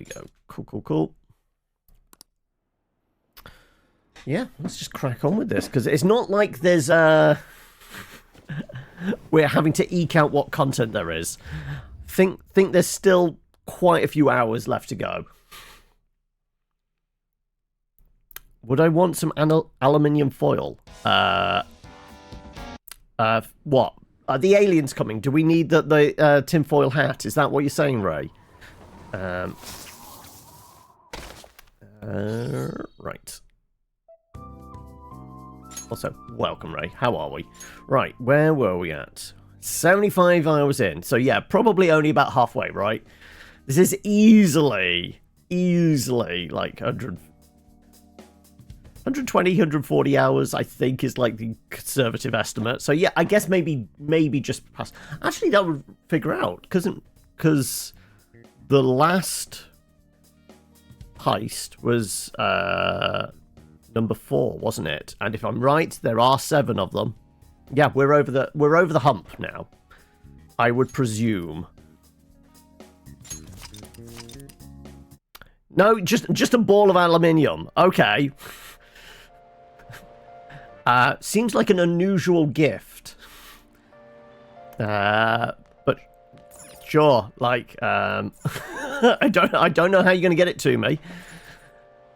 we go. Cool. Yeah, let's just crack on with this, because it's not like there's we're having to eke out what content there is. Think there's still quite a few hours left to go. Would I want some aluminium foil? What? Are the aliens coming? Do we need the tinfoil hat? Is that what you're saying, Ray? Right. Also, welcome, Ray. How are we? Right, where were we at? 75 hours in. So yeah, probably only about halfway, right? This is easily like 120, 140 hours, I think, is like the conservative estimate. So yeah, I guess maybe just past. Actually, that would figure out, because the last heist was number 4, wasn't it? And if I'm right, there are 7 of them. Yeah, we're over the hump now, I would presume. No, just a ball of aluminium. Okay. Seems like an unusual gift. But sure, like I don't know how you're gonna get it to me.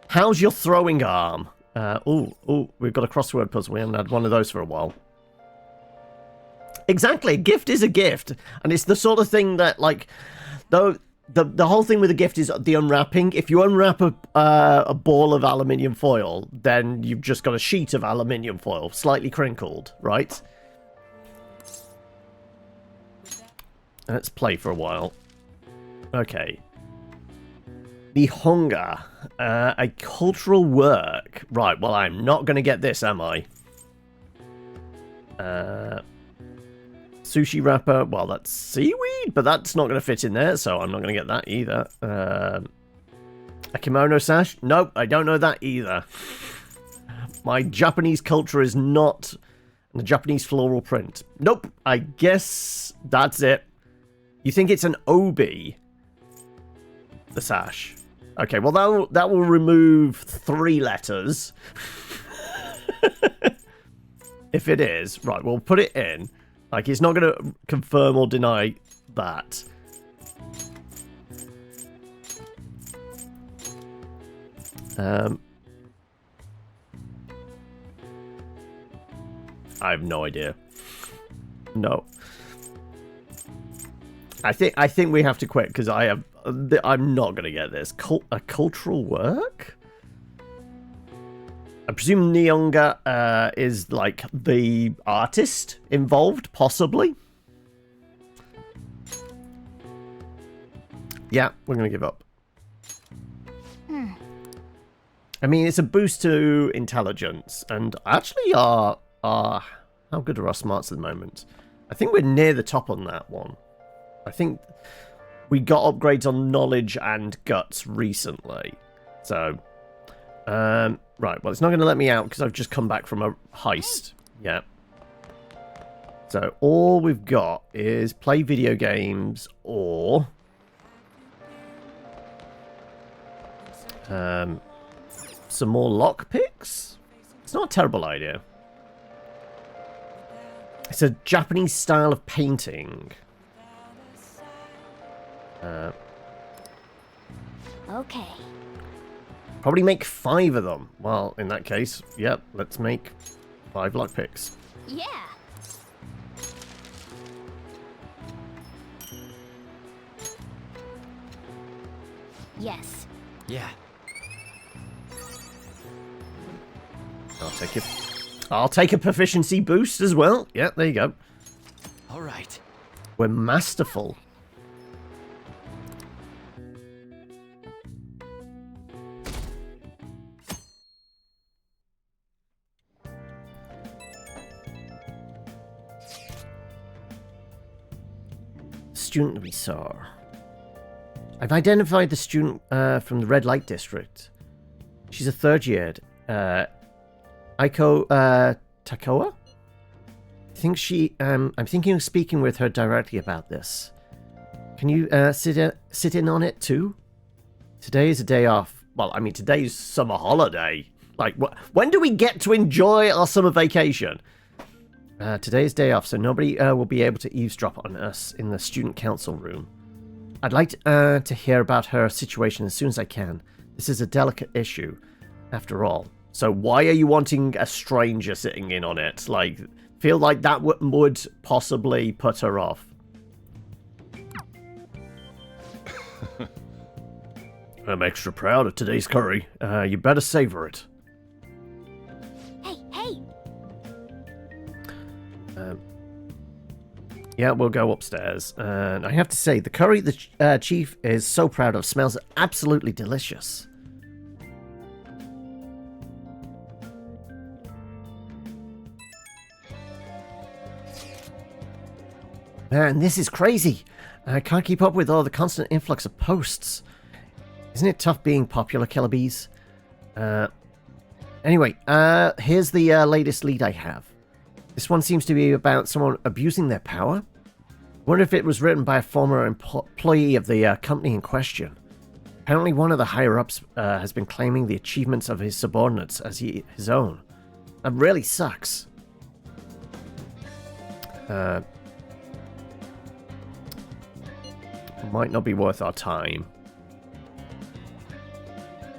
How's your throwing arm? Oh, we've got a crossword puzzle. We haven't had one of those for a while. Exactly, a gift is a gift, and it's the sort of thing that, like, though the whole thing with a gift is the unwrapping. If you unwrap a ball of aluminium foil, then you've just got a sheet of aluminium foil, slightly crinkled, right? Let's play for a while. Okay. The hunger, a cultural work. Right, well, I'm not going to get this, am I? Sushi wrapper, well, that's seaweed, but that's not going to fit in there, so I'm not going to get that either. A kimono sash? Nope, I don't know that either. My Japanese culture is not the Japanese floral print. Nope, I guess that's it. You think it's an obi? The sash. Okay, well, that will remove 3 letters. If it is. Right, we'll put it in. Like, it's not going to confirm or deny that. I have no idea. No. I think we have to quit, because I'm not going to get this. A cultural work? I presume Nyonga is, like, the artist involved, possibly? Yeah, we're going to give up. I mean, it's a boost to intelligence, and actually how good are our smarts at the moment? I think we're near the top on that one. I think we got upgrades on knowledge and guts recently. So, right, well, it's not going to let me out because I've just come back from a heist. Yeah. So, all we've got is play video games or some more lockpicks. It's not a terrible idea. It's a Japanese style of painting. Okay. Probably make 5 of them. Well, in that case, yep, let's make 5 lockpicks. Yeah. Yes. Yeah. I'll take a proficiency boost as well. Yeah, there you go. All right. We're masterful. Student we saw. I've identified the student from the red light district. She's a 3rd year. Aiko Takoa? I think she. I'm thinking of speaking with her directly about this. Can you sit in on it too? Today is a day off. Well, I mean, today's summer holiday. Like, when do we get to enjoy our summer vacation? Today's day off, so nobody will be able to eavesdrop on us in the student council room. I'd like to hear about her situation as soon as I can. This is a delicate issue, after all. So why are you wanting a stranger sitting in on it? Like, feel like that would possibly put her off. I'm extra proud of today's curry. You better savor it. Hey! Yeah, we'll go upstairs. And I have to say, the curry the chief is so proud of smells absolutely delicious. Man, this is crazy. I can't keep up with all the constant influx of posts. Isn't it tough being popular, Killer Bees? Anyway, here's the latest lead I have. This one seems to be about someone abusing their power. Wonder if it was written by a former employee of the company in question. Apparently one of the higher-ups has been claiming the achievements of his subordinates as his own. That really sucks. Might not be worth our time.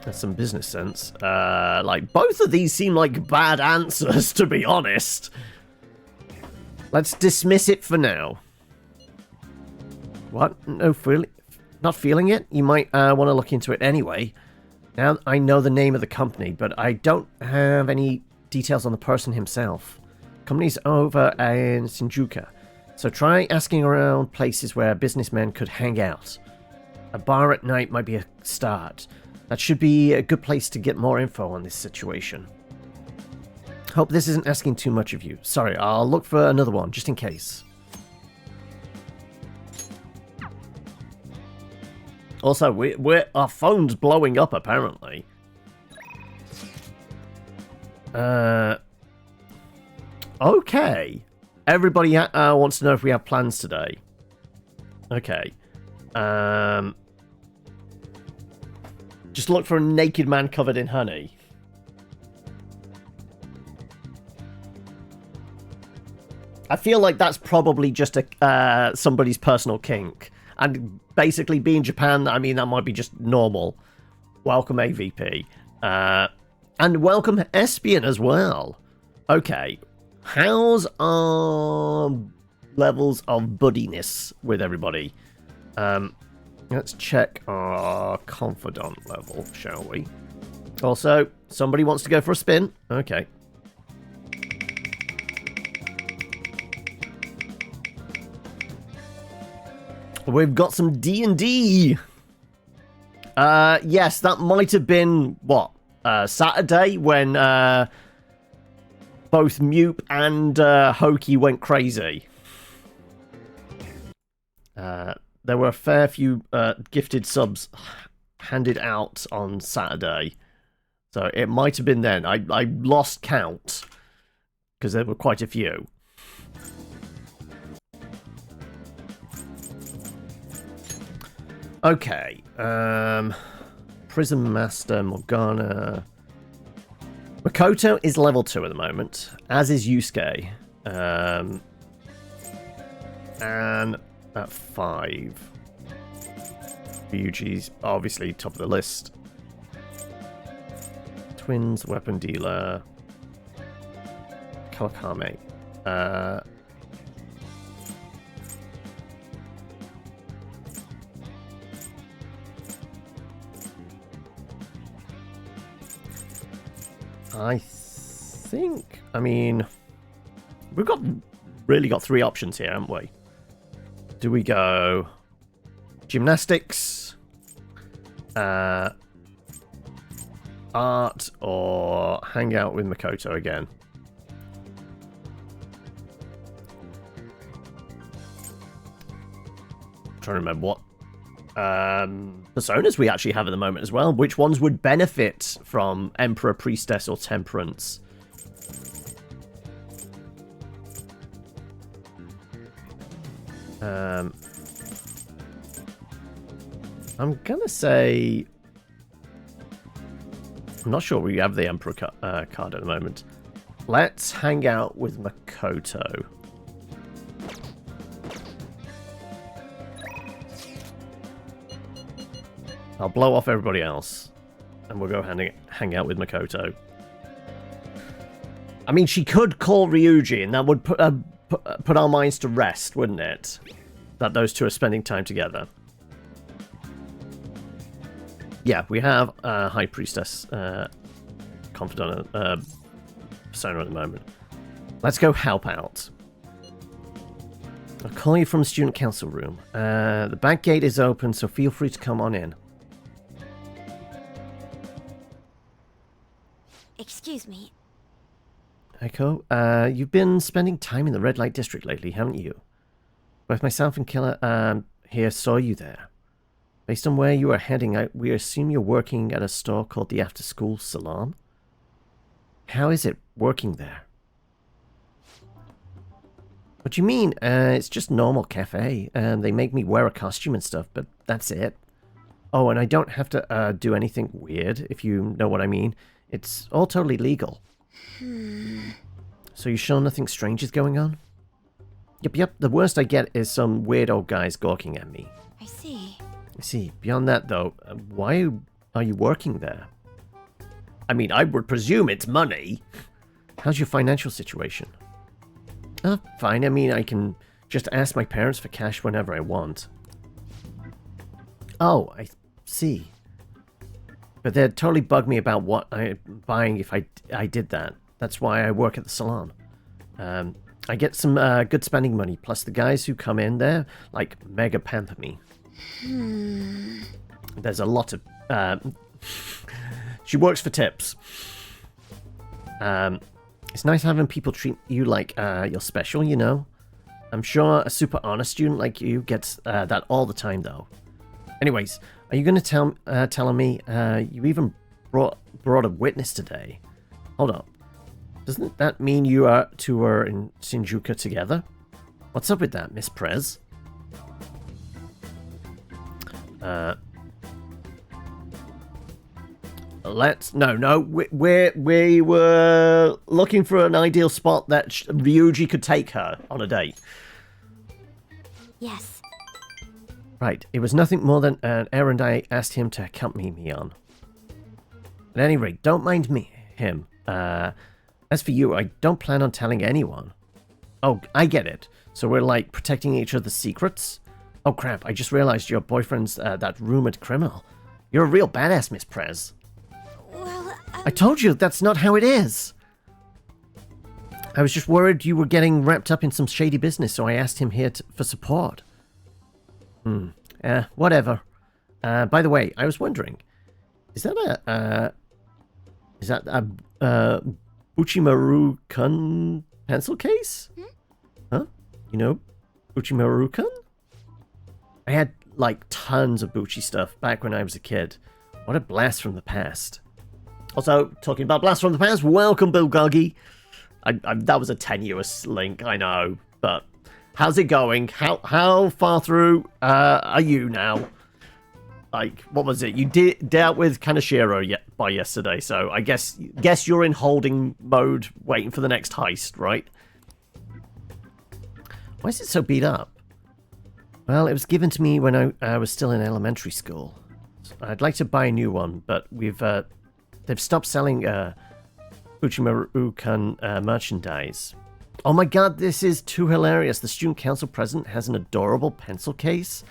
That's some business sense. Like, both of these seem like bad answers, to be honest. Let's dismiss it for now. What? No, not feeling it? You might want to look into it anyway. Now I know the name of the company, but I don't have any details on the person himself. Company's over in Shinjuku, so try asking around places where businessmen could hang out. A bar at night might be a start. That should be a good place to get more info on this situation. Hope this isn't asking too much of you. Sorry, I'll look for another one, just in case. Also, our phone's blowing up, apparently. Okay. Everybody wants to know if we have plans today. Okay. Just look for a naked man covered in honey. I feel like that's probably just a somebody's personal kink. And basically, being Japan, I mean, that might be just normal. Welcome, AVP. And welcome, Espion, as well. Okay. How's our levels of buddiness with everybody? Let's check our confidant level, shall we? Also, somebody wants to go for a spin? Okay. We've got some D&D. Yes, that might have been, what, Saturday when both Mupe and Hokey went crazy. There were a fair few gifted subs handed out on Saturday. So it might have been then. I lost count because there were quite a few. Okay. Prism Master, Morgana. Makoto is level 2 at the moment, as is Yusuke. And at 5. Ryuji's obviously top of the list. Twins, Weapon Dealer. Kawakame. I think, I mean, we've really got 3 options here, haven't we? Do we go gymnastics, art, or hang out with Makoto again? I'm trying to remember what personas we actually have at the moment as well. Which ones would benefit from Emperor, Priestess, or Temperance? I'm gonna say I'm not sure we have the Emperor card at the moment. Let's hang out with Makoto. I'll blow off everybody else, and we'll go hang out with Makoto. I mean, she could call Ryuji, and that would put our minds to rest, wouldn't it? That those two are spending time together. Yeah, we have High Priestess Confidant persona at the moment. Let's go help out. I'll call you from the student council room. The back gate is open, so feel free to come on in. Excuse me. Echo, you've been spending time in the red light district lately, haven't you? Both myself and Killer here saw you there. Based on where you are heading, we assume you're working at a store called the After School Salon. How is it working there? What do you mean? It's just normal cafe. They make me wear a costume and stuff, but that's it. Oh, and I don't have to do anything weird, if you know what I mean. It's all totally legal. So you sure nothing strange is going on? Yep. The worst I get is some weird old guys gawking at me. I see. I see. Beyond that, though, why are you working there? I mean, I would presume it's money. How's your financial situation? Fine. I mean, I can just ask my parents for cash whenever I want. Oh, I see. But they'd totally bug me about what I'm buying if I did that. That's why I work at the salon. I get some good spending money, plus the guys who come in there, like, mega pamper me. There's a lot of... She works for tips. It's nice having people treat you like you're special, you know? I'm sure a super honest student like you gets that all the time, though. Anyways, are you going to tell me you even brought a witness today? Hold up. Doesn't that mean you two are in Shinjuku together? What's up with that, Miss Prez? We were looking for an ideal spot that Ryuji could take her on a date. Yes. Right, it was nothing more than an errand I asked him to accompany me on. At any rate, don't mind him. As for you, I don't plan on telling anyone. Oh, I get it. So we're like protecting each other's secrets? Oh crap, I just realized your boyfriend's that rumored criminal. You're a real badass, Miss Prez. Well, I told you that's not how it is. I was just worried you were getting wrapped up in some shady business, so I asked him here for support. Whatever. By the way, I was wondering, is that a Uchimaru-kun pencil case? Huh? You know, Uchimaru-kun? I had, like, tons of Buchi stuff back when I was a kid. What a blast from the past. Also, talking about blast from the past, welcome, Bulgogi. That was a tenuous link, I know, but how's it going? How far through are you now? Like, what was it? You dealt with Kaneshiro by yesterday, so I guess you're in holding mode, waiting for the next heist, right? Why is it so beat up? Well, it was given to me when I was still in elementary school. I'd like to buy a new one, but they've stopped selling Uchimaru-kun merchandise. Oh my god, this is too hilarious. The student council president has an adorable pencil case.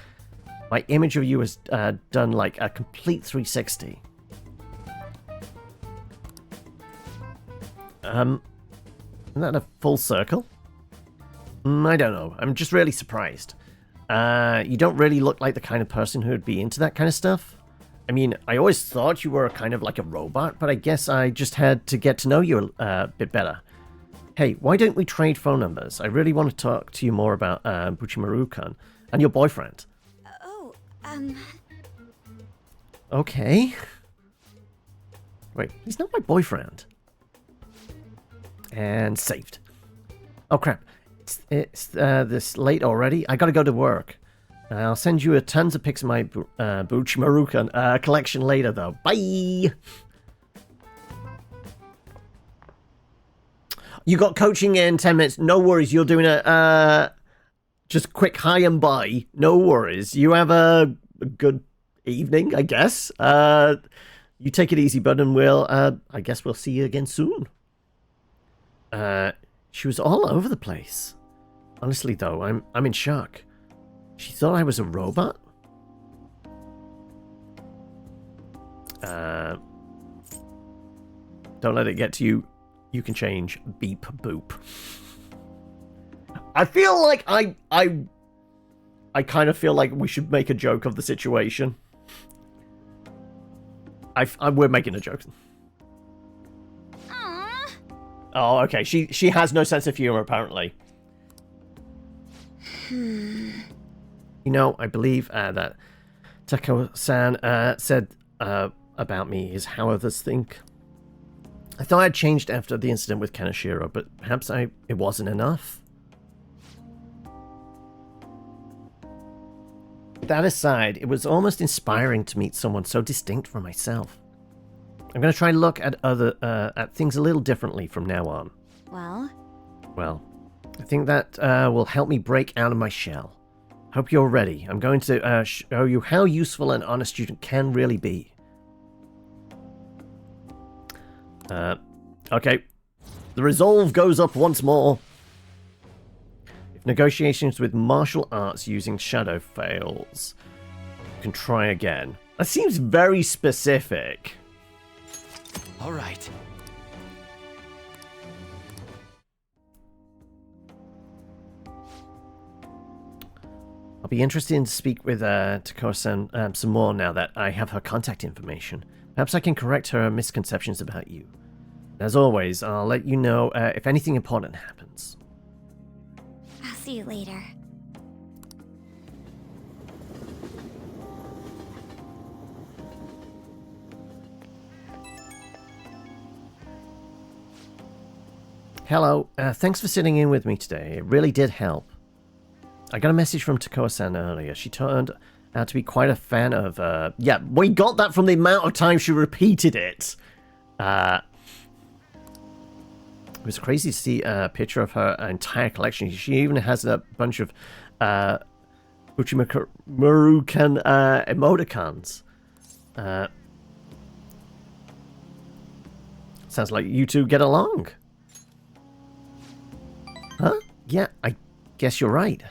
My image of you has done like a complete 360. Isn't that a full circle? I don't know. I'm just really surprised. You don't really look like the kind of person who would be into that kind of stuff. I mean, I always thought you were kind of like a robot, but I guess I just had to get to know you a bit better. Hey, why don't we trade phone numbers? I really want to talk to you more about Uchimaru-kun and your boyfriend. Okay. Wait, he's not my boyfriend. And saved. Oh crap. It's this late already. I gotta go to work. I'll send you tons of pics of my Uchimaru-kun collection later though. Bye! You got coaching in 10 minutes. No worries. You're doing a just quick hi and bye. No worries. You have a good evening, I guess. You take it easy, bud, and I guess we'll see you again soon. She was all over the place. Honestly, though, I'm in shock. She thought I was a robot? Don't let it get to you. You can change. Beep boop. I feel like I kind of feel like we should make a joke of the situation. We're making a joke. Aww. Oh, okay. She has no sense of humor, apparently. You know, I believe that Takeo-san said about me is how others think. I thought I'd changed after the incident with Kaneshiro, but perhaps it wasn't enough. That aside, it was almost inspiring to meet someone so distinct from myself. I'm going to try and look at things a little differently from now on. Well, I think that will help me break out of my shell. Hope you're ready. I'm going to show you how useful an honest student can really be. Okay. The resolve goes up once more. If negotiations with martial arts using shadow fails, you can try again. That seems very specific. All right. I'll be interested to speak with Takeo-san some more now that I have her contact information. Perhaps I can correct her misconceptions about you. As always, I'll let you know if anything important happens. I'll see you later. Hello, thanks for sitting in with me today. It really did help. I got a message from Takeo-san earlier. She turned out to be quite a fan of... yeah, we got that from the amount of time she repeated it. It was crazy to see a picture of her entire collection. She even has a bunch of Uchimurukan emoticons. Sounds like you two get along. Huh? Yeah, I guess you're right.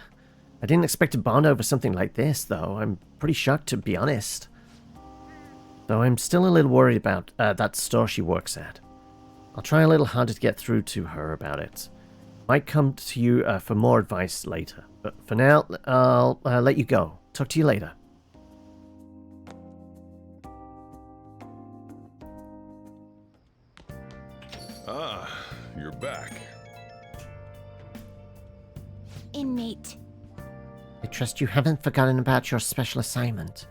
I didn't expect to bond over something like this, though. I'm pretty shocked, to be honest. Though I'm still a little worried about that store she works at. I'll try a little harder to get through to her about it. Might come to you for more advice later. But for now, I'll let you go. Talk to you later. Ah, you're back. Inmate. I trust you haven't forgotten about your special assignment.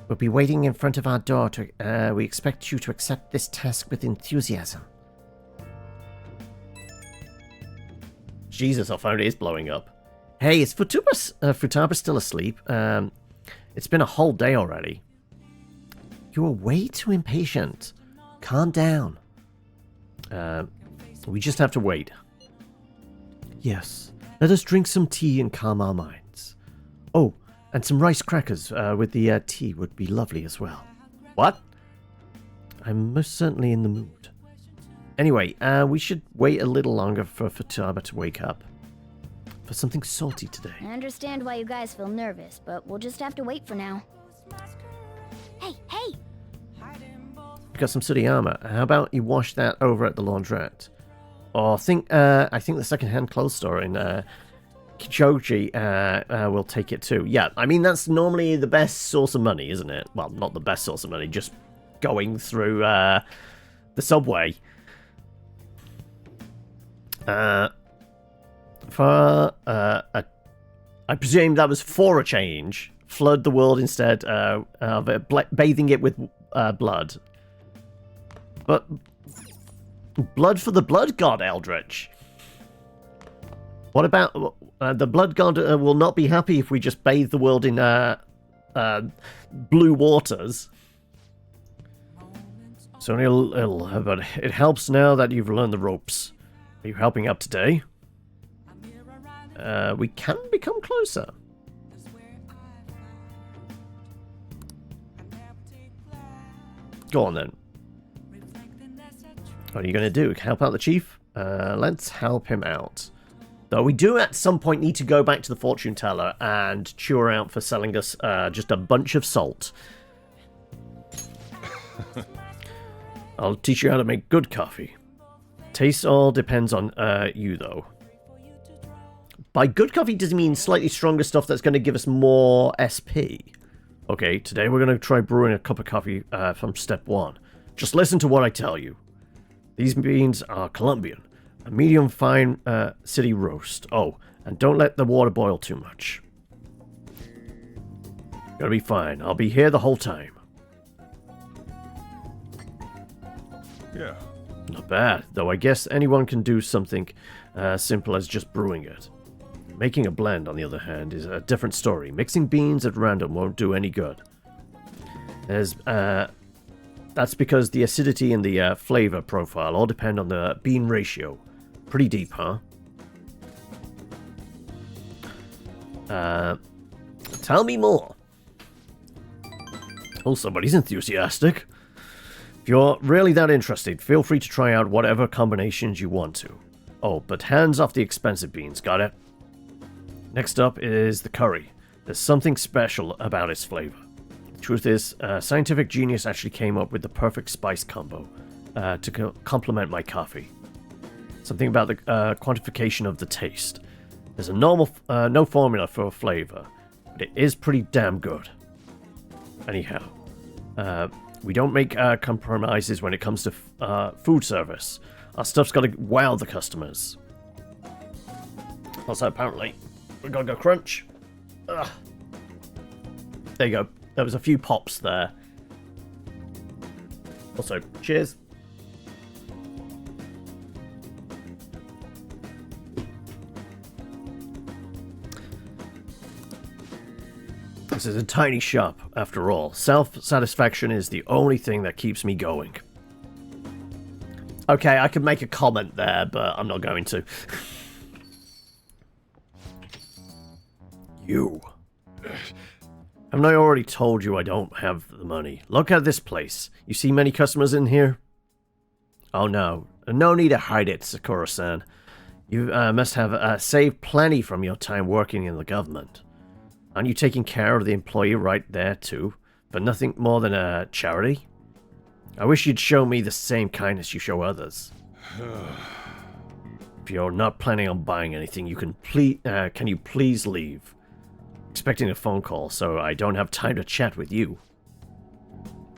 We'll be waiting in front of our door. We expect you to accept this task with enthusiasm. Jesus, our phone is blowing up. Hey, is Futaba still asleep? It's been a whole day already. You are way too impatient. Calm down. We just have to wait. Yes, let us drink some tea and calm our minds. Oh, and some rice crackers with the tea would be lovely as well. What? I'm most certainly in the mood. Anyway, we should wait a little longer for Futaba to wake up. For something salty today. I understand why you guys feel nervous, but we'll just have to wait for now. Hey, hey! We got some Sudiyama. How about you wash that over at the laundrette? Or I think the second-hand clothes store in Kichoji will take it too. Yeah, I mean, that's normally the best source of money, isn't it? Well, not the best source of money, just going through the subway. I presume that was for a change. Flood the world instead of bathing it with blood. But blood for the blood god, Eldritch. What about the blood god will not be happy if we just bathe the world in blue waters. It's only a little, but it helps now that you've learned the ropes. Are you helping out today? We can become closer. Go on then. What are you going to do? Help out the chief? Let's help him out. Though we do at some point need to go back to the fortune teller and chew her out for selling us just a bunch of salt. I'll teach you how to make good coffee. Taste all depends on you, though. By good coffee, does he mean slightly stronger stuff that's going to give us more SP? Okay, today we're going to try brewing a cup of coffee from step 1. Just listen to what I tell you. These beans are Colombian. A medium fine city roast. Oh, and don't let the water boil too much. Gonna be fine. I'll be here the whole time. Yeah. Not bad, though I guess anyone can do something simple as just brewing it. Making a blend, on the other hand, is a different story. Mixing beans at random won't do any good. That's because the acidity and the flavor profile all depend on the bean ratio. Pretty deep, huh? Tell me more. Oh, somebody's enthusiastic. If you're really that interested, feel free to try out whatever combinations you want to. Oh, but hands off the expensive beans, got it? Next up is the curry. There's something special about its flavor. Truth is, scientific genius actually came up with the perfect spice combo to complement my coffee. Something about the quantification of the taste. There's no formula for flavor, but it is pretty damn good. Anyhow, we don't make compromises when it comes to food service. Our stuff's got to wow the customers. Also, apparently, we're gonna go crunch. Ugh. There you go. There was a few pops there. Also, cheers. This is a tiny shop, after all. Self-satisfaction is the only thing that keeps me going. Okay, I could make a comment there, but I'm not going to. You. Haven't I already told you I don't have the money? Look at this place. You see many customers in here? Oh no. No need to hide it, Sakura-san. You must have saved plenty from your time working in the government. Aren't you taking care of the employee right there too? But nothing more than a charity? I wish you'd show me the same kindness you show others. If you're not planning on buying anything, can you please leave? Expecting a phone call, so I don't have time to chat with you.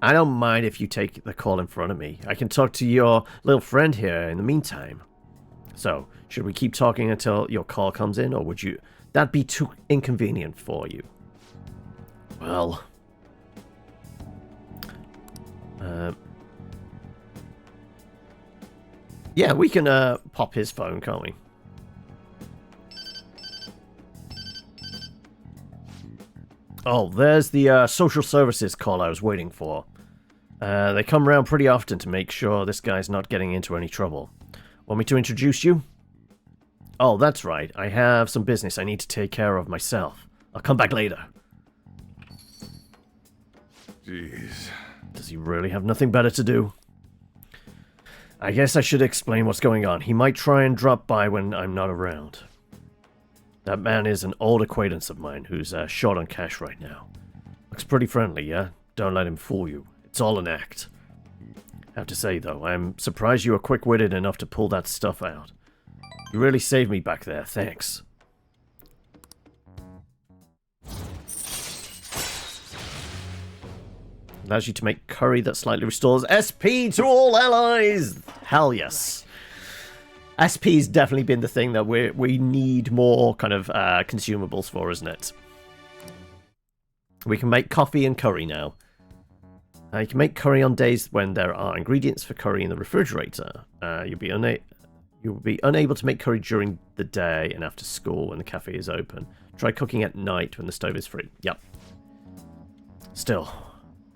I don't mind if you take the call in front of me. I can talk to your little friend here in the meantime. So, should we keep talking until your call comes in, or would that be too inconvenient for you? Well... yeah, we can pop his phone, can't we? Oh, there's the social services call I was waiting for. They come around pretty often to make sure this guy's not getting into any trouble. Want me to introduce you? Oh, that's right. I have some business I need to take care of myself. I'll come back later. Jeez. Does he really have nothing better to do? I guess I should explain what's going on. He might try and drop by when I'm not around. That man is an old acquaintance of mine who's short on cash right now. Looks pretty friendly, yeah? Don't let him fool you. It's all an act. Have to say, though, I'm surprised you were quick-witted enough to pull that stuff out. You really saved me back there, thanks. Allows you to make curry that slightly restores SP to all allies! Hell yes. SP's definitely been the thing that we need more kind of consumables for, isn't it? We can make coffee and curry now. You can make curry on days when there are ingredients for curry in the refrigerator. You'll be unable to make curry during the day and after school when the cafe is open. Try cooking at night when the stove is free. Yep. Still,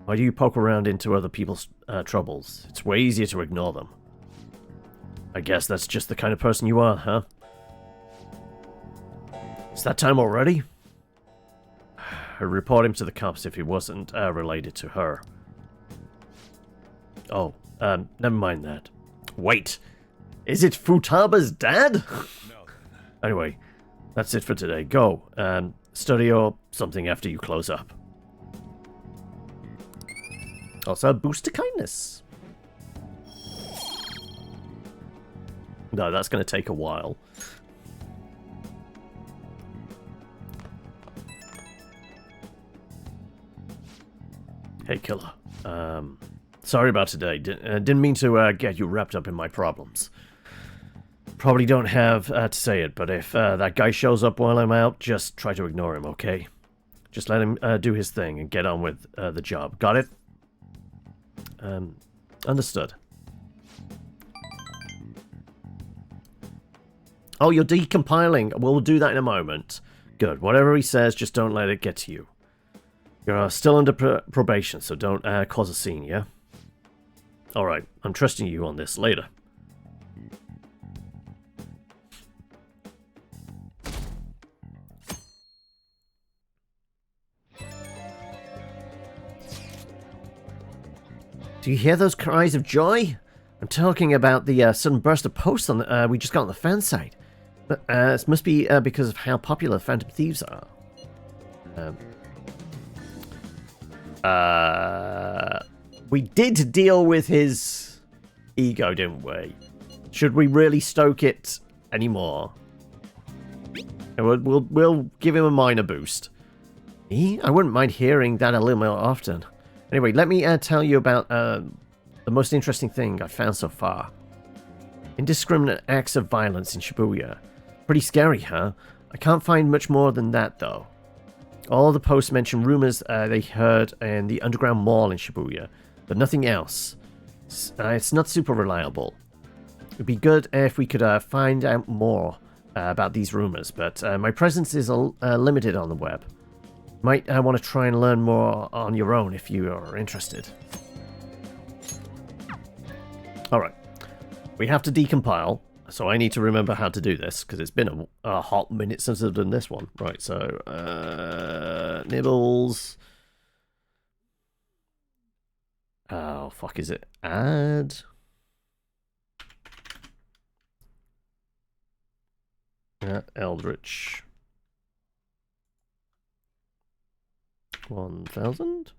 why do you poke around into other people's troubles? It's way easier to ignore them. I guess that's just the kind of person you are, huh? It's that time already? I'd report him to the cops if he wasn't related to her. Oh, never mind that. Wait, is it Futaba's dad? Anyway, that's it for today. Go, study or something after you close up. Also, a boost to kindness. No, that's going to take a while. Hey, killer. Sorry about today. Didn't mean to get you wrapped up in my problems. Probably don't have to say it, but if that guy shows up while I'm out, just try to ignore him, okay? Just let him do his thing and get on with the job. Got it? Understood. Oh, you're decompiling. We'll do that in a moment. Good. Whatever he says, just don't let it get to you. You're still under probation, so don't cause a scene, yeah? Alright, I'm trusting you on this. Later. Do you hear those cries of joy? I'm talking about the sudden burst of posts on we just got on the fan site. But it must be because of how popular Phantom Thieves are. We did deal with his ego, didn't we? Should we really stoke it anymore? We'll give him a minor boost. I wouldn't mind hearing that a little more often. Anyway, let me tell you about the most interesting thing I've found so far. Indiscriminate acts of violence in Shibuya. Pretty scary, huh? I can't find much more than that, though. All the posts mention rumors they heard in the underground mall in Shibuya, but nothing else. It's not super reliable. It'd be good if we could find out more about these rumors, but my presence is limited on the web. Might want to try and learn more on your own if you are interested. Alright. We have to decompile, so I need to remember how to do this, because it's been a hot minute since I've done this one. Right, so, nibbles. Oh, fuck is it? Add. Eldritch. 1000?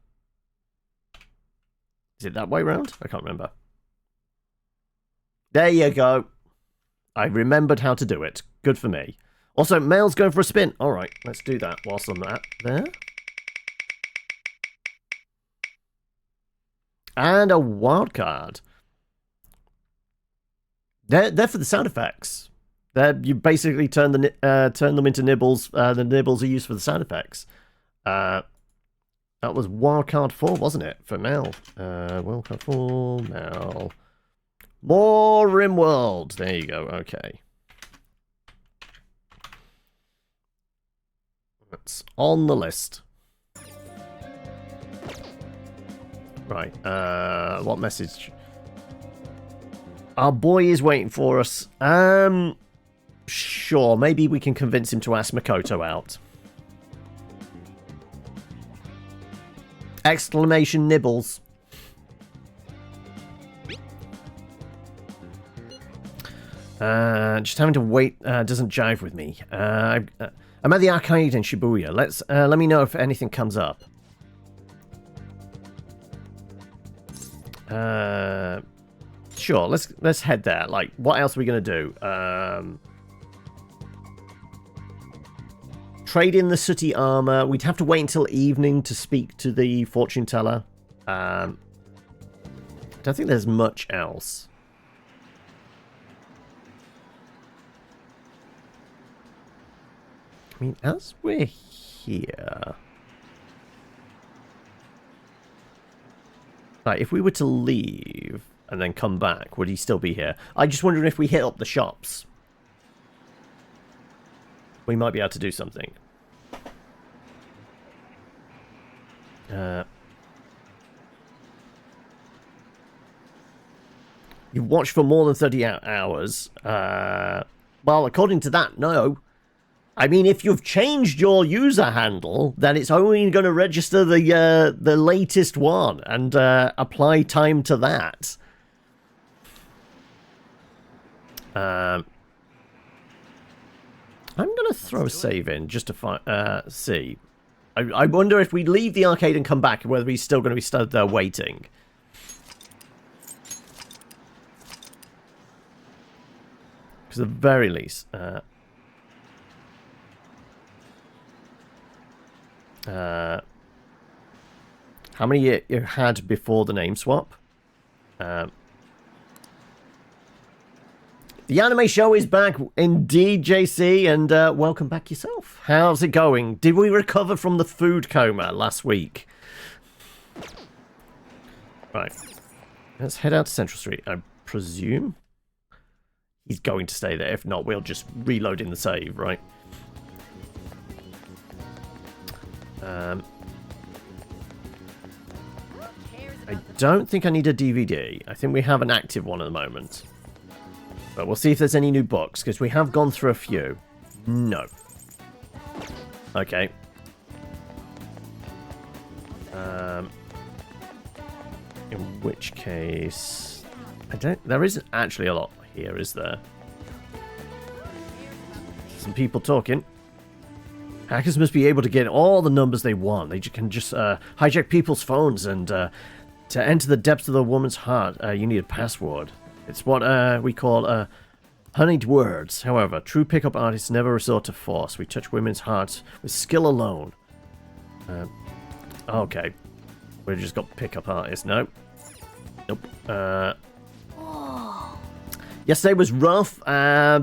Is it that way round? I can't remember. There you go. I remembered how to do it. Good for me. Also, Mail's going for a spin. Alright, let's do that whilst I'm at there. And a wild card. They're for the sound effects. You basically turn them into nibbles. The nibbles are used for the sound effects. That was wildcard 4, wasn't it? For Mel. Wildcard 4, Mel. More RimWorld. There you go. Okay. That's on the list. Right. What message? Our boy is waiting for us. Sure. Maybe we can convince him to ask Makoto out. Exclamation nibbles. Just having to wait doesn't jive with me. I'm at the arcade in Shibuya. Let me know if anything comes up. Sure, let's head there. Like, what else are we gonna do? Trade in the sooty armor. We'd have to wait until evening to speak to the fortune teller. I don't think there's much else. I mean, as we're here... Right, if we were to leave and then come back, would he still be here? I'm just wondering if we hit up the shops. We might be able to do something. You've watched for more than 30 hours. Well, according to that, no. I mean, if you've changed your user handle, then it's only going to register the latest one and apply time to that. I'm going to throw a save in just to see. I wonder if we leave the arcade and come back, whether he's still going to be stood there waiting. Because at the very least... how many you had before the name swap? The anime show is back indeed, JC, and welcome back yourself. How's it going? Did we recover from the food coma last week? Right. Let's head out to Central Street. I presume he's going to stay there. If not, we'll just reload in the save, right? I don't think I need a DVD. I think we have an active one at the moment. But we'll see if there's any new books, because we have gone through a few. No. Okay. In which case... There isn't actually a lot here, is there? Some people talking. Hackers must be able to get all the numbers they want. They can just hijack people's phones, and to enter the depths of the woman's heart, you need a password. It's what we call honeyed words. However, true pickup artists never resort to force. We touch women's hearts with skill alone. Okay. We've just got pickup artists. No. Nope. Yesterday was rough,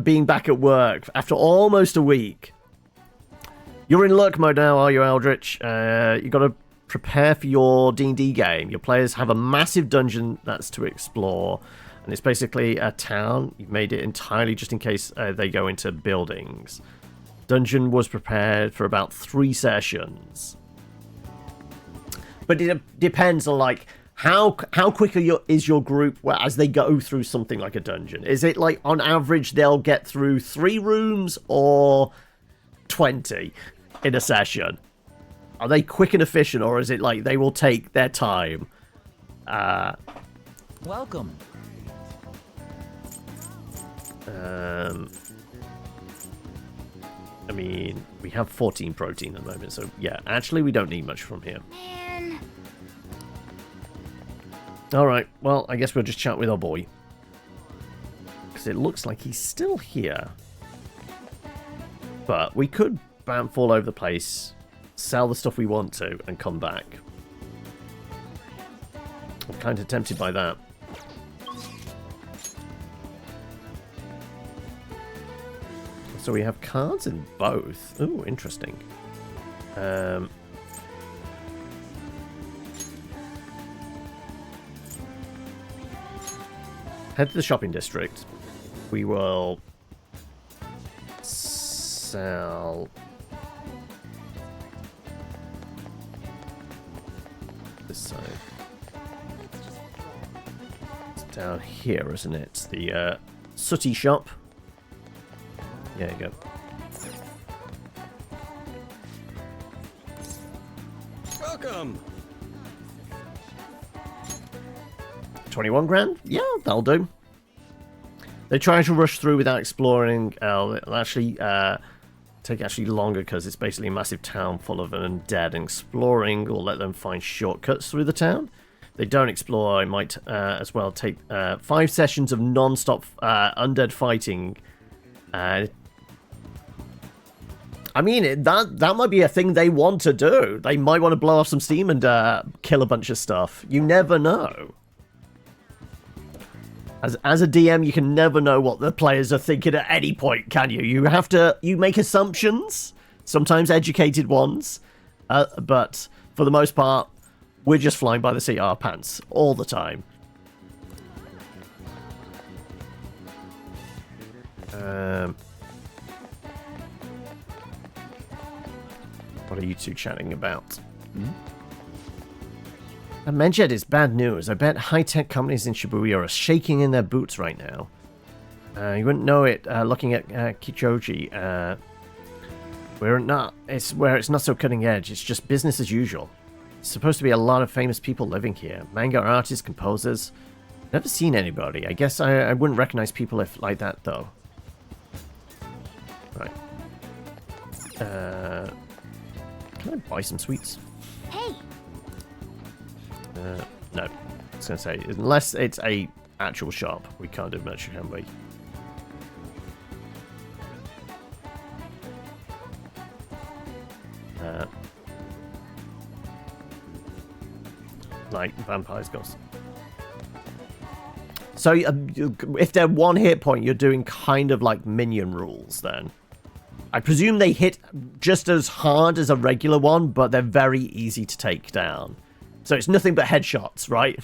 being back at work after almost a week. You're in luck mode now, are you, Eldritch? You got to prepare for your D&D game. Your players have a massive dungeon that's to explore, and it's basically a town. You've made it entirely just in case they go into buildings. Dungeon was prepared for about 3 sessions. But it depends on, like, how quick is your group as they go through something like a dungeon? Is it, like, on average, they'll get through 3 rooms or 20 in a session? Are they quick and efficient, or is it like they will take their time? Welcome. I mean, we have 14 protein at the moment, so yeah, actually we don't need much from here. Man. Alright, well, I guess we'll just chat with our boy. Because it looks like he's still here. But we could bounce all over the place, sell the stuff we want to, and come back. I'm kind of tempted by that. So we have cards in both. Ooh, interesting. Head to the shopping district. We will sell this side. It's down here, isn't it? The sooty shop. There you go. Welcome. 21 grand? Yeah, that'll do. They try to rush through without exploring. It'll actually take longer because it's basically a massive town full of undead, and exploring will let them find shortcuts through the town. They don't explore. It might as well take 5 sessions of non-stop undead fighting. I mean, that might be a thing they want to do. They might want to blow off some steam and kill a bunch of stuff. You never know. As a DM, you can never know what the players are thinking at any point, can you? You make assumptions, sometimes educated ones, but for the most part, we're just flying by the seat of our pants all the time. What are you two chatting about? Medjed is bad news. I bet high-tech companies in Shibuya are shaking in their boots right now. You wouldn't know it looking at Kichoji. It's where it's not so cutting edge. It's just business as usual. It's supposed to be a lot of famous people living here. Manga artists, composers. Never seen anybody. I guess I wouldn't recognize people if like that, though. Right. Can I buy some sweets? Hey! No. I was going to say, unless it's a actual shop, we can't do much, can we? Like vampires, ghosts. So if they're one hit point, you're doing kind of like minion rules then. I presume they hit just as hard as a regular one, but they're very easy to take down. So it's nothing but headshots, right?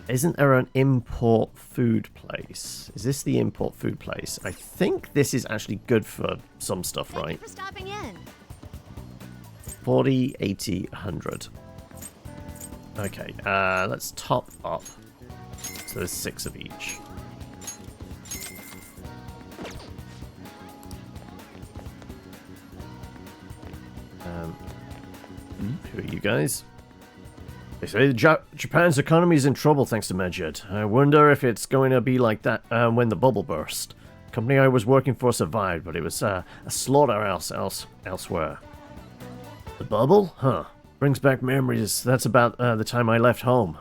Isn't there an import food place? Is this the import food place? I think this is actually good for some stuff, right? Thank you for stopping in. 40, 80, 100. Okay, let's top up. So there's 6 of each. Who are you guys? They say Japan's economy is in trouble thanks to Medjed. I wonder if it's going to be like that when the bubble burst. The company I was working for survived, but it was a slaughterhouse elsewhere. The bubble? Huh. Brings back memories. That's about the time I left home.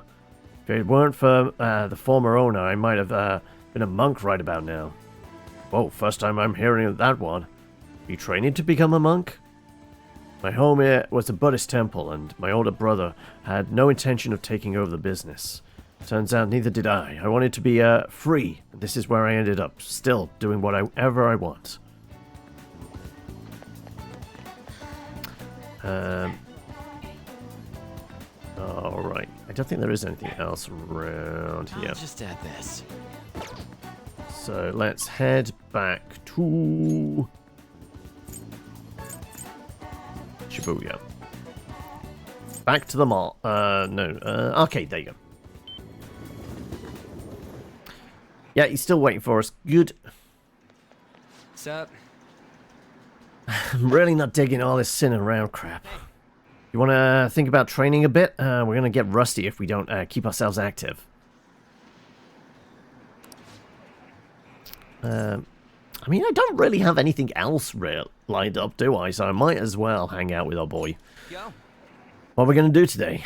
If it weren't for the former owner, I might have been a monk right about now. Whoa, first time I'm hearing of that one. Are you training to become a monk? My home here was a Buddhist temple, and my older brother had no intention of taking over the business. Turns out neither did I. I wanted to be free, and this is where I ended up, still doing whatever I want. Alright. I don't think there is anything else around here. I'll just add this. So let's head back to Shibuya. Back to the mall. Arcade, there you go. Yeah, he's still waiting for us. Good. What's up? I'm really not digging all this sin around crap. You want to think about training a bit? We're going to get rusty if we don't keep ourselves active. I mean, I don't really have anything else lined up, do I? So I might as well hang out with our boy. Yo. What are we going to do today?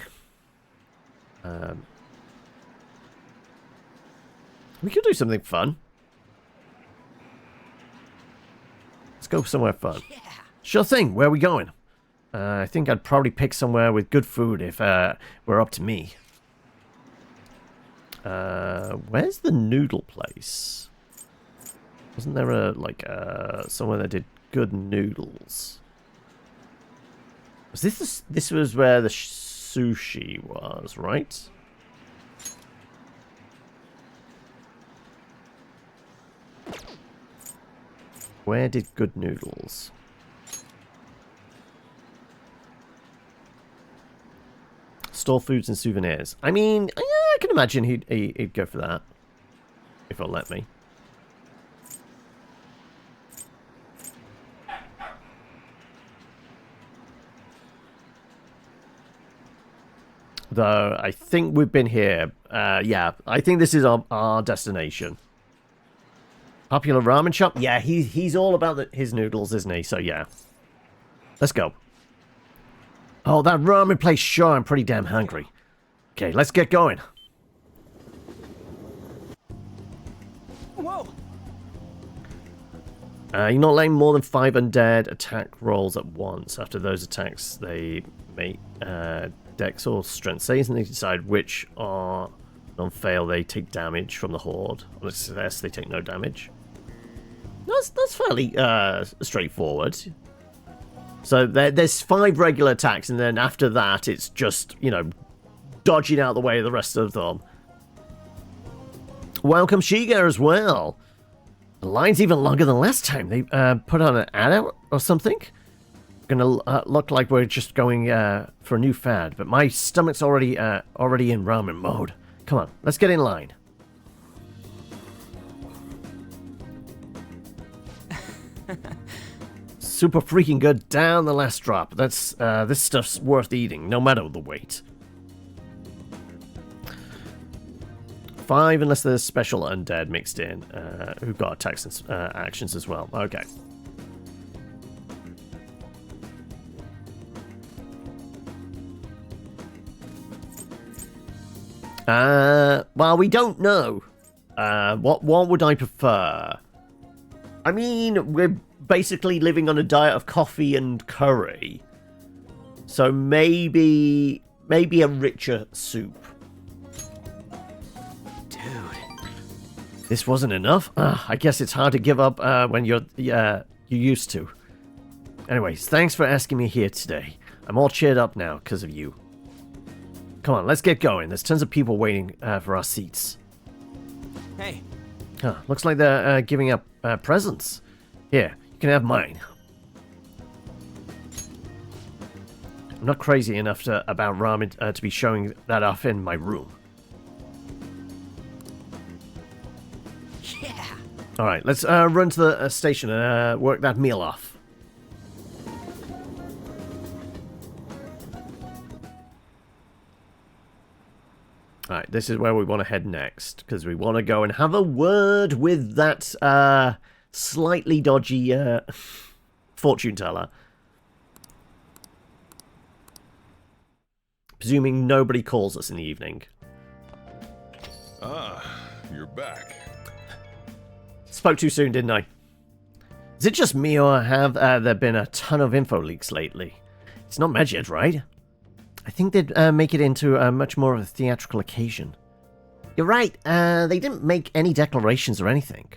We could do something fun. Let's go somewhere fun. Yeah. Sure thing. Where are we going? I think I'd probably pick somewhere with good food if we're up to me. Where's the noodle place? Wasn't there somewhere that did good noodles? Was this was where the sushi was, right? Where did good noodles? Store foods and souvenirs. I mean, yeah, I can imagine he'd go for that. If he'll let me. Though, I think we've been here. Yeah, I think this is our destination. Popular ramen shop? Yeah, he's all about his noodles, isn't he? So, yeah. Let's go. Oh, that ramen place, sure, I'm pretty damn hungry. Okay, let's get going. Whoa! You're not letting more than 5 undead attack rolls at once. After those attacks, they make dex or strength saves, and they decide which are non-fail. They take damage from the horde. On success, they take no damage. That's fairly straightforward. So there's 5 regular attacks, and then after that, it's just, you know, dodging out the way of the rest of them. Welcome, Shiga, as well. The line's even longer than last time. They put on an ad out or something. gonna look like we're just going for a new fad, but my stomach's already in ramen mode. Come on, let's get in line. Super freaking good down the last drop. That's this stuff's worth eating, no matter the weight. 5 unless there's special undead mixed in, who've got attacks and actions as well. Okay. Well, we don't know. What would I prefer? I mean, we're basically living on a diet of coffee and curry. So maybe a richer soup. Dude. This wasn't enough? I guess it's hard to give up when you're used to. Anyways, thanks for asking me here today. I'm all cheered up now because of you. Come on, let's get going. There's tons of people waiting for our seats. Hey. Looks like they're giving up presents. Here, you can have mine. I'm not crazy enough about ramen to be showing that off in my room. Yeah. Alright, let's run to the station and work that meal off. Alright, this is where we want to head next, because we want to go and have a word with that slightly dodgy fortune teller. Presuming nobody calls us in the evening. Ah, you're back. Spoke too soon, didn't I? Is it just me, or have there been a ton of info leaks lately? It's not measured, right? I think they'd make it into much more of a theatrical occasion. You're right, they didn't make any declarations or anything.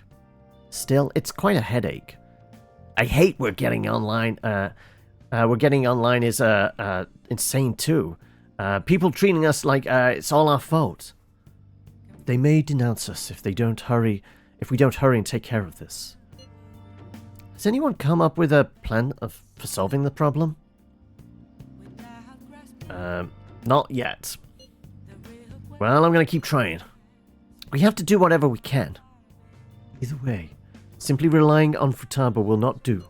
Still, it's quite a headache. I hate we're getting online. We're getting online is insane too. People treating us like it's all our fault. They may denounce us if we don't hurry and take care of this. Has anyone come up with a plan for solving the problem? Not yet. Well, I'm going to keep trying. We have to do whatever we can. Either way, simply relying on Futaba will not do.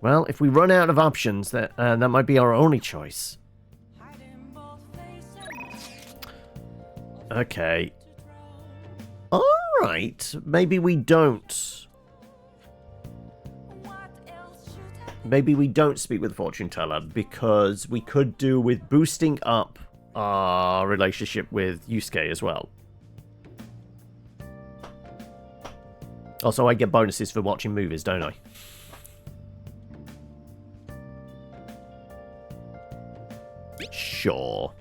Well, if we run out of options, that might be our only choice. Okay. Alright, maybe we don't. Maybe we don't speak with the fortune teller, because we could do with boosting up our relationship with Yusuke as well. Also, I get bonuses for watching movies, don't I? Sure.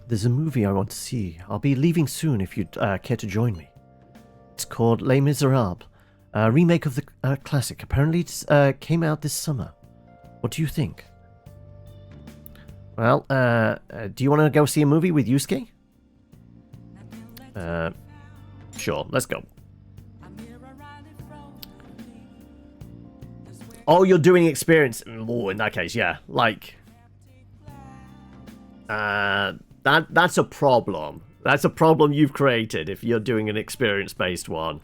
There's a movie I want to see. I'll be leaving soon if you'd care to join me. It's called Les Miserables. A remake of the classic. Apparently it came out this summer. What do you think? Well, do you want to go see a movie with Yusuke? Sure, let's go. Oh, you're doing experience. Oh, in that case, yeah. Like, that's a problem. That's a problem you've created if you're doing an experience-based one.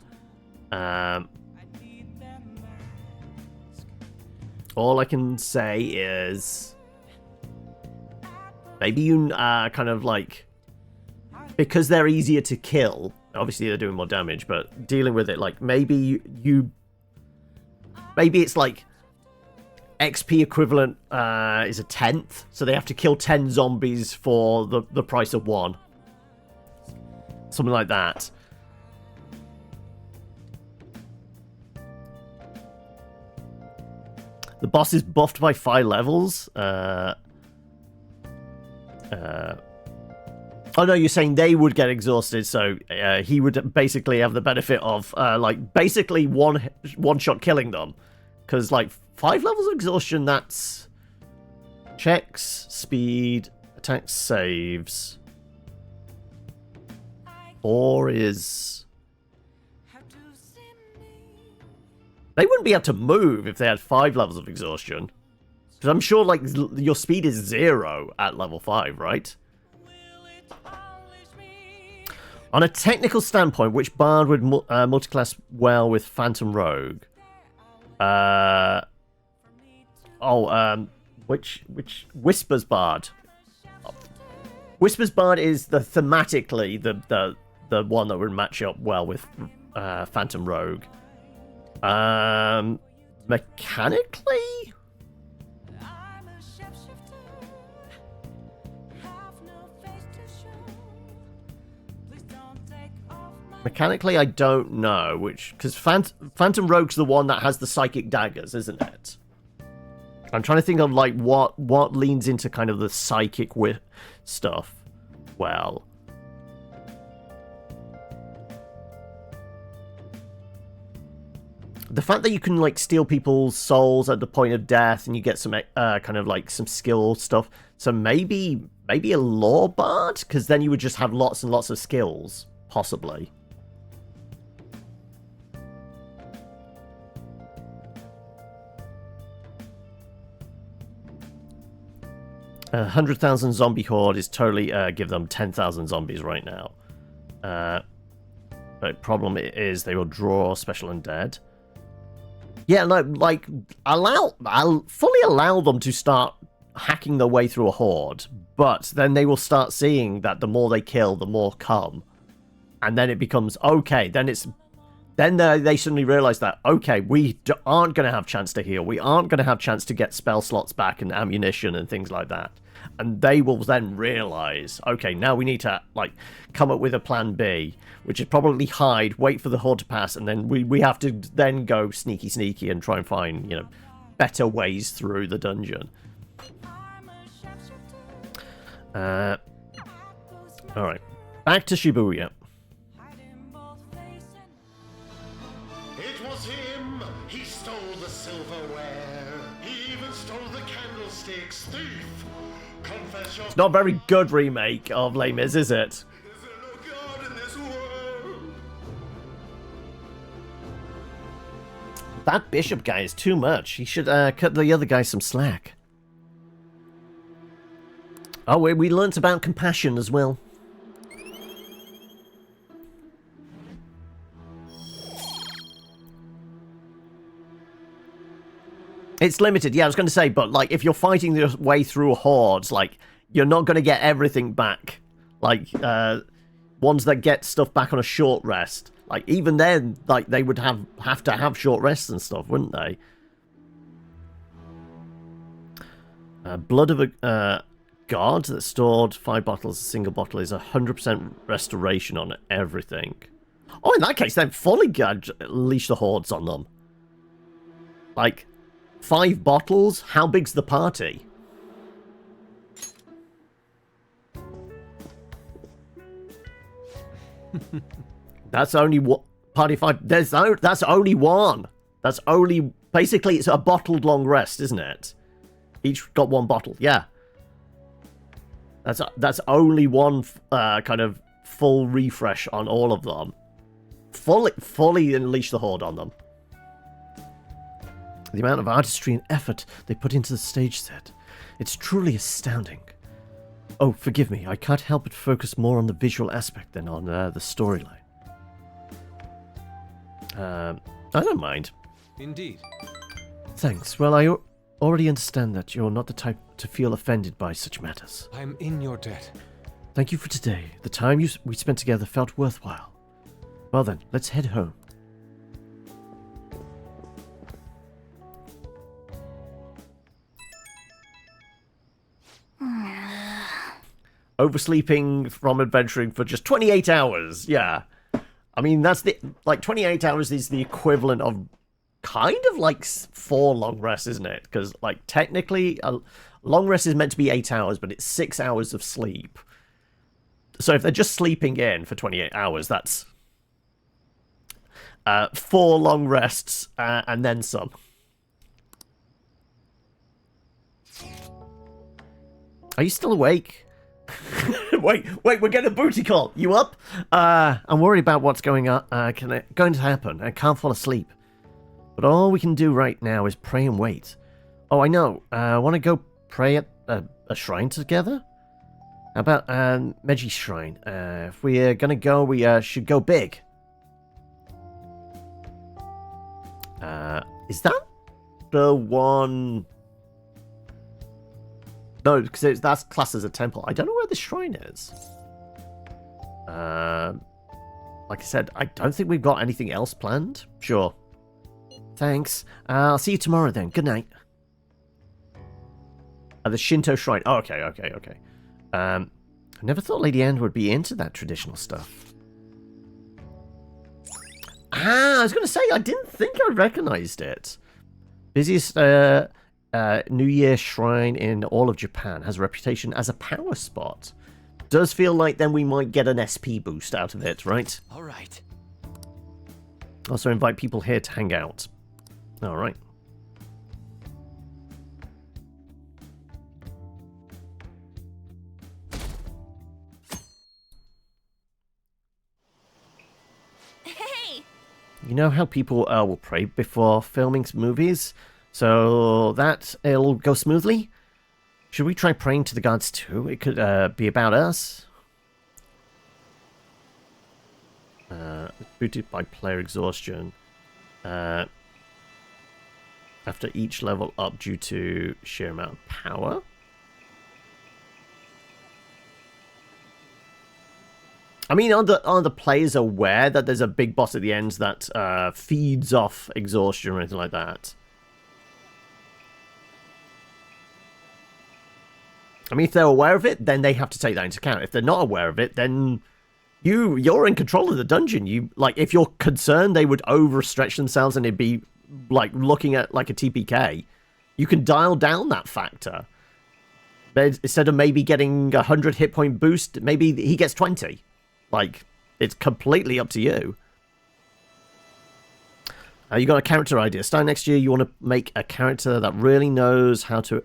All I can say is maybe you kind of like, because they're easier to kill, obviously they're doing more damage, but dealing with it, like maybe maybe it's like XP equivalent is a 10th, so they have to kill 10 zombies for the price of 1. Something like that. The boss is buffed by 5 levels. Oh no, you're saying they would get exhausted, so he would basically have the benefit of like basically one shot killing them, because like 5 levels of exhaustion, that's checks, speed, attacks, saves, or is. They wouldn't be able to move if they had 5 levels of exhaustion. Because I'm sure, like, your speed is 0 at level 5, right? On a technical standpoint, which bard would multiclass well with Phantom Rogue? Which Whispers Bard? Whispers Bard is thematically the one that would match up well with Phantom Rogue. Mechanically? Mechanically, I don't know which, because Phantom Rogue's the one that has the psychic daggers, isn't it? I'm trying to think of like what leans into kind of the psychic stuff. Well, the fact that you can like steal people's souls at the point of death, and you get some kind of like some skill stuff. So maybe a lore bard, because then you would just have lots and lots of skills, possibly. 100,000 zombie horde is totally give them 10,000 zombies right now. But problem is they will draw special undead. Yeah, no, like I'll fully allow them to start hacking their way through a horde, but then they will start seeing that the more they kill, the more come, and then it becomes okay. Then they suddenly realize that, okay, we aren't going to have chance to heal. We aren't going to have chance to get spell slots back and ammunition and things like that. And they will then realize, okay, now we need to like come up with a plan B, which is probably hide, wait for the horde to pass, and then we have to then go sneaky and try and find, you know, better ways through the dungeon. All right, back to Shibuya. It's not a very good remake of Les Mis, is it? That bishop guy is too much. He should cut the other guy some slack. Oh, we learnt about compassion as well. It's limited, yeah, I was going to say, but like if you're fighting your way through hordes, like you're not going to get everything back. Like ones that get stuff back on a short rest, like even then, like they would have to have short rests and stuff, wouldn't they? Blood of a god that stored 5 bottles. A single bottle is 100% restoration on everything. Oh, in that case, then fully unleash the hordes on them. Like 5 bottles? How big's the party? That's only what party 5. That's only one. That's only basically it's a bottled long rest, isn't it? Each got 1 bottle. Yeah. That's only one kind of full refresh on all of them. Fully unleash the horde on them. The amount of artistry and effort they put into the stage set. It's truly astounding. Oh, forgive me. I can't help but focus more on the visual aspect than on the storyline. I don't mind. Indeed. Thanks. Well, I already understand that you're not the type to feel offended by such matters. I'm in your debt. Thank you for today. The time we spent together felt worthwhile. Well then, let's head home. Oversleeping from adventuring for just 28 hours. Yeah. I mean, that's 28 hours is the equivalent of kind of like 4 long rests, isn't it? Because, like, technically, a long rest is meant to be 8 hours, but it's 6 hours of sleep. So if they're just sleeping in for 28 hours, that's 4 long rests and then some. Are you still awake? wait, we're getting a booty call. You up? I'm worried about what's going to happen. I can't fall asleep. But all we can do right now is pray and wait. Oh, I know. Want to go pray at a shrine together? How about Meji's shrine? If we're gonna go, we should go big. Is that the one? No, because that's classed as a temple. I don't know where the shrine is. Like I said, I don't think we've got anything else planned. Sure. Thanks. I'll see you tomorrow then. Good night. The Shinto shrine. Oh, okay. I never thought Lady Anne would be into that traditional stuff. I was going to say, I didn't think I recognized it. Busiest New Year shrine in all of Japan. Has a reputation as a power spot. Does feel like then we might get an SP boost out of it, right? All right. Also invite people here to hang out. All right. Hey! You know how people will pray before filming movies? So that it'll go smoothly? Should we try praying to the gods too? It could be about us. Booted by player exhaustion. After each level up due to sheer amount of power. I mean, are the players aware that there's a big boss at the end that feeds off exhaustion or anything like that? I mean, if they're aware of it, then they have to take that into account. If they're not aware of it, then you're in control of the dungeon. If you're concerned they would overstretch themselves and it'd be like looking at like a TPK, you can dial down that factor. But instead of maybe getting 100 hit point boost, maybe he gets 20. Like, it's completely up to you. You got a character idea. Starting next year, you want to make a character that really knows how to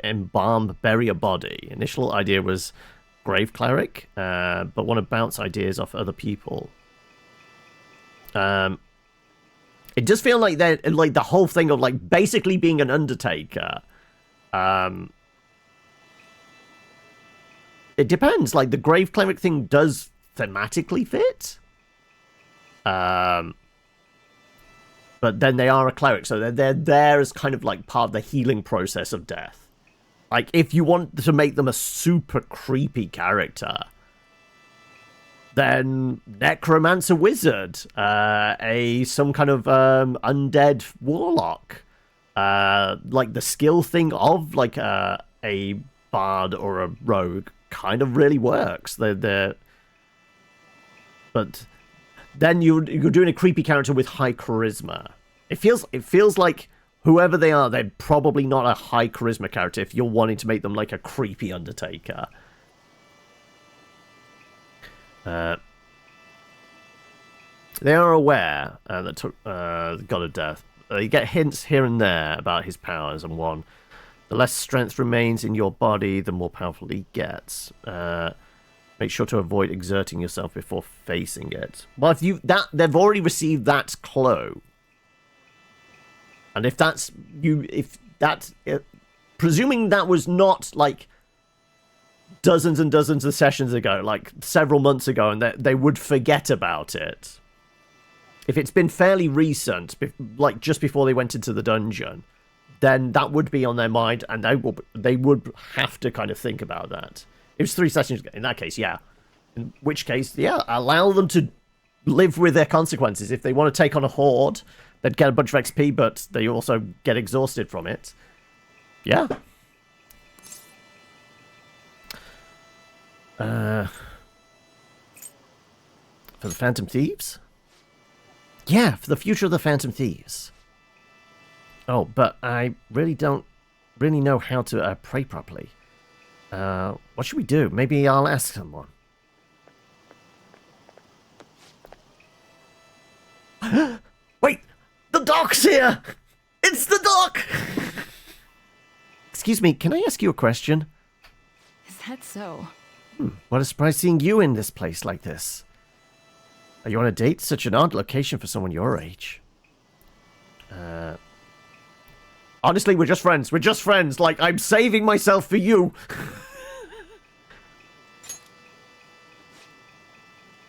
bury a body. Initial idea was Grave Cleric, but want to bounce ideas off other people. It does feel like they're like the whole thing of like basically being an undertaker. It depends. Like the Grave Cleric thing does thematically fit. But then they are a cleric, so they're there as kind of like part of the healing process of death. Like, if you want to make them a super creepy character, then Necromancer Wizard, some kind of undead warlock, like the skill thing of like a bard or a rogue kind of really works. But then you're doing a creepy character with high charisma. It feels like whoever they are, they're probably not a high charisma character if you're wanting to make them like a creepy undertaker. They are aware that the God of Death. You get hints here and there about his powers, and one, the less strength remains in your body, the more powerful he gets. Make sure to avoid exerting yourself before facing it. Well, they've already received that clue, and presuming that was not like dozens and dozens of sessions ago, like several months ago, and they would forget about it. If it's been fairly recent, like just before they went into the dungeon, then that would be on their mind, and they would have to kind of think about that. It was 3 sessions ago. In that case, yeah. In which case, yeah, allow them to live with their consequences. If they want to take on a horde, they'd get a bunch of XP, but they also get exhausted from it. Yeah. For the Phantom Thieves? Yeah, for the future of the Phantom Thieves. Oh, but I really don't know how to pray properly. What should we do? Maybe I'll ask someone. Wait! The doc's here! It's the doc! Excuse me, can I ask you a question? Is that so? What a surprise seeing you in this place like this. Are you on a date? Such an odd location for someone your age. Honestly, we're just friends. We're just friends. Like, I'm saving myself for you.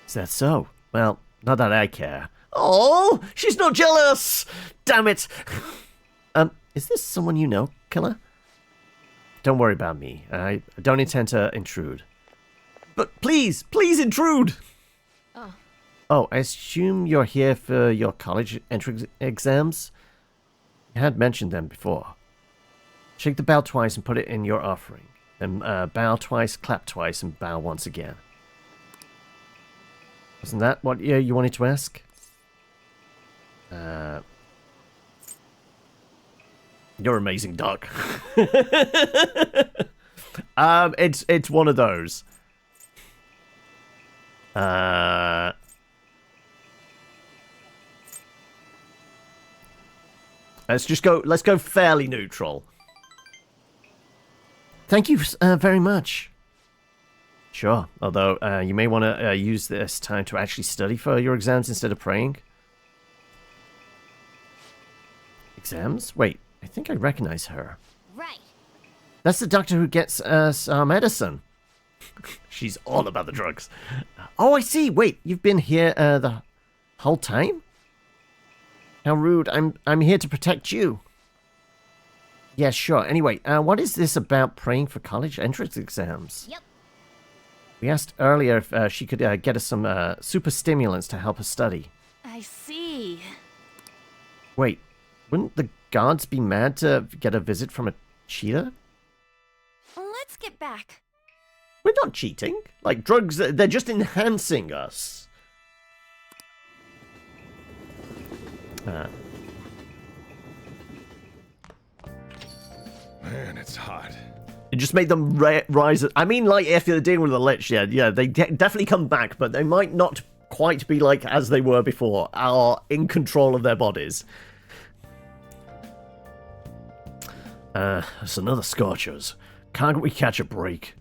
Is that so? Well, not that I care. Oh, she's not jealous. Damn it. Is this someone you know, Killer? Don't worry about me. I don't intend to intrude. But please, please intrude. Oh. Oh, I assume you're here for your college entrance exams? You had mentioned them before. Shake the bell twice and put it in your offering. Then bow twice, clap twice, and bow once again. Wasn't that what you wanted to ask? You're amazing, Doc. It's one of those. Let's go fairly neutral. Thank you very much. Sure, although you may want to use this time to actually study for your exams instead of praying. Exams? Wait, I think I recognize her. Right. That's the doctor who gets us our medicine. She's all about the drugs. Oh, I see. Wait, you've been here the whole time? How rude. I'm here to protect you. Yeah, sure. Anyway, what is this about praying for college entrance exams? Yep. We asked earlier if she could get us some super stimulants to help us study. I see. Wait, wouldn't the gods be mad to get a visit from a cheater? Let's get back. We're not cheating. Like, drugs, they're just enhancing us. Man, it's hot. It just made them rise. I mean, like, if you're dealing with a lich, yeah, they definitely come back, but they might not quite be like as they were before, are in control of their bodies. It's another Scorchers. Can't we catch a break?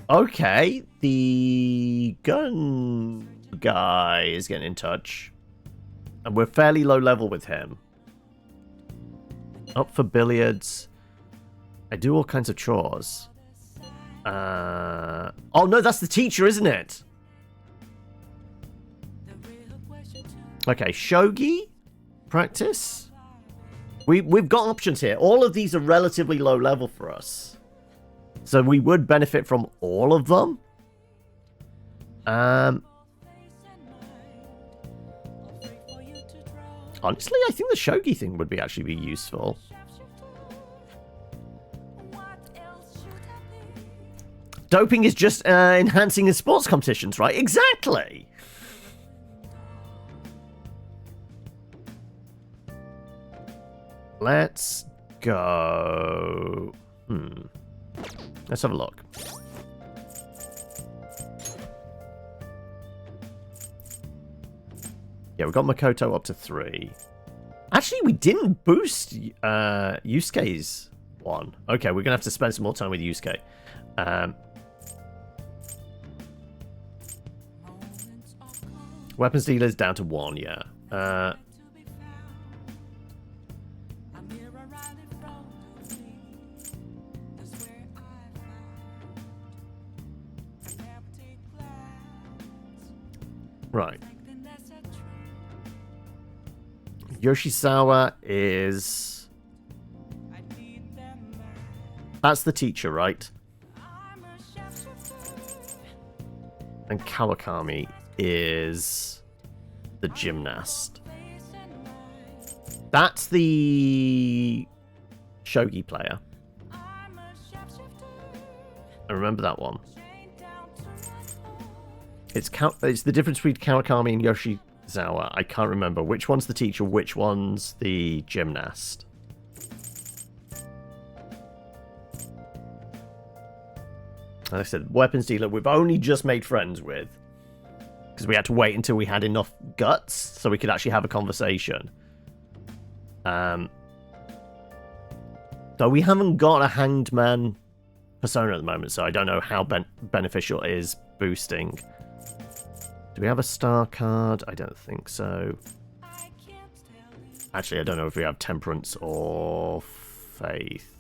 Okay, the gun guy is getting in touch. And we're fairly low level with him. Up for billiards. I do all kinds of chores. Oh no, that's the teacher, isn't it? Okay, shogi practice. We've got options here. All of these are relatively low level for us. So we would benefit from all of them. Honestly, I think the shogi thing would actually be useful. Doping is just enhancing in sports competitions, right? Exactly! Let's go... Let's have a look. Yeah, we got Makoto up to 3. Actually, we didn't boost Yusuke's one. Okay, we're going to have to spend some more time with Yusuke. Weapons dealers down to 1, yeah. Right. Yoshizawa is... That's the teacher, right? And Kawakami is the gymnast. That's the shogi player. I remember that one. It's the difference between Kawakami and Yoshizawa. I can't remember which one's the teacher, which one's the gymnast. Like I said, weapons dealer we've only just made friends with. Because we had to wait until we had enough guts so we could actually have a conversation. Though we haven't got a hanged man persona at the moment, so I don't know how beneficial it is boosting. Do we have a star card? I don't think so. Actually, I don't know if we have temperance or faith.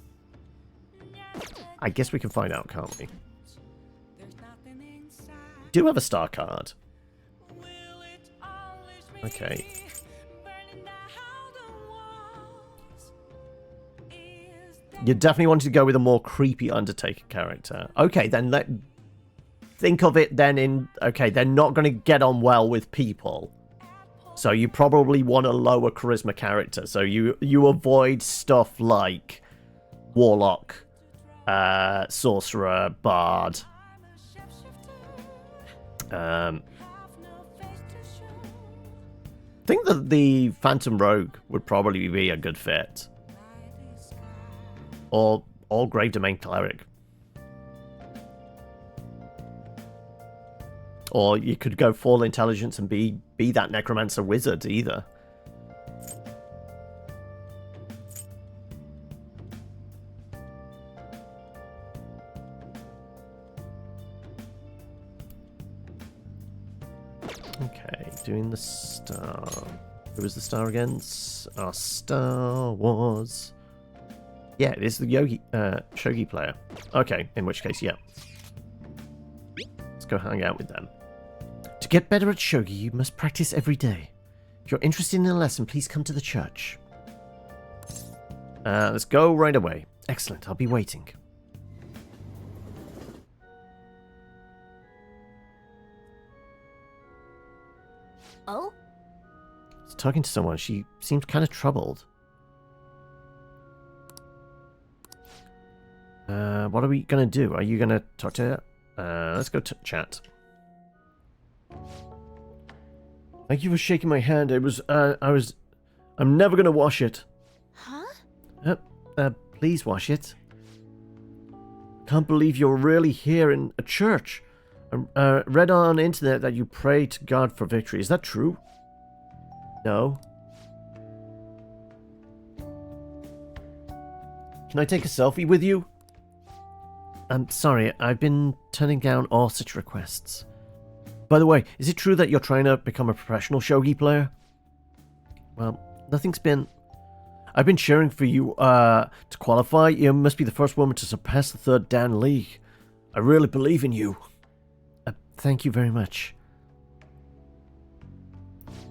I guess we can find out, can't we? Do have a star card. Okay. You definitely wanted to go with a more creepy Undertaker character. Okay, then think of it then in... Okay, they're not going to get on well with people. So you probably want a lower charisma character. So you avoid stuff like Warlock, Sorcerer, Bard. I think that the Phantom Rogue would probably be a good fit. Or Grave Domain Cleric. Or you could go full intelligence and be that Necromancer Wizard either. Okay, doing the star. Who was the star again? Our star was... Yeah, it is the shogi player. Okay, in which case, yeah. Let's go hang out with them. To get better at shogi, you must practice every day. If you're interested in a lesson, please come to the church. Let's go right away. Excellent, I'll be waiting. Oh? I was talking to someone. She seemed kind of troubled. What are we going to do? Are you going to talk to her? Let's go chat. Thank you for shaking my hand. I'm never going to wash it. Huh? Please wash it. Can't believe you're really here in a church. I read on the internet that you pray to God for victory. Is that true? No. Can I take a selfie with you? I'm sorry, I've been turning down all such requests. By the way, is it true that you're trying to become a professional shogi player? Well, nothing's been... I've been cheering for you to qualify. You must be the first woman to surpass the 3rd Dan League. I really believe in you. Thank you very much.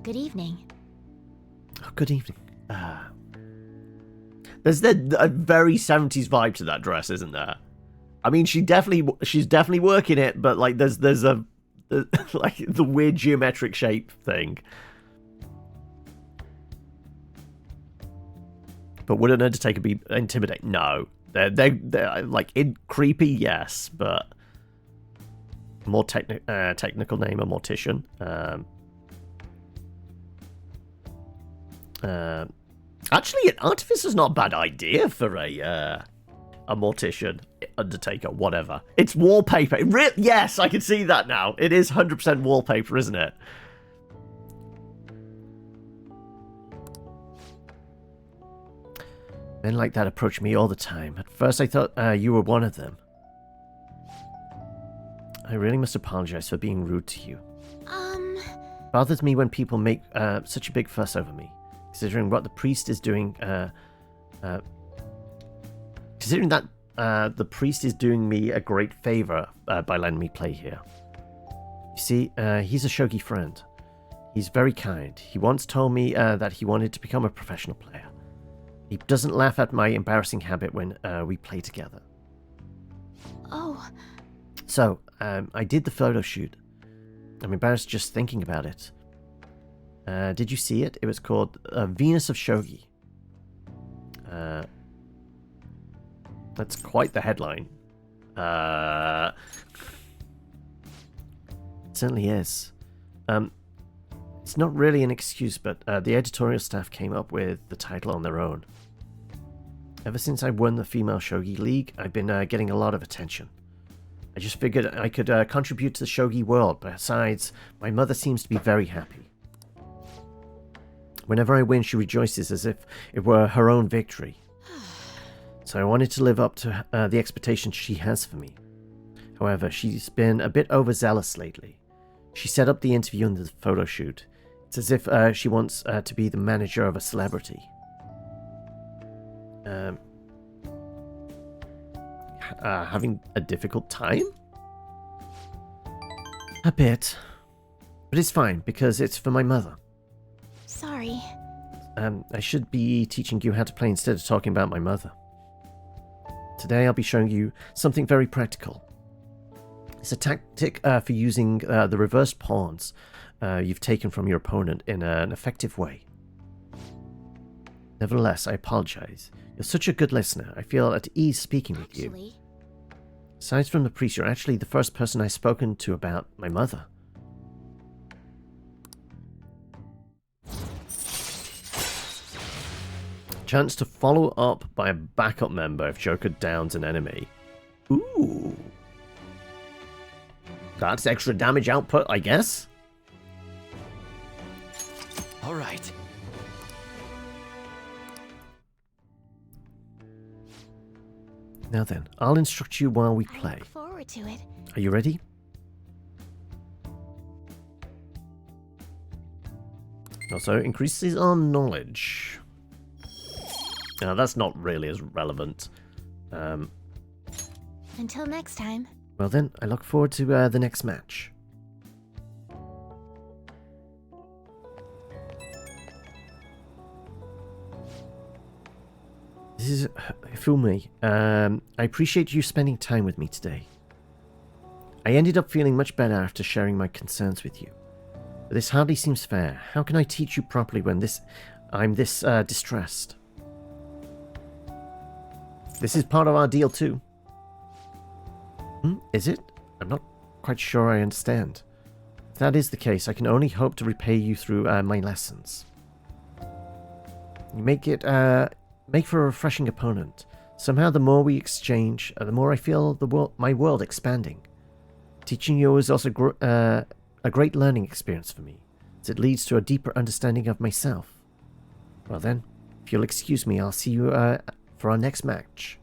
Good evening. Oh, good evening. There's a very 70s vibe to that dress, isn't there? I mean, she's definitely working it, but like there's like the weird geometric shape thing. But would an Undertaker be intimidating? No, they're like creepy, yes, but more technical name, a mortician. Actually, an artificer's not a bad idea for a mortician, Undertaker, whatever. It's wallpaper. Yes, I can see that now. It is 100% wallpaper, isn't it? Men like that approach me all the time. At first I thought you were one of them. I really must apologize for being rude to you. It bothers me when people make such a big fuss over me, considering what the priest is doing. Considering that the priest is doing me a great favor by letting me play here. You see, he's a shogi friend. He's very kind. He once told me that he wanted to become a professional player. He doesn't laugh at my embarrassing habit when we play together. Oh. So, I did the photo shoot. I'm embarrassed just thinking about it. Did you see it? It was called Venus of Shogi. That's quite the headline. It certainly is. It's not really an excuse, but the editorial staff came up with the title on their own. Ever since I won the Female Shogi League, I've been getting a lot of attention. I just figured I could contribute to the shogi world. Besides, my mother seems to be very happy. Whenever I win, she rejoices as if it were her own victory. So I wanted to live up to the expectations she has for me. However, she's been a bit overzealous lately. She set up the interview and the photo shoot. It's as if she wants to be the manager of a celebrity. Having a difficult time? A bit. But it's fine, because it's for my mother. Sorry. I should be teaching you how to play instead of talking about my mother. Today I'll be showing you something very practical. It's a tactic for using the reverse pawns you've taken from your opponent in an effective way. Nevertheless, I apologize. You're such a good listener. I feel at ease speaking with you. Aside from the priest, you're actually the first person I've spoken to about my mother. Chance to follow up by a backup member if Joker downs an enemy. Ooh. That's extra damage output, I guess. All right. Now then, I'll instruct you while we play. I look forward to it. Are you ready? Also, increases our knowledge. Now, that's not really as relevant. Until next time. Well then, I look forward to the next match. This is Fumi. I appreciate you spending time with me today. I ended up feeling much better after sharing my concerns with you. But this hardly seems fair. How can I teach you properly when I'm this distressed? This is part of our deal too. Is it? I'm not quite sure I understand. If that is the case, I can only hope to repay you through my lessons. You make for a refreshing opponent. Somehow the more we exchange, the more I feel my world expanding. Teaching you is also a great learning experience for me, as it leads to a deeper understanding of myself. Well then, if you'll excuse me, I'll see you for our next match.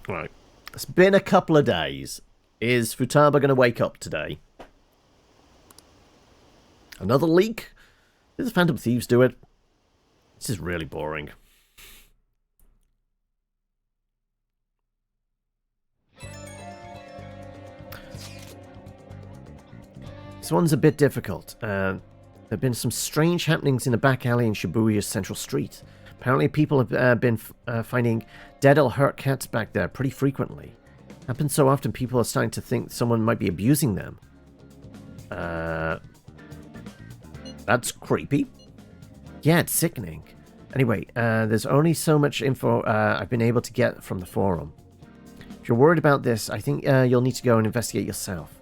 Right. It's been a couple of days. Is Futaba going to wake up today? Another leak? Did the Phantom Thieves do it? This is really boring. This one's a bit difficult. There have been some strange happenings in the back alley in Shibuya's central street. Apparently people have been finding dead or hurt cats back there pretty frequently. Happens so often people are starting to think someone might be abusing them. That's creepy. Yeah, it's sickening. Anyway, there's only so much info I've been able to get from the forum. If you're worried about this, I think you'll need to go and investigate yourself.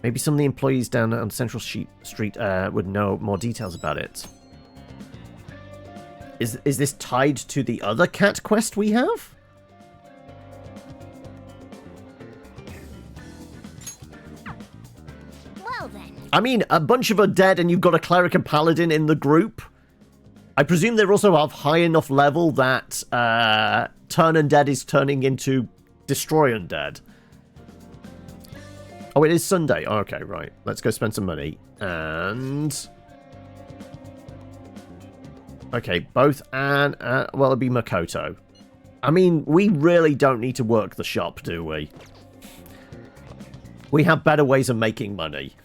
Maybe some of the employees down on Central Street would know more details about it. Is this tied to the other cat quest we have? Well then. I mean, a bunch of are dead and you've got a cleric and paladin in the group. I presume they're also of high enough level that turn undead is turning into destroy undead. Oh, it is Sunday. Oh, okay, right. Let's go spend some money. And... okay, both and... well, it'd be Makoto. I mean, we really don't need to work the shop, do we? We have better ways of making money.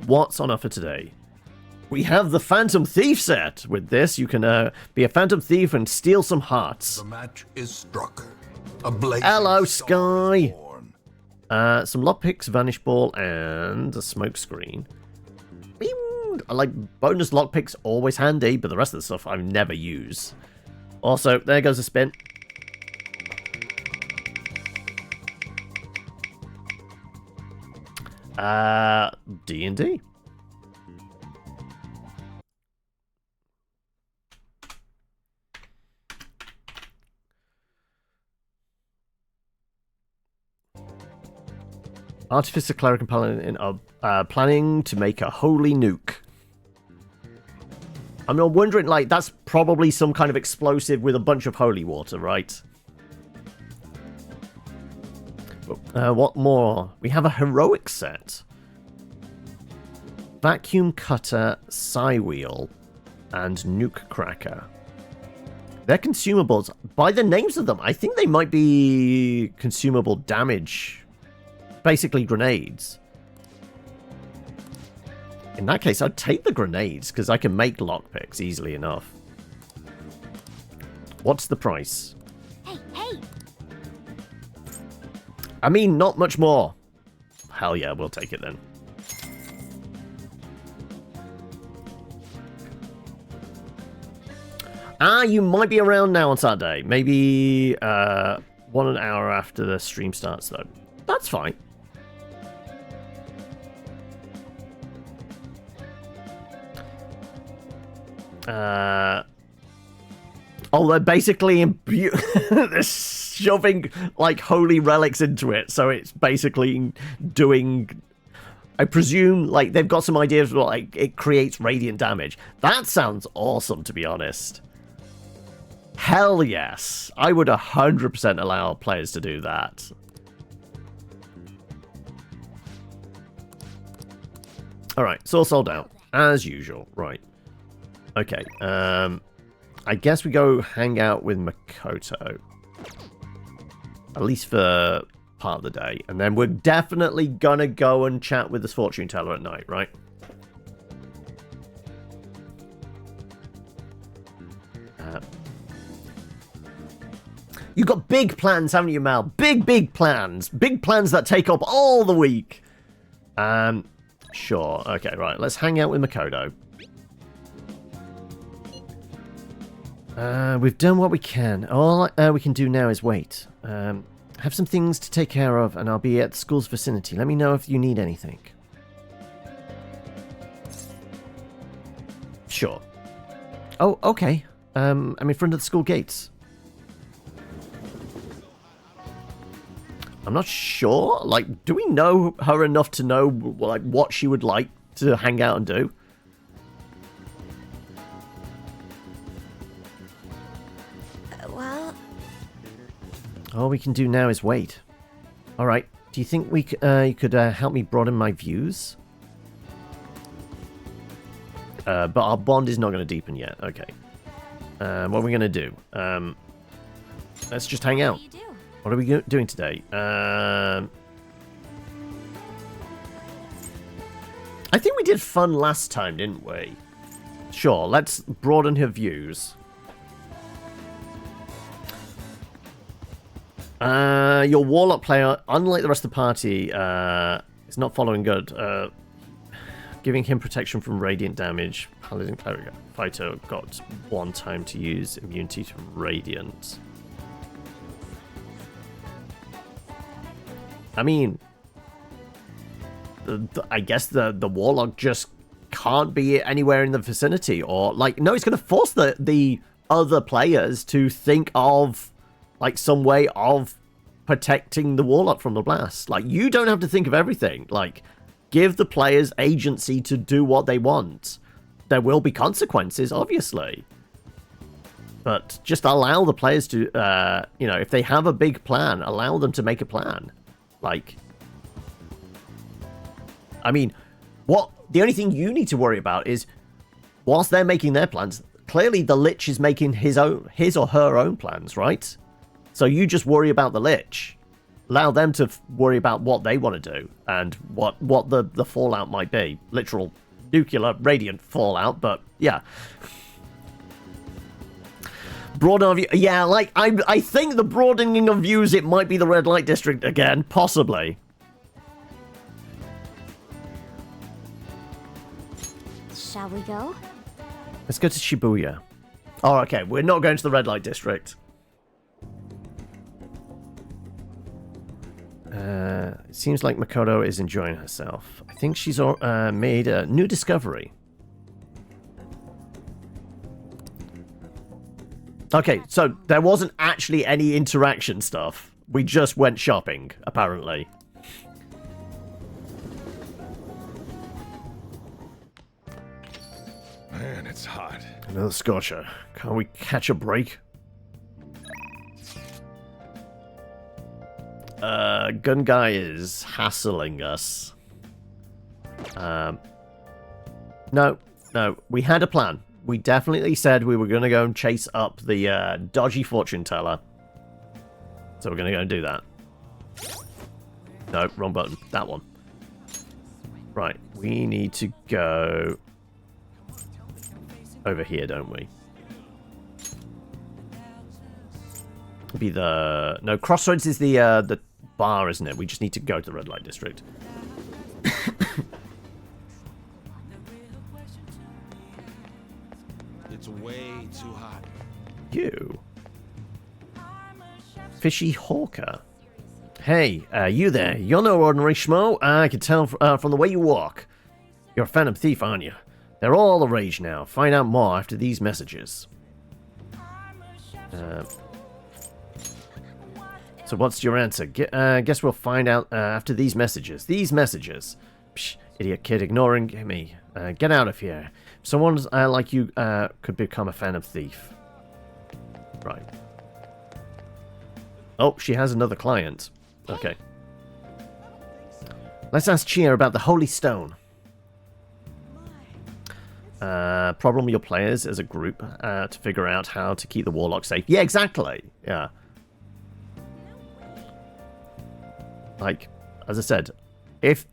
What's on offer today? We have the Phantom Thief set. With this, you can be a Phantom Thief and steal some hearts. The match is struck. A blazing Hello, star Sky. is born. Some lockpicks, vanish ball, and a smoke screen. I like bonus lockpicks, always handy, but the rest of the stuff I never use. Also, there goes a spin. D&D. Artificer, Cleric, and Paladin are planning to make a holy nuke. I'm not wondering, like, that's probably some kind of explosive with a bunch of holy water, right? What more? We have a heroic set. Vacuum cutter, psi wheel, and nuke cracker. They're consumables. By the names of them, I think they might be consumable damage. Basically grenades. In that case, I'd take the grenades, because I can make lockpicks easily enough. What's the price? Hey, hey! I mean, not much more. Hell yeah, we'll take it then. You might be around now on Saturday. Maybe 1 hour after the stream starts, though. That's fine. Oh, they're basically they're shoving, like, holy relics into it, so it's basically doing... I presume, like, they've got some ideas, like, it creates radiant damage. That sounds awesome, to be honest. Hell yes. I would 100% allow players to do that. Alright, it's all sold out. As usual. Right. Okay, I guess we go hang out with Makoto. At least for part of the day. And then we're definitely gonna go and chat with the fortune teller at night, right? You got big plans, haven't you, Mal? Big plans. Big plans that take up all the week. Sure. Okay, right. Let's hang out with Makoto. We've done what we can. All we can do now is wait. Have some things to take care of, and I'll be at the school's vicinity. Let me know if you need anything. Sure. Oh, okay. I'm in front of the school gates. I'm not sure. Like, do we know her enough to know, like, what she would like to hang out and do? Well... All we can do now is wait. Alright. Do you think you could help me broaden my views? But our bond is not going to deepen yet. Okay. What are we going to do? Let's just hang out. What are we doing today? I think we did fun last time, didn't we? Sure, let's broaden her views. Your warlock player, unlike the rest of the party, is not following good. Giving him protection from radiant damage. Paladin cleric fighter got 1 time to use immunity to radiant. I mean, I guess the warlock just can't be anywhere in the vicinity, or like, no, it's going to force the other players to think of like some way of protecting the warlock from the blast. Like, you don't have to think of everything. Like, give the players agency to do what they want. There will be consequences, obviously. But just allow the players to, you know, if they have a big plan, allow them to make a plan. Like, I mean, the only thing you need to worry about is, whilst they're making their plans, clearly the Lich is making his or her own plans, right? So you just worry about the Lich. Allow them to worry about what they want to do and what the fallout might be. Literal nuclear radiant fallout, but yeah. Broaden of view, yeah, like I think the broadening of views, it might be the red light district again, possibly. Shall we go? Let's go to Shibuya. Oh, okay, we're not going to the red light district. It seems like Makoto is enjoying herself. I think she's made a new discovery. Okay, so there wasn't actually any interaction stuff. We just went shopping, apparently. Man, it's hot. Another scorcher. Can't we catch a break? Gun guy is hassling us. No. We had a plan. We definitely said we were going to go and chase up the dodgy fortune teller. So we're going to go and do that. No, wrong button. That one. Right, we need to go over here, don't we? Be the... No, Crossroads is the bar, isn't it? We just need to go to the red light district. It's way too hot. You. Fishy Hawker. Hey, you there. You're no ordinary schmo. I can tell from the way you walk. You're a phantom thief, aren't you? They're all the rage now. Find out more after these messages. So what's your answer? Guess we'll find out after these messages. These messages. Psh, idiot kid ignoring me. Get out of here. Someone like you could become a phantom thief. Right. Oh, she has another client. Okay. Let's ask Chia about the Holy Stone. Problem your players as a group to figure out how to keep the warlock safe. Yeah, exactly. Yeah. Like, as I said, if...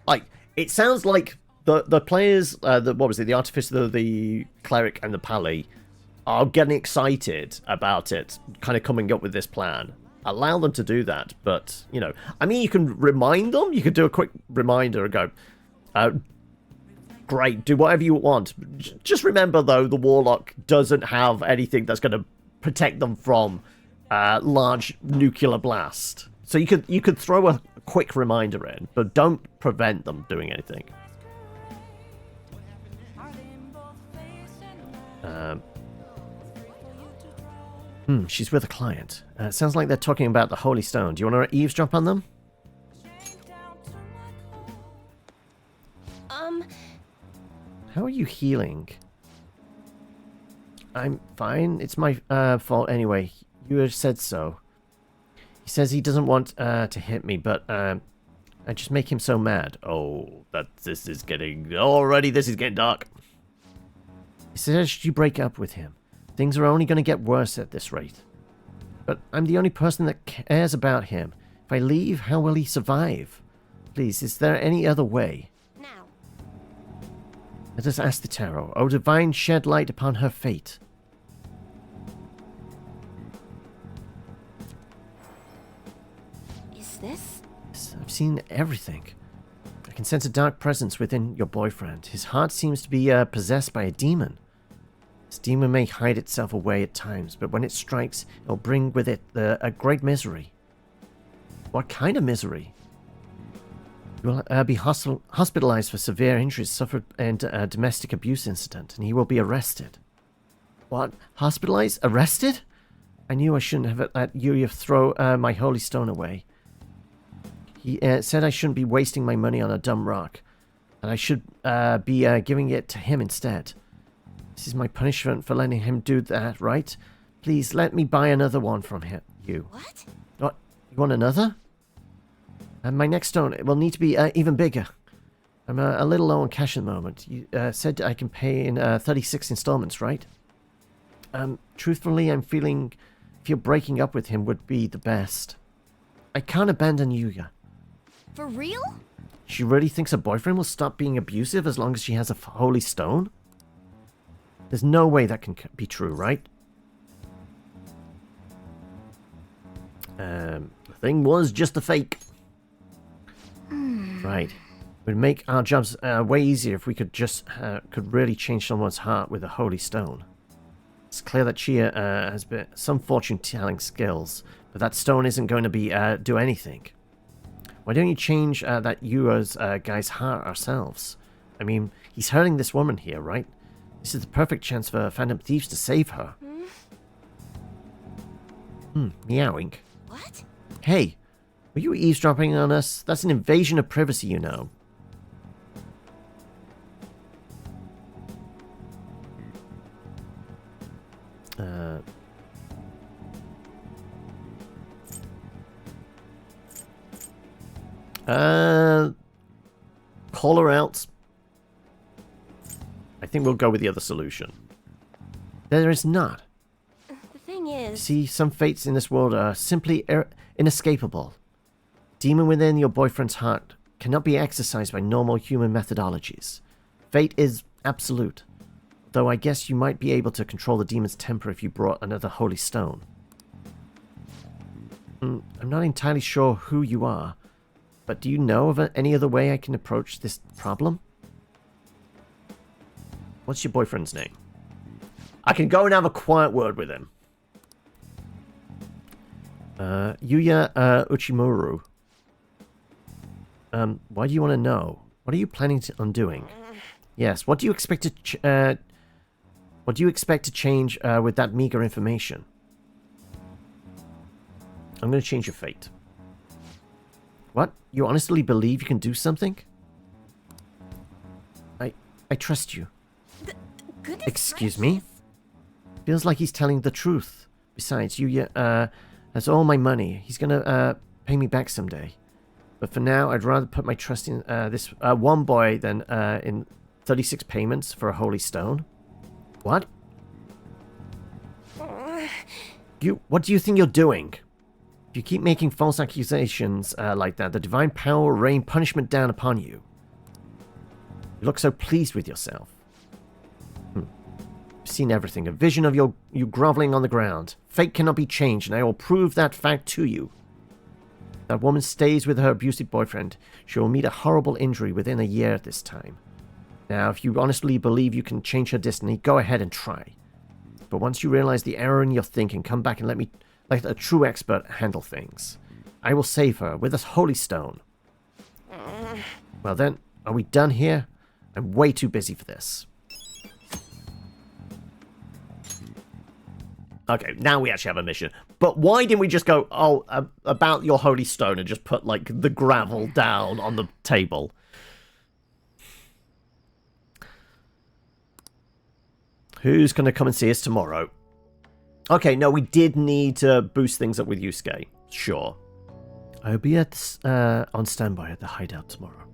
Like, it sounds like the players... what was it? The Artificer, the Cleric, and the Pally are getting excited about it, kind of coming up with this plan. Allow them to do that, but, you know, I mean, you can remind them. You could do a quick reminder and go, great, do whatever you want. Just remember, though, the Warlock doesn't have anything that's going to protect them from large nuclear blast. So you could throw a quick reminder in, but don't prevent them doing anything. She's with a client. It sounds like they're talking about the Holy Stone. Do you want to eavesdrop on them? How are you healing? I'm fine. It's my fault anyway. You have said so. He says he doesn't want to hit me, but I just make him so mad. Oh, this is getting dark. He says you break up with him. Things are only going to get worse at this rate. But I'm the only person that cares about him. If I leave, how will he survive? Please, is there any other way? Now. Let us ask the tarot. O divine, shed light upon her fate. Is this? Yes, I've seen everything. I can sense a dark presence within your boyfriend. His heart seems to be possessed by a demon. This demon may hide itself away at times, but when it strikes, it'll bring with it a great misery. What kind of misery? You will be hospitalized for severe injuries suffered in a domestic abuse incident, and he will be arrested. What? Hospitalized? Arrested? I knew I shouldn't have let you throw my holy stone away. He said I shouldn't be wasting my money on a dumb rock, and I should be giving it to him instead. This is my punishment for letting him do that, right? Please let me buy another one from you. What? What? You want another? My next stone, it will need to be even bigger. I'm a little low on cash at the moment. You said I can pay in 36 installments, right? Truthfully, I'm feel breaking up with him would be the best. I can't abandon Yuya. For real? She really thinks her boyfriend will stop being abusive as long as she has a holy stone? There's no way that can be true, right? The thing was just a fake. Right. It would make our jobs way easier if we could just could really change someone's heart with a holy stone. It's clear that Chia has some fortune-telling skills, but that stone isn't going to be do anything. Why don't you change that Yua's guy's heart ourselves? I mean, he's hurting this woman here, right? This is the perfect chance for Phantom Thieves to save her. Meowing. What? Hey, were you eavesdropping on us? That's an invasion of privacy, you know. Call her out. I think we'll go with the other solution. There is not. The thing is... See, some fates in this world are simply inescapable. Demon within your boyfriend's heart cannot be exercised by normal human methodologies. Fate is absolute. Though I guess you might be able to control the demon's temper if you brought another holy stone. I'm not entirely sure who you are, but do you know of any other way I can approach this problem? What's your boyfriend's name? I can go and have a quiet word with him. Yuya Uchimuru. Why do you want to know? What are you planning on doing? Yes, what do you expect to change with that meager information? I'm going to change your fate. What? You honestly believe you can do something? I trust you. Goodness Excuse me? gracious. Feels like he's telling the truth. Besides, Yuya has all my money. He's gonna pay me back someday. But for now, I'd rather put my trust in this one boy than in 36 payments for a holy stone. What? What do you think you're doing? If you keep making false accusations like that, the divine power will rain punishment down upon you. You look so pleased with yourself. I've seen everything. A vision of you groveling on the ground. Fate cannot be changed, and I will prove that fact to you. If that woman stays with her abusive boyfriend, she will meet a horrible injury within a year at this time. Now, if you honestly believe you can change her destiny, go ahead and try. But once you realize the error in your thinking, come back and let me, like a true expert, handle things. I will save her with this holy stone. Well then, are we done here? I'm way too busy for this. Okay, now we actually have a mission. But why didn't we just go, about your holy stone and just put, like, the gravel down on the table? Who's going to come and see us tomorrow? Okay, no, we did need to boost things up with Yusuke. Sure. I'll be on standby at the hideout tomorrow.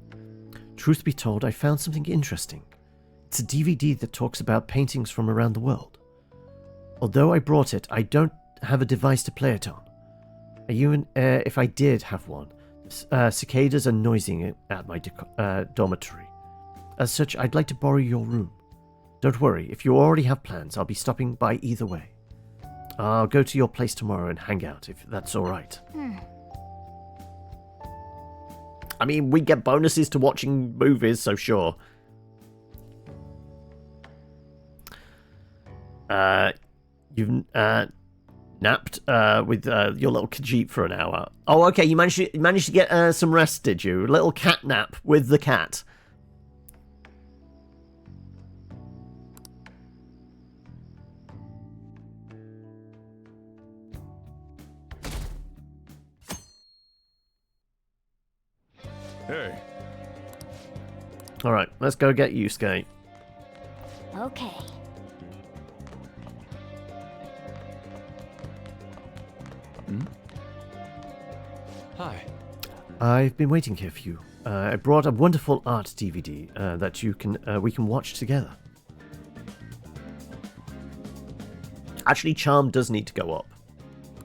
Truth be told, I found something interesting. It's a DVD that talks about paintings from around the world. Although I brought it, I don't have a device to play it on. Even if I did have one, cicadas are noising at my dormitory. As such, I'd like to borrow your room. Don't worry, if you already have plans, I'll be stopping by either way. I'll go to your place tomorrow and hang out, if that's alright. I mean, we get bonuses to watching movies, so sure. You've napped with your little Khajiit for an hour. Oh, okay, you managed to get some rest, did you? A little cat nap with the cat. Hey. Alright, let's go get Yusuke. Okay. Hi. I've been waiting here for you. I brought a wonderful art DVD that we can watch together. Actually, charm does need to go up.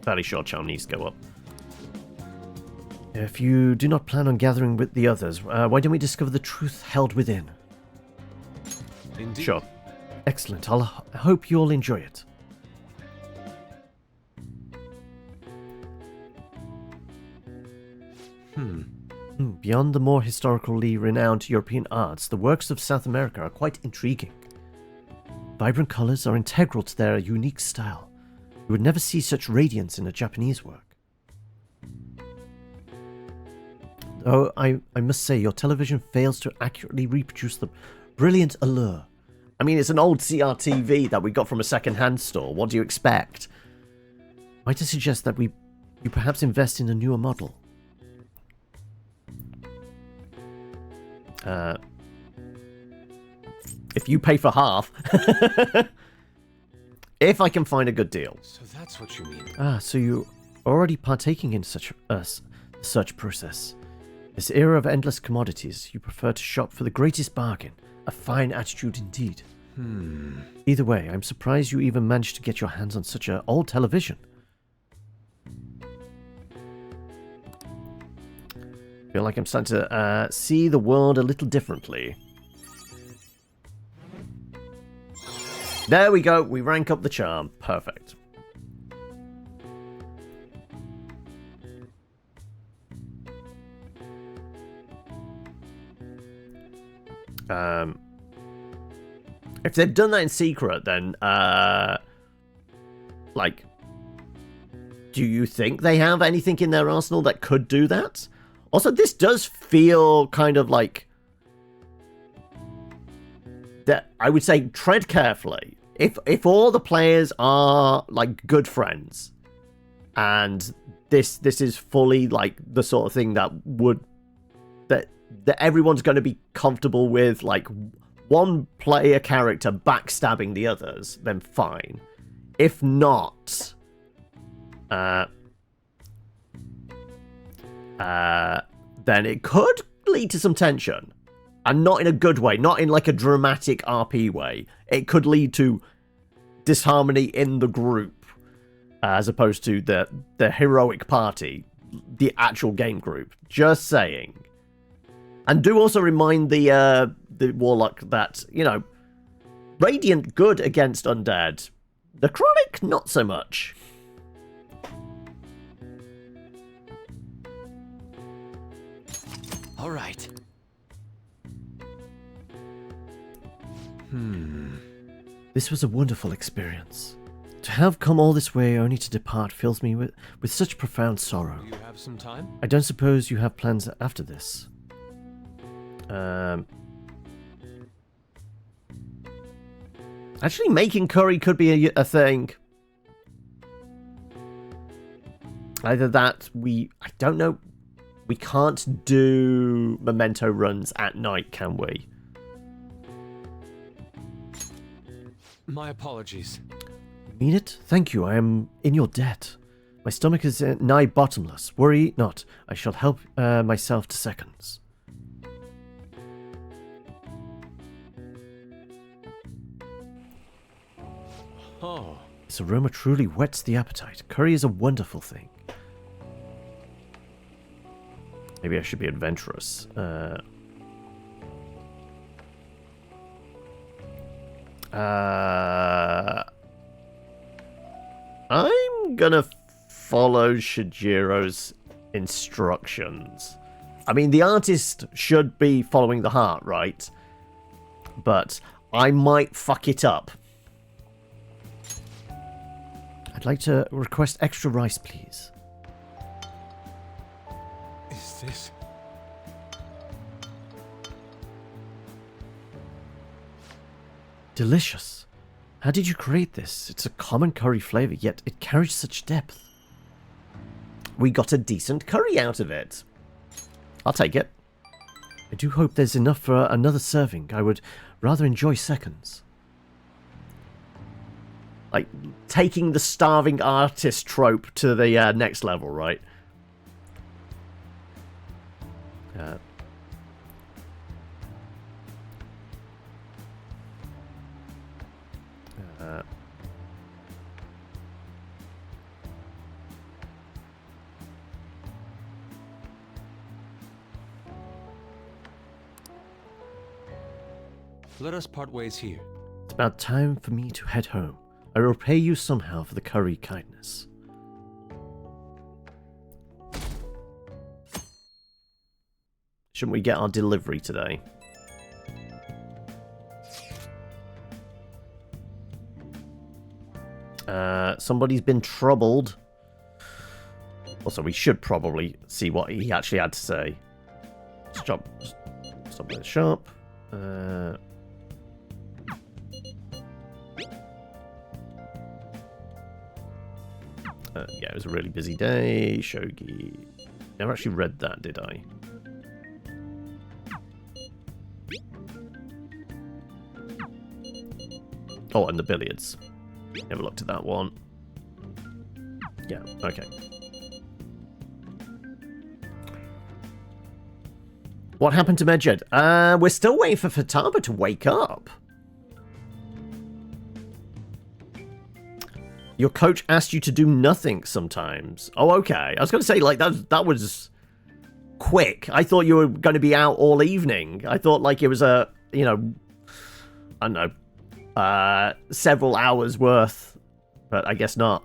Fairly sure charm needs to go up. If you do not plan on gathering with the others, why don't we discover the truth held within? Indeed. Sure. Excellent. I hope you'll enjoy it. Beyond the more historically renowned European arts, the works of South America are quite intriguing. Vibrant colors are integral to their unique style. You would never see such radiance in a Japanese work. Though I must say, your television fails to accurately reproduce the brilliant allure. I mean, it's an old CRTV that we got from a second-hand store. What do you expect? Might I suggest that you perhaps invest in a newer model? If you pay for half. If I can find a good deal. So that's what you mean. So you're already partaking in such process. This era of endless commodities, you prefer to shop for the greatest bargain. A fine attitude indeed. Either way, I'm surprised you even managed to get your hands on such an old television. Feel like I'm starting to see the world a little differently. There we go. We rank up the charm. Perfect. If they've done that in secret, then, like, do you think they have anything in their arsenal that could do that? Also, this does feel kind of like that. I would say tread carefully. If all the players are like good friends, and this is fully like the sort of thing that everyone's going to be comfortable with, like one player character backstabbing the others, then fine. If not, then it could lead to some tension. And not in a good way, not in like a dramatic RP way. It could lead to disharmony in the group, as opposed to the heroic party, the actual game group. Just saying. And do also remind the warlock that, you know, Radiant good against undead. Necrotic, not so much. All right. This was a wonderful experience. To have come all this way only to depart fills me with such profound sorrow. Do you have some time? I don't suppose you have plans after this. Actually, making curry could be a thing. Either that, I don't know. We can't do memento runs at night, can we? My apologies. Mean it? Thank you, I am in your debt. My stomach is nigh bottomless. Worry not, I shall help myself to seconds. Oh. This aroma truly whets the appetite. Curry is a wonderful thing. Maybe I should be adventurous. I'm gonna follow Shijiro's instructions. I mean, the artist should be following the heart, right? But I might fuck it up. I'd like to request extra rice, please. Is this... Delicious. How did you create this? It's a common curry flavor, yet it carries such depth. We got a decent curry out of it. I'll take it. I do hope there's enough for another serving. I would rather enjoy seconds. Like, taking the starving artist trope to the next level, right? Let us part ways here. It's about time for me to head home. I will repay you somehow for the curry kindness. Shouldn't we get our delivery today? Somebody's been troubled. Also, we should probably see what he actually had to say. Stop the shop. Yeah, it was a really busy day. Shogi. Never actually read that, did I? Oh, and the billiards. Never looked at that one. Yeah, okay. What happened to Medjed? We're still waiting for Futaba to wake up. Your coach asked you to do nothing sometimes. Oh, okay. I was going to say, like, that was quick. I thought you were going to be out all evening. I thought, like, it was a, you know, I don't know, several hours worth. But I guess not.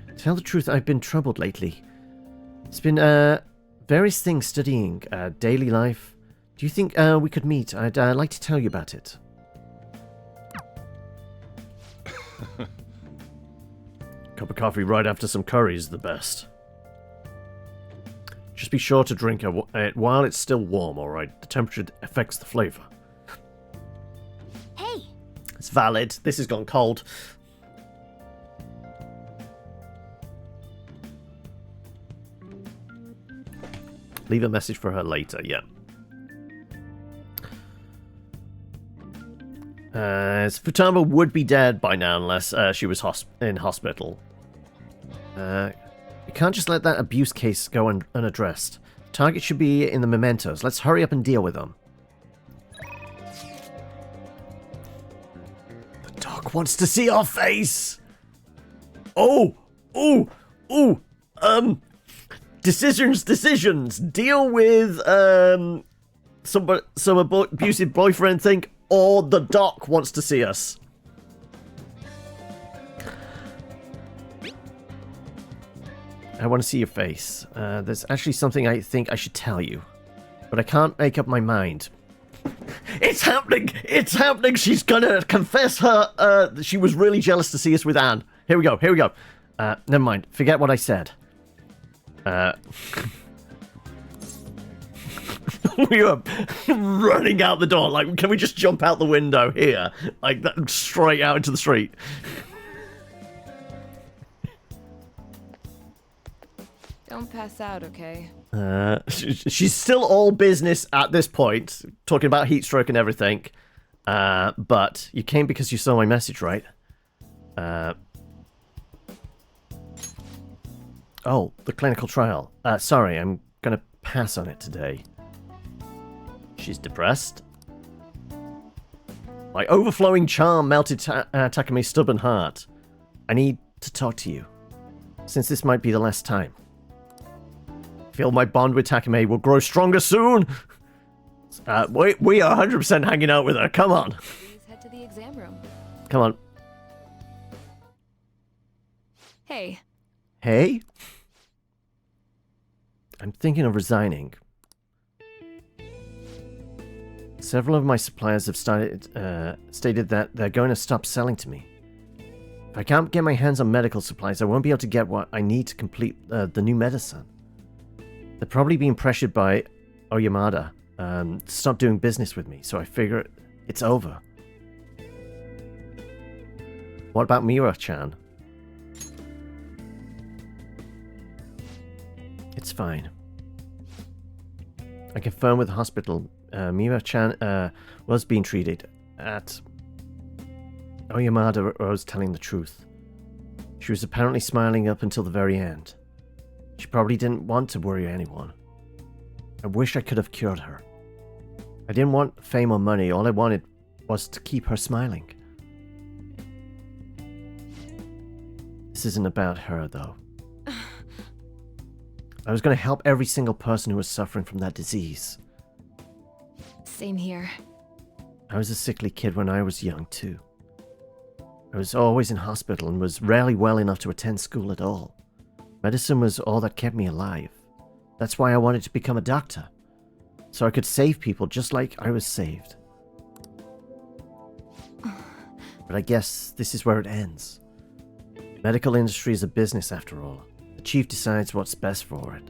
To tell the truth, I've been troubled lately. It's been, various things studying, daily life. Do you think, we could meet? I'd like to tell you about it. Cup of coffee right after some curry is the best. Just be sure to drink it while it's still warm, alright? The temperature affects the flavour. Hey! It's valid. This has gone cold. Leave a message for her later, yeah. Futaba would be dead by now unless she was in hospital. You can't just let that abuse case go unaddressed. Target should be in the mementos. Let's hurry up and deal with them. The doc wants to see our face! Oh! Ooh! Ooh! Decisions! Deal with, some abusive boyfriend thing, or the doc wants to see us. I want to see your face. There's actually something I think I should tell you. But I can't make up my mind. It's happening! It's happening! She's gonna confess her, she was really jealous to see us with Anne. Here we go. Never mind. Forget what I said. We were running out the door. Like, can we just jump out the window here? Like, that, straight out into the street. Don't pass out, okay? She's still all business at this point, talking about heat stroke and everything. But you came because you saw my message, right? Oh, the clinical trial. Sorry, I'm gonna pass on it today. She's depressed. My overflowing charm melted Takemi's stubborn heart. I need to talk to you, since this might be the last time. I feel my bond with Takemi will grow stronger soon. We are 100% hanging out with her. Come on. Please head to the exam room. Come on. Hey. Hey? I'm thinking of resigning. Several of my suppliers have stated that they're going to stop selling to me. If I can't get my hands on medical supplies, I won't be able to get what I need to complete the new medicine. They're probably being pressured by Oyamada to stop doing business with me, so I figure it's over. What about Mira-chan? It's fine. I confirmed with the hospital, Mira-chan was being treated at... Oyamada was telling the truth. She was apparently smiling up until the very end. She probably didn't want to worry anyone. I wish I could have cured her. I didn't want fame or money, all I wanted was to keep her smiling. This isn't about her, though. I was going to help every single person who was suffering from that disease. Same here. I was a sickly kid when I was young, too. I was always in hospital and was rarely well enough to attend school at all. Medicine was all that kept me alive. That's why I wanted to become a doctor. So I could save people just like I was saved. But I guess this is where it ends. Medical industry is a business after all. The chief decides what's best for it.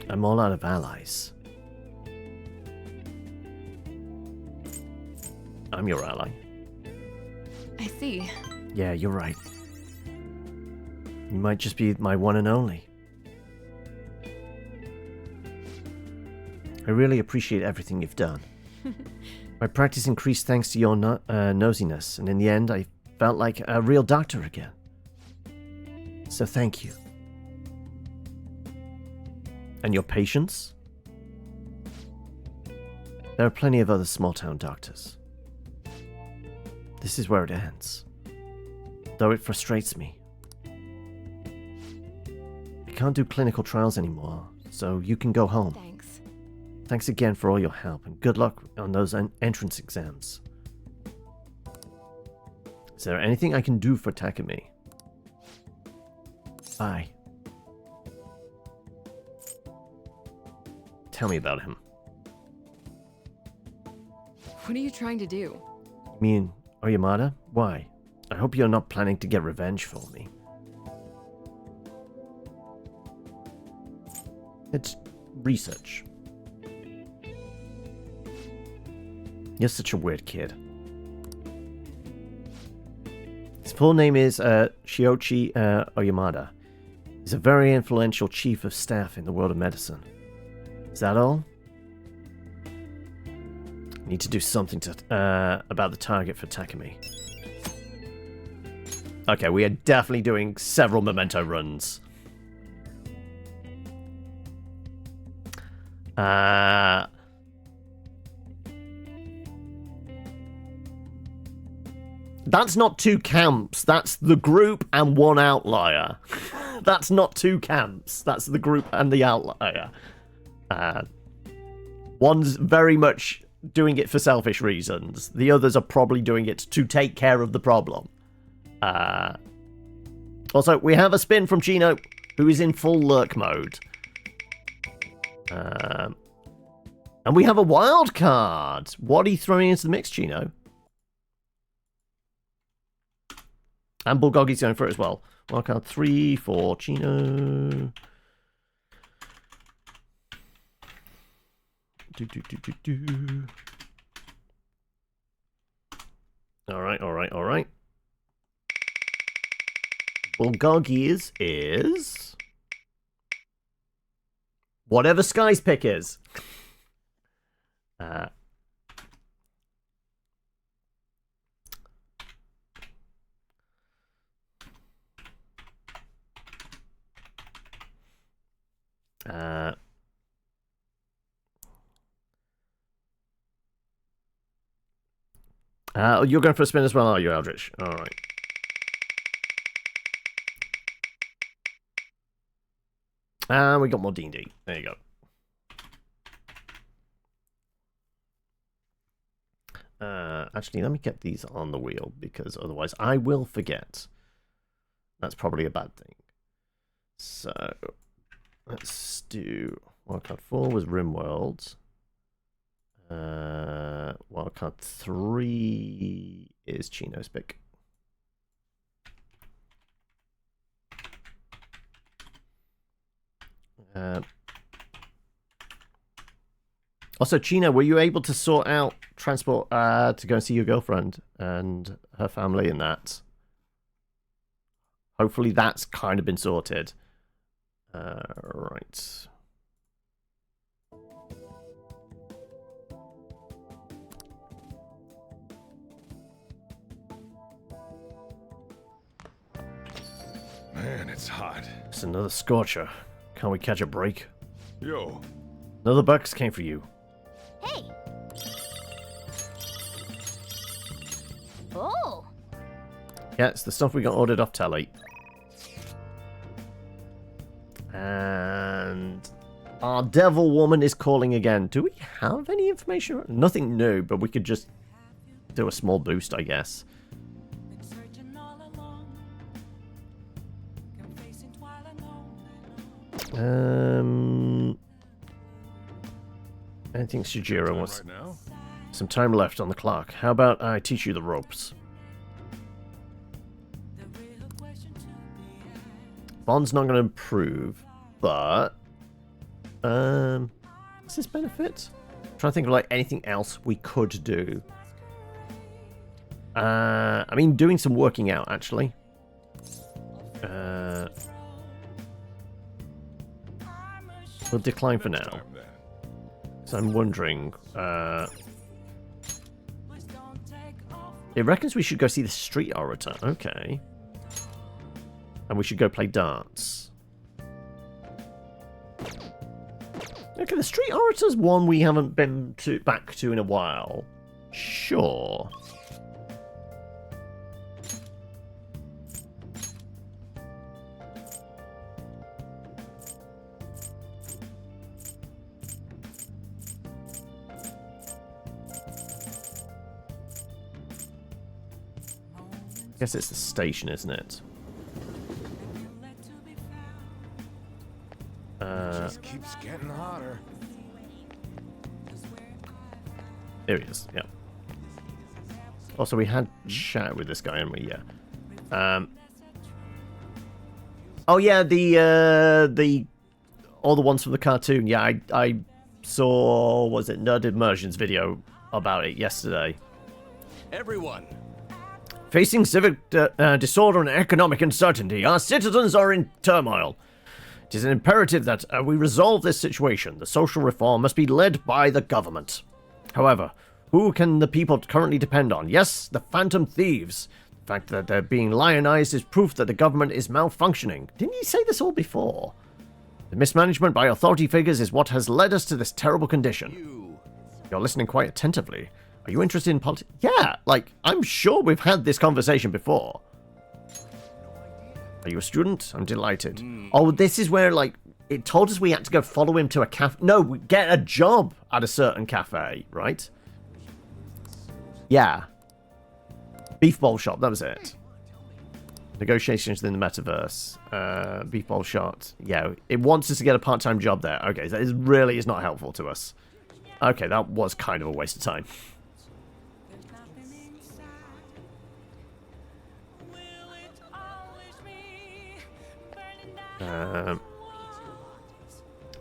I'm all out of allies. I'm your ally. I see. Yeah, you're right. You might just be my one and only. I really appreciate everything you've done. My practice increased thanks to your nosiness, and in the end I felt like a real doctor again. So thank you. And your patience? There are plenty of other small-town doctors. This is where it ends. Though it frustrates me. I can't do clinical trials anymore, so you can go home. Thanks. Thanks again for all your help, and good luck on those entrance exams. Is there anything I can do for Takemi? Bye. Tell me about him. What are you trying to do? Me and Oyamada? Why? I hope you're not planning to get revenge for me. It's research. You're such a weird kid. His full name is Shiochi Oyamada. He's a very influential chief of staff in the world of medicine. Is that all? Need to do something to about the target for Takemi. Okay, we are definitely doing several memento runs. That's not two camps. That's the group and one outlier. That's not two camps. That's the group and the outlier. One's very much doing it for selfish reasons. The others are probably doing it to take care of the problem. Also, we have a spin from Chino, who is in full lurk mode. And we have a wild card. What are you throwing into the mix, Chino? And Bulgogi's going for it as well. Wild card 3 for Chino. Alright. Bulgogi's is... whatever Sky's pick is. You're going for a spin as well, are you, Eldritch? Alright. And we got more D&D. There you go. Actually, let me get these on the wheel, because otherwise I will forget. That's probably a bad thing. So, let's do... Wildcard 4 was RimWorld. Wildcard 3 is Chino's pick. Also, Chino, were you able to sort out transport to go and see your girlfriend and her family and that? Hopefully that's kind of been sorted. Right. Man, it's hot. It's another scorcher. Can't we catch a break? Yo. Another bucks came for you. Hey! Oh! Yeah, it's the stuff we got ordered off telly. And our devil woman is calling again. Do we have any information? Nothing new, but we could just do a small boost, I guess. Anything Shijiro wants? Right now? Some time left on the clock. How about I teach you the ropes? Bond's not going to improve, but what's this benefit? I'm trying to think of like anything else we could do. I mean, doing some working out actually. We'll decline for now. So I'm wondering. It reckons we should go see the street orator. Okay. And we should go play darts. Okay, the Street Orator's one we haven't been back to in a while. Sure. Guess it's the station, isn't it? Just keeps getting hotter. There he is. Yeah. Also, we had chat with this guy, hadn't we? Yeah. Oh yeah, the all the ones from the cartoon. Yeah, I saw, was it Nerd Immersion's video about it yesterday. Everyone, Facing civic disorder and economic uncertainty, our citizens are in turmoil. It is an imperative that we resolve this situation. The social reform must be led by the government. However, who can the people currently depend on? Yes, the phantom thieves. The fact that they're being lionized is proof that the government is malfunctioning. Didn't you say this all before? The mismanagement by authority figures is what has led us to this terrible condition. You're listening quite attentively. Are you interested in politics? Yeah, like, I'm sure we've had this conversation before. Are you a student? I'm delighted. Oh, this is where, like, it told us we had to go follow him to a cafe. No, we get a job at a certain cafe, right? Yeah. Beef bowl shop, that was it. Negotiations in the metaverse. Beef bowl shop. Yeah, it wants us to get a part-time job there. Okay, that really is not helpful to us. Okay, that was kind of a waste of time.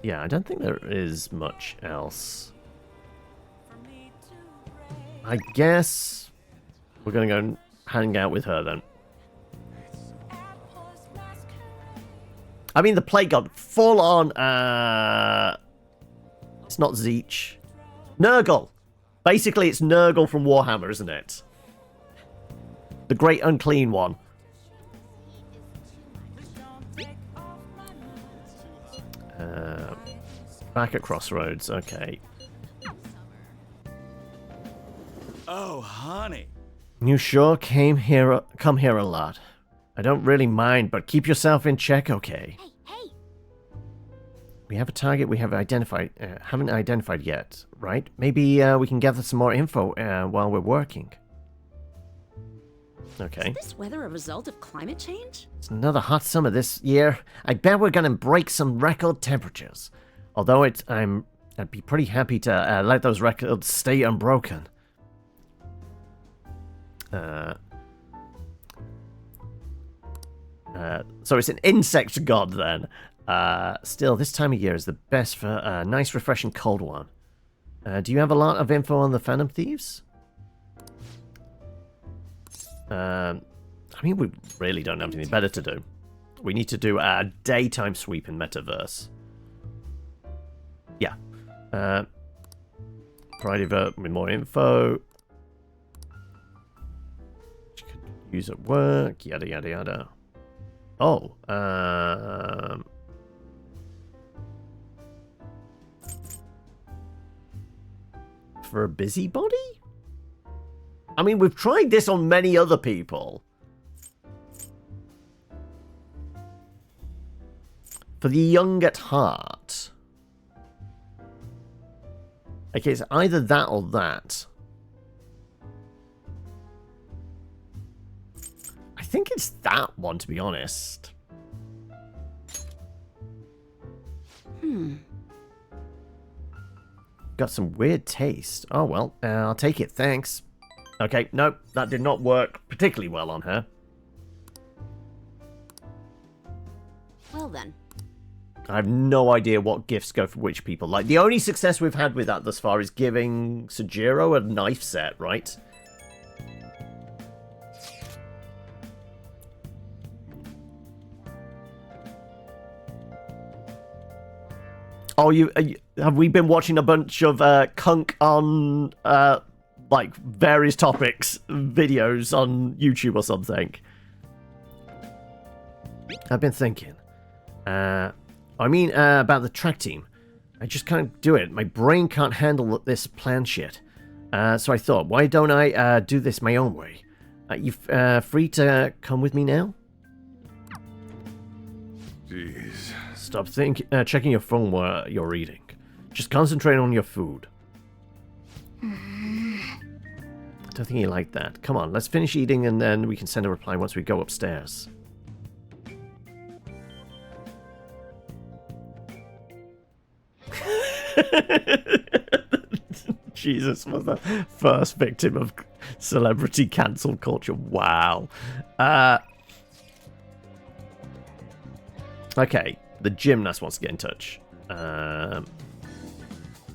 Yeah, I don't think there is much else. I guess we're going to go and hang out with her then. I mean, the Plague God, full on, it's not Zeech. Nurgle! Basically, it's Nurgle from Warhammer, isn't it? The Great Unclean One. Back at Crossroads, okay. Oh, honey. You sure come here a lot. I don't really mind, but keep yourself in check, okay? Hey! We have a target we have identified, haven't identified yet, right? Maybe we can gather some more info while we're working. Okay. Is this weather a result of climate change? It's another hot summer this year. I bet we're gonna break some record temperatures. Although I'd be pretty happy to let those records stay unbroken. So it's an insect god then. Still, this time of year is the best for a nice, refreshing cold one. Do you have a lot of info on the Phantom Thieves? I mean, we really don't have anything better to do. We need to do a daytime sweep in Metaverse. Yeah. Private with more info. Which you could use at work. Yada, yada, yada. Oh. For a busybody? I mean, we've tried this on many other people. For the young at heart. Okay, it's either that or that. I think it's that one, to be honest. Got some weird taste. Oh, well, I'll take it, thanks. Okay, nope, that did not work particularly well on her. Well then. I have no idea what gifts go for which people. Like, the only success we've had with that thus far is giving Sujiro a knife set, right? Oh, have we been watching a bunch of Kunk on like various topics videos on YouTube or something? I've been thinking. I mean, about the track team. I just can't do it. My brain can't handle this plan shit. So I thought, why don't I do this my own way? You free to come with me now? Jeez. Stop checking your phone while you're eating. Just concentrate on your food. I don't think he liked that. Come on, let's finish eating and then we can send a reply once we go upstairs. Jesus was the first victim of celebrity cancel culture. Wow. Okay, the gymnast wants to get in touch.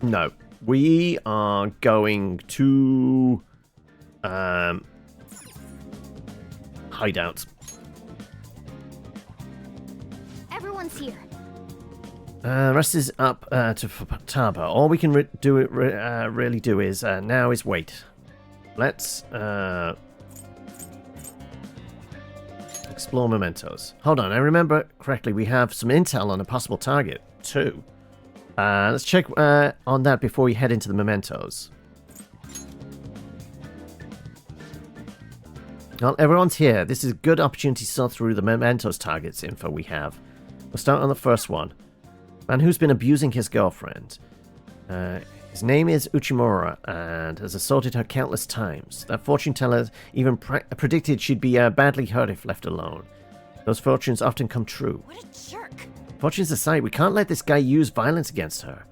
No, we are going to hideout. Everyone's here. Rest is up to Futaba. All we can really do is now is wait. Let's explore mementos. Hold on, I remember correctly. We have some intel on a possible target too. Let's check on that before we head into the mementos. Well, everyone's here. This is a good opportunity to sort through the mementos targets info we have. We'll start on the first one. Man who's been abusing his girlfriend. His name is Uchimura and has assaulted her countless times. That fortune teller even predicted she'd be badly hurt if left alone. Those fortunes often come true. What a jerk. Fortunes aside, we can't let this guy use violence against her.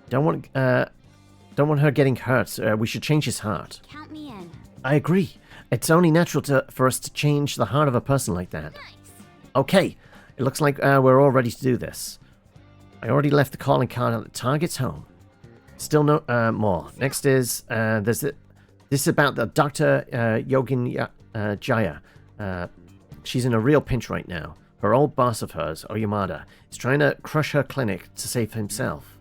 Don't want her getting hurt. So, we should change his heart. Count me in. I agree. It's only natural for us to change the heart of a person like that. Nice. Okay, it looks like we're all ready to do this. I already left the calling card at the target's home. Still no more. Next is this is about the Dr. Yogin Jaya. She's in a real pinch right now. Her old boss of hers, Oyamada, is trying to crush her clinic to save himself.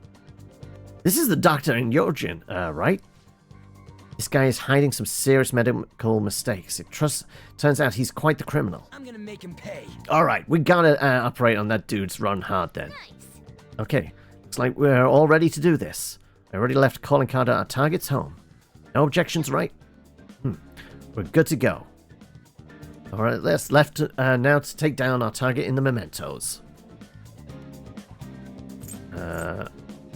This is the doctor in Yojin, right? This guy is hiding some serious medical mistakes. It turns out he's quite the criminal. I'm gonna make him pay. Alright, we gotta operate on that dude's run hard then. Nice. Okay, looks like we're all ready to do this. I already left a calling card at our target's home. No objections, right? We're good to go. Alright, let's left now to take down our target in the mementos.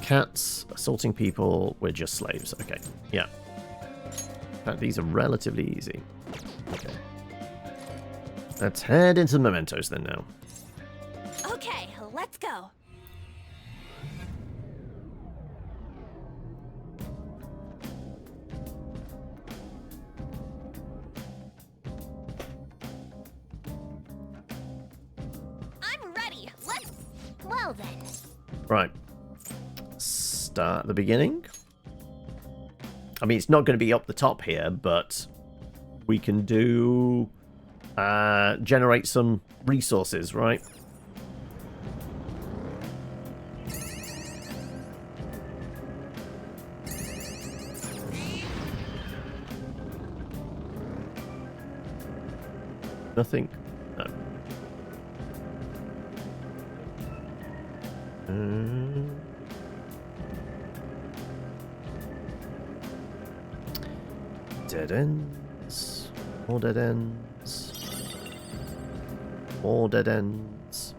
Cats, assaulting people, we're just slaves. Okay, yeah. In fact, these are relatively easy. Okay. Let's head into the mementos then now. Okay, let's go. I'm ready. Let's... Well then. Right. Start at the beginning. I mean, it's not going to be up the top here, but we can do... generate some resources, right? Nothing? No. Dead ends. More dead ends. More dead ends.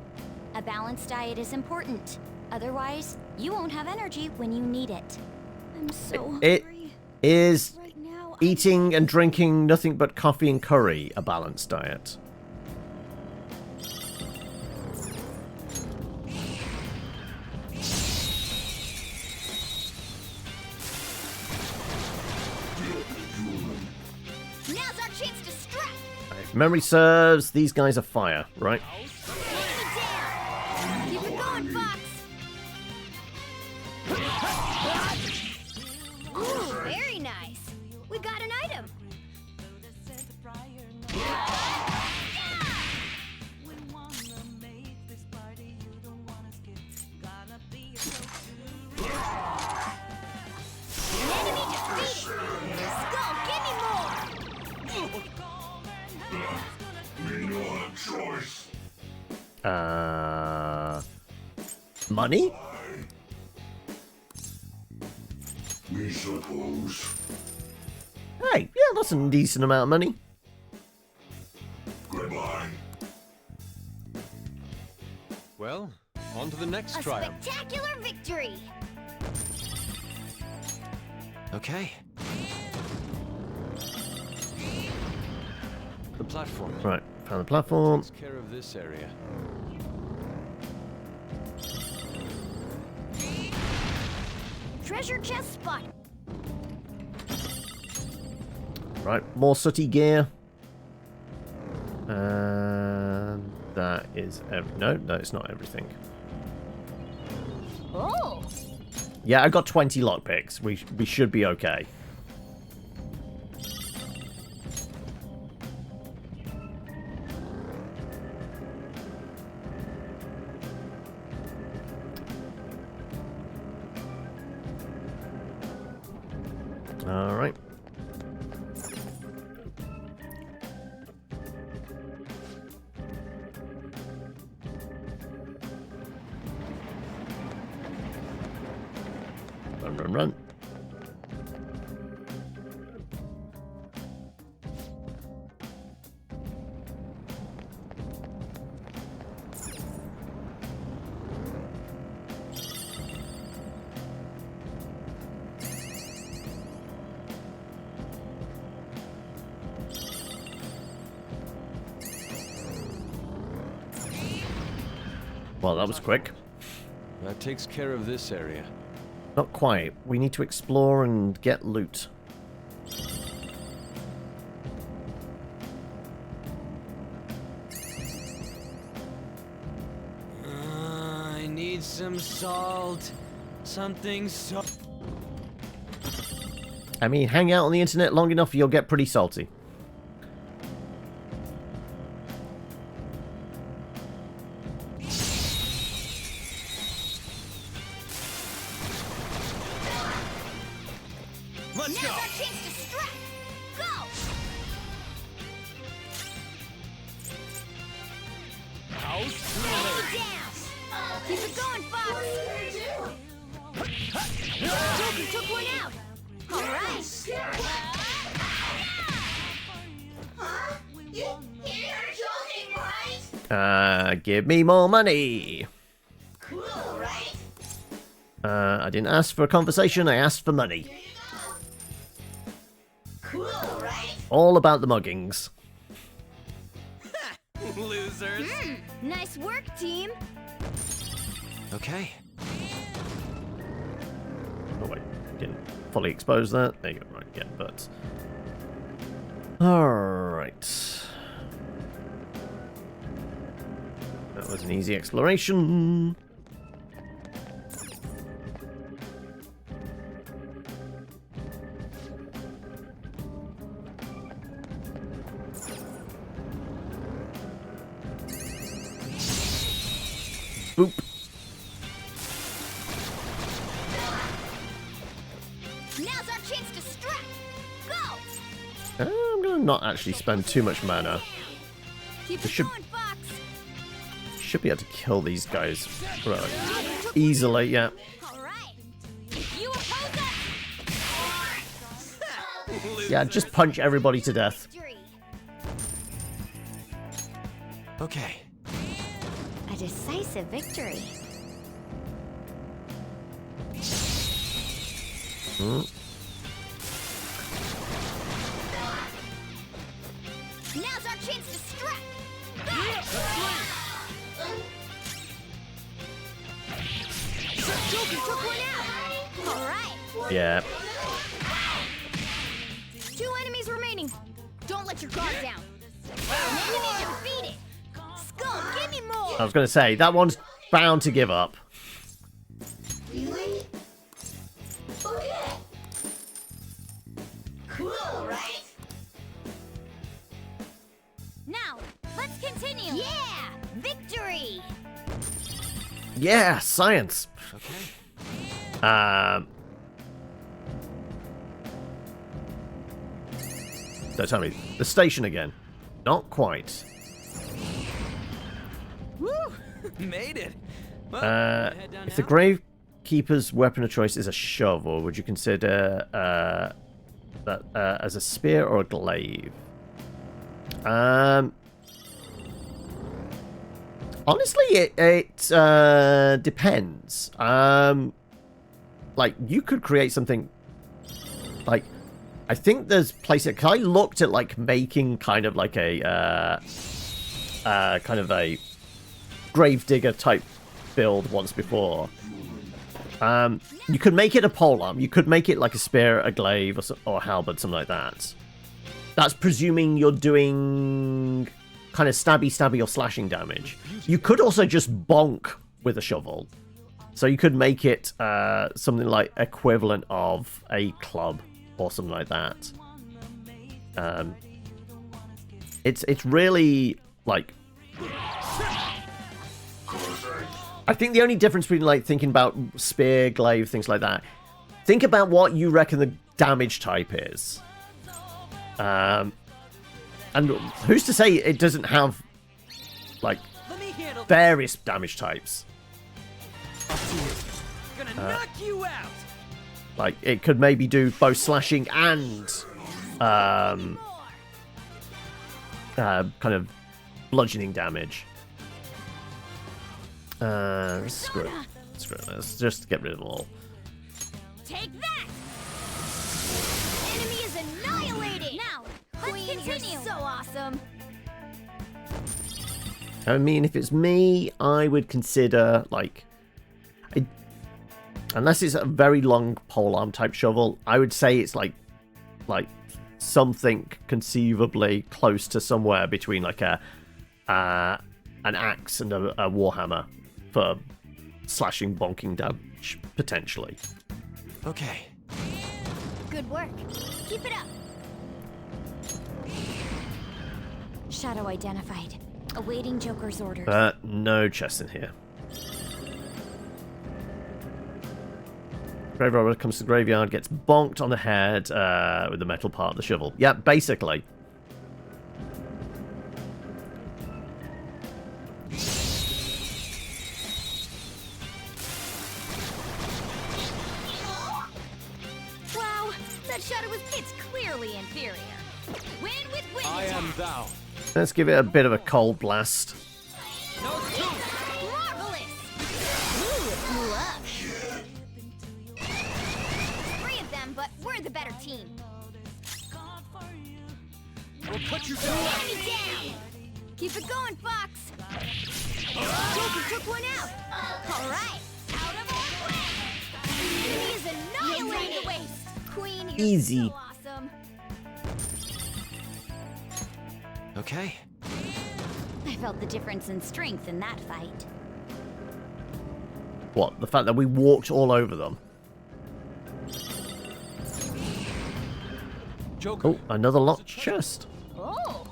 A balanced diet is important. Otherwise, you won't have energy when you need it. I'm so It hungry. is Right now, eating and drinking nothing but coffee and curry a balanced diet. Now's our chance to strike. If memory serves, these guys are fire, right? Keep it going, Fox. Ooh, very nice. We got an item. An enemy defeated. Skull, give me more. Money? We suppose. Hey, yeah, that's a decent amount of money. Goodbye. Well, on to the next A triumph. spectacular victory! Okay. The platform. Right, found the platform. Takes care of this area. Treasure chest spot. Right, more sooty gear. And that is no, it's not everything. Oh! Yeah, I got 20 lockpicks. We should be okay. All right. Run, run, run. Well, that was quick. That takes care of this area. Not quite. We need to explore and get loot. I need some salt. Something so. I mean, hang out on the internet long enough, you'll get pretty salty. Let's Now's go. our chance to strike! Go! Enemy down! Keep it going, Fox! Joker took one out! Alright! Give me more money. Cool, right? I didn't ask for a conversation, I asked for money. Cool, right? All about the muggings. Losers. Nice work, team! Okay. Oh wait, didn't fully expose that. There you go, right, yeah, but... Alright. That was an easy exploration. Boop. Now's our chance to strike! Go! I'm gonna not actually spend too much mana. Keep We it should- going, Fox! Should be able to kill these guys easily, yeah. Alright! You oppose us! Yeah, just punch everybody to death. Victory! Okay. A decisive victory. Now's our chance to strike! Joker took one out! Alright! Yeah. 2 enemies remaining. Don't let your guard down. An enemy defeated. Skull, give me more. I was gonna say, that one's bound to give up. Really? Okay. Cool, right? Now, let's continue. Yeah, victory. Yeah, science. Okay. So tell me, the station again. Not quite. Woo! Made it. Well, head down If the now. grave keeper's weapon of choice is a shovel, would you consider that as a spear or a glaive? Honestly, it depends. Like, you could create something like, I think there's places, cause I looked at like making kind of like a kind of a gravedigger type build once before. You could make it a polearm. You could make it like a spear, a glaive, or a halberd, something like that. That's presuming you're doing kind of stabby or slashing damage. You could also just bonk with a shovel. So you could make it something like equivalent of a club or something like that. It's really like, I think the only difference between like thinking about spear, glaive, things like that, think about what you reckon the damage type is. And who's to say it doesn't have like various damage types? Gonna knock you out. Like, it could maybe do both slashing and kind of bludgeoning damage. Screw it. Let's just get rid of them all. Take that! Enemy is annihilated! Now, let's continue! You're so awesome! I mean, if it's me, I would consider, like, unless it's a very long polearm type shovel, I would say it's like something conceivably close to somewhere between like an axe and a warhammer for slashing, bonking damage, potentially. Okay. Good work. Keep it up. Shadow identified. Awaiting Joker's orders. No chests in here. Grave robber comes to the graveyard, gets bonked on the head with the metal part of the shovel. Yeah, basically. Wow, that shadow was... It's clearly inferior. Win with wind I am attack. thou. Let's give it a bit of a cold blast. Marvelous! Ooh, it blew up. 3 of them, but we're the better team. We'll put you down. Enemy down! Keep it going, Fox! Joker took one out! Alright, out of our way! Enemy is annihilated! Waste. Queen, you're Easy. so awesome! Okay. I felt the difference in strength in that fight. What? The fact that we walked all over them? Joker. Oh, another locked chest. Oh!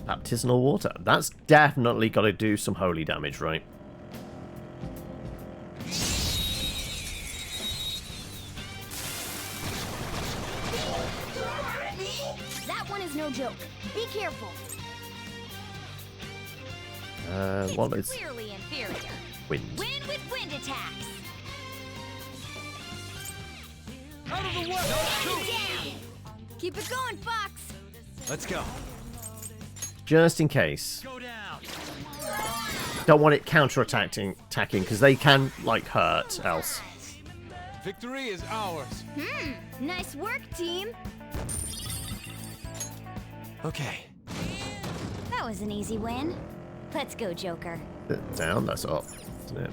Baptismal water. That's definitely got to do some holy damage, right? That one is no joke. Be careful. What It's is clearly inferior. wind? Win with wind attacks. Out of the way. Down. Keep it going, Fox. Let's go. Just in case. Go down. Don't want it counterattacking, because they can like hurt else. Victory is ours. Nice work, team. Okay. That was an easy win. Let's go, Joker. Down, that's up, isn't it?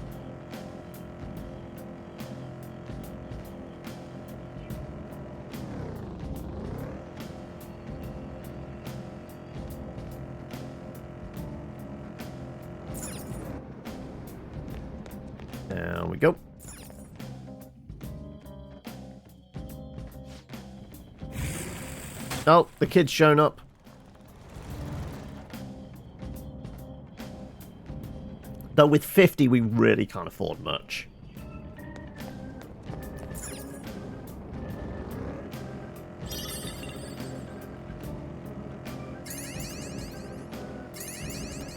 Down we go. Oh, the kid's shown up. Though with 50, we really can't afford much.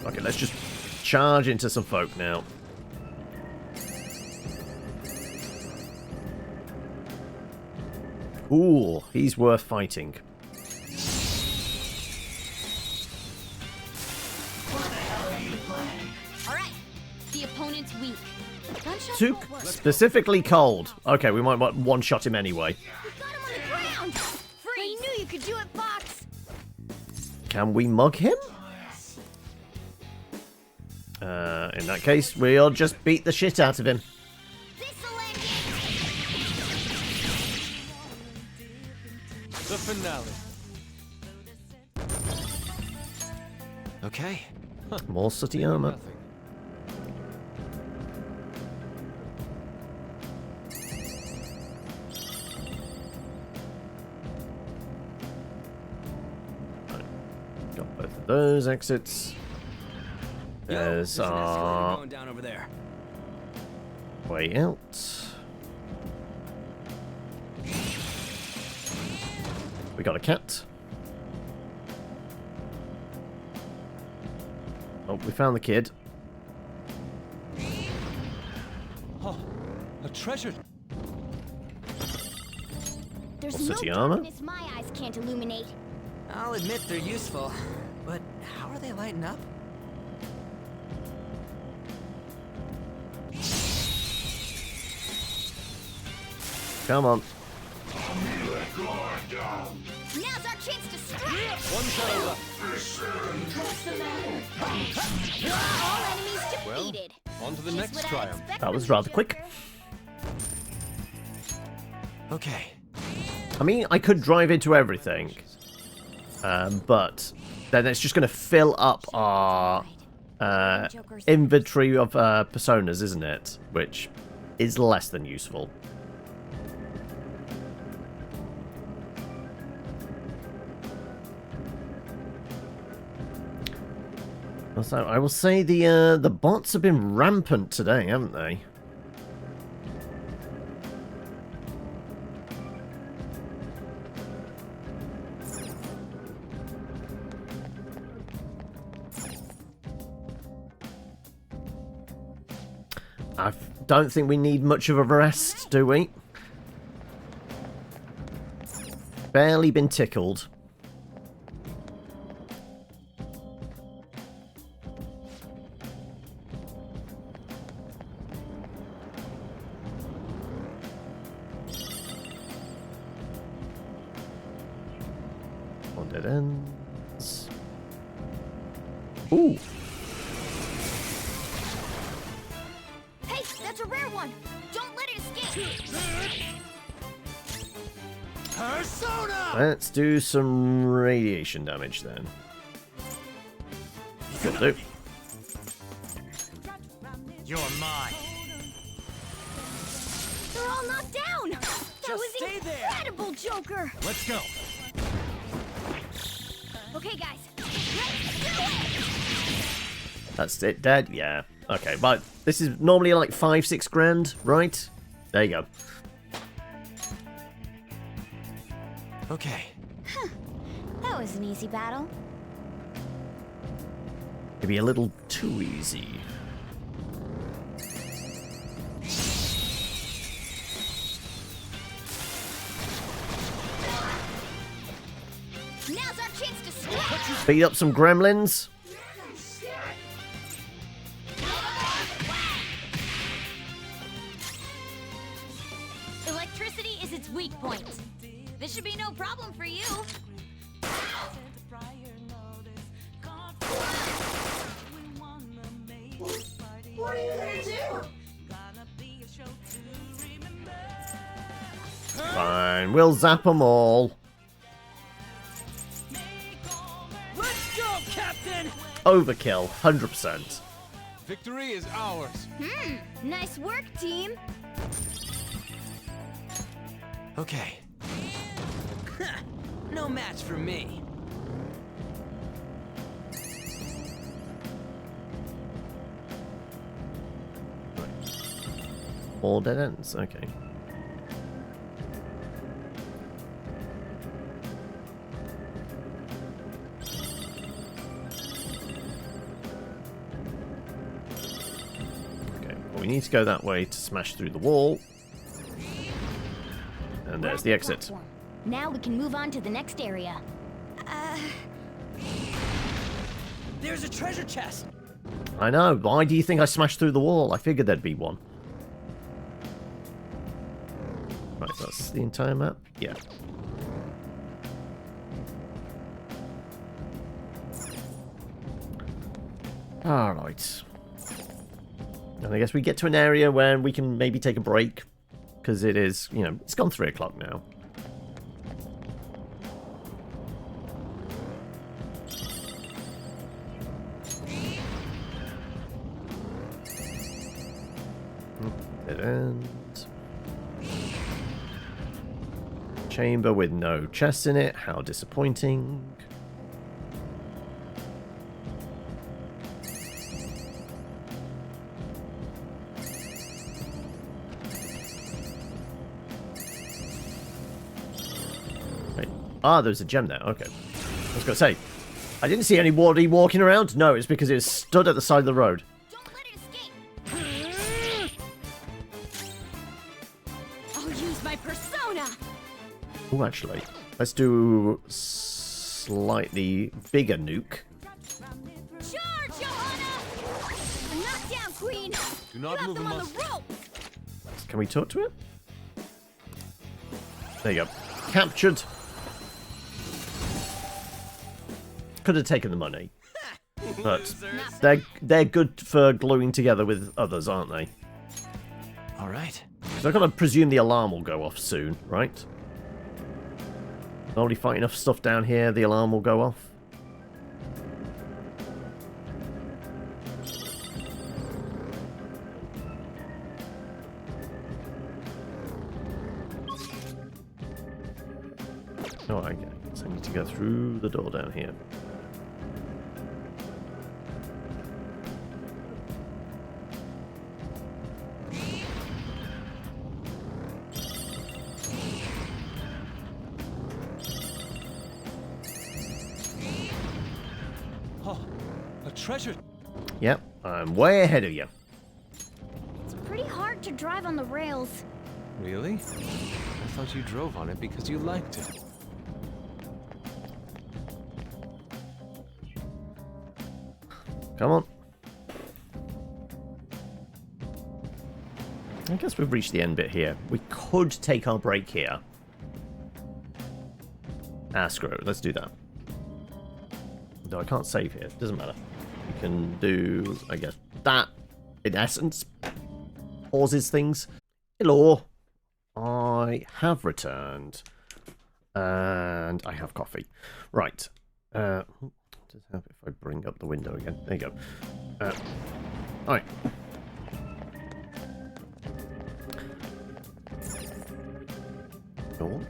Okay, let's just charge into some folk now. Ooh, he's worth fighting. Alright, the opponent's weak. Gunshots Too won't work. specifically cold. Okay, we might one-shot him anyway. We got him on the ground! Free! I knew you could do it, Fox! Can we mug him? In that case, we'll just beat the shit out of him. This'll end it! The finale. Okay. More sooty armor. Nothing. Got both of those exits. There's Yo, an escalator our going down over there. way out. We got a cat. Oh, we found the kid. Oh, a treasure. There's Well, no city armor? darkness my eyes can't illuminate. I'll admit they're useful, but how are they lighting up? Come on. Now's our chance to strike! One shadow left. All enemies defeated. On to the Just next what I triumph. expected, That was rather quick. Okay. I mean, I could drive into everything. But then it's just going to fill up our inventory of personas, isn't it? Which is less than useful. So I will say the bots have been rampant today, haven't they? I don't think we need much of a rest, do we? Barely been tickled. One dead ends. Ooh. Hey, that's a rare one! Don't let it escape! Persona! Let's do some radiation damage then. Could do. You're mine. They're all knocked down! That Just was stay there. incredible, Joker! Let's go. Okay, guys, let's do it! That's it, dead? Yeah. Okay, but this is normally like 5-6 grand, right? There you go. Okay. That was an easy battle. Maybe a little too easy. Now's our chance to strike! Beat up some gremlins. Electricity is its weak point. This should be no problem for you. What are you gonna do? Fine, we'll zap them all. Let's go, Captain! Overkill, 100%. Victory is ours. Nice work, team. Okay. No match for me. All dead ends, okay. we need to go that way to smash through the wall. And there's the exit. Platform. Now we can move on to the next area. There's a treasure chest. I know. Why do you think I smashed through the wall? I figured there'd be one. Right, that's the entire map? Yeah. Alright. And I guess we get to an area where we can maybe take a break. Because it is, you know, it's gone 3 o'clock now. Dead end. Chamber with no chest in it. How disappointing. Ah, there's a gem there. Okay. I was going to say, I didn't see any Wardy walking around. No, it's because it was stood at the side of the road. Don't let it escape. I'll use my persona. Oh, actually, let's do slightly bigger nuke. Charge, Johanna! Knock down, Queen. Do not you have move them a on muscle. the rope. Can we talk to it? There you go. Captured. Could have taken the money, but they're good for gluing together with others, aren't they? All right. So I've got to presume the alarm will go off soon, right? Only fight enough stuff down here, the alarm will go off. Oh, okay. So I need to go through the door down here. Oh, a treasure. Yep, I'm way ahead of you. It's pretty hard to drive on the rails. Really? I thought you drove on it because you liked it. Come on. I guess we've reached the end bit here. We could take our break here. Ah, screw it. Let's do that. Though I can't save here. Doesn't matter. We can do, I guess, that, in essence, pauses things. Hello. I have returned. And I have coffee. Right. Does help if I bring up the window again. There you go. Alright. Cool.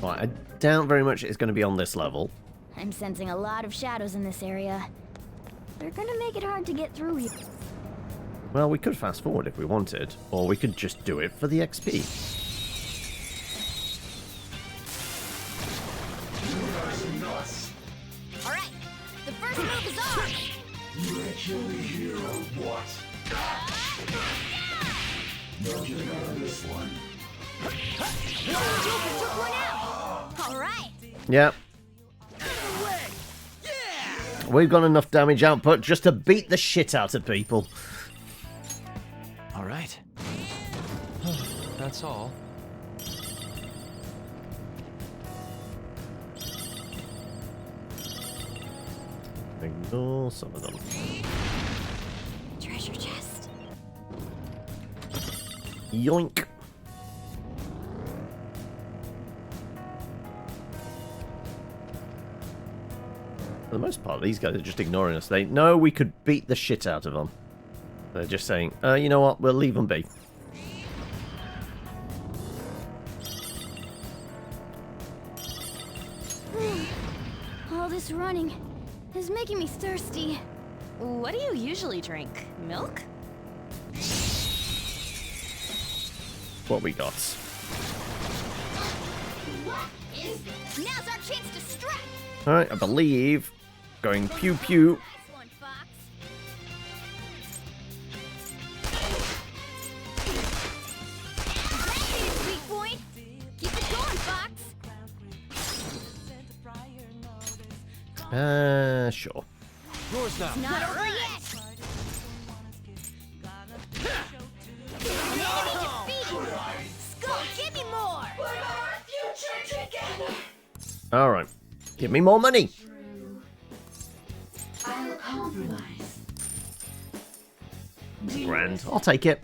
Right, I doubt very much it's going to be on this level. I'm sensing a lot of shadows in this area. They're gonna make it hard to get through here. Well, we could fast forward if we wanted, or we could just do it for the XP. Alright, the first move is off! You actually hear what? No getting out of this one. Joker took one out! Alright! Yep. We've got enough damage output just to beat the shit out of people. All right. That's all. Ignore some of them. Treasure chest. Yoink. For the most part, these guys are just ignoring us. They know we could beat the shit out of them. They're just saying, you know what, we'll leave them be. All this running is making me thirsty. What do you usually drink? Milk? What we got? Now's our chance to strike! Alright, I believe going pew pew. Nice one, Fox. Sure. Yours now. Not over yet! Enemy defeated! Skull, give me more! Alright. Give me more money! I'll compromise. Grand. I'll take it.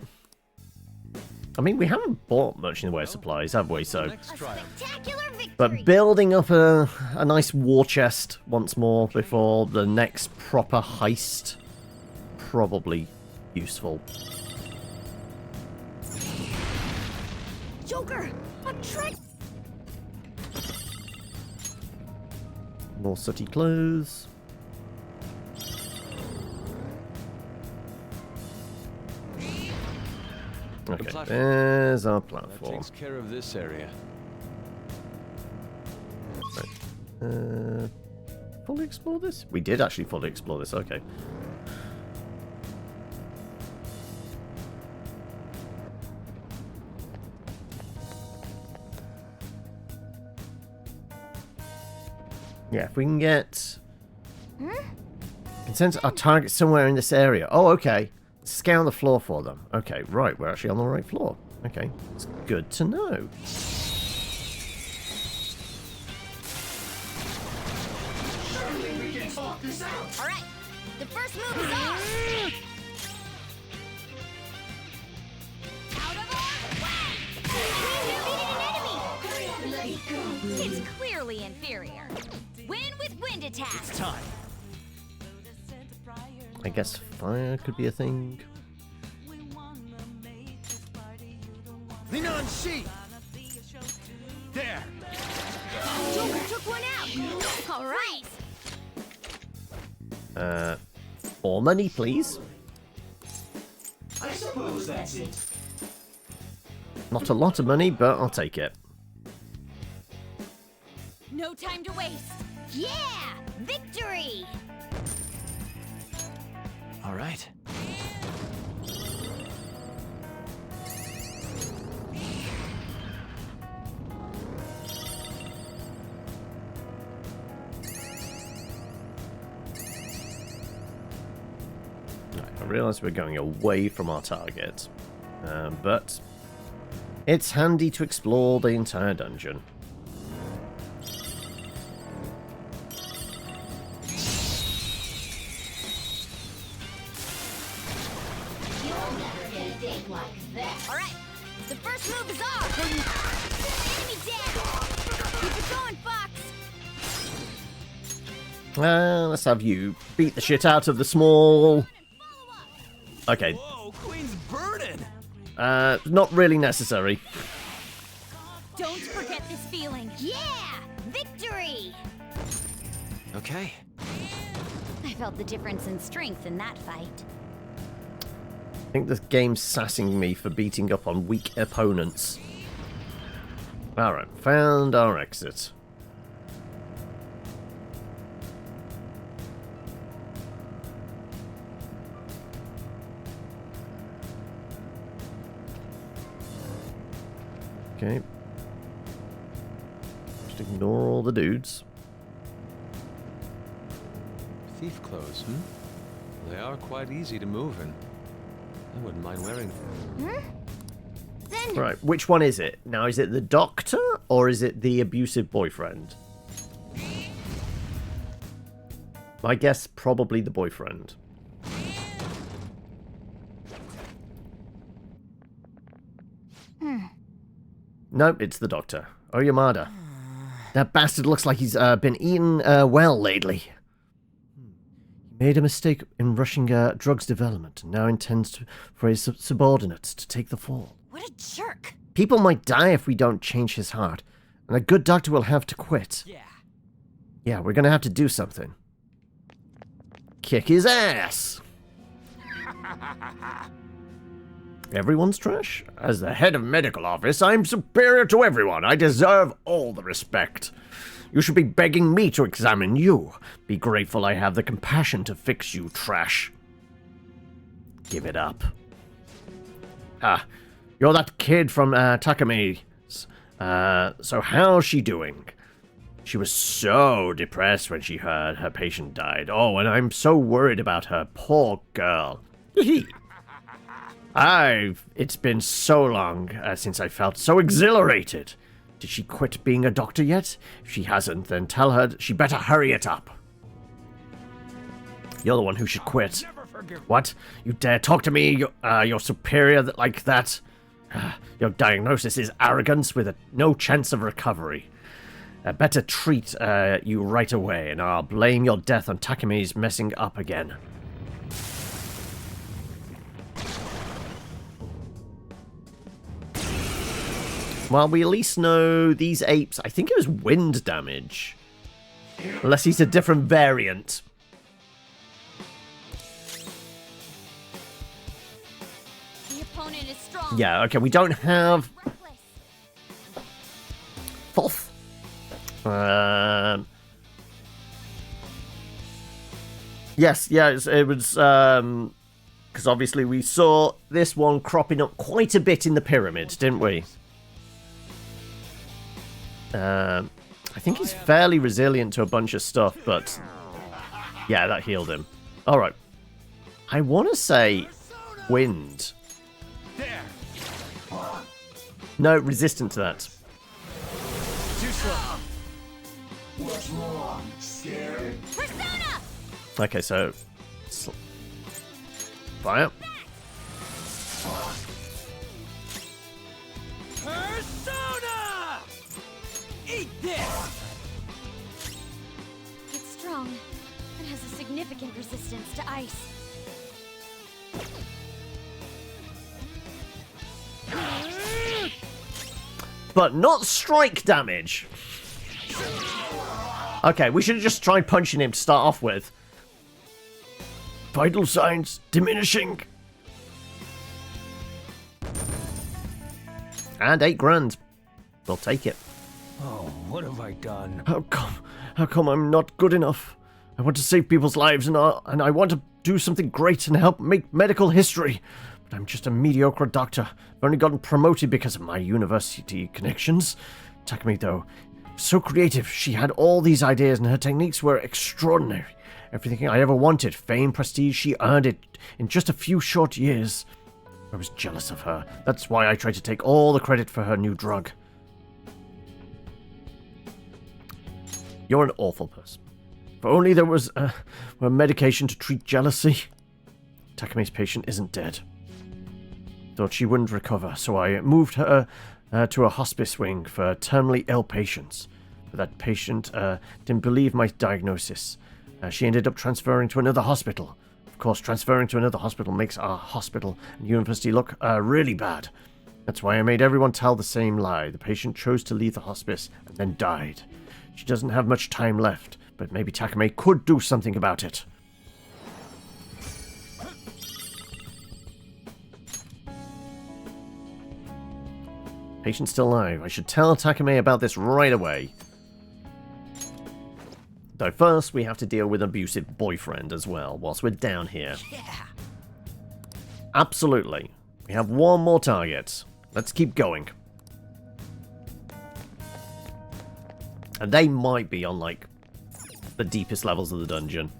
I mean, we haven't bought much in the way of supplies, have we? So, Next trial. Spectacular victory! but building up a nice war chest once more before the next proper heist, probably useful. Joker! A trick! More sooty clothes. Okay, platform. there's our That platform. takes care of this area. Fully explore this? We did actually fully explore this, okay. Yeah, if we can get... Can sense our target somewhere in this area. Oh, okay. Scan the floor for them. Okay, right, we're actually on the right floor. Okay, it's good to know. Surely we can talk this out. Alright, the first move is off! Out of our way! We defeated an enemy! Let it go, Blue. It's clearly inferior. Win with wind attack! Time. I guess fire could be a thing. Lean on she. There. Joker took one out! Alright! More money, please. I suppose that's it. Not a lot of money, but I'll take it. No time to waste! Yeah! Victory! All right. I realise we're going away from our target, but it's handy to explore the entire dungeon. You'll never get a date like that. Alright, the first move is off! Enemy dead! Keep it going, Fox! Let's have you beat the shit out of the small... Okay, Whoa, Queen's burning. not really necessary. Don't forget this feeling. Yeah! Victory! Okay. I felt the difference in strength in that fight. I think this game's sassing me for beating up on weak opponents. Alright, found our exit. Okay. Just ignore all the dudes. Thief clothes, They are quite easy to move in. I wouldn't mind wearing them. Then Right, which one is it? Now, is it the doctor or is it the abusive boyfriend? I guess probably the boyfriend. Nope, it's the doctor. Oh, Yamada. That bastard looks like he's been eating well lately. He made a mistake in rushing drugs development and now intends for his subordinates to take the fall. What a jerk! People might die if we don't change his heart, and a good doctor will have to quit. Yeah. Yeah, we're gonna have to do something. Kick his ass! Everyone's trash? As the head of medical office, I'm superior to everyone. I deserve all the respect. You should be begging me to examine you. Be grateful I have the compassion to fix you, trash. Give it up. Ah, you're that kid from Takemi. So how's she doing? She was so depressed when she heard her patient died. Oh, and I'm so worried about her. Poor girl. It's been so long since I felt so exhilarated. Did she quit being a doctor yet? If she hasn't, then tell her she better hurry it up. You're the one who should quit. What? You dare talk to me, your superior like that? Your diagnosis is arrogance with no chance of recovery. I better treat you right away, and I'll blame your death on Takemi's messing up again. Well, we at least know these apes, I think it was wind damage. Unless he's a different variant. The opponent is strong. Yeah, okay, we don't have... Fourth. Yes, yeah, it was, because obviously we saw this one cropping up quite a bit in the pyramid, didn't we? I think he's fairly resilient to a bunch of stuff, but yeah, that healed him. Alright. I want to say wind. No, resistant to that. Too slow. What's wrong? Scared? Persona! Okay, so... Fire. Persona! Eat this! It's strong and has a significant resistance to ice. But not strike damage. Okay, we should have just tried punching him to start off with. Vital signs diminishing. And 8 grand. We'll take it. Oh, what have I done? How come I'm not good enough? I want to save people's lives and I want to do something great and help make medical history. But I'm just a mediocre doctor. I've only gotten promoted because of my university connections. Takemi, though, so creative. She had all these ideas and her techniques were extraordinary. Everything I ever wanted, fame, prestige, she earned it in just a few short years. I was jealous of her. That's why I tried to take all the credit for her new drug. You're an awful person. If only there was a medication to treat jealousy. Takemi's patient isn't dead. Thought she wouldn't recover, so I moved her to a hospice wing for terminally ill patients. But that patient didn't believe my diagnosis. She ended up transferring to another hospital. Of course, transferring to another hospital makes our hospital and university look really bad. That's why I made everyone tell the same lie. The patient chose to leave the hospice and then died. She doesn't have much time left, but maybe Takemi could do something about it. Patient's still alive. I should tell Takemi about this right away. Though first, we have to deal with an abusive boyfriend as well, whilst we're down here. Yeah. Absolutely. We have one more target. Let's keep going. And they might be on, like, the deepest levels of the dungeon.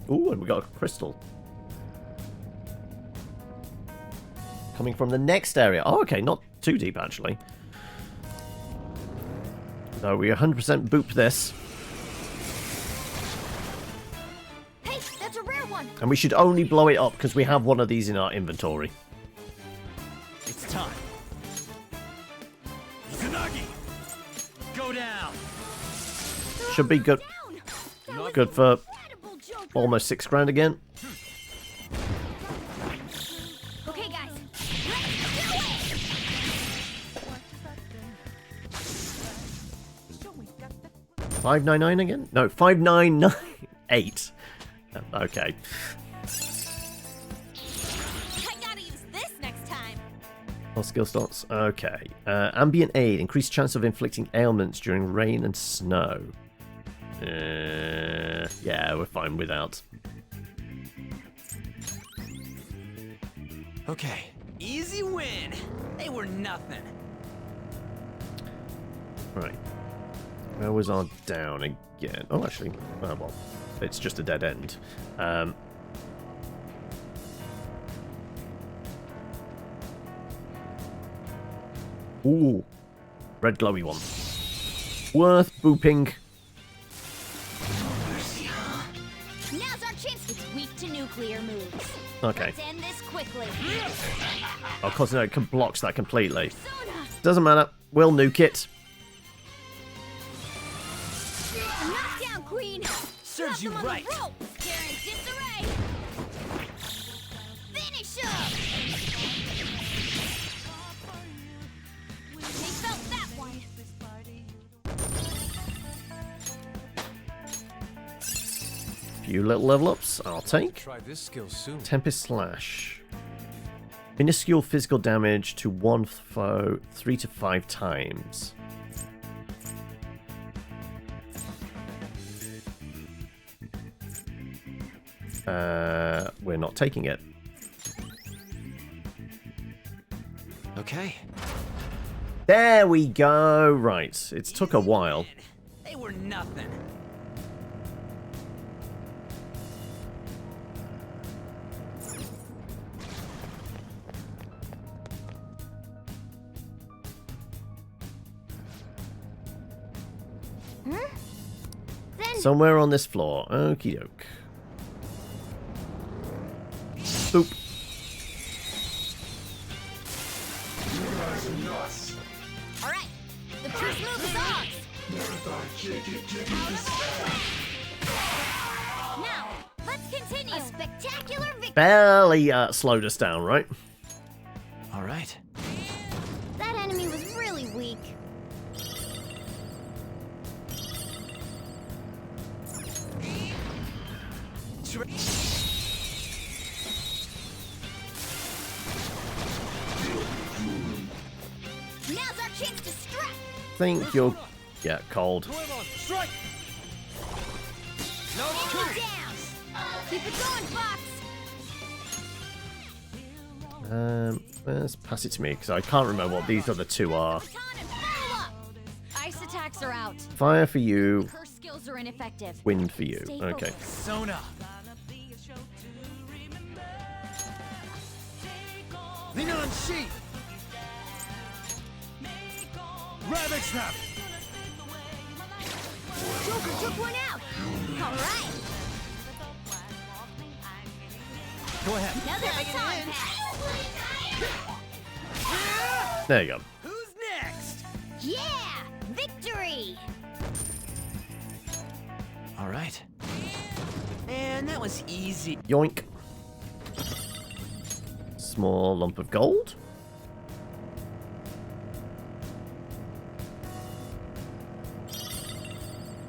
Ooh, and we got a crystal. Coming from the next area. Oh, okay, not too deep, actually. Though we 100% boop this. Hey, that's a rare one. And we should only blow it up because we have one of these in our inventory. It's time. Izanagi! Go down! Should be good. Down. Good for Incredible, Joker. almost 6 grand again. Okay, guys. Let's do it! 599 again? No, 5998. Okay. I gotta use this next time. All skill slots. Okay. Ambient aid. Increased chance of inflicting ailments during rain and snow. Yeah, we're fine without. Okay, Easy win. They were nothing. Right. Where was our down again? Oh, actually, well, it's just a dead end. Ooh, red glowy one. Worth booping. Now's our chance. It's weak to nuclear moves. Okay. Let's end this quickly. Of course, no, it blocks that completely. Sona! Doesn't matter. We'll nuke it. Knockdown, Queen! Serves you Drop them on right. the ropes. They're in disarray. Finish up! They felt that one. Few little level ups. I'll take. Try this skill soon. Tempest Slash. Minuscule physical damage to one foe 3 to 5 times. We're not taking it. Okay. There we go. Right. It's took a while. They were nothing. Somewhere on this floor. Okie doke. Boop. You guys are nuts. All right, the first move is ours. Never thought a kid could give me this. Now, let's continue. A spectacular victory. Barely slowed us down, right? All right. That enemy was really weak. Now's our chance to strike. Think you'll get cold. Strike. No Enemy down. Keep it going, Fox. Let's pass it to me because I can't remember what these other two are. Baton and follow up. Ice attacks are out. Fire for you, Her skills are ineffective. wind for you. Stay Okay. focused. Sona. Lean on sheep. Rabbit snap! Joker took one out. All right. Go ahead. Another baton pass. There you go. Who's next? Yeah, victory. All right. Man, that was easy. Yoink. Small lump of gold.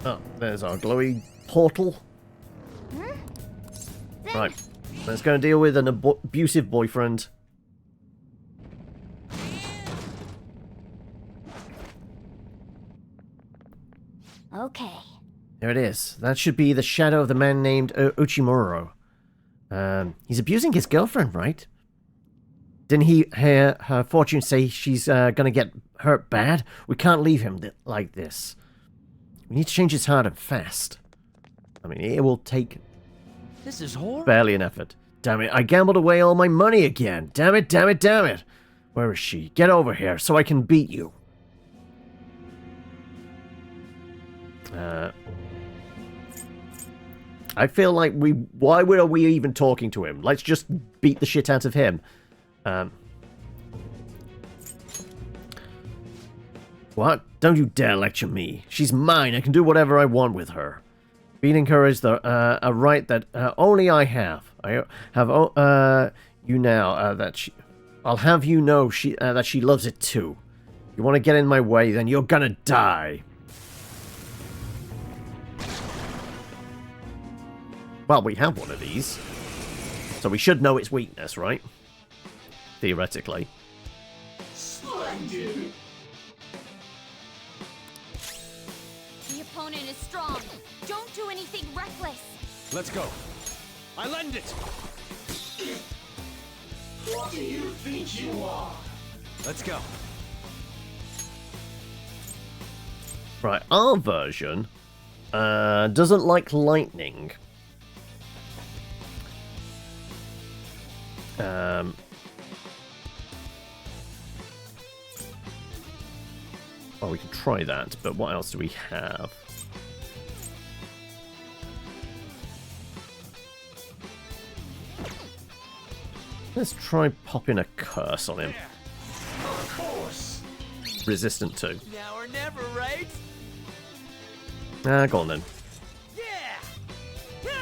Oh, there's our glowy portal. Right. Let's go and deal with an abusive boyfriend. Okay. There it is. That should be the shadow of the man named Uchimuro. He's abusing his girlfriend, right? Didn't he hear her fortune say she's gonna get hurt bad? We can't leave him like this. We need to change his heart and fast. I mean, it will take This is horrible. barely an effort. Damn it, I gambled away all my money again. Damn it, damn it, damn it. Where is she? Get over here so I can beat you. I feel like why are we even talking to him? Let's just beat the shit out of him. What? Don't you dare lecture me. She's mine. I can do whatever I want with her. Being her is a right that only I have. I have you now that she. I'll have you know that she loves it too. You want to get in my way, then you're gonna die. Well, we have one of these, so we should know its weakness, right? Theoretically. Splendid. The opponent is strong. Don't do anything reckless. Let's go. I lend it. What do you think you are? Let's go. Right, our version doesn't like lightning. Oh, we can try that, but what else do we have? Let's try popping a curse on him. Of course. Resistant to. Now or never, right? Go on then. Yeah!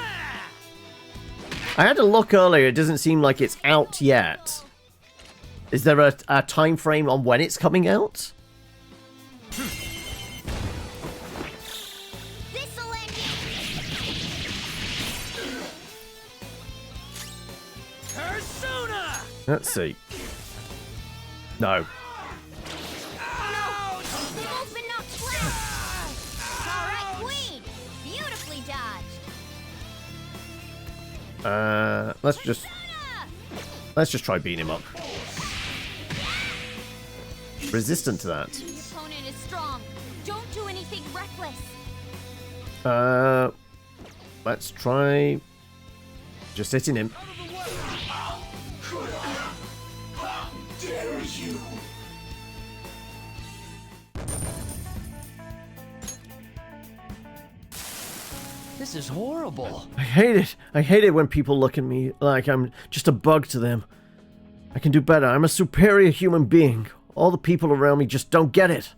I had a look earlier, it doesn't seem like it's out yet. Is there a time frame on when it's coming out? This'll end you. Persona! Let's see. No. Both been knocked flat. All right, Queen. Beautifully dodged. Let's just try beating him up. Resistant to that. The opponent is strong. Don't do anything reckless. Let's try just hitting him. How dare you? This is horrible. I hate it. I hate it when people look at me like I'm just a bug to them. I can do better. I'm a superior human being. All the people around me just don't get it.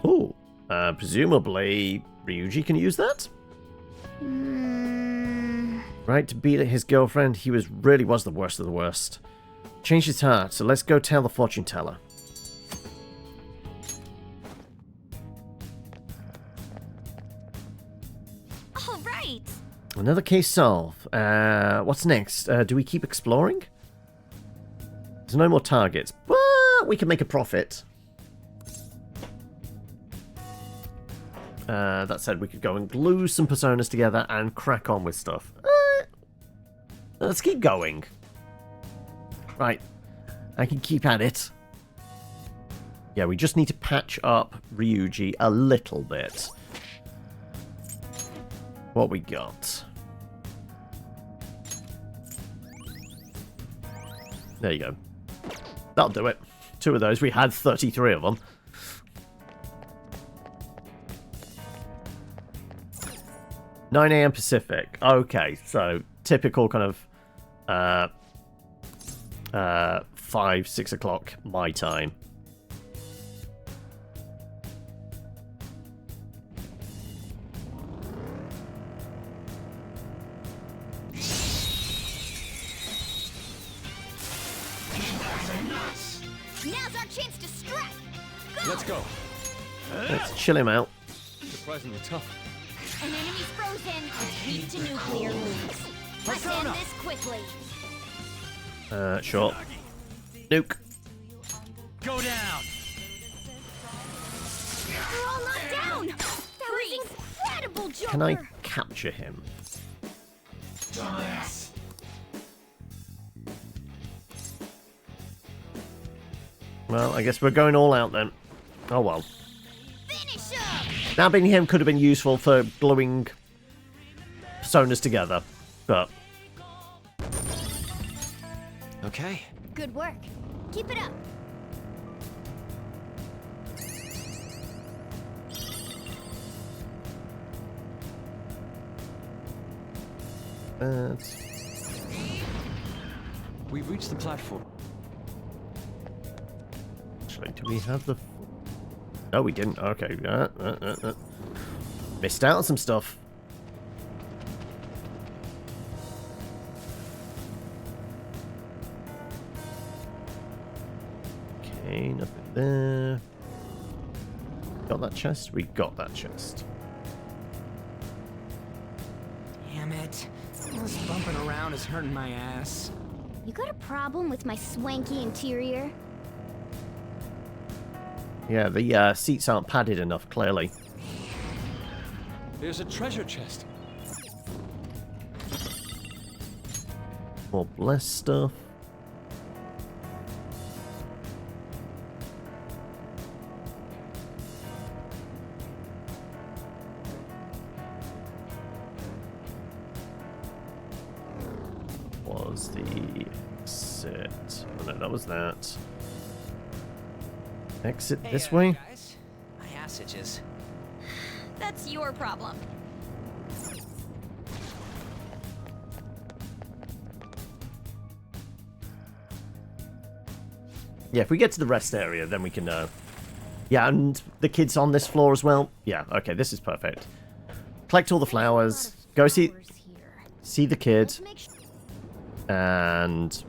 Oh, presumably Ryuji can use that? Right, to beat his girlfriend, he really was the worst of the worst. Changed his heart, so let's go tell the fortune teller. All right. Another case solved. What's next? Do we keep exploring? There's no more targets, but we can make a profit. That said, we could go and glue some personas together and crack on with stuff. Let's keep going. Right. I can keep at it. Yeah, we just need to patch up Ryuji a little bit. What we got? There you go. That'll do it. 2 of those. We had 33 of them. $9 AM Pacific. Okay, so typical kind of 5, 6 o'clock my time. Now's our chance to strike. Go. Let's go. Let's chill him out. Surprisingly tough. An enemy's frozen. Weak to nuclear moves. Let's end this quickly. Sure. Nuke. Go down. We're all knocked down. That was incredible, Joker. Can I capture him? Dumbass. Well, I guess we're going all out then. Oh well. Finish him. Nabbing him could have been useful for gluing personas together, but Okay. Good work. Keep it up. We've reached the platform. actually, do we have the... No, we didn't. Okay. Missed out on some stuff. Okay, nothing there. Got that chest? We got that chest. Damn it. This bumping around is hurting my ass. You got a problem with my swanky interior? Yeah, the seats aren't padded enough, clearly. There's a treasure chest. More bless stuff. Was the exit? Oh no, that was that. Exit this way? Guys. My ass itches. That's your problem. Yeah, if we get to the rest area, then we can, yeah, and the kid's on this floor as well. Yeah, okay, this is perfect. Collect all the flowers, go see the kid, and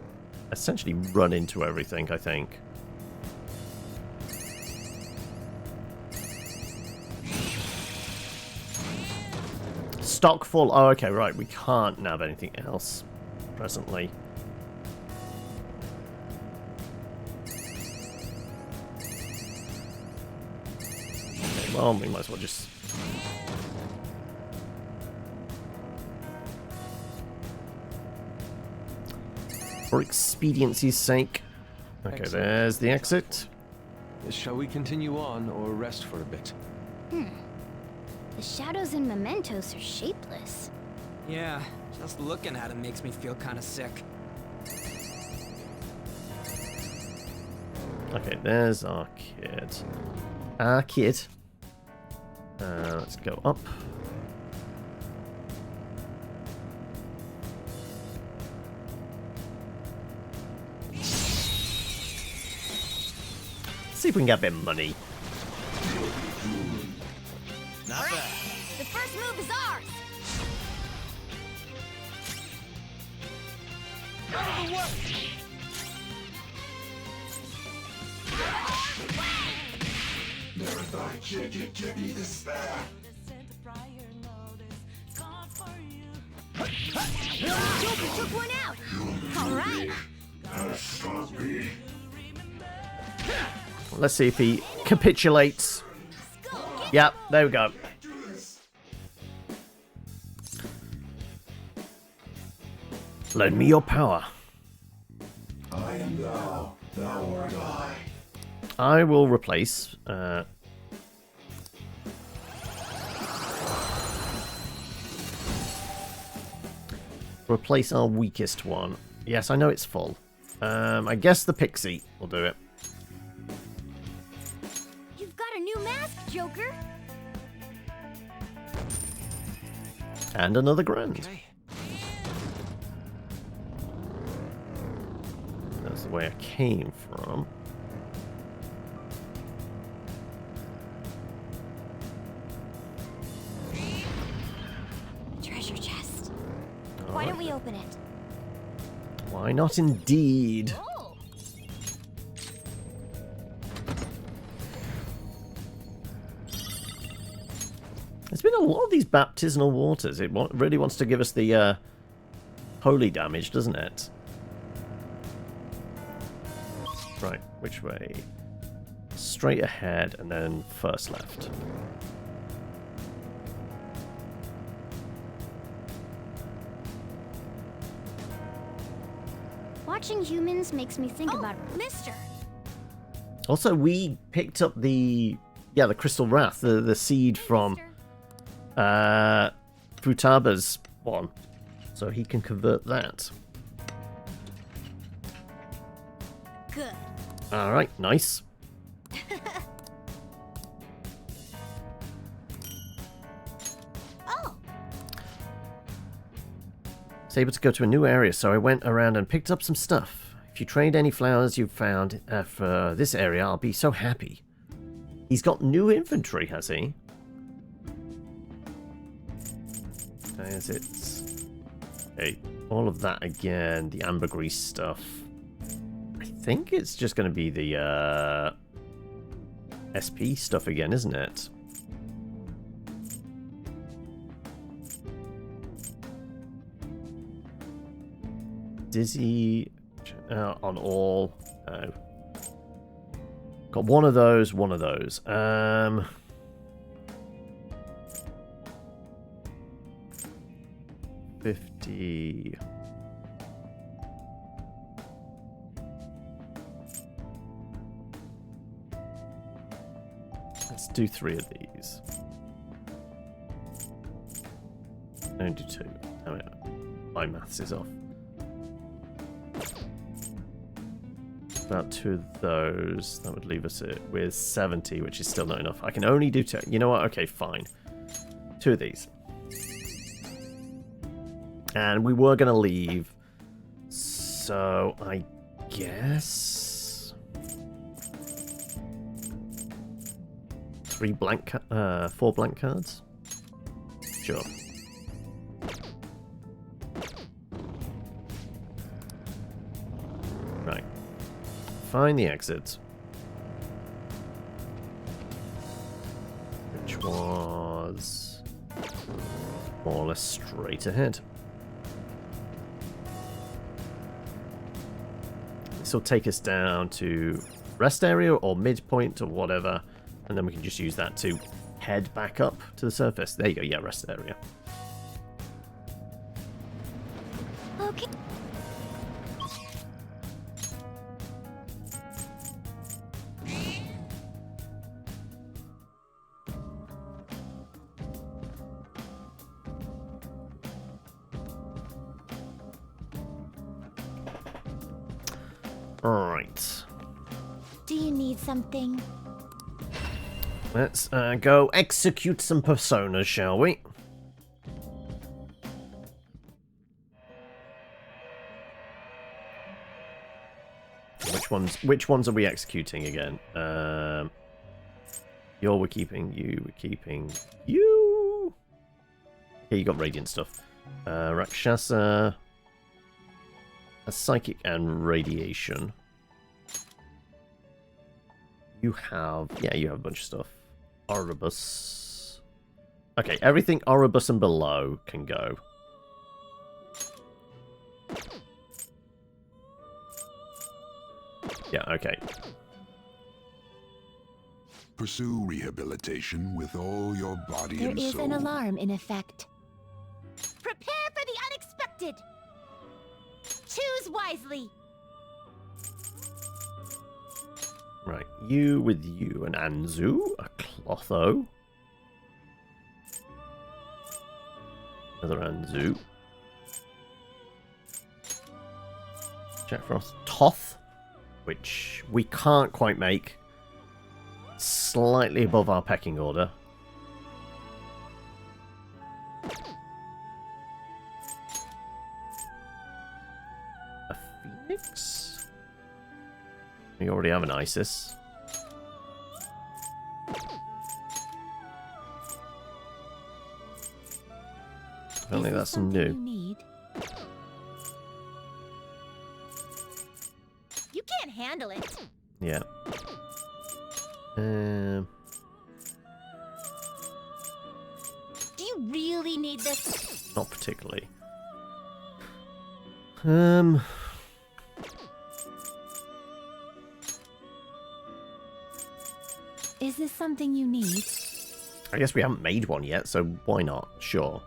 essentially run into everything, I think. Stock full. Oh, okay, right, we can't nab anything else presently. Well, we might as well just... For expediency's sake. Okay, Excellent. there's the exit. Shall we continue on or rest for a bit? The shadows in mementos are shapeless. Yeah, just looking at him makes me feel kind of sick. Okay, there's our kid. Let's go up. See if we can get a bit of money. Not bad. The first move is ours. Never thought you'd give me this back. Joker took one out. All right. Stop me. Let's see if he capitulates. Yep, there we go. Lend me your power. I am thou, thou art I. I will replace. Replace our weakest one. Yes, I know it's full. I guess the pixie will do it. You've got a new mask, Joker. And another grand. Okay. That's the way I came from. Treasure chest. Why don't we open it? Why not indeed? Oh. There's been a lot of these baptismal waters. It really wants to give us the holy damage, doesn't it? Right, which way? Straight ahead and then first left. Watching humans makes me think about Mister. Also, we picked up the Crystal Wrath, the seed from Futaba's one, so he can convert that. Good. All right, nice. Oh. Was able to go to a new area, so I went around and picked up some stuff. If you trade any flowers you've found for this area, I'll be so happy. He's got new inventory, has he? There's it. Okay, all of that again, the ambergris stuff. I think it's just going to be the SP stuff again, isn't it? Dizzy on all. No. Got one of those, one of those. 50. Let's do 3 of these. Don't do 2. Oh, yeah. My maths is off. About 2 of those. That would leave us with 70, which is still not enough. I can only do 2. You know what? Okay, fine. 2 of these. And we were going to leave. So, I guess... 4 blank cards? Sure. Right. Find the exit. Which was more or less straight ahead. This will take us down to rest area or midpoint or whatever, and then we can just use that to head back up to the surface. There you go, yeah, rest area. Okay. Alright. Do you need something? Let's go execute some personas, shall we? Which ones are we executing again? We're keeping, you, we're keeping you. Okay, you got radiant stuff. Rakshasa, a psychic and radiation. You have a bunch of stuff. Oribus. Okay, everything Oribus and below can go. Yeah, okay. Pursue rehabilitation with all your body There and is soul. an alarm in effect. Prepare for the unexpected! Choose wisely! Right, you with you, an Anzu, a Clotho. Another Anzu. Jack Frost. Toth, which we can't quite make. Slightly above our pecking order. A Phoenix? We already have an Isis. I don't think that's new. You can't handle it. Yeah. Do you really need this? Not particularly. Is this something you need? I guess we haven't made one yet, so why not? Sure.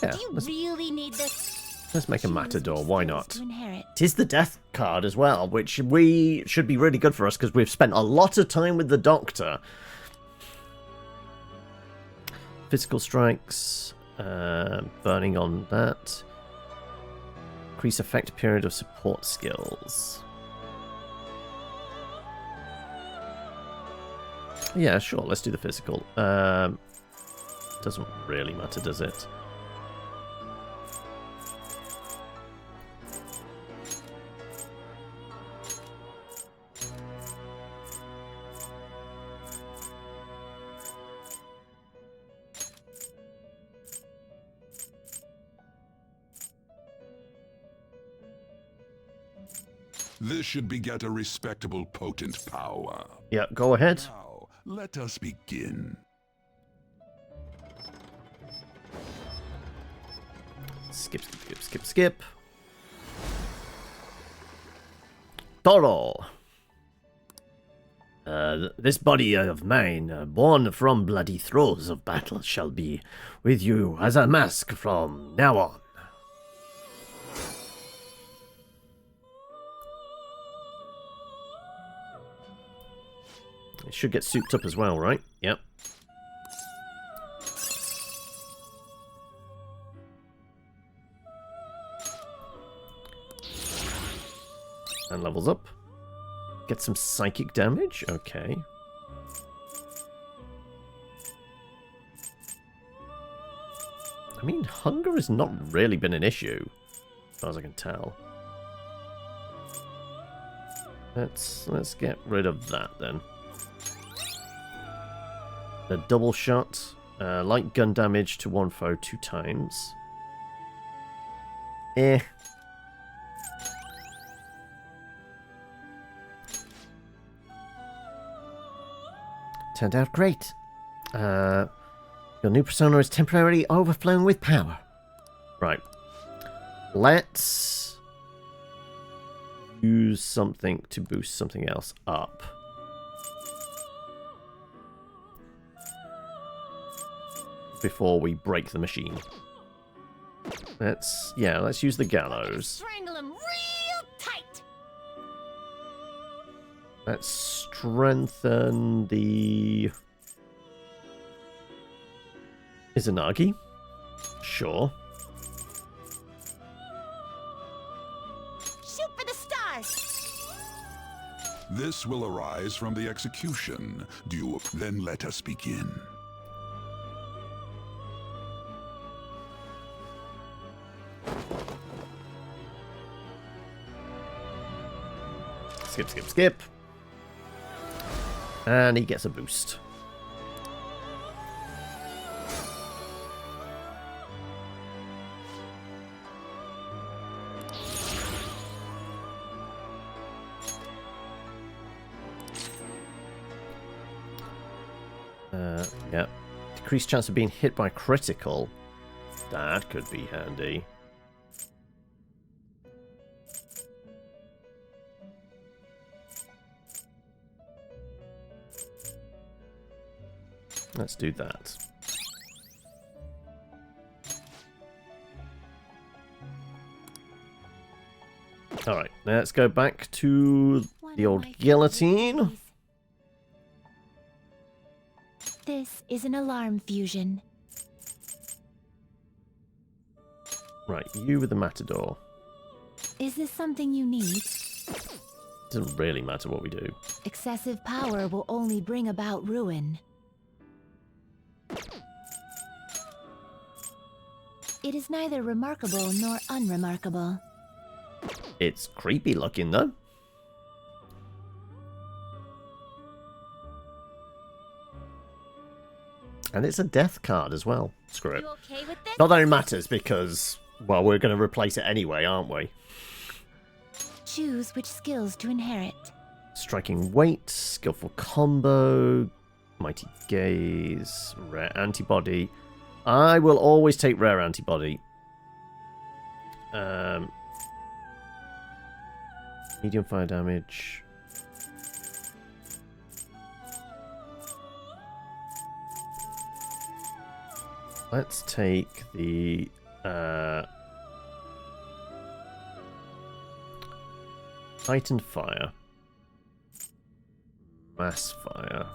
Yeah, Do you really need this? let's make a Choose matador, which why skills not? to inherit. Tis the death card as well, which should be really good for us because we've spent a lot of time with the Doctor. Physical strikes, burning on that. Increase effect period of support skills. Yeah, sure, let's do the physical. Doesn't really matter, does it? This should beget a respectable, potent power. Yeah, go ahead. Now, let us begin. Skip, skip, skip, skip, skip. Toro. This body of mine, born from bloody throes of battle, shall be with you as a mask from now on. It should get souped up as well, right? Yep. And levels up. Get some psychic damage. Okay. I mean, hunger has not really been an issue, as far as I can tell. Let's get rid of that then. A double shot, light gun damage to one foe 2 times. Eh. Turned out great. Your new persona is temporarily overflowing with power. Right. Let's use something to boost something else up. Before we break the machine. Let's use the gallows. Strangle him real tight. Let's strengthen the Izanagi. Sure. Shoot for the stars. This will arise from the execution. Then let us begin. Skip, skip, skip. And he gets a boost. Yep. Decreased chance of being hit by critical. That could be handy. Let's do that. Alright, let's go back to the old guillotine. This is an alarm fusion. Right, you with the matador. Is this something you need? Doesn't really matter what we do. Excessive power will only bring about ruin. It is neither remarkable nor unremarkable. It's creepy looking though. And it's a death card as well. Screw it. You okay with this? Not that it matters because, well, we're going to replace it anyway, aren't we? Choose which skills to inherit. Striking weight, skillful combo, mighty gaze, rare antibody. I will always take rare antibody. Medium fire damage. Let's take the heightened fire. Mass fire.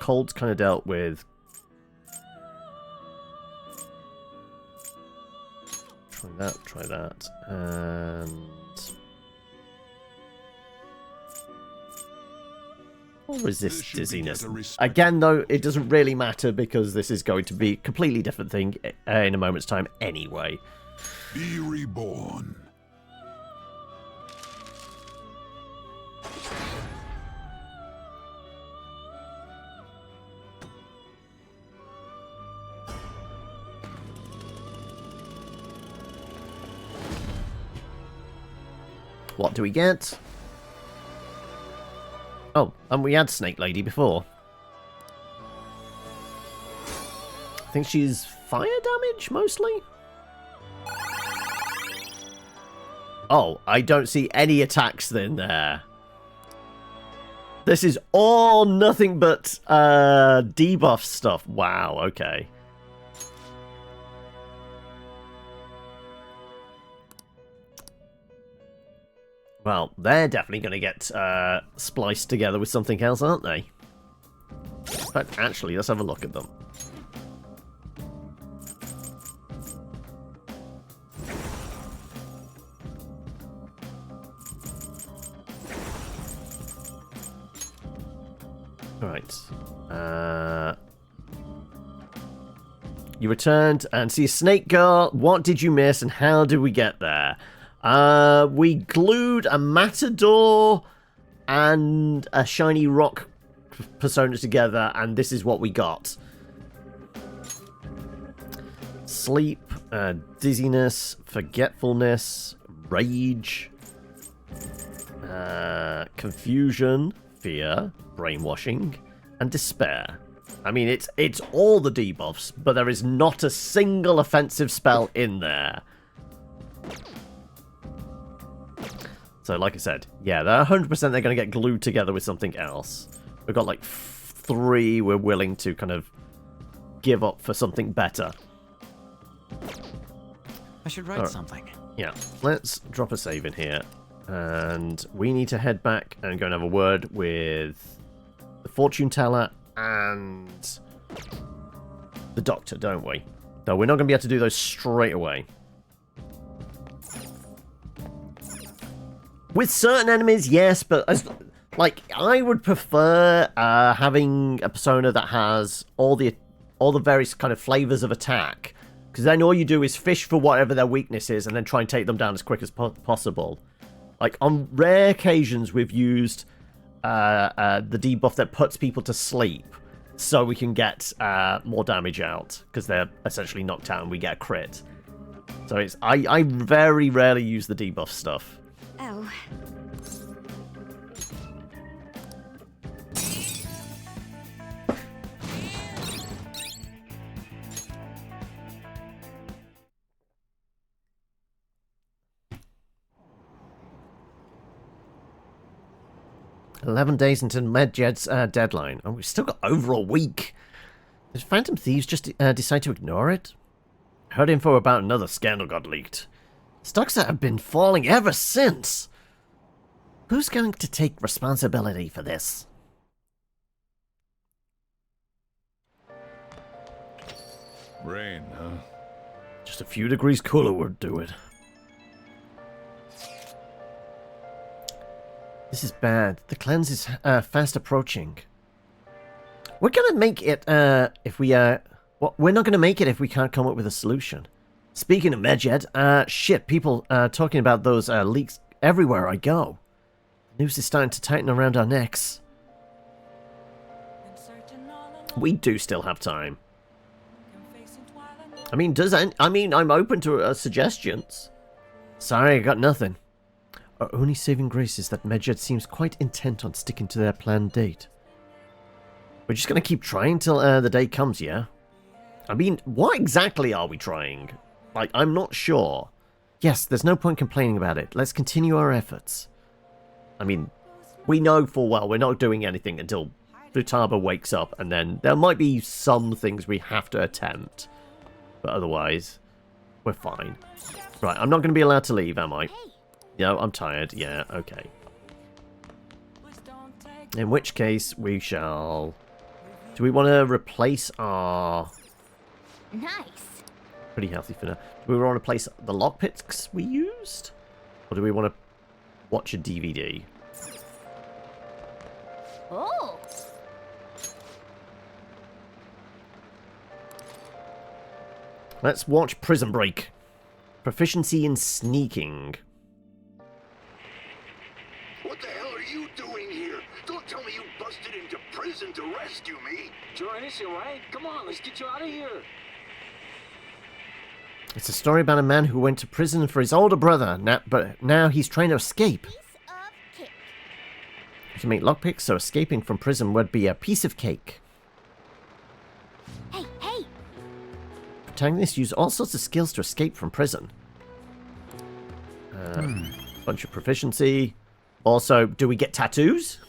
Cold's kind of dealt with. Try that, and or resist dizziness. Again, though, it doesn't really matter because this is going to be a completely different thing in a moment's time anyway. Be reborn. What do we get? Oh, and we had Snake Lady before. I think she's fire damage, mostly? Oh, I don't see any attacks in there. This is all nothing but debuff stuff. Wow, okay. Well, they're definitely going to get spliced together with something else, aren't they? But actually, let's have a look at them. Right. You returned and see a snake girl. What did you miss and how did we get there? We glued a matador and a shiny rock persona together, and this is what we got. Sleep, dizziness, forgetfulness, rage, confusion, fear, brainwashing, and despair. I mean, it's all the debuffs, but there is not a single offensive spell in there. So, like I said, yeah, they're 100% they're going to get glued together with something else. We've got like 3 we're willing to kind of give up for something better. I should write something. Yeah, let's drop a save in here. And we need to head back and go and have a word with the fortune teller and the doctor, don't we? Though we're not going to be able to do those straight away. With certain enemies, yes, but as like I would prefer having a persona that has all the various kind of flavors of attack, because then all you do is fish for whatever their weakness is and then try and take them down as quick as possible. Like on rare occasions, we've used the debuff that puts people to sleep, so we can get more damage out because they're essentially knocked out and we get a crit. So it's I very rarely use the debuff stuff. Oh. "11 days into Medjed's deadline. Oh, we've still got over a week. Did Phantom Thieves just decide to ignore it? Heard info about another scandal got leaked. Stocks have been falling ever since. Who's going to take responsibility for this?" Rain, huh? Just a few degrees cooler would do it. This is bad. The cleanse is fast approaching. We're gonna make it if we well, we're not gonna make it if we can't come up with a solution. Speaking of Medjed, shit, people talking about those leaks everywhere I go. The noose is starting to tighten around our necks. We do still have time. I mean, I'm open to suggestions. Sorry, I got nothing. Our only saving grace is that Medjed seems quite intent on sticking to their planned date. We're just gonna keep trying till the day comes, yeah? I mean, what exactly are we trying? Like, I'm not sure. Yes, there's no point complaining about it. Let's continue our efforts. I mean, we know full well we're not doing anything until Futaba wakes up, and then there might be some things we have to attempt. But otherwise, we're fine. Right, I'm not going to be allowed to leave, am I? No, I'm tired. Yeah, okay. In which case, we shall... Do we want to replace our... Nice. Pretty healthy for now. Do we want to replace the lockpicks we used? Or do we want to watch a DVD? Oh. Let's watch Prison Break. Proficiency in sneaking. What the hell are you doing here? Don't tell me you busted into prison to rescue me. Sure is, right? Come on, let's get you out of here. It's a story about a man who went to prison for his older brother, but now he's trying to escape. Piece of cake. You can make lockpicks, so escaping from prison would be a piece of cake. Hey, hey. Protagonists use all sorts of skills to escape from prison. Bunch of proficiency. Also, do we get tattoos?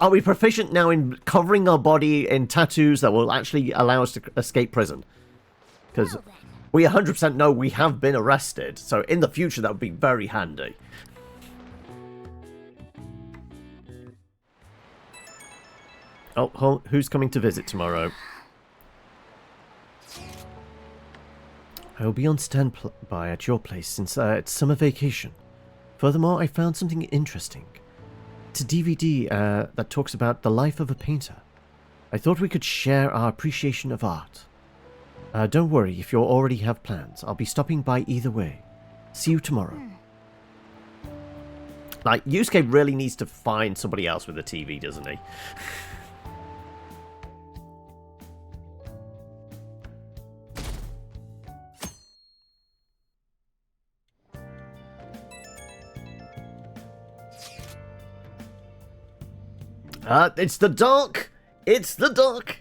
Are we proficient now in covering our body in tattoos that will actually allow us to escape prison? Because we 100% know we have been arrested, so in the future that would be very handy. Oh, who's coming to visit tomorrow? I will be on standby at your place since it's summer vacation. Furthermore, I found something interesting. It's a DVD that talks about the life of a painter. I thought we could share our appreciation of art. Don't worry if you already have plans. I'll be stopping by either way. See you tomorrow. Like, Yusuke really needs to find somebody else with a TV, doesn't he? It's the doc! It's the doc!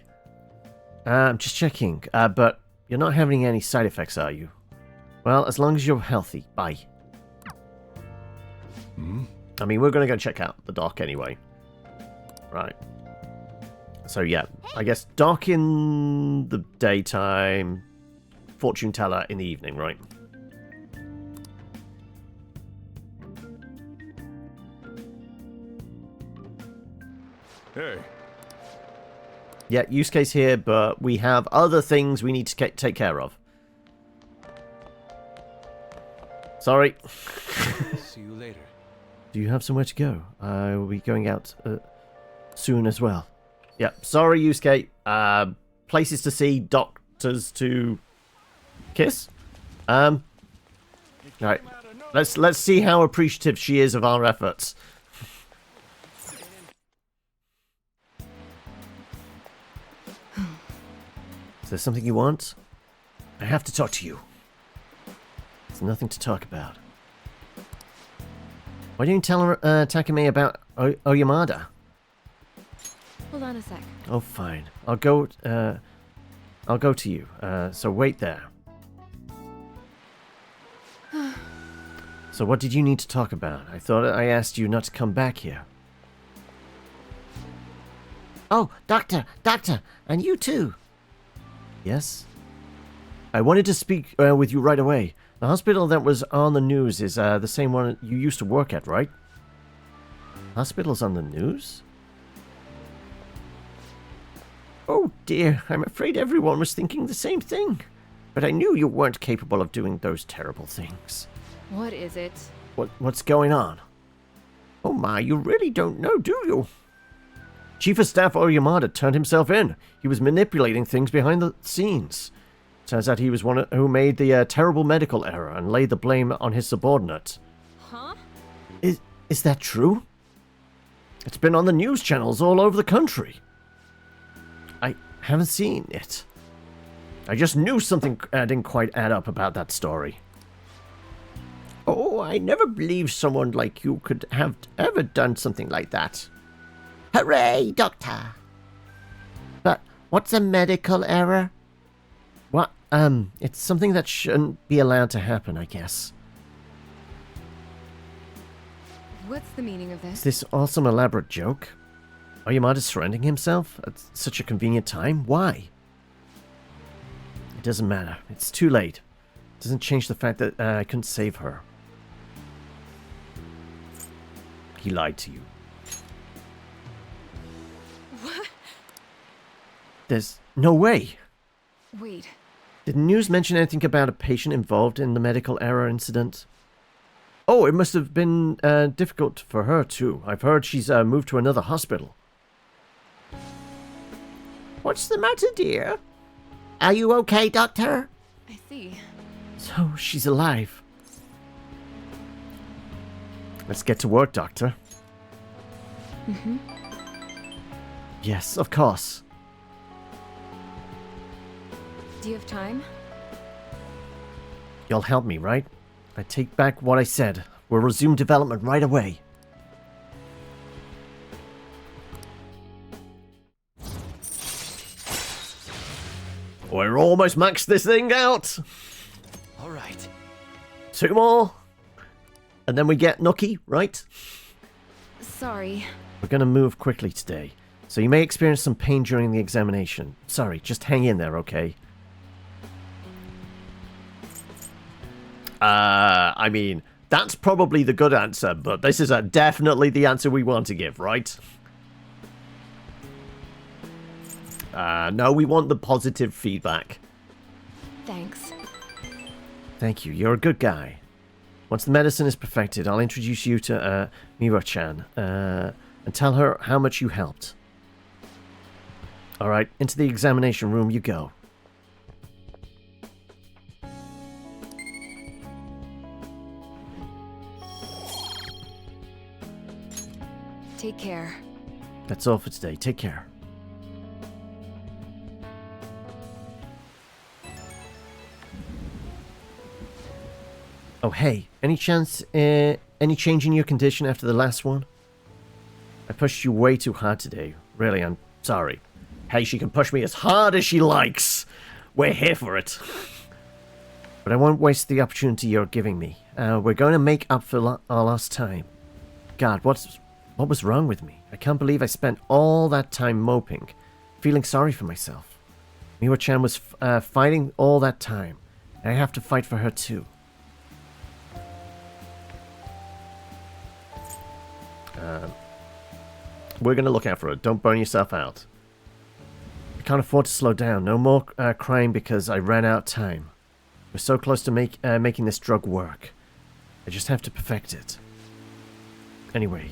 I'm just checking, but you're not having any side effects, are you? Well, as long as you're healthy. Bye. I mean, we're going to go check out the doc anyway. Right. So, yeah. I guess doc in the daytime, fortune teller in the evening, right? Hey. Yeah, Yusuke's here, but we have other things we need to take care of. Sorry. See you later. Do you have somewhere to go? I will be going out soon as well. Yeah, sorry, Yusuke. Places to see, doctors to kiss. All right. Let's see how appreciative she is of our efforts. Is there something you want? I have to talk to you. There's nothing to talk about. Why don't you tell her, Takemi about Oyamada? Hold on a sec. Oh, fine. I'll go to you. So wait there. So what did you need to talk about? I thought I asked you not to come back here. Oh, Doctor, and you too. Yes? I wanted to speak with you right away. The hospital that was on the news is the same one you used to work at, right? Hospital's on the news? Oh dear, I'm afraid everyone was thinking the same thing. But I knew you weren't capable of doing those terrible things. What is it? What's going on? Oh my, you really don't know, do you? Chief of Staff Oyamada turned himself in. He was manipulating things behind the scenes. Turns out he was one who made the terrible medical error and laid the blame on his subordinate. Huh? Is that true? It's been on the news channels all over the country. I haven't seen it. I just knew something didn't quite add up about that story. Oh, I never believed someone like you could have ever done something like that. Hooray, Doctor! But what's a medical error? What? It's something that shouldn't be allowed to happen, I guess. What's the meaning of Is this? this all some elaborate joke? Oyamada surrendering himself at such a convenient time? Why? It doesn't matter. It's too late. It doesn't change the fact that I couldn't save her. He lied to you. What? There's no way. Wait. Did the news mention anything about a patient involved in the medical error incident? Oh, it must have been difficult for her too. I've heard she's moved to another hospital. What's the matter, dear? Are you okay, Doctor? I see. So, she's alive. Let's get to work, Doctor. Mm-hmm. Yes, of course. Do you have time? You'll help me, right? I take back what I said. We'll resume development right away. We're almost maxed this thing out. All right. 2 more. And then we get Nucky, right? Sorry. We're going to move quickly today. So you may experience some pain during the examination. Sorry, just hang in there, okay? I mean, that's probably the good answer, but this is definitely the answer we want to give, right? No, we want the positive feedback. Thanks. Thank you. You're a good guy. Once the medicine is perfected, I'll introduce you to Miwa-chan and tell her how much you helped. Alright, into the examination room you go. Take care. That's all for today. Take care. Oh, hey. Any chance, any change in your condition after the last one? I pushed you way too hard today. Really, I'm sorry. Hey, she can push me as hard as she likes. We're here for it. But I won't waste the opportunity you're giving me. We're going to make up for our lost time. God, what was wrong with me? I can't believe I spent all that time moping, feeling sorry for myself. Miwa-chan was fighting all that time, and I have to fight for her too. We're going to look out for her. Don't burn yourself out. I can't afford to slow down. No more crying because I ran out of time. We're so close to making this drug work. I just have to perfect it. Anyway,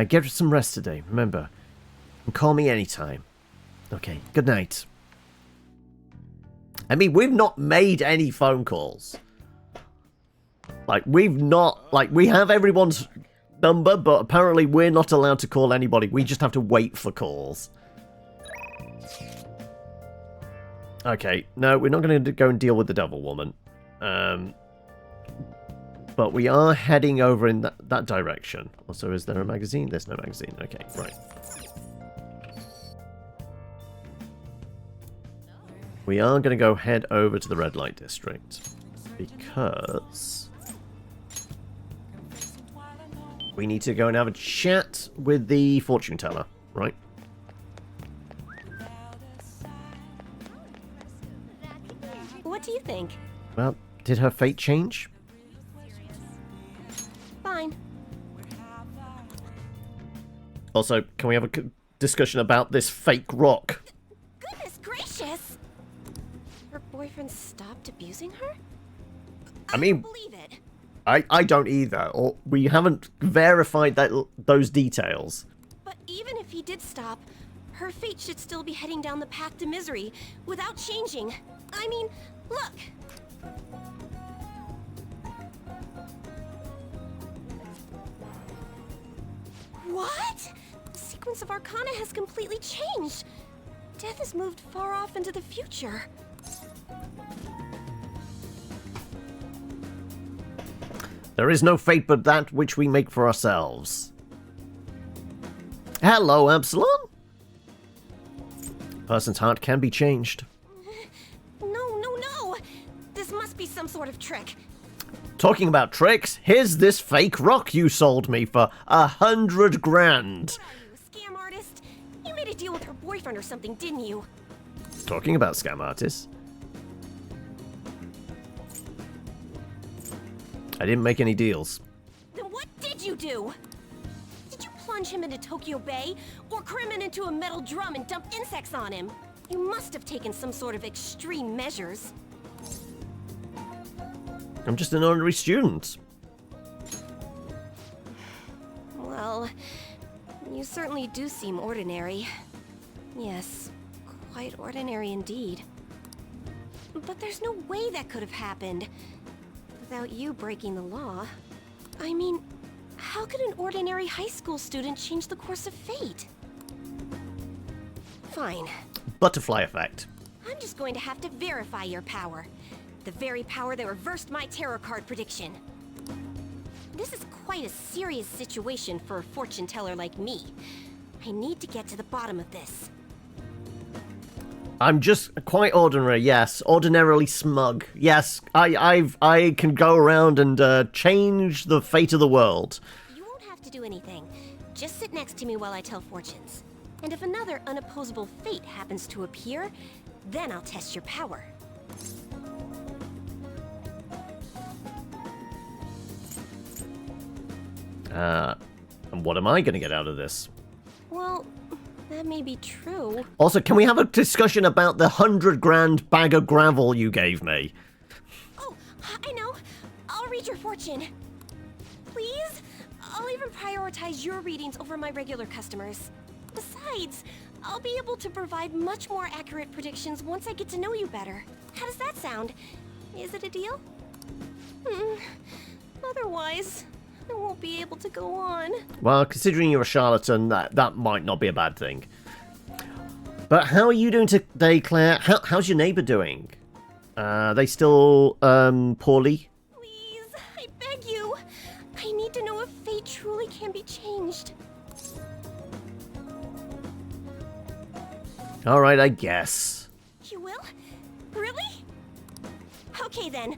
get some rest today. Remember, you can call me anytime. Okay, good night. I mean, we've not made any phone calls. Like, we have everyone's number, but apparently we're not allowed to call anybody. We just have to wait for calls. Okay, no, we're not going to go and deal with the devil woman. But we are heading over in that direction. Also, is there a magazine? There's no magazine. Okay, right. We are going to go head over to the red light district. Because we need to go and have a chat with the fortune teller, right? What do you think? Well, did her fate change? Fine. Also, can we have a discussion about this fake rock? Goodness gracious! Her boyfriend stopped abusing her? I mean, don't believe it. I don't either. Or we haven't verified those details. But even if he did stop, her fate should still be heading down the path to misery without changing. I mean, look! What? The sequence of Arcana has completely changed. Death has moved far off into the future. There is no fate but that which we make for ourselves. Hello, Absalom. Person's heart can be changed. No! This must be some sort of trick. Talking about tricks, here's this fake rock you sold me for 100 grand. What are you, a scam artist? You made a deal with her boyfriend or something, didn't you? Talking about scam artists. I didn't make any deals. Then what did you do? Did you plunge him into Tokyo Bay? Or cram him into a metal drum and dump insects on him? You must have taken some sort of extreme measures. I'm just an ordinary student. Well, you certainly do seem ordinary. Yes, quite ordinary indeed. But there's no way that could have happened without you breaking the law. I mean, how could an ordinary high school student change the course of fate? Fine. Butterfly effect. I'm just going to have to verify your power. The very power that reversed my tarot card prediction. This is quite a serious situation for a fortune teller like me. I need to get to the bottom of this. I'm just quite ordinary, yes. Ordinarily smug. Yes, I can go around and change the fate of the world. You won't have to do anything. Just sit next to me while I tell fortunes. And if another unopposable fate happens to appear, then I'll test your power. And what am I going to get out of this? Well, That may be true. Also, can we have a discussion about the 100 grand bag of gravel you gave me? Oh, I know. I'll read your fortune. Please? I'll even prioritize your readings over my regular customers. Besides, I'll be able to provide much more accurate predictions once I get to know you better. How does that sound? Is it a deal? Otherwise, I won't be able to go on. Well, considering you're a charlatan, that might not be a bad thing. But how are you doing today, Claire? How's your neighbor doing? They still poorly? Please, I beg you. I need to know if fate truly can be changed. All right, I guess. You will? Really? Okay then.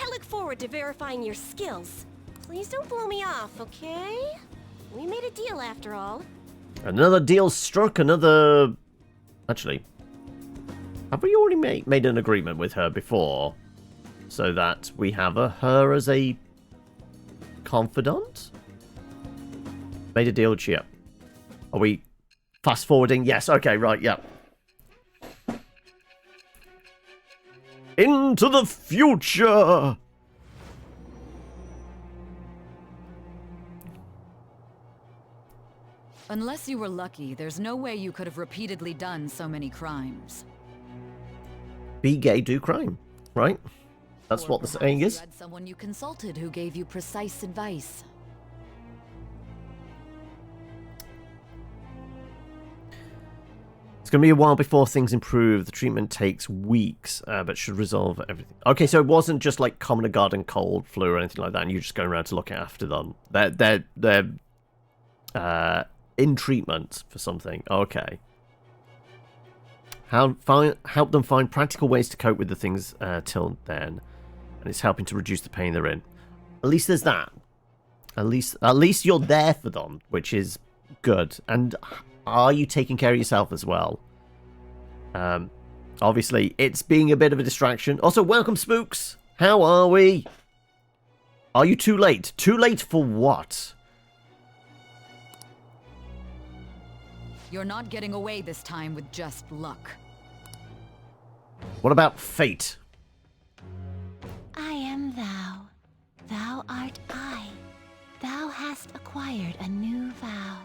I look forward to verifying your skills. Please don't blow me off, okay? We made a deal after all. Another deal struck, another... Actually, have we already made an agreement with her before? So that we have her as a confidant? Made a deal with Chia. Are we fast forwarding? Yes, okay, right, yeah. Into the future! Unless you were lucky, there's no way you could have repeatedly done so many crimes. Be gay, do crime, right? That's what the saying is. You had someone you consulted who gave you precise advice. It's going to be a while before things improve. The treatment takes weeks, but should resolve everything. Okay, so it wasn't just like common or garden cold, flu, or anything like that, and you're just going around to look after them. They're in treatment for something. Okay. Help them find practical ways to cope with the things till then, and it's helping to reduce the pain they're in. At least there's that. At least you're there for them, which is good. And are you taking care of yourself as well? Obviously, it's being a bit of a distraction. Also, welcome, Spooks. How are we? Are you too late? Too late for what? You're not getting away this time with just luck. What about fate? I am thou. Thou art I. Thou hast acquired a new vow.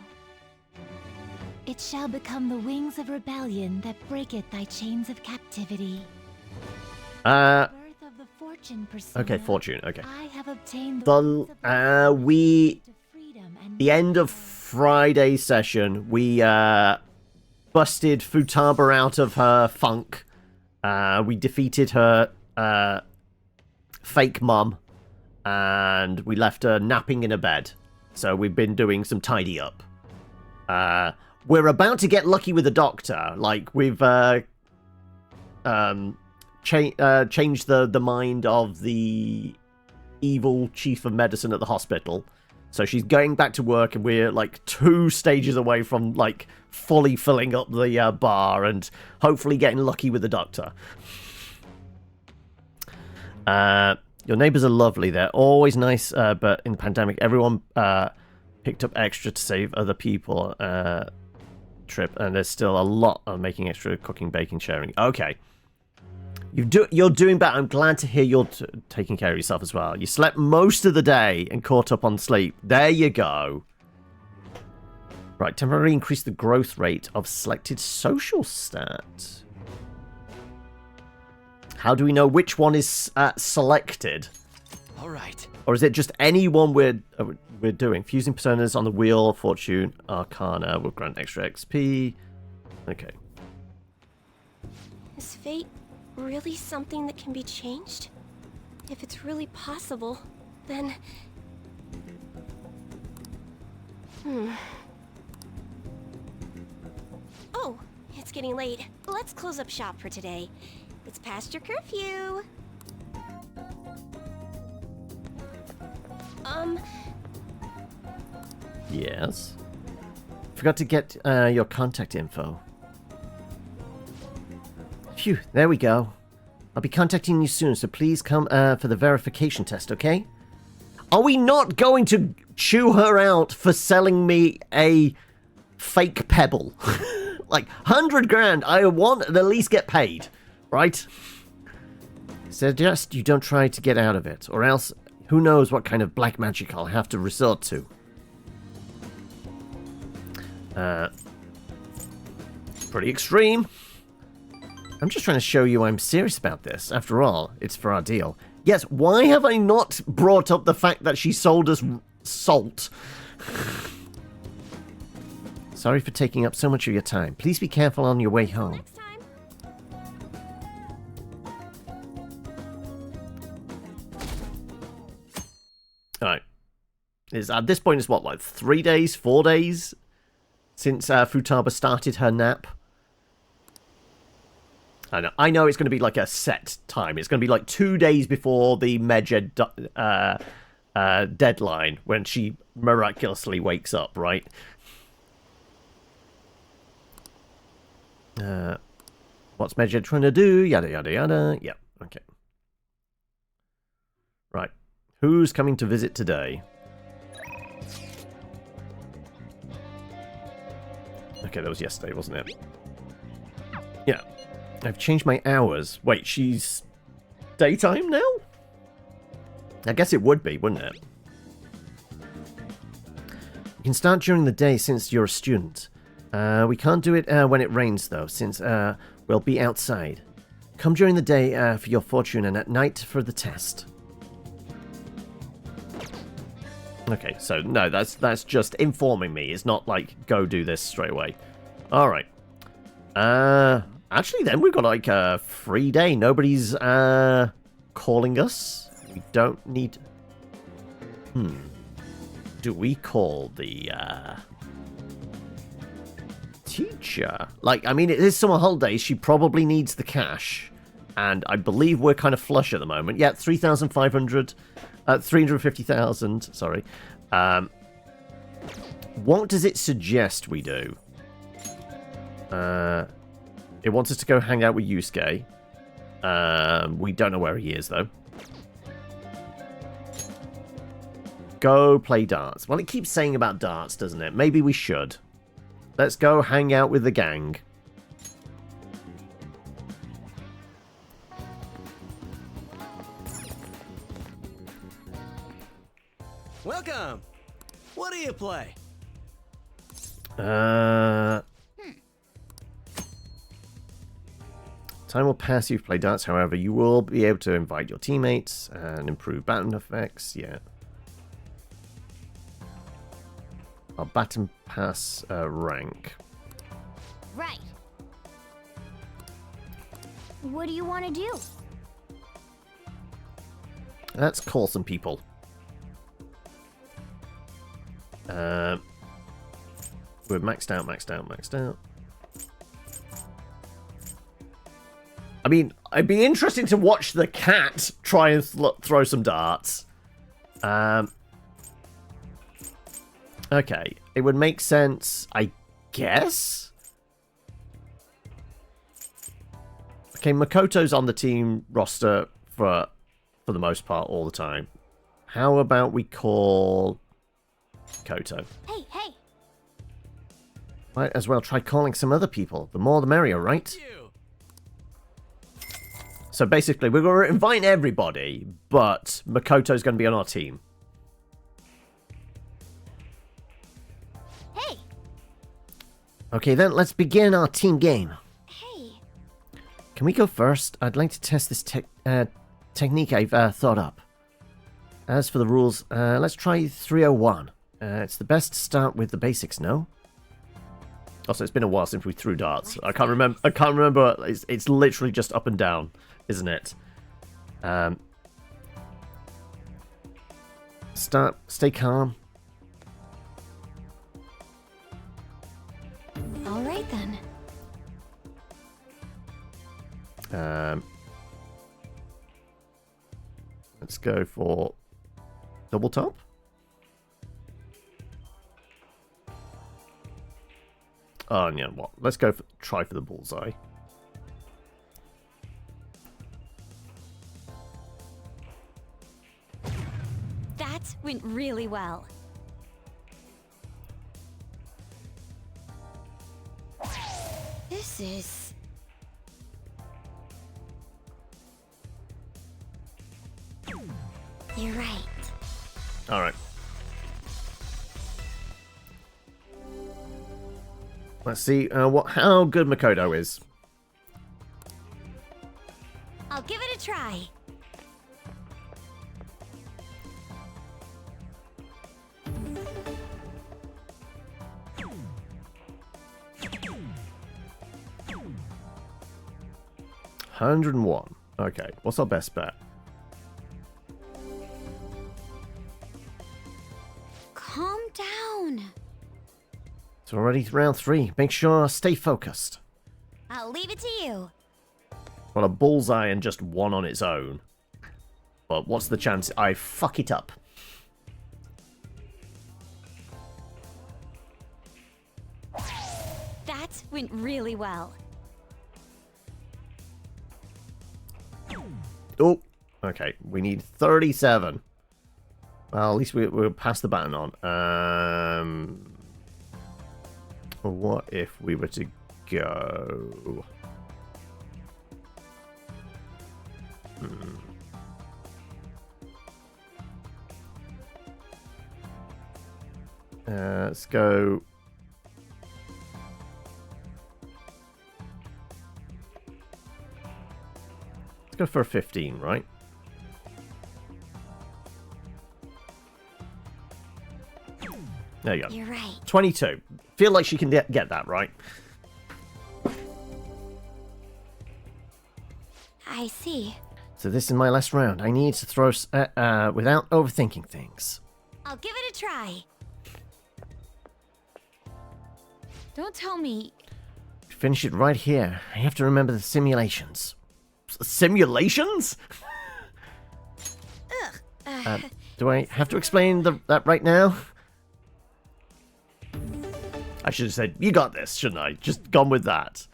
It shall become the wings of rebellion that breaketh thy chains of captivity. Birth of the fortune persona. Okay, fortune. Okay. I have obtained The end of Friday's session, we busted Futaba out of her funk. We defeated her fake mum, and we left her napping in a bed. So we've been doing some tidy up. We're about to get lucky with the doctor. Like, we've changed the mind of the evil chief of medicine at the hospital. So she's going back to work, and we're like 2 stages away from like fully filling up the bar and hopefully getting lucky with the doctor. Your neighbors are lovely. They're always nice, but in the pandemic, everyone picked up extra to save other people. Trip, and there's still a lot of making extra, cooking, baking, sharing. Okay. You're doing better. I'm glad to hear you're taking care of yourself as well. You slept most of the day and caught up on sleep. There you go. Right, temporarily increase the growth rate of selected social stat. How do we know which one is selected? All right. Or is it just any one we're doing? Fusing personas on the wheel, fortune, arcana will grant extra XP. Okay. Is fate really something that can be changed? If it's really possible, then... Oh, it's getting late. Let's close up shop for today. It's past your curfew. Yes. Forgot to get your contact info. Phew, there we go. I'll be contacting you soon, so please come for the verification test, okay? Are we not going to chew her out for selling me a fake pebble? Like, 100 grand, I want to at least get paid, right? Suggest you don't try to get out of it, or else who knows what kind of black magic I'll have to resort to. Pretty extreme. I'm just trying to show you I'm serious about this. After all, it's for our deal. Yes, why have I not brought up the fact that she sold us salt? Sorry for taking up so much of your time. Please be careful on your way home. Next time. Alright. At this point, it's what, like 3 days, 4 days since Futaba started her nap? I know it's going to be like a set time. It's going to be like 2 days before the Medjed deadline when she miraculously wakes up, right? What's Medjed trying to do? Yada, yada, yada. Yep, okay. Right. Who's coming to visit today? Okay, that was yesterday, wasn't it? Yeah. I've changed my hours. Wait, she's daytime now? I guess it would be, wouldn't it? You can start during the day since you're a student. We can't do it when it rains, though, since we'll be outside. Come during the day for your fortune and at night for the test. Okay, so no, that's just informing me. It's not like, go do this straight away. Alright. Actually, then we've got like a free day. Nobody's calling us. We don't need... Do we call the teacher? Like, I mean, it is summer holidays. She probably needs the cash. And I believe we're kind of flush at the moment. Yeah, 3,500... 350,000, sorry. What does it suggest we do? It wants us to go hang out with Yusuke. We don't know where he is, though. Go play darts. Well, it keeps saying about darts, doesn't it? Maybe we should. Let's go hang out with the gang. Welcome. What do you play? Time will pass you've played darts, however, you will be able to invite your teammates and improve baton effects, yeah. Our baton pass rank. Right. What do you want to do? Let's call some people. We're maxed out. I mean, it'd be interesting to watch the cat try and throw some darts. Okay, it would make sense, I guess? Okay, Makoto's on the team roster for the most part all the time. How about we call Koto? Hey, hey! Might as well try calling some other people. The more the merrier, right? So basically, we're going to invite everybody, but Makoto's going to be on our team. Hey! Okay, then let's begin our team game. Hey! Can we go first? I'd like to test this technique I've thought up. As for the rules, let's try 301. It's the best to start with the basics, no? Also, it's been a while since we threw darts. I can't remember. It's literally just up and down, isn't it? Stay calm. All right, then. Let's go for double top. Oh, yeah, what? Let's go try for the bullseye. That went really well. This is... You're right. Alright. Let's see how good Makoto is. I'll give it a try. $101. Okay, what's our best bet? Calm down. It's already round 3. Make sure stay focused. I'll leave it to you. Well, a bullseye and just one on its own. But what's the chance I fuck it up? That went really well. Oh, okay. We need 37. Well, at least we'll pass the baton on. What if we were to go... let's go... Let's go for a 15, right? There you go. You're right. 22. Feel like she can get that, right? I see. So this is my last round. I need to throw without overthinking things. I'll give it a try. Don't tell me... Finish it right here. I have to remember the simulations. Simulations? Do I have to explain that right now? I should have said, you got this, shouldn't I? Just gone with that.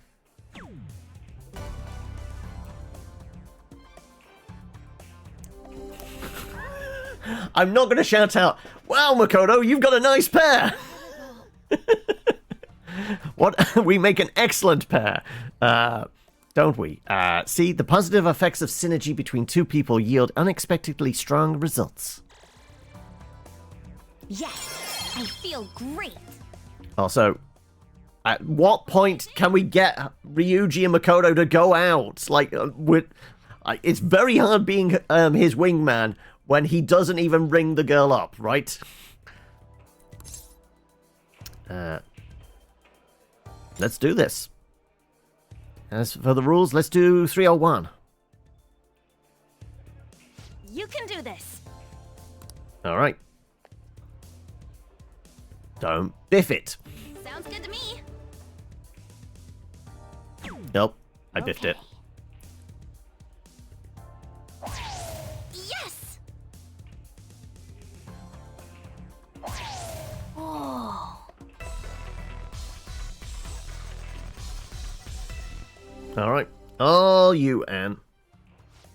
I'm not going to shout out, wow, Makoto, you've got a nice pair! What? We make an excellent pair, don't we? See, the positive effects of synergy between two people yield unexpectedly strong results. Yes, I feel great. Also, at what point can we get Ryuji and Makoto to go out? Like, it's very hard being his wingman when he doesn't even ring the girl up, right? Let's do this. As for the rules, let's do 301. You can do this. All right. Don't biff it. Sounds good to me. Nope, I biffed it. Yes. Oh. All right. All you, Anne.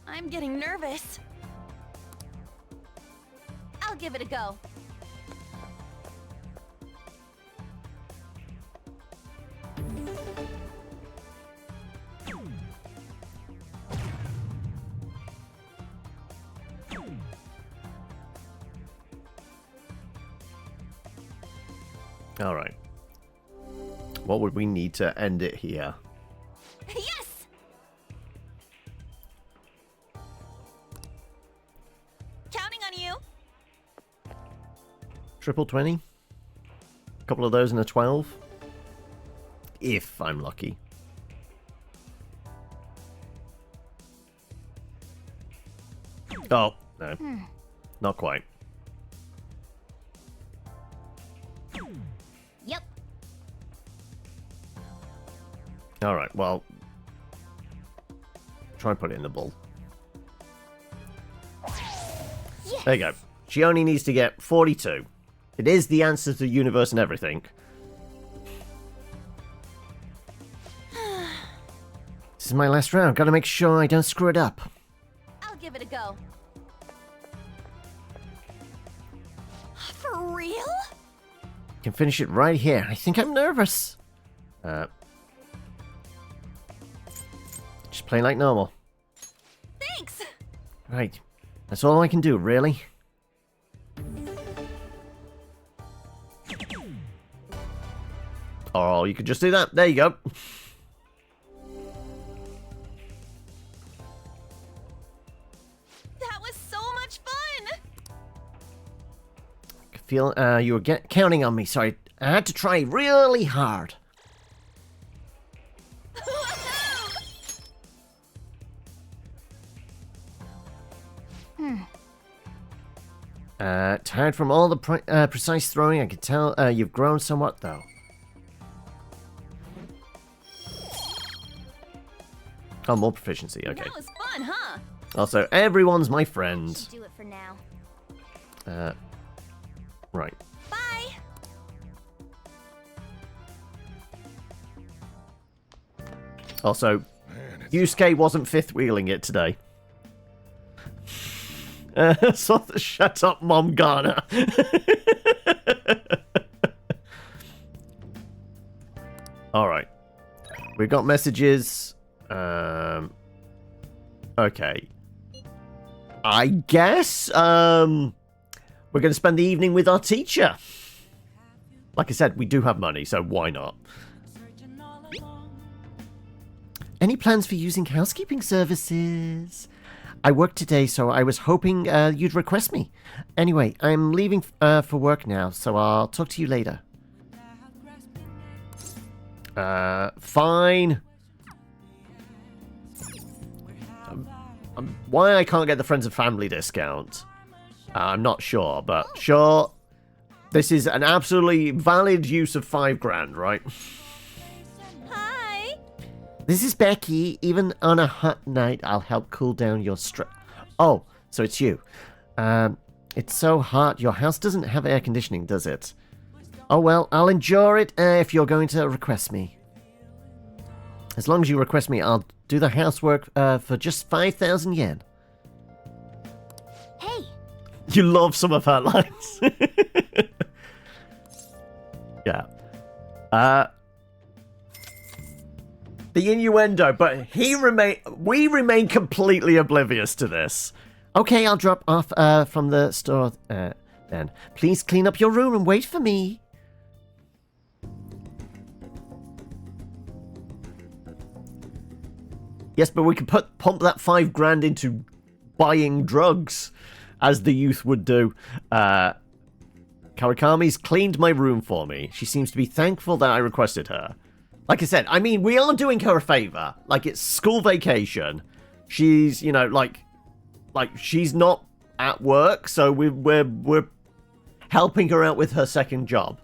I'm getting nervous. I'll give it a go. All right. What would we need to end it here? Yes. Counting on you. Triple 20? A couple of those and a 12? If I'm lucky. Oh, no. Not quite. Yep. Alright, well... Try and put it in the bowl. Yes. There you go. She only needs to get 42. It is the answer to the universe and everything. This is my last round. Gotta make sure I don't screw it up. I'll give it a go. For real? Can finish it right here. I think I'm nervous. just play like normal. Thanks! Right. That's all I can do, really. Oh, you could just do that. There you go. That was so much fun! I feel you were counting on me, so I had to try really hard. Tired from all the precise throwing. I can tell you've grown somewhat, though. Oh, more proficiency. Okay. That was fun, huh? Also, everyone's my friend. Do it for now. Right. Bye! Also, Yusuke wasn't fifth wheeling it today. So shut up, Mom Ghana. Alright. We've got messages. Okay. I guess we're going to spend the evening with our teacher. Like I said, we do have money, so why not? Any plans for using housekeeping services? I work today, so I was hoping you'd request me. Anyway, I'm leaving for work now, so I'll talk to you later. Fine. Why I can't get the friends and family discount, I'm not sure, but sure. This is an absolutely valid use of $5,000, right? Hi! This is Becky. Even on a hot night, I'll help cool down your stress. Oh, so it's you. It's so hot. Your house doesn't have air conditioning, does it? Oh well, I'll endure it if you're going to request me. As long as you request me, I'll do the housework for just 5,000 yen. Hey! You love some of her lines. Yeah. The innuendo, but we remain completely oblivious to this. Okay, I'll drop off from the store then. Please clean up your room and wait for me. Yes, but we could pump that $5,000 into buying drugs, as the youth would do. Kawakami's cleaned my room for me. She seems to be thankful that I requested her. Like I said, I mean, we are doing her a favor. Like, it's school vacation. She's, you know, like she's not at work, so we're helping her out with her second job.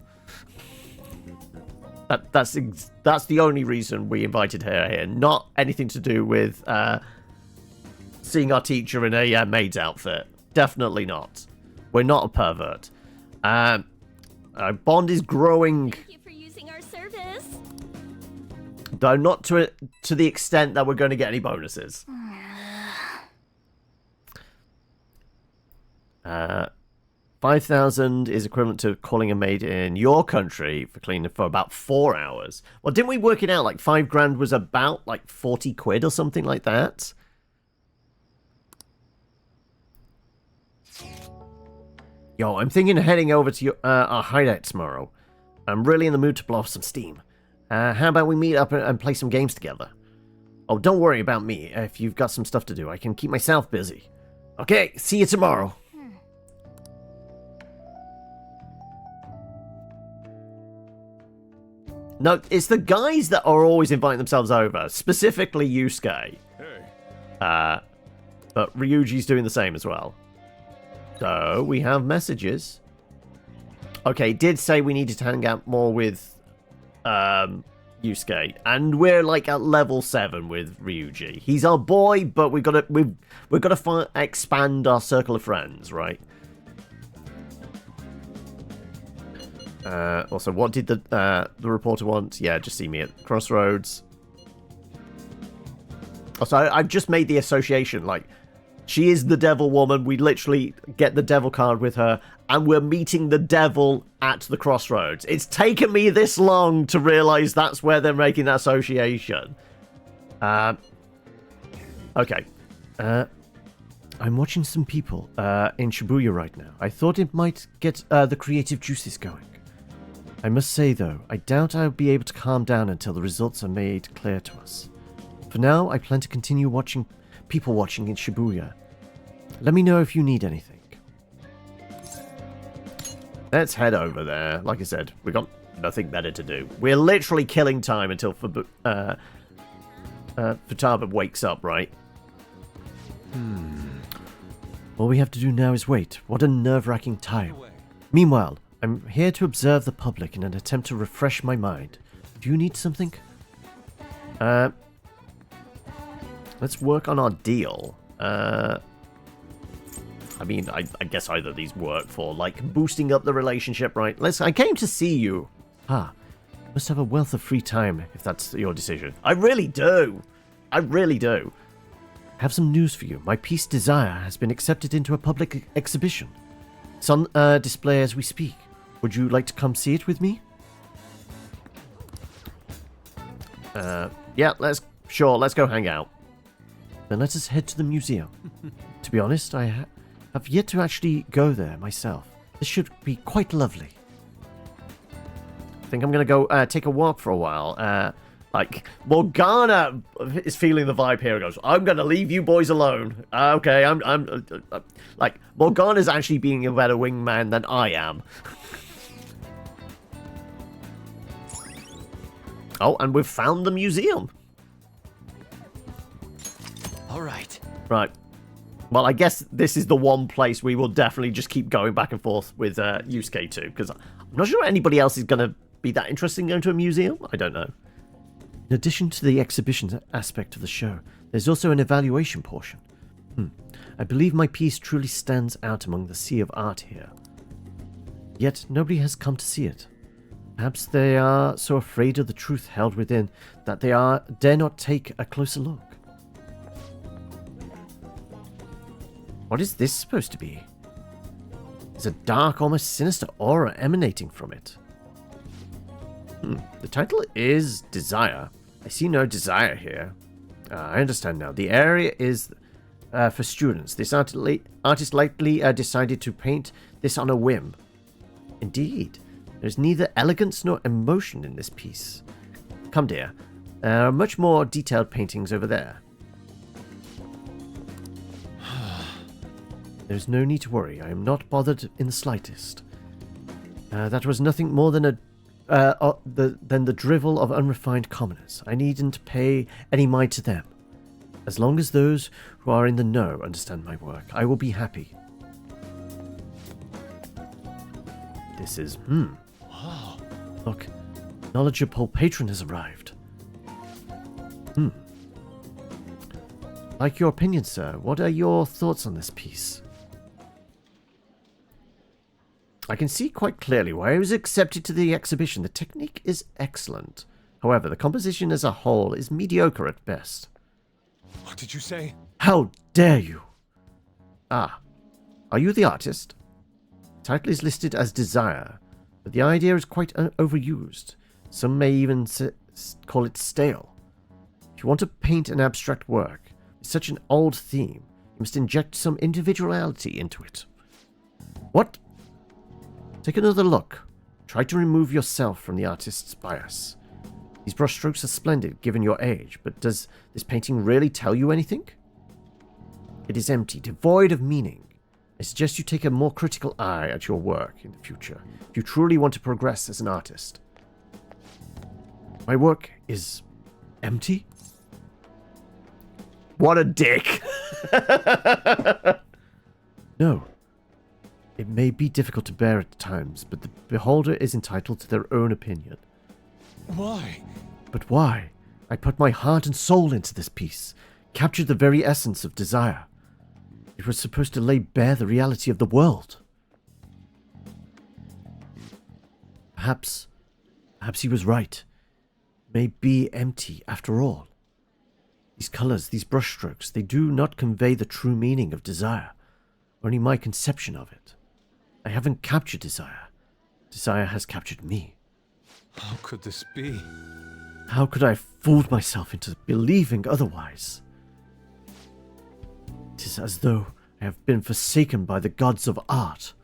That's the only reason we invited her here. Not anything to do with seeing our teacher in a maid's outfit. Definitely not. We're not a pervert. Our bond is growing. Thank you for using our service. Though not to the extent that we're going to get any bonuses. 5,000 is equivalent to calling a maid in your country for cleaning for about 4 hours. Well, didn't we work it out? Like $5,000 was about like 40 quid or something like that. Yo, I'm thinking of heading over to our hideout tomorrow. I'm really in the mood to blow off some steam. How about we meet up and play some games together? Oh, don't worry about me. If you've got some stuff to do, I can keep myself busy. Okay, see you tomorrow. No, it's the guys that are always inviting themselves over. Specifically Yusuke. Hey. But Ryuji's doing the same as well. So, we have messages. Okay, did say we needed to hang out more with Yusuke. And we're like at level 7 with Ryuji. He's our boy, but we've got to expand our circle of friends, right? Also, what did the reporter want? Yeah, just see me at Crossroads. Also, I've just made the association, like, she is the devil woman. We literally get the devil card with her, and we're meeting the devil at the Crossroads. It's taken me this long to realize that's where they're making that association. Okay. I'm watching some people in Shibuya right now. I thought it might get the creative juices going. I must say, though, I doubt I'll be able to calm down until the results are made clear to us. For now, I plan to continue people watching in Shibuya. Let me know if you need anything. Let's head over there. Like I said, we got nothing better to do. We're literally killing time until Futaba wakes up, right? All we have to do now is wait. What a nerve-wracking time. Meanwhile, I'm here to observe the public in an attempt to refresh my mind. Do you need something? Let's work on our deal. I mean, I guess either of these work for, like, boosting up the relationship, right? I came to see you. You must have a wealth of free time, if that's your decision. I really do. I really do. I have some news for you. My piece, Desire, has been accepted into a public exhibition. It's on display as we speak. Would you like to come see it with me? Yeah, let's go hang out. Then let us head to the museum. To be honest, I have yet to actually go there myself. This should be quite lovely. I think I'm going to go take a walk for a while. Like, Morgana is feeling the vibe here and goes, I'm going to leave you boys alone. Okay, I'm like, Morgana's actually being a better wingman than I am. Oh, and we've found the museum. All right. Right. Well, I guess this is the one place we will definitely just keep going back and forth with Yusuke to, because I'm not sure anybody else is going to be that interested in going to a museum. I don't know. In addition to the exhibition aspect of the show, there's also an evaluation portion. I believe my piece truly stands out among the sea of art here. Yet nobody has come to see it. Perhaps they are so afraid of the truth held within that they dare not take a closer look. What is this supposed to be? There's a dark, almost sinister aura emanating from it. The title is Desire. I see no desire here. I understand now. The area is for students. This artist likely decided to paint this on a whim. Indeed. There's neither elegance nor emotion in this piece. Come, dear. There are much more detailed paintings over there. There's no need to worry. I am not bothered in the slightest. That was nothing more than the drivel of unrefined commoners. I needn't pay any mind to them. As long as those who are in the know understand my work, I will be happy. This is, Wow. Look, knowledgeable patron has arrived. Like your opinion, sir. What are your thoughts on this piece? I can see quite clearly why it was accepted to the exhibition. The technique is excellent. However, the composition as a whole is mediocre at best. What did you say? How dare you? Are you the artist? The title is listed as Desire, but the idea is quite overused. Some may even call it stale. If you want to paint an abstract work with such an old theme, you must inject some individuality into it. What? Take another look. Try to remove yourself from the artist's bias. These brushstrokes are splendid, given your age, but does this painting really tell you anything? It is empty, devoid of meaning. I suggest you take a more critical eye at your work in the future, if you truly want to progress as an artist. My work is empty? What a dick! No. It may be difficult to bear at times, but the beholder is entitled to their own opinion. Why? But why? I put my heart and soul into this piece, captured the very essence of desire. It was supposed to lay bare the reality of the world. Perhaps he was right. It may be empty after all. These colors, these brushstrokes, they do not convey the true meaning of desire, only my conception of it. I haven't captured desire. Desire has captured me. How could this be? How could I have fooled myself into believing otherwise? It is as though I have been forsaken by the gods of art.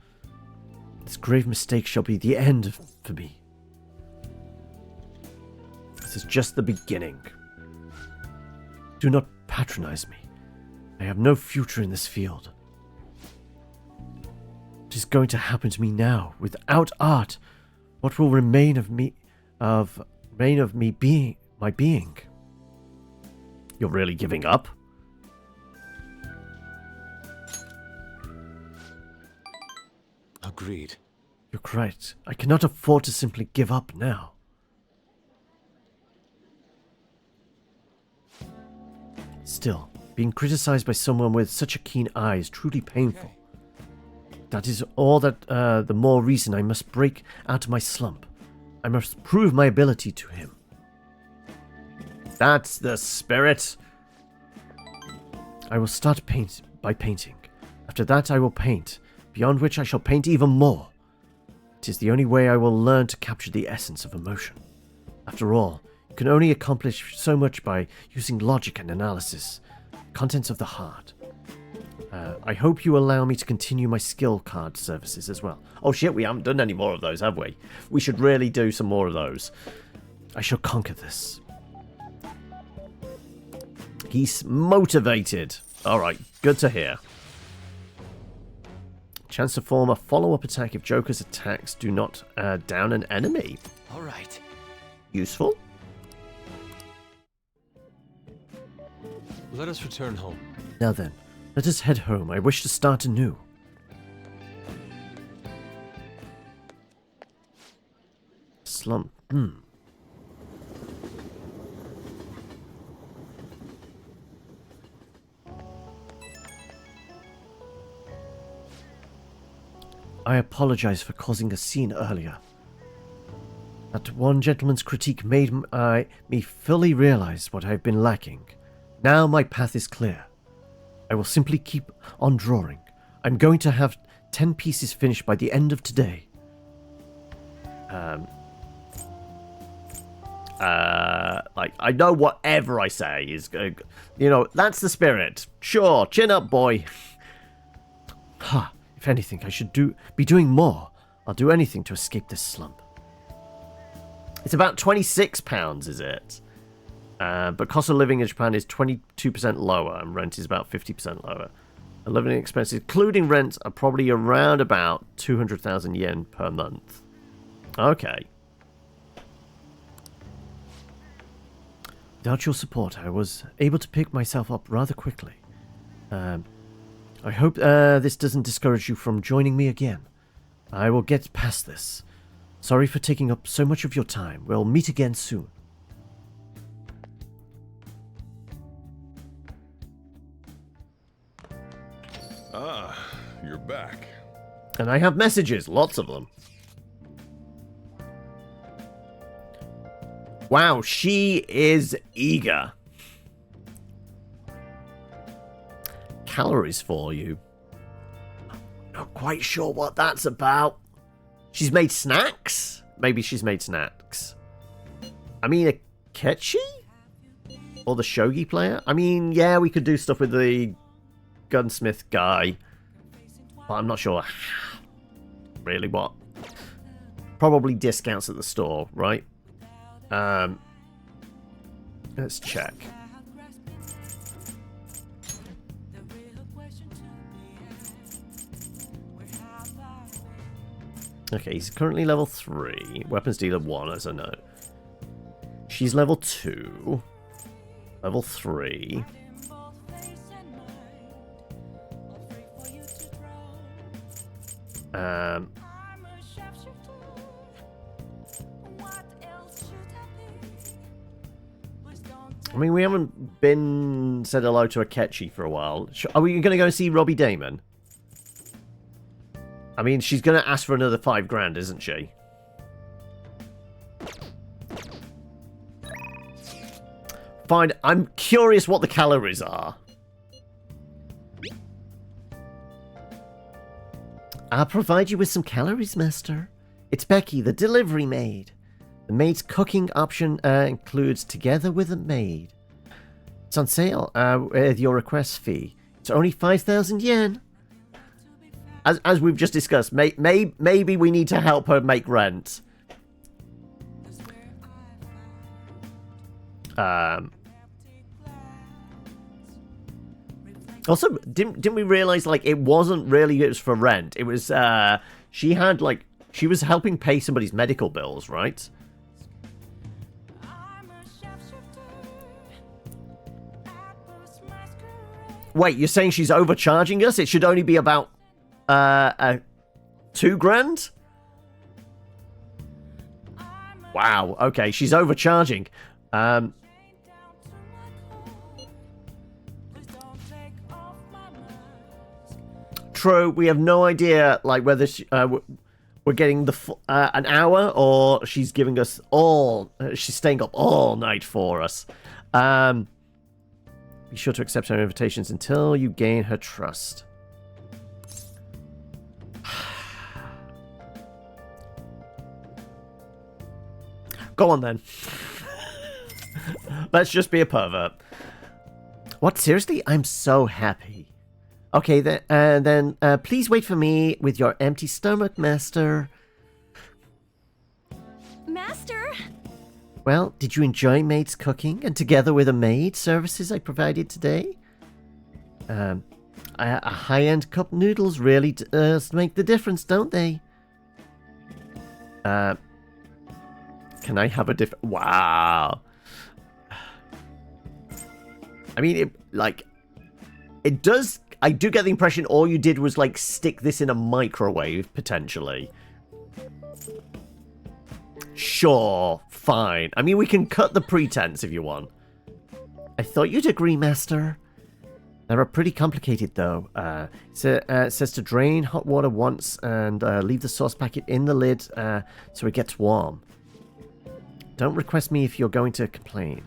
This grave mistake shall be the end for me. This is just the beginning. Do not patronize me. I have no future in this field. What is going to happen to me now? Without art, what will remain of me being my being? You're really giving up? Agreed. You're right. I cannot afford to simply give up now. Still, being criticized by someone with such a keen eye is truly painful. That is all that the more reason I must break out of my slump. I must prove my ability to him. That's the spirit. I will start by painting. After that I will paint, beyond which I shall paint even more. It is the only way I will learn to capture the essence of emotion. After all, you can only accomplish so much by using logic and analysis. Contents of the heart. I hope you allow me to continue my skill card services as well. Oh shit, we haven't done any more of those, have we? We should really do some more of those. I shall conquer this. He's motivated. Alright, good to hear. Chance to form a follow-up attack if Joker's attacks do not down an enemy. Alright. Useful. Let us return home. Now then, let us head home. I wish to start anew. Slump. I apologize for causing a scene earlier. That one gentleman's critique made me fully realize what I've been lacking. Now my path is clear. I will simply keep on drawing. I'm going to have 10 pieces finished by the end of today. Like, I know whatever I say is, that's the spirit. Sure, chin up, boy. Ha, if anything, I should be doing more. I'll do anything to escape this slump. It's about £26, is it? But cost of living in Japan is 22% lower, and rent is about 50% lower. The living expenses, including rent, are probably around about 200,000 yen per month. Okay. Without your support, I was able to pick myself up rather quickly. I hope this doesn't discourage you from joining me again. I will get past this. Sorry for taking up so much of your time. We'll meet again soon. Ah, you're back. And I have messages, lots of them. Wow, she is eager. Calories for you. Not quite sure what that's about. She's made snacks? Maybe she's made snacks. I mean, a Ketchi? Or the shogi player? I mean, yeah, we could do stuff with the gunsmith guy. But I'm not sure really what. Probably discounts at the store, right? Let's check. Okay, he's currently level 3. Weapons dealer 1, as I know. She's level 2. Level 3. I mean, we haven't been said hello to Akechi for a while. Are we going to go see Robbie Damon? I mean, she's going to ask for another 5 grand, isn't she? Fine, I'm curious what the calories are. I'll provide you with some calories, master. It's Becky, the delivery maid. The maid's cooking option includes together with a maid. It's on sale with your request fee. It's only 5,000 yen. As we've just discussed, maybe we need to help her make rent. Also, didn't we realize, like, it wasn't really it was for rent? It was, she was helping pay somebody's medical bills, right? Wait, you're saying she's overcharging us? It should only be about, $2,000? Wow, okay, she's overcharging. True, we have no idea, like, whether we're getting the an hour or she's giving us all. She's staying up all night for us. Be sure to accept her invitations until you gain her trust. Go on then. Let's just be a pervert. What? Seriously? I'm so happy. Okay, then please wait for me with your empty stomach, Master. Master? Well, did you enjoy maid's cooking and together with a maid services I provided today? A high-end cup noodles really does make the difference, don't they? Can I have a different... Wow. I mean, it does... I do get the impression all you did was, like, stick this in a microwave, potentially. Sure, fine. I mean, we can cut the pretense if you want. I thought you'd agree, Master. They're pretty complicated, though. It says to drain hot water once and leave the sauce packet in the lid so it gets warm. Don't request me if you're going to complain.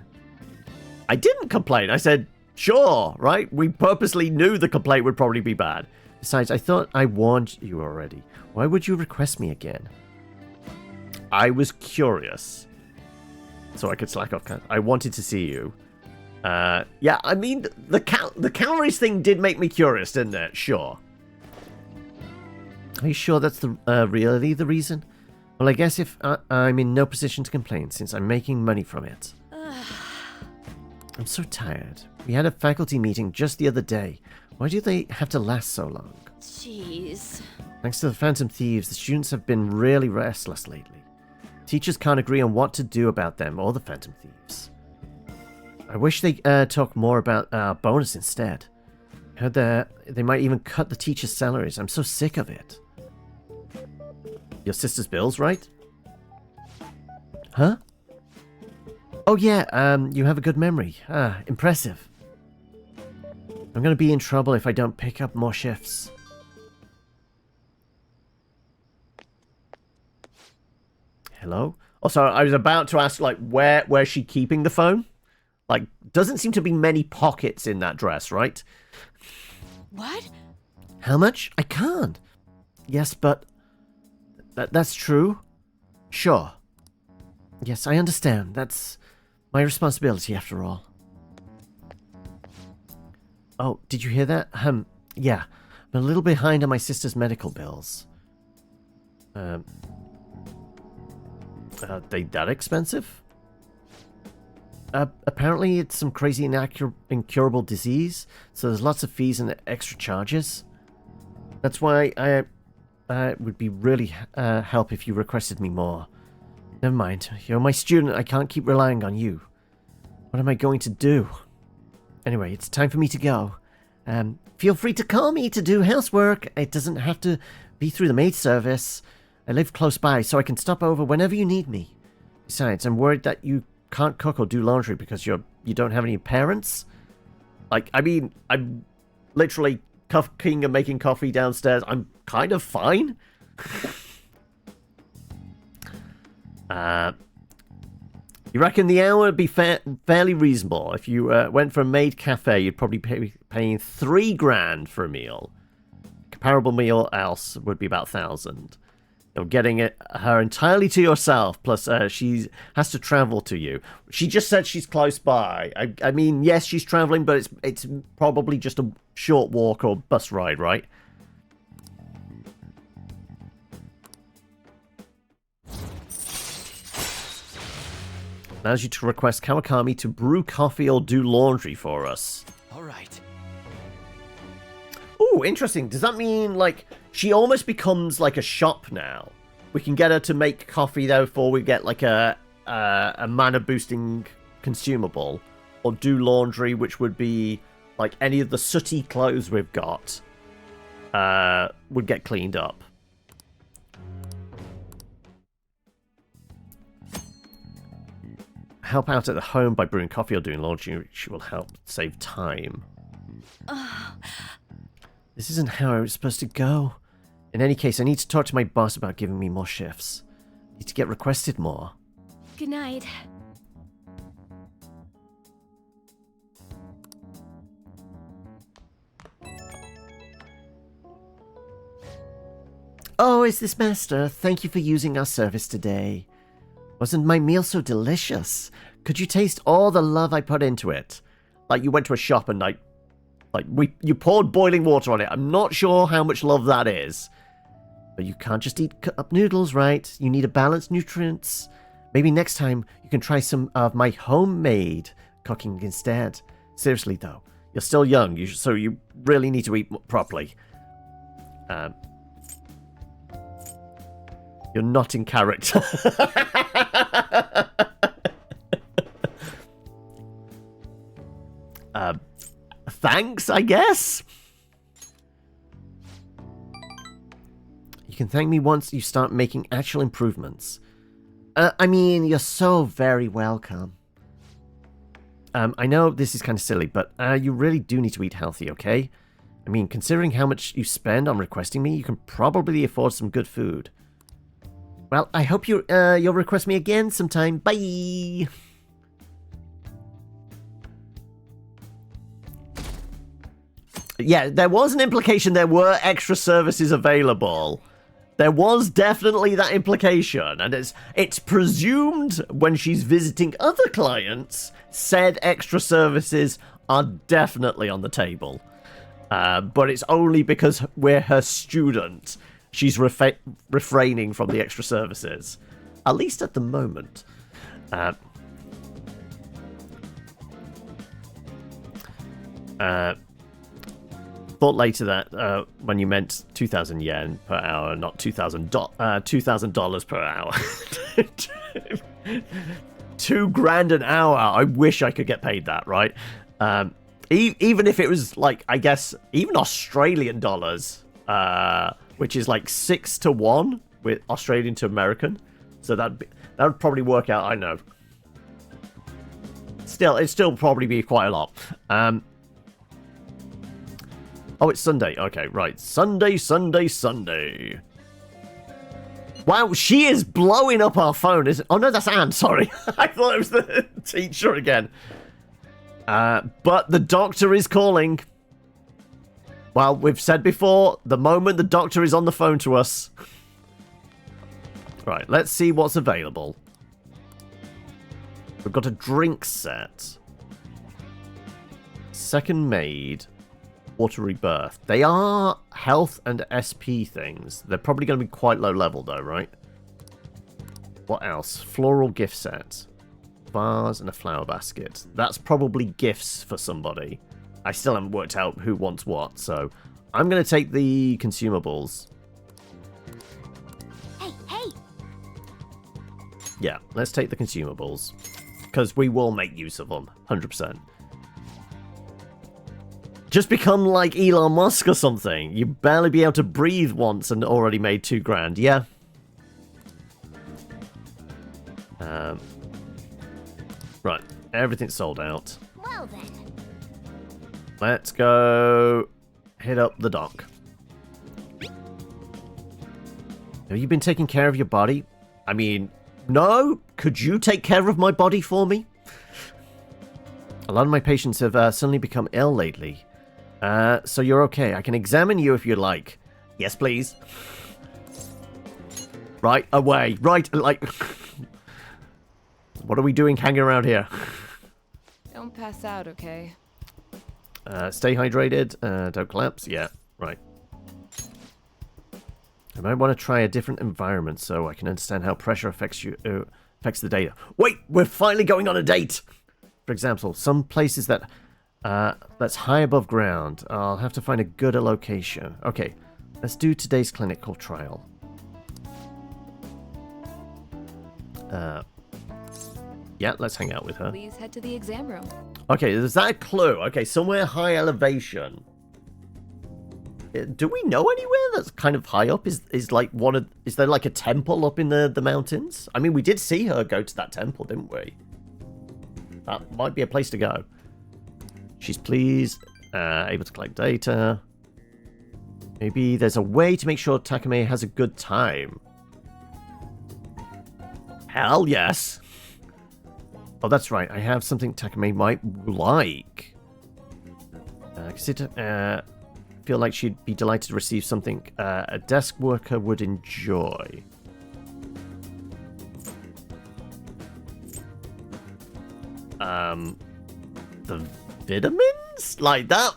I didn't complain. I said, sure, right? We purposely knew the complaint would probably be bad. Besides, I thought I warned you already. Why would you request me again? I was curious. So I could slack off. I wanted to see you. Yeah, I mean, the calories thing did make me curious, didn't it? Sure. Are you sure that's really the reason? Well, I guess if I'm in no position to complain since I'm making money from it. I'm so tired. We had a faculty meeting just the other day. Why do they have to last so long? Jeez. Thanks to the Phantom Thieves, the students have been really restless lately. Teachers can't agree on what to do about them or the Phantom Thieves. I wish they talk more about bonus instead. I heard that they might even cut the teachers' salaries. I'm so sick of it. Your sister's bills, right? Huh? Oh yeah, you have a good memory. Impressive. I'm gonna be in trouble if I don't pick up more shifts. Hello? Also, I was about to ask, like, where's she keeping the phone? Like, doesn't seem to be many pockets in that dress, right? What? How much? I can't. Yes, but... That's true. Sure. Yes, I understand. That's my responsibility, after all. Oh, did you hear that? Yeah. I'm a little behind on my sister's medical bills. They that expensive? Apparently it's some crazy incurable disease, so there's lots of fees and extra charges. That's why I would be really help if you requested me more. Never mind, you're my student, I can't keep relying on you. What am I going to do? Anyway, it's time for me to go. Feel free to call me to do housework. It doesn't have to be through the maid service. I live close by, so I can stop over whenever you need me. Besides, I'm worried that you can't cook or do laundry because you don't have any parents. Like, I mean, I'm literally cooking and making coffee downstairs. I'm kind of fine. You reckon the hour would be fairly reasonable? If you went for a maid cafe, you'd probably be paying $3,000 for a meal. Comparable meal else would be about 1,000. You're getting her entirely to yourself, plus she has to travel to you. She just said she's close by. I mean, yes, she's traveling, but it's probably just a short walk or bus ride, right? Allows you to request Kawakami to brew coffee or do laundry for us. All right. Ooh, interesting. Does that mean, like, she almost becomes like a shop now? We can get her to make coffee, therefore we get, like, a mana-boosting consumable. Or do laundry, which would be, like, any of the sooty clothes we've got would get cleaned up. Help out at the home by brewing coffee or doing laundry, which will help save time. This isn't how I was supposed to go. In any case, I need to talk to my boss about giving me more shifts. I need to get requested more. Good night. Oh, is this master? Thank you for using our service today. Wasn't my meal so delicious? Could you taste all the love I put into it? Like you went to a shop and you poured boiling water on it. I'm not sure how much love that is. But you can't just eat cup noodles, right? You need a balanced nutrients. Maybe next time you can try some of my homemade cooking instead. Seriously though, you're still young, so you really need to eat properly. You're not in character. Thanks, I guess? You can thank me once you start making actual improvements. I mean, you're so very welcome. I know this is kind of silly, but you really do need to eat healthy, okay? I mean, considering how much you spend on requesting me, you can probably afford some good food. Well, I hope you'll request me again sometime. Bye! Yeah, there was an implication there were extra services available. There was definitely that implication, and it's presumed when she's visiting other clients, said extra services are definitely on the table. But it's only because we're her student. She's refraining from the extra services. At least at the moment. Thought later that when you meant 2,000 yen per hour, not $2,000 per hour. $2,000 an hour. I wish I could get paid that, right? Even if it was like, I guess, even Australian dollars, which is like 6 to 1 with Australian to American. So that would probably work out. I know. Still, it'd still probably be quite a lot. Oh, it's Sunday. Okay, right. Sunday. Wow, she is blowing up our phone. Oh, no, that's Anne. Sorry. I thought it was the teacher again. But the doctor is calling. Well, we've said before, the moment the doctor is on the phone to us. Right, let's see what's available. We've got a drink set. Second maid. Water rebirth. They are health and SP things. They're probably going to be quite low level though, right? What else? Floral gift set. Vase and a flower basket. That's probably gifts for somebody. I still haven't worked out who wants what, so I'm going to take the consumables. Hey! Yeah, let's take the consumables. Because we will make use of them, 100%. Just become like Elon Musk or something. You barely be able to breathe once and already made $2,000. Yeah. Right. Everything's sold out. Well then. Let's go hit up the dock. Have you been taking care of your body? I mean, no. Could you take care of my body for me? A lot of my patients have suddenly become ill lately. So you're okay. I can examine you if you'd like. Yes, please. Right away. Right, like... What are we doing hanging around here? Don't pass out, okay? Stay hydrated. Don't collapse. Yeah, right. I might want to try a different environment so I can understand how pressure affects the data. Wait, we're finally going on a date! For example, some places that's high above ground. I'll have to find a gooder location. Okay, let's do today's clinical trial. Yeah, let's hang out with her. Please head to the exam room. Okay, is that a clue? Okay, somewhere high elevation. Do we know anywhere that's kind of high up? Is there like a temple up in the mountains? I mean, we did see her go to that temple, didn't we? That might be a place to go. She's pleased, able to collect data. Maybe there's a way to make sure Takemi has a good time. Hell yes. Oh, that's right. I have something Takemi might like. Feel like she'd be delighted to receive something a desk worker would enjoy. The vitamins? Like, that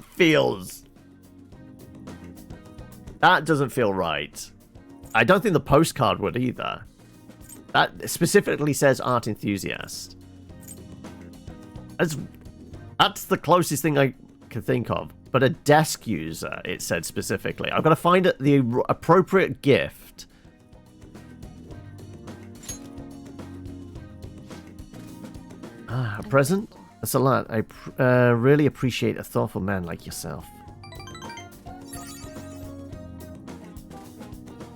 doesn't feel right. I don't think the postcard would either. That specifically says art enthusiast. That's the closest thing I can think of. But a desk user, it said specifically. I've got to find the appropriate gift. A present? That's a lot. I really appreciate a thoughtful man like yourself.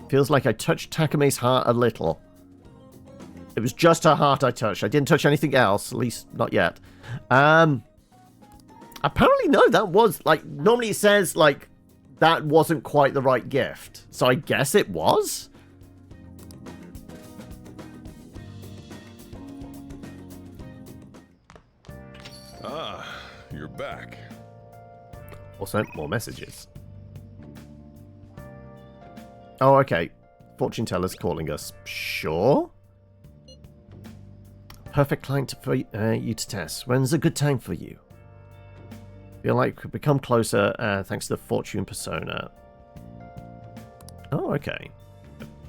Feels like I touched Takemi's heart a little. It was just her heart I touched. I didn't touch anything else, at least not yet. Apparently, no, that was, like, normally it says, like, that wasn't quite the right gift. So I guess it was? Ah, you're back. Also, more messages. Oh, okay. Fortune teller's calling us. Sure. Perfect client for you to test. When's a good time for you? Feel like we've become closer thanks to the fortune persona. Oh, okay.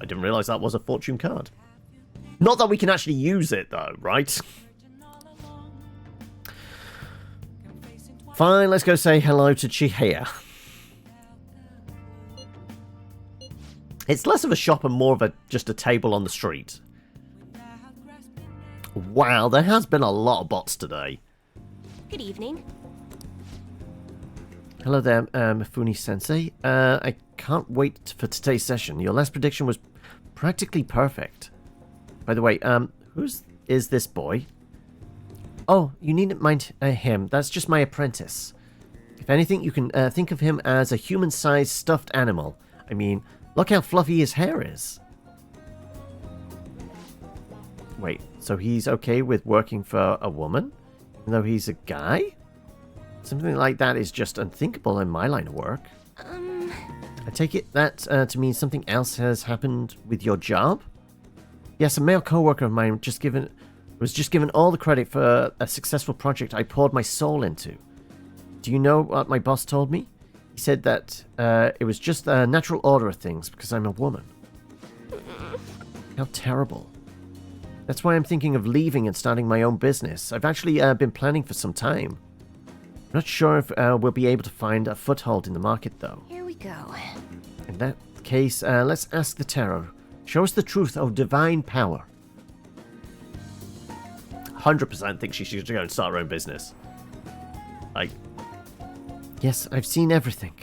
I didn't realize that was a fortune card. Not that we can actually use it, though, right? Fine, let's go say hello to Chihaya. It's less of a shop and more of just a table on the street. Wow, there has been a lot of bots today. Good evening. Hello there, Mifune-sensei. I can't wait for today's session. Your last prediction was practically perfect. By the way, is this boy? Oh, you needn't mind him. That's just my apprentice. If anything, you can think of him as a human-sized stuffed animal. I mean, look how fluffy his hair is. Wait, so he's okay with working for a woman? Even though he's a guy? Something like that is just unthinkable in my line of work. I take it that to mean something else has happened with your job? Yes, a male co-worker of mine was just given all the credit for a successful project I poured my soul into. Do you know what my boss told me? He said that it was just a natural order of things because I'm a woman. How terrible. That's why I'm thinking of leaving and starting my own business. I've actually been planning for some time. I'm not sure if we'll be able to find a foothold in the market, though. Here we go. In that case, let's ask the tarot. Show us the truth of divine power. 100% think she should go and start her own business. Like, yes, I've seen everything.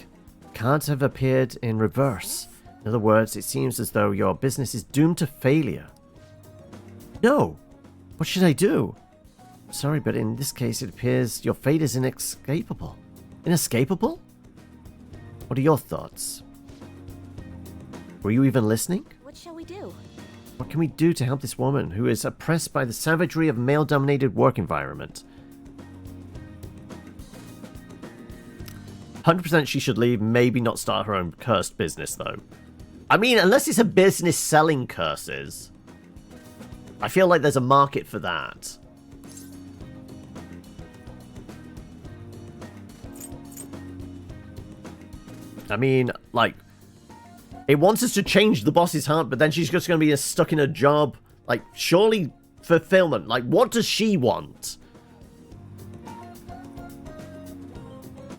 Cards have appeared in reverse. In other words, it seems as though your business is doomed to failure. No! What should I do? Sorry, but in this case, it appears your fate is inescapable. Inescapable? What are your thoughts? Were you even listening? What shall we do? What can we do to help this woman who is oppressed by the savagery of a male-dominated work environment? 100% she should leave, maybe not start her own cursed business, though. I mean, unless it's a business selling curses. I feel like there's a market for that. I mean, like, it wants us to change the boss's heart, but then she's just going to be stuck in a job. Like, surely fulfillment. Like, what does she want?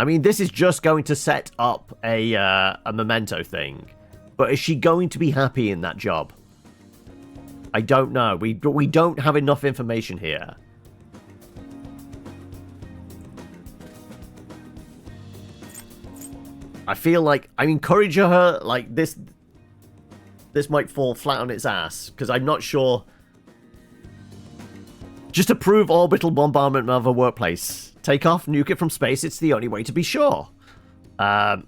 I mean, this is just going to set up a memento thing. But is she going to be happy in that job? I don't know. We don't have enough information here. I feel like I encourage her, like, this might fall flat on its ass, because I'm not sure. Just approve orbital bombardment of a workplace. Take off, nuke it from space, it's the only way to be sure. Fine,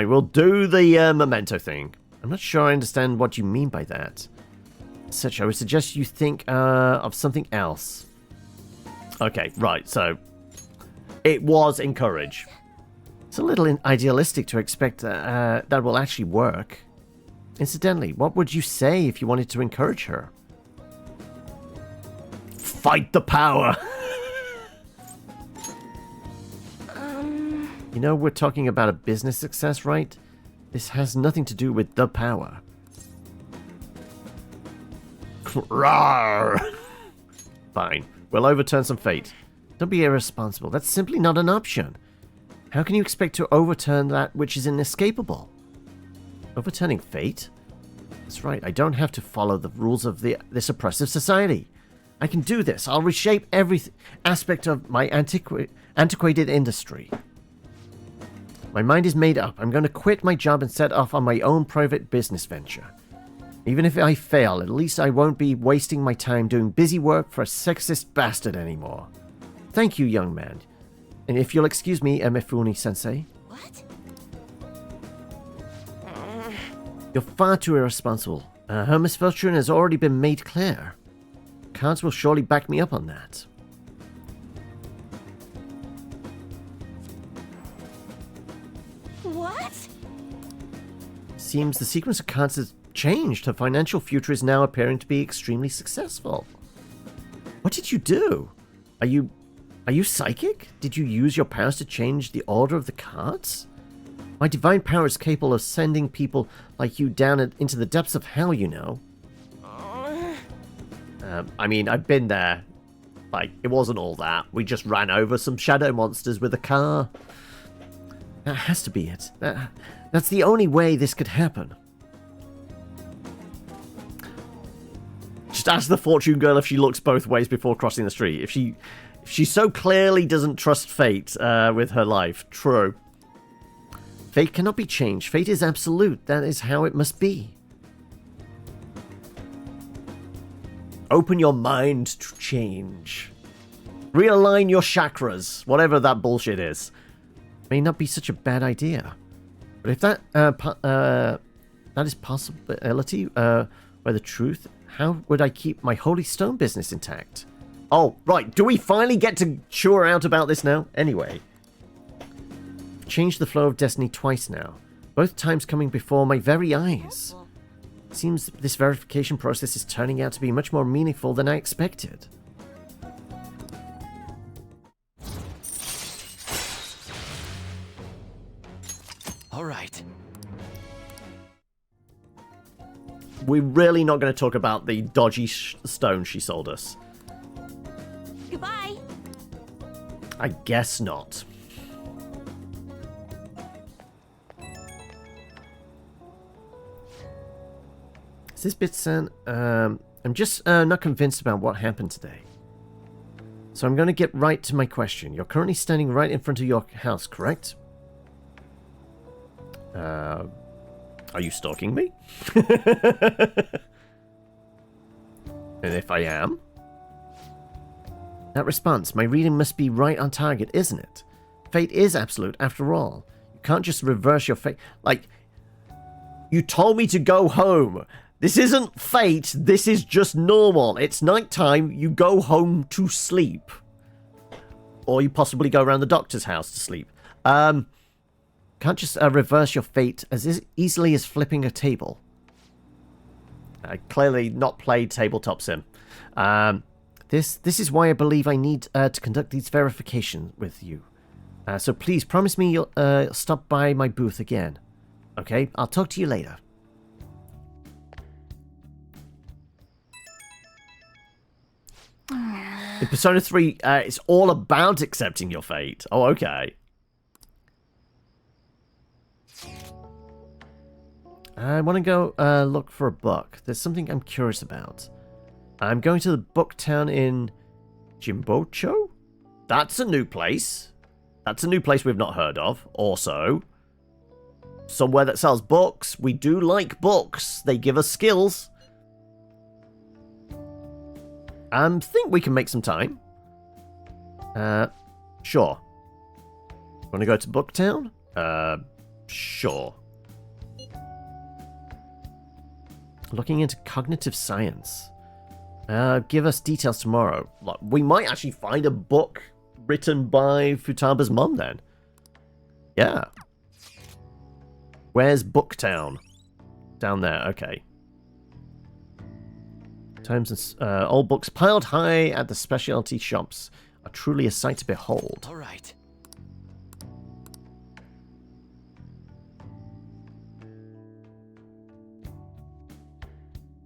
we'll do the memento thing. I'm not sure I understand what you mean by that. Such, I would suggest you think of something else. Okay, right, so it was encourage. It's a little idealistic to expect that will actually work. Incidentally, what would you say if you wanted to encourage her? Fight the power! You know, we're talking about a business success, right? This has nothing to do with the power. Rawr! Fine, we'll overturn some fate. Don't be irresponsible, that's simply not an option. How can you expect to overturn that which is inescapable? Overturning fate? That's right, I don't have to follow the rules of this oppressive society. I can do this. I'll reshape every aspect of my antiquated industry. My mind is made up. I'm going to quit my job and set off on my own private business venture. Even if I fail, at least I won't be wasting my time doing busy work for a sexist bastard anymore. Thank you, young man. And if you'll excuse me, Mifune-sensei. What? You're far too irresponsible. Her misfortune has already been made clear. Cards will surely back me up on that. What? Seems the sequence of cards has changed. Her financial future is now appearing to be extremely successful. What did you do? Are you psychic? Did you use your powers to change the order of the cards? My divine power is capable of sending people like you down into the depths of hell, you know. I mean, I've been there. Like, it wasn't all that. We just ran over some shadow monsters with a car. That has to be it. That's the only way this could happen. Just ask the fortune girl if she looks both ways before crossing the street. If she so clearly doesn't trust fate with her life. True. Fate cannot be changed. Fate is absolute. That is how it must be. Open your mind to change. Realign your chakras. Whatever that bullshit is. May not be such a bad idea. But if that is possibility, by the truth, how would I keep my Holy Stone business intact? Oh, right. Do we finally get to chew her out about this now? Anyway. I've changed the flow of destiny twice now. Both times coming before my very eyes. Seems this verification process is turning out to be much more meaningful than I expected. All right. We're really not going to talk about the dodgy stone she sold us. Goodbye. I guess not. Is this bit sent? I'm just not convinced about what happened today. So I'm going to get right to my question. You're currently standing right in front of your house, correct? Are you stalking me? And if I am? That response, my reading must be right on target, isn't it? Fate is absolute, after all. You can't just reverse your fate. Like, you told me to go home. This isn't fate, this is just normal. It's nighttime, you go home to sleep. Or you possibly go around the doctor's house to sleep. can't just reverse your fate as easily as flipping a table. Clearly not played tabletop sim. This is why I believe I need to conduct these verifications with you. So please promise me you'll stop by my booth again. Okay, I'll talk to you later. In Persona 3, it's all about accepting your fate. Oh, okay. I want to go look for a book. There's something I'm curious about. I'm going to the book town in Jimbocho? That's a new place. That's a new place we've not heard of. Also, somewhere that sells books. We do like books. They give us skills. I think we can make some time. Sure. Want to go to Booktown? Sure. Looking into cognitive science. Give us details tomorrow. Like, we might actually find a book written by Futaba's mum then. Yeah. Where's Booktown? Down there, okay. Times and old books piled high at the specialty shops are truly a sight to behold. All right.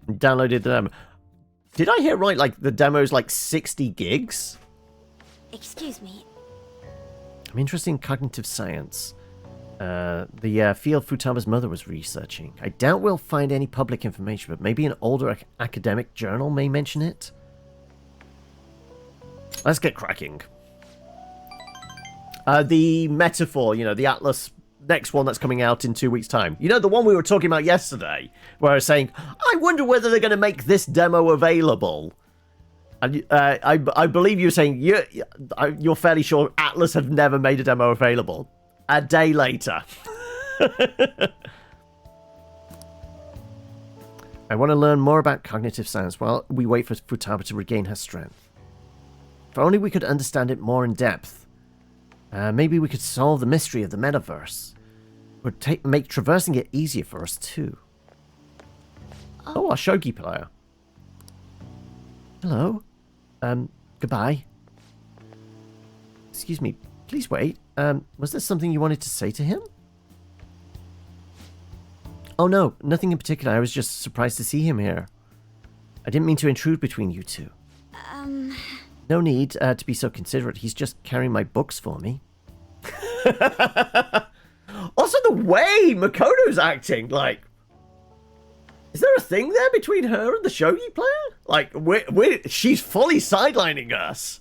Downloaded the demo. Did I hear right? Like the demo's like 60 gigs? Excuse me. I'm interested in cognitive science. The field Futaba's mother was researching. I doubt we'll find any public information, but maybe an older academic journal may mention it. Let's get cracking. The metaphor, you know, the Atlus next one that's coming out in 2 weeks' time. You know, the one we were talking about yesterday, where I was saying, I wonder whether they're going to make this demo available. And I believe you were saying you're fairly sure Atlus have never made a demo available. A day later. I want to learn more about cognitive science while we wait for Futaba to regain her strength. If only we could understand it more in depth. Maybe we could solve the mystery of the metaverse. It would make traversing it easier for us too. Oh, our shogi player. Hello. Goodbye. Excuse me. Please wait. Was there something you wanted to say to him? Oh no, nothing in particular. I was just surprised to see him here. I didn't mean to intrude between you two. No need to be so considerate. He's just carrying my books for me. Also, the way Makoto's acting, like... Is there a thing there between her and the shogi player? Like, she's fully sidelining us.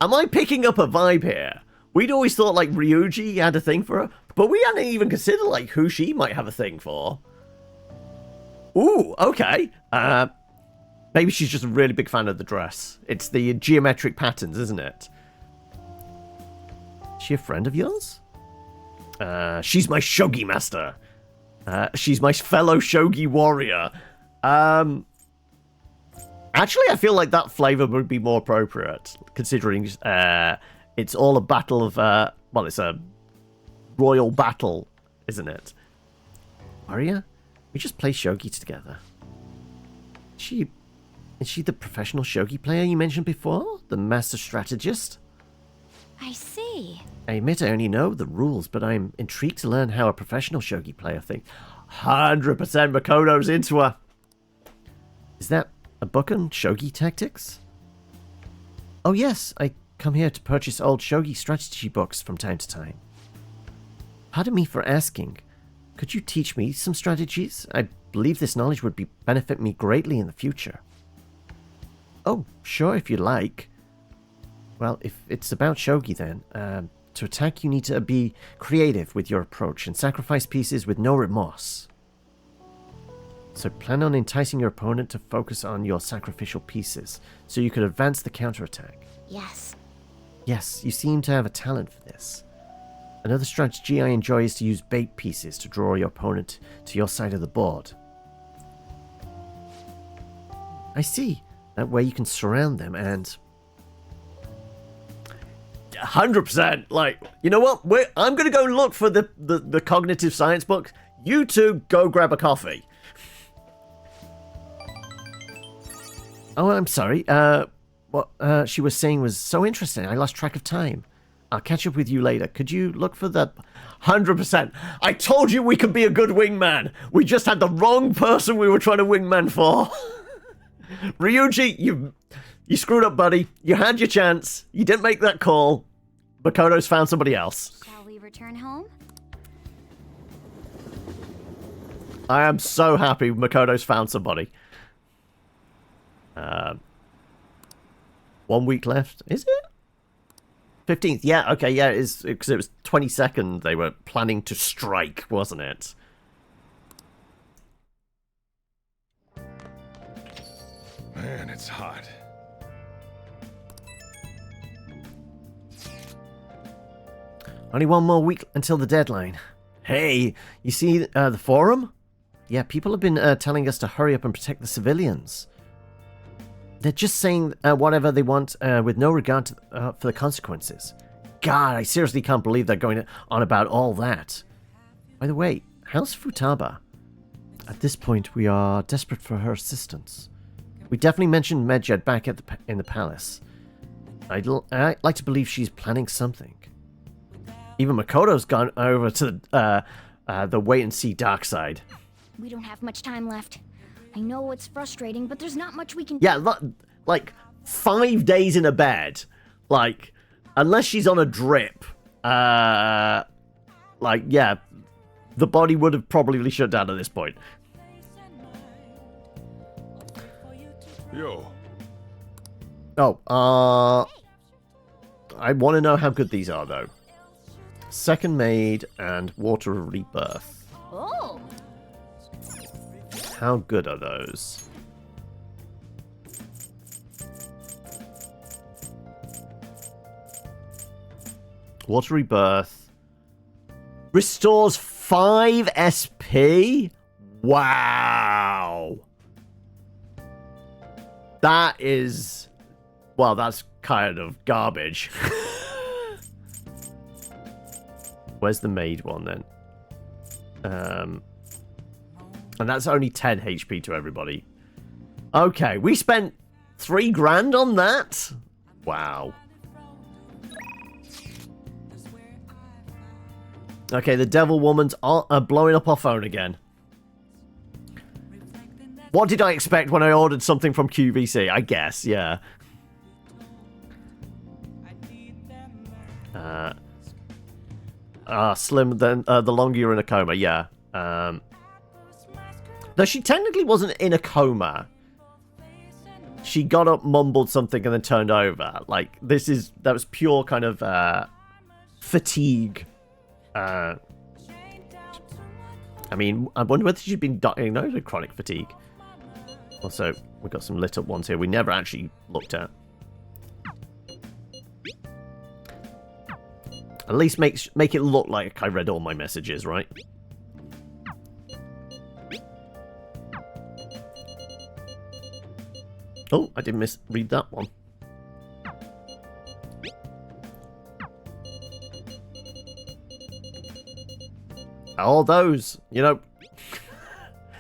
Am I picking up a vibe here? We'd always thought, like, Ryuji had a thing for her, but we hadn't even considered, like, who she might have a thing for. Ooh, okay. Maybe she's just a really big fan of the dress. It's the geometric patterns, isn't it? Is she a friend of yours? She's my shogi master. She's my fellow shogi warrior. Actually, I feel like that flavor would be more appropriate, considering it's all a battle of... well, it's a royal battle, isn't it? Warrior? We just play shogi together. Is she the professional shogi player you mentioned before? The master strategist? I see. I admit I only know the rules, but I'm intrigued to learn how a professional shogi player thinks. 100% Makoto's into her. Is that a book on shogi tactics? Oh yes, I come here to purchase old shogi strategy books from time to time. Pardon me for asking. Could you teach me some strategies? I believe this knowledge would benefit me greatly in the future. Oh, sure, if you like. Well, if it's about shogi then, to attack you need to be creative with your approach and sacrifice pieces with no remorse. So plan on enticing your opponent to focus on your sacrificial pieces, so you could advance the counterattack. Yes. Yes, you seem to have a talent for this. Another strategy I enjoy is to use bait pieces to draw your opponent to your side of the board. I see. That way you can surround them and... 100%. Like, you know what? I'm going to go look for the cognitive science book. You two go grab a coffee. Oh, I'm sorry. What she was saying was so interesting. I lost track of time. I'll catch up with you later. Could you look for the 100%? I told you we could be a good wingman. We just had the wrong person we were trying to wingman for. Ryuji, you screwed up, buddy. You had your chance. You didn't make that call. Makoto's found somebody else. Shall we return home? I am so happy Makoto's found somebody. 1 week left. Is it? 15th. Yeah, okay, yeah, because it was 22nd they were planning to strike, wasn't it? Man, it's hot. Only 1 more week until the deadline. Hey, you see the forum? Yeah, people have been telling us to hurry up and protect the civilians. They're just saying whatever they want with no regard to, for the consequences. God, I seriously can't believe they're going on about all that. By the way, how's Futaba? At this point, we are desperate for her assistance. We definitely mentioned Medjed back at in the palace. I'd like to believe she's planning something. Even Makoto's gone over to the wait-and-see dark side. We don't have much time left. I know it's frustrating, but there's not much we can do. Yeah, like 5 days in a bed. Like, unless she's on a drip. Like, yeah, the body would have probably shut down at this point. Yo. Oh, I want to know how good these are, though. Second Maid and Water of Rebirth. Oh. How good are those? Water Rebirth restores 5 SP? Wow. That is... well, that's kind of garbage. Where's the maid one, then? And that's only 10 HP to everybody. Okay, we spent 3 grand on that? Wow. Okay, the devil woman's blowing up our phone again. What did I expect when I ordered something from QVC? I guess, yeah. Slim, then the longer you're in a coma, yeah. Though she technically wasn't in a coma. She got up, mumbled something, and then turned over. Like, that was pure kind of fatigue. I mean, I wonder whether she'd been diagnosed with chronic fatigue. Also, we've got some lit up ones here we never actually looked at. At least make it look like I read all my messages, right? Oh, I did misread that one. All those, you know...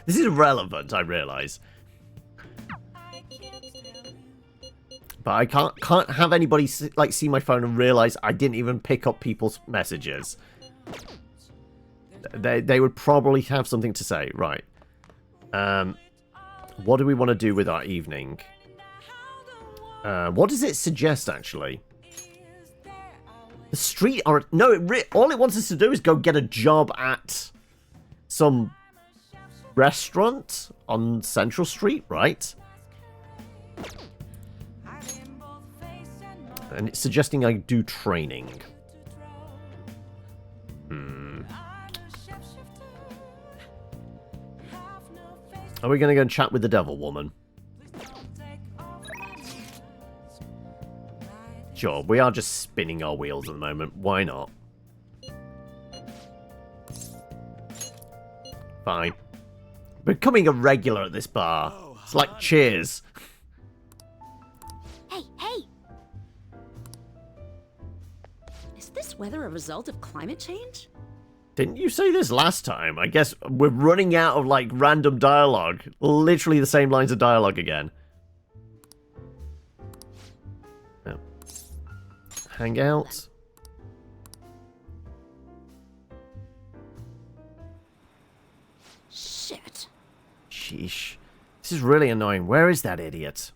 This is irrelevant, I realise. But I can't have anybody see my phone and realise I didn't even pick up people's messages. They would probably have something to say. Right. What do we want to do with our evening? What does it suggest, actually? The street... no, all it wants us to do is go get a job at some restaurant on Central Street, right? And it's suggesting I do training. Are we going to go and chat with the devil woman? Sure, we are just spinning our wheels at the moment. Why not? Fine. Becoming a regular at this bar. It's like Cheers. Hey, hey! weather a result of climate change? Didn't you say this last time? I guess we're running out of, like, random dialogue. Literally the same lines of dialogue again. Oh. Hang out. Shit. Sheesh. This is really annoying. Where is that idiot?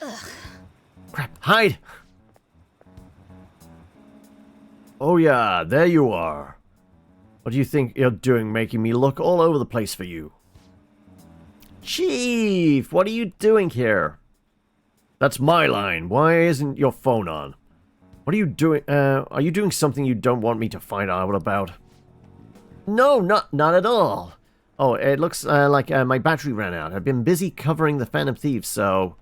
Ugh. Crap. Hide! Oh yeah, there you are. What do you think you're doing making me look all over the place for you? Chief, what are you doing here? That's my line. Why isn't your phone on? What are you doing? Are you doing something you don't want me to find out about? No, not at all. Oh, it looks like my battery ran out. I've been busy covering the Phantom Thieves, so...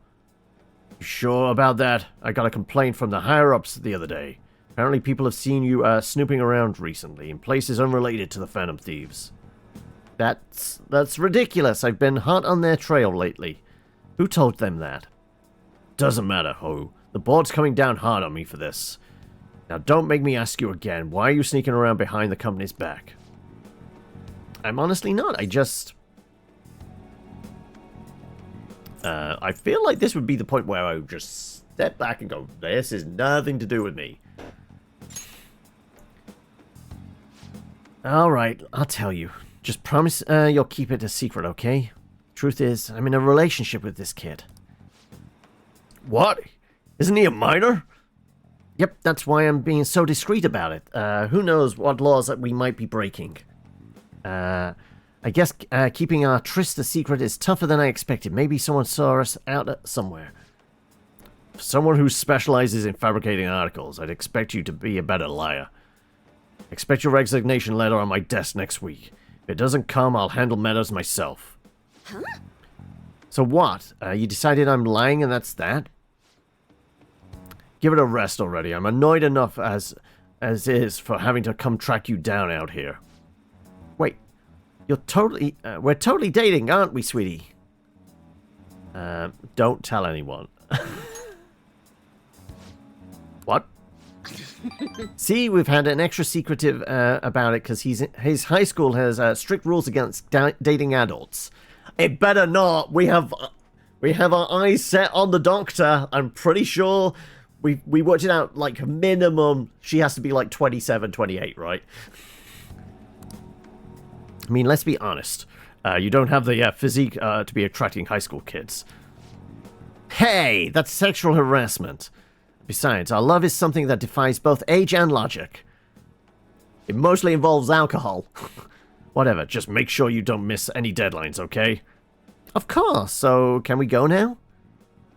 You sure about that? I got a complaint from the higher-ups the other day. Apparently people have seen you snooping around recently in places unrelated to the Phantom Thieves. That's ridiculous. I've been hot on their trail lately. Who told them that? Doesn't matter, Ho. The board's coming down hard on me for this. Now don't make me ask you again, why are you sneaking around behind the company's back? I'm honestly not. I just... I feel like this would be the point where I would just step back and go, this is nothing to do with me. Alright, I'll tell you. Just promise you'll keep it a secret, okay? Truth is, I'm in a relationship with this kid. What? Isn't he a minor? Yep, that's why I'm being so discreet about it. Who knows what laws that we might be breaking. I guess keeping our tryst a secret is tougher than I expected. Maybe someone saw us out somewhere. For someone who specializes in fabricating articles, I'd expect you to be a better liar. Expect your resignation letter on my desk next week. If it doesn't come, I'll handle matters myself. Huh? So what? You decided I'm lying and that's that? Give it a rest already. I'm annoyed enough as is for having to come track you down out here. Wait. You're totally... we're totally dating, aren't we, sweetie? Don't tell anyone. What? See, we've had an extra secretive about it because his high school has strict rules against dating adults. It better not. We have our eyes set on the doctor. I'm pretty sure we worked it out, like, minimum she has to be like 27, 28, right? I mean, let's be honest. You don't have the physique to be attracting high school kids. Hey, that's sexual harassment. Besides, our love is something that defies both age and logic. It mostly involves alcohol. Whatever, just make sure you don't miss any deadlines, okay? Of course, so can we go now?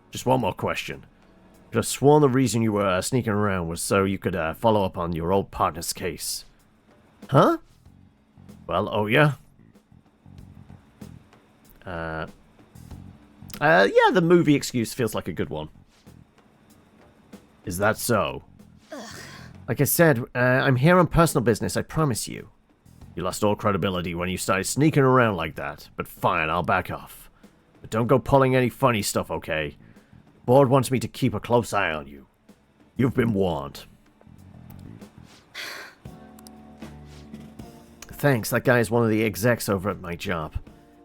Just one more question. I could have sworn the reason you were sneaking around was so you could follow up on your old partner's case. Huh? Well, oh yeah? Yeah, the movie excuse feels like a good one. Is that so? Ugh. Like I said, I'm here on personal business, I promise you. You lost all credibility when you started sneaking around like that, but fine, I'll back off. But don't go pulling any funny stuff, okay? The board wants me to keep a close eye on you. You've been warned. Thanks, that guy is one of the execs over at my job.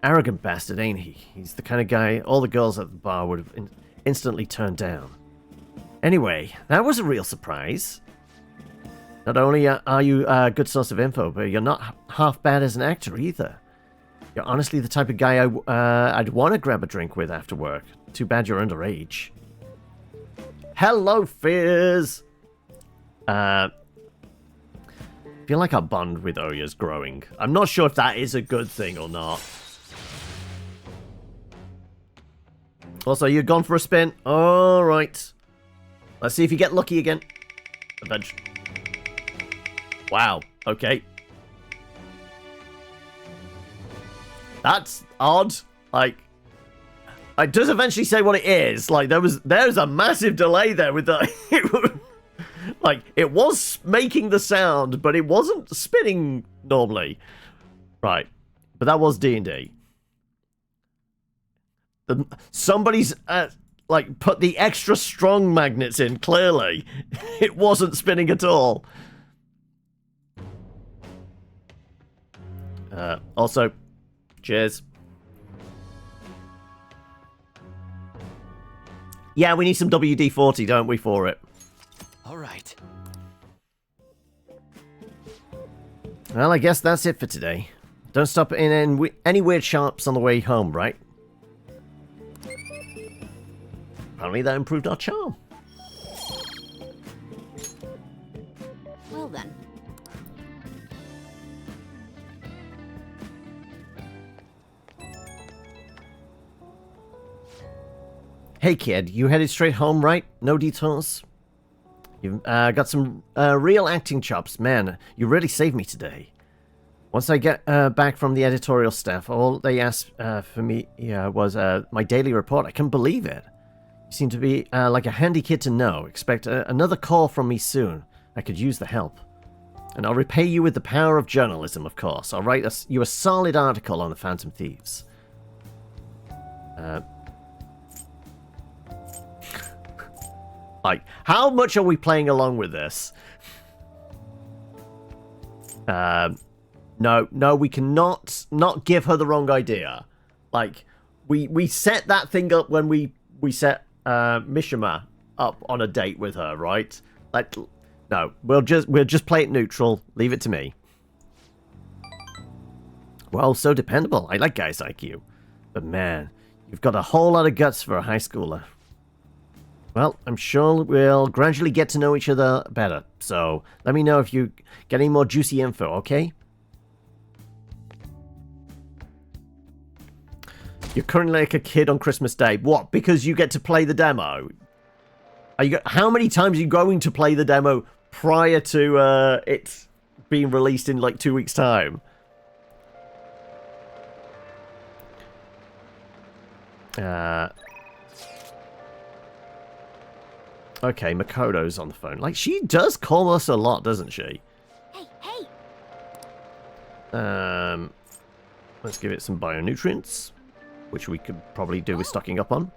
Arrogant bastard, ain't he? He's the kind of guy all the girls at the bar would have instantly turned down. Anyway, that was a real surprise. Not only are you a good source of info, but you're not half bad as an actor either. You're honestly the type of guy I'd want to grab a drink with after work. Too bad you're underage. Hello, Fizz! I feel like our bond with Oya's growing. I'm not sure if that is a good thing or not. Also, you're gone for a spin? Alright. Let's see if you get lucky again. Wow. Okay. That's odd. Like, it does eventually say what it is. Like, there's a massive delay there with the... like, it was making the sound, but it wasn't spinning normally. Right. But that was D&D. Somebody's... like, put the extra strong magnets in, clearly. It wasn't spinning at all. Also, cheers. Yeah, we need some WD-40, don't we, for it? All right. Well, I guess that's it for today. Don't stop in any weird shops on the way home, right? Apparently that improved our charm. Well then. Hey kid, you headed straight home, right? No detours? You've got some real acting chops. Man, you really saved me today. Once I get back from the editorial staff, all they asked for me was my daily report. I couldn't believe it. You seem to be like a handy kid to know. Expect another call from me soon. I could use the help. And I'll repay you with the power of journalism, of course. I'll write you a solid article on the Phantom Thieves. Like, how much are we playing along with this? No, we cannot not give her the wrong idea. Like, we set that thing up when we set Mishima up on a date with her, right? Like, no, we'll just play it neutral. Leave it to me. Well, so dependable. I like guys like you. But man, you've got a whole lot of guts for a high schooler. Well, I'm sure we'll gradually get to know each other better. So, let me know if you get any more juicy info, okay? You're currently like a kid on Christmas Day. What? Because you get to play the demo? How many times are you going to play the demo prior to it being released in like 2 weeks' time? Okay, Makoto's on the phone. Like, she does call us a lot, doesn't she? Hey! Let's give it some bionutrients, which we could probably do with stocking up on.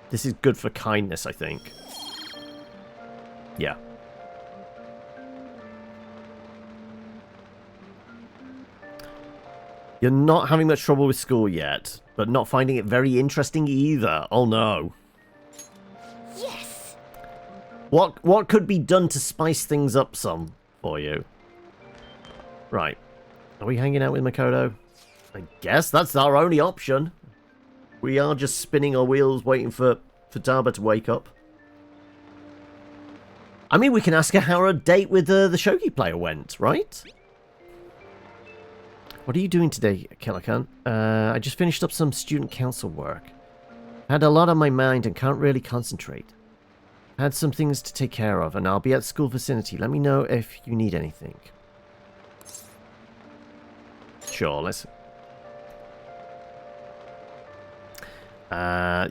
This is good for kindness, I think. Yeah. You're not having much trouble with school yet, but not finding it very interesting either. Oh no. Yes. What could be done to spice things up some for you? Right. Are we hanging out with Makoto? I guess that's our only option. We are just spinning our wheels waiting for Futaba to wake up. I mean, we can ask her how her date with the shogi player went, right? What are you doing today, Killican? I just finished up some student council work. Had a lot on my mind and can't really concentrate. Had some things to take care of, and I'll be at school vicinity. Let me know if you need anything. Sure, let's...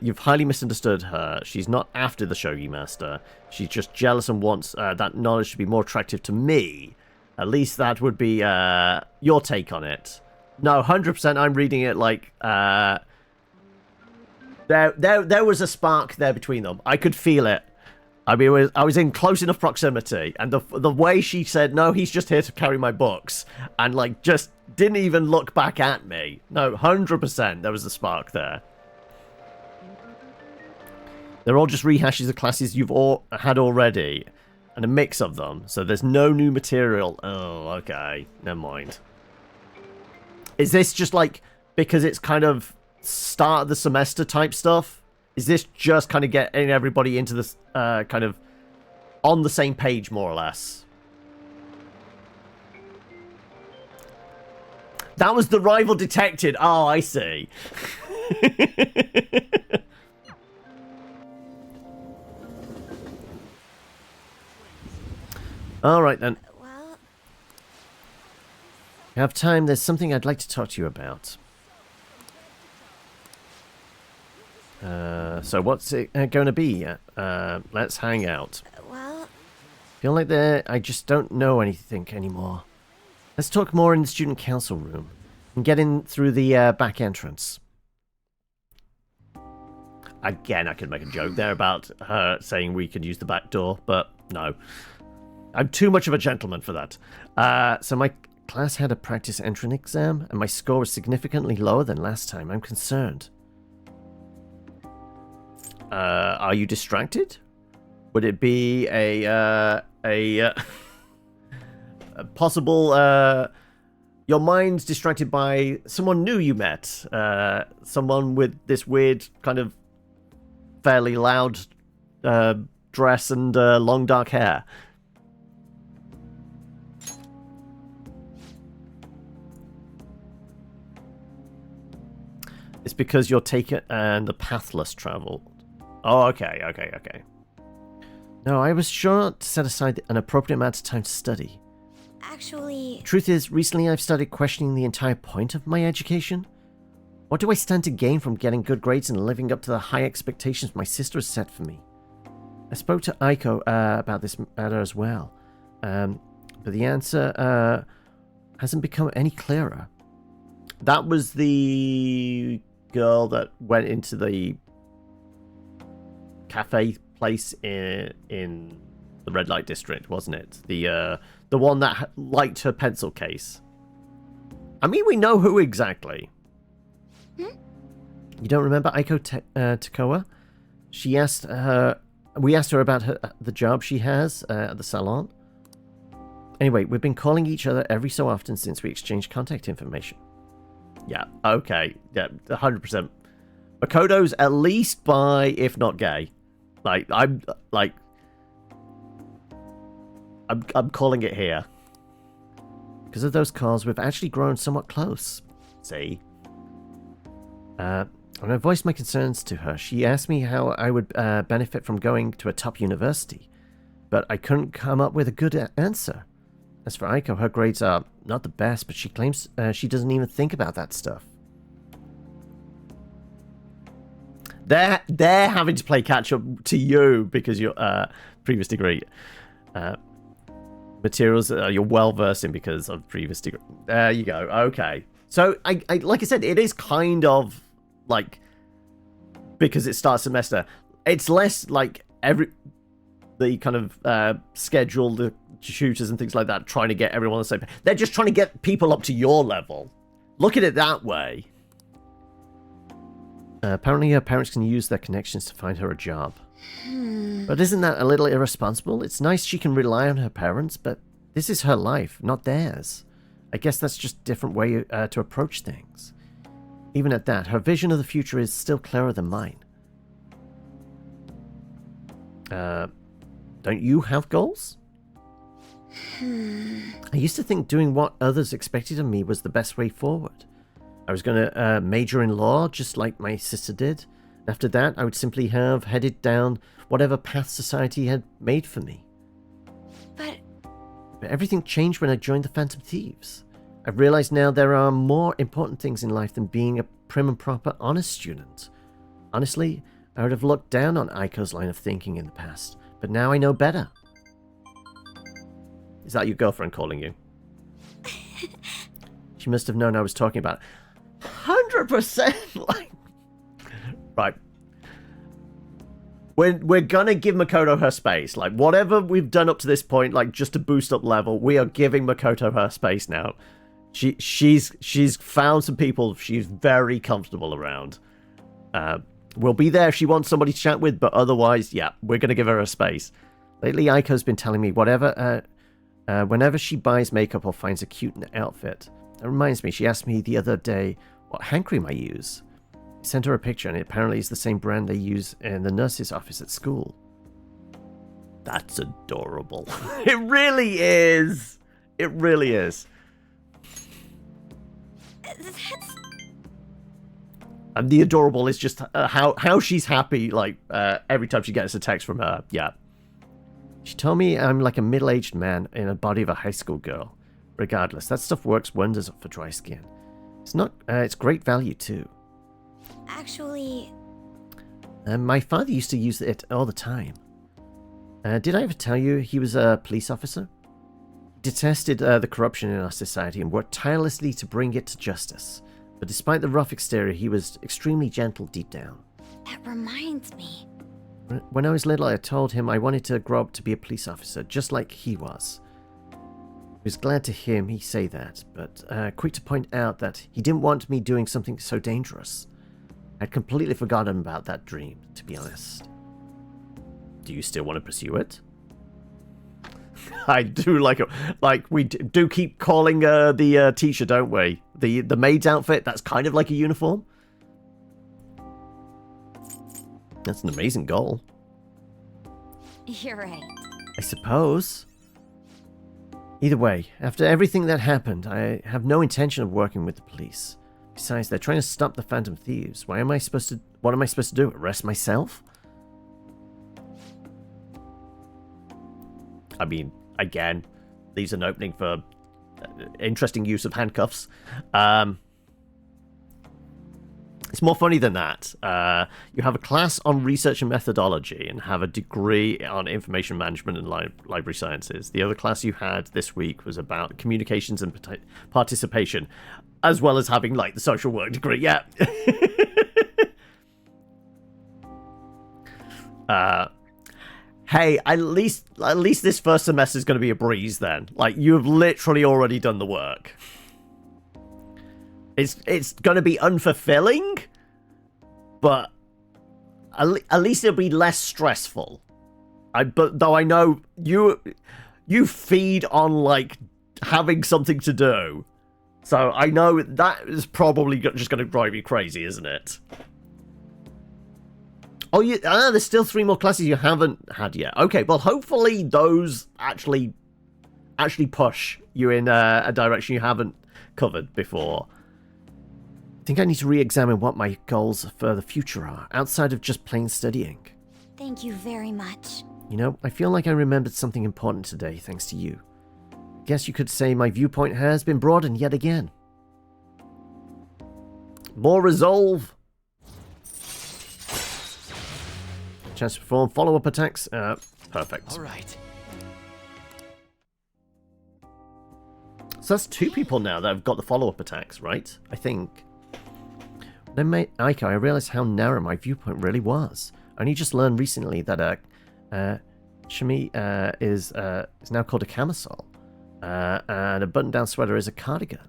you've highly misunderstood her. She's not after the Shogi Master. She's just jealous and wants that knowledge to be more attractive to me. At least that would be your take on it. No, 100% I'm reading it like... There was a spark there between them. I could feel it. I mean, I was in close enough proximity. And the way she said, no, he's just here to carry my books. And, like, just didn't even look back at me. No, 100% there was a spark there. They're all just rehashes of classes you've all had already. And a mix of them. So there's no new material. Oh, okay. Never mind. Is this just like, because it's kind of start of the semester type stuff? Is this just kind of getting everybody into this kind of on the same page, more or less? That was the rival detected. Oh, I see. All right, then. Well... You have time? There's something I'd like to talk to you about. So what's it going to be? Let's hang out. Well... Feel like I just don't know anything anymore. Let's talk more in the student council room. And get in through the back entrance. Again, I could make a joke there about her saying we could use the back door, but no. I'm too much of a gentleman for that. So my class had a practice entrance exam, and my score was significantly lower than last time. I'm concerned. Are you distracted? Would it be a possible... your mind's distracted by someone new you met. Someone with this weird kind of fairly loud dress and long dark hair. It's because you're taken and the pathless travel. Oh, okay. No, I was sure to set aside an appropriate amount of time to study. Actually... Truth is, recently I've started questioning the entire point of my education. What do I stand to gain from getting good grades and living up to the high expectations my sister has set for me? I spoke to Aiko about this matter as well, but the answer hasn't become any clearer. That was the girl that went into the cafe place in the red light district, wasn't it? The one that liked her pencil case. I mean, we know who exactly. You don't remember Aiko Takoa? We asked her about the job she has at the salon. Anyway, we've been calling each other every so often since we exchanged contact information. Yeah, okay. Yeah, 100%. Makoto's at least bi, if not gay. I'm calling it here. Because of those calls, we've actually grown somewhat close. See? When I voiced my concerns to her, she asked me how I would benefit from going to a top university. But I couldn't come up with a good answer. As for Aiko, her grades are not the best, but she claims she doesn't even think about that stuff. They're having to play catch up to you because your previous degree materials you're well versed in because of previous degree. There you go. Okay, so I like I said, it is kind of like because it starts semester. It's less like the kind of scheduled shooters and things like that trying to get everyone on the same page. They're just trying to get people up to your level. Look at it that way. Apparently her parents can use their connections to find her a job. But isn't that a little irresponsible? It's nice she can rely on her parents, but this is her life, not theirs. I guess that's just a different way to approach things. Even at that, her vision of the future is still clearer than mine. Don't you have goals? I used to think doing what others expected of me was the best way forward. I was going to major in law, just like my sister did. After that, I would simply have headed down whatever path society had made for me. But everything changed when I joined the Phantom Thieves. I've realized now there are more important things in life than being a prim and proper honest student. Honestly, I would have looked down on Aiko's line of thinking in the past, but now I know better. Is that your girlfriend calling you? She must have known I was talking about it. 100%! Like, right. We're gonna give Makoto her space. Like, whatever we've done up to this point, like, just to boost up level, we are giving Makoto her space now. She's found some people she's very comfortable around. We'll be there if she wants somebody to chat with, but otherwise, yeah, we're gonna give her a space. Lately, Aiko's been telling me whenever she buys makeup or finds a cute outfit. That reminds me, she asked me the other day what hand cream I use. I sent her a picture, and it apparently is the same brand they use in the nurse's office at school. That's adorable. It really is. It really is. And the adorable is just how she's happy, like, every time she gets a text from her. Yeah. She told me I'm like a middle-aged man in a body of a high school girl. Regardless, that stuff works wonders for dry skin. It's great value too. Actually... my father used to use it all the time. Did I ever tell you he was a police officer? He detested the corruption in our society and worked tirelessly to bring it to justice. But despite the rough exterior, he was extremely gentle deep down. That reminds me. When I was little, I told him I wanted to grow up to be a police officer, just like he was. He was glad to hear me say that, but quick to point out that he didn't want me doing something so dangerous. I'd completely forgotten about that dream, to be honest. Do you still want to pursue it? I do like we do keep calling the teacher, don't we? The maid's outfit, that's kind of like a uniform. That's an amazing goal. You're right. I suppose. Either way, after everything that happened, I have no intention of working with the police. Besides, they're trying to stop the Phantom Thieves. What am I supposed to do? Arrest myself? I mean, again, leaves an opening for interesting use of handcuffs. It's more funny than that. You have a class on research and methodology and have a degree on information management and library sciences. The other class you had this week was about communications and participation, as well as having, like, the social work degree. Yeah. Hey, at least this first semester is going to be a breeze then. Like, you have literally already done the work. It's going to be unfulfilling, but at least it'll be less stressful. But though I know you feed on, like, having something to do. So I know that is probably just going to drive you crazy, isn't it? Oh, there's still 3 more classes you haven't had yet. Okay, well, hopefully those actually push you in a direction you haven't covered before. I think I need to re-examine what my goals for the future are, outside of just plain studying. Thank you very much. You know, I feel like I remembered something important today, thanks to you. I guess you could say my viewpoint has been broadened yet again. More resolve! Chance to perform follow-up attacks. Perfect. All right. So that's 2 people now that have got the follow-up attacks, right? I think. Then, Aiko, I realized how narrow my viewpoint really was. I only just learned recently that Shimi is now called a camisole, and a button-down sweater is a cardigan.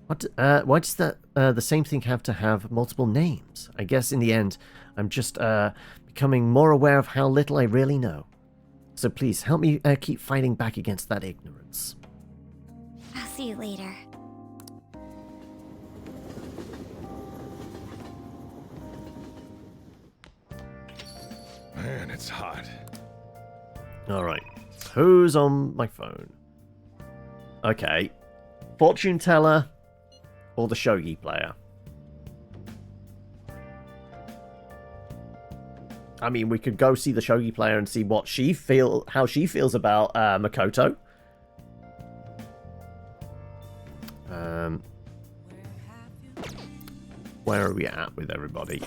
Why does the same thing have to have multiple names? I guess in the end, I'm just becoming more aware of how little I really know. So please, help me keep fighting back against that ignorance. I'll see you later. Man, it's hot. Alright. Who's on my phone? Okay. Fortune teller or the shogi player? I mean, we could go see the shogi player and see what how she feels about Makoto. Where are we at with everybody?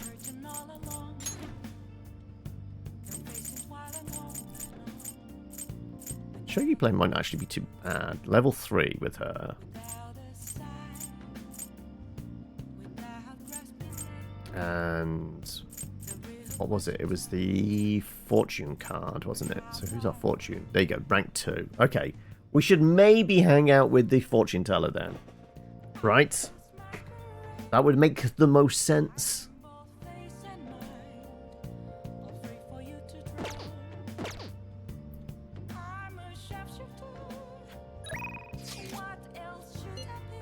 Shogi player might not actually be too bad. Level 3 with her. And what was it? It was the fortune card, wasn't it? So who's our fortune? There you go, rank 2. Okay, we should maybe hang out with the fortune teller then. Right? That would make the most sense.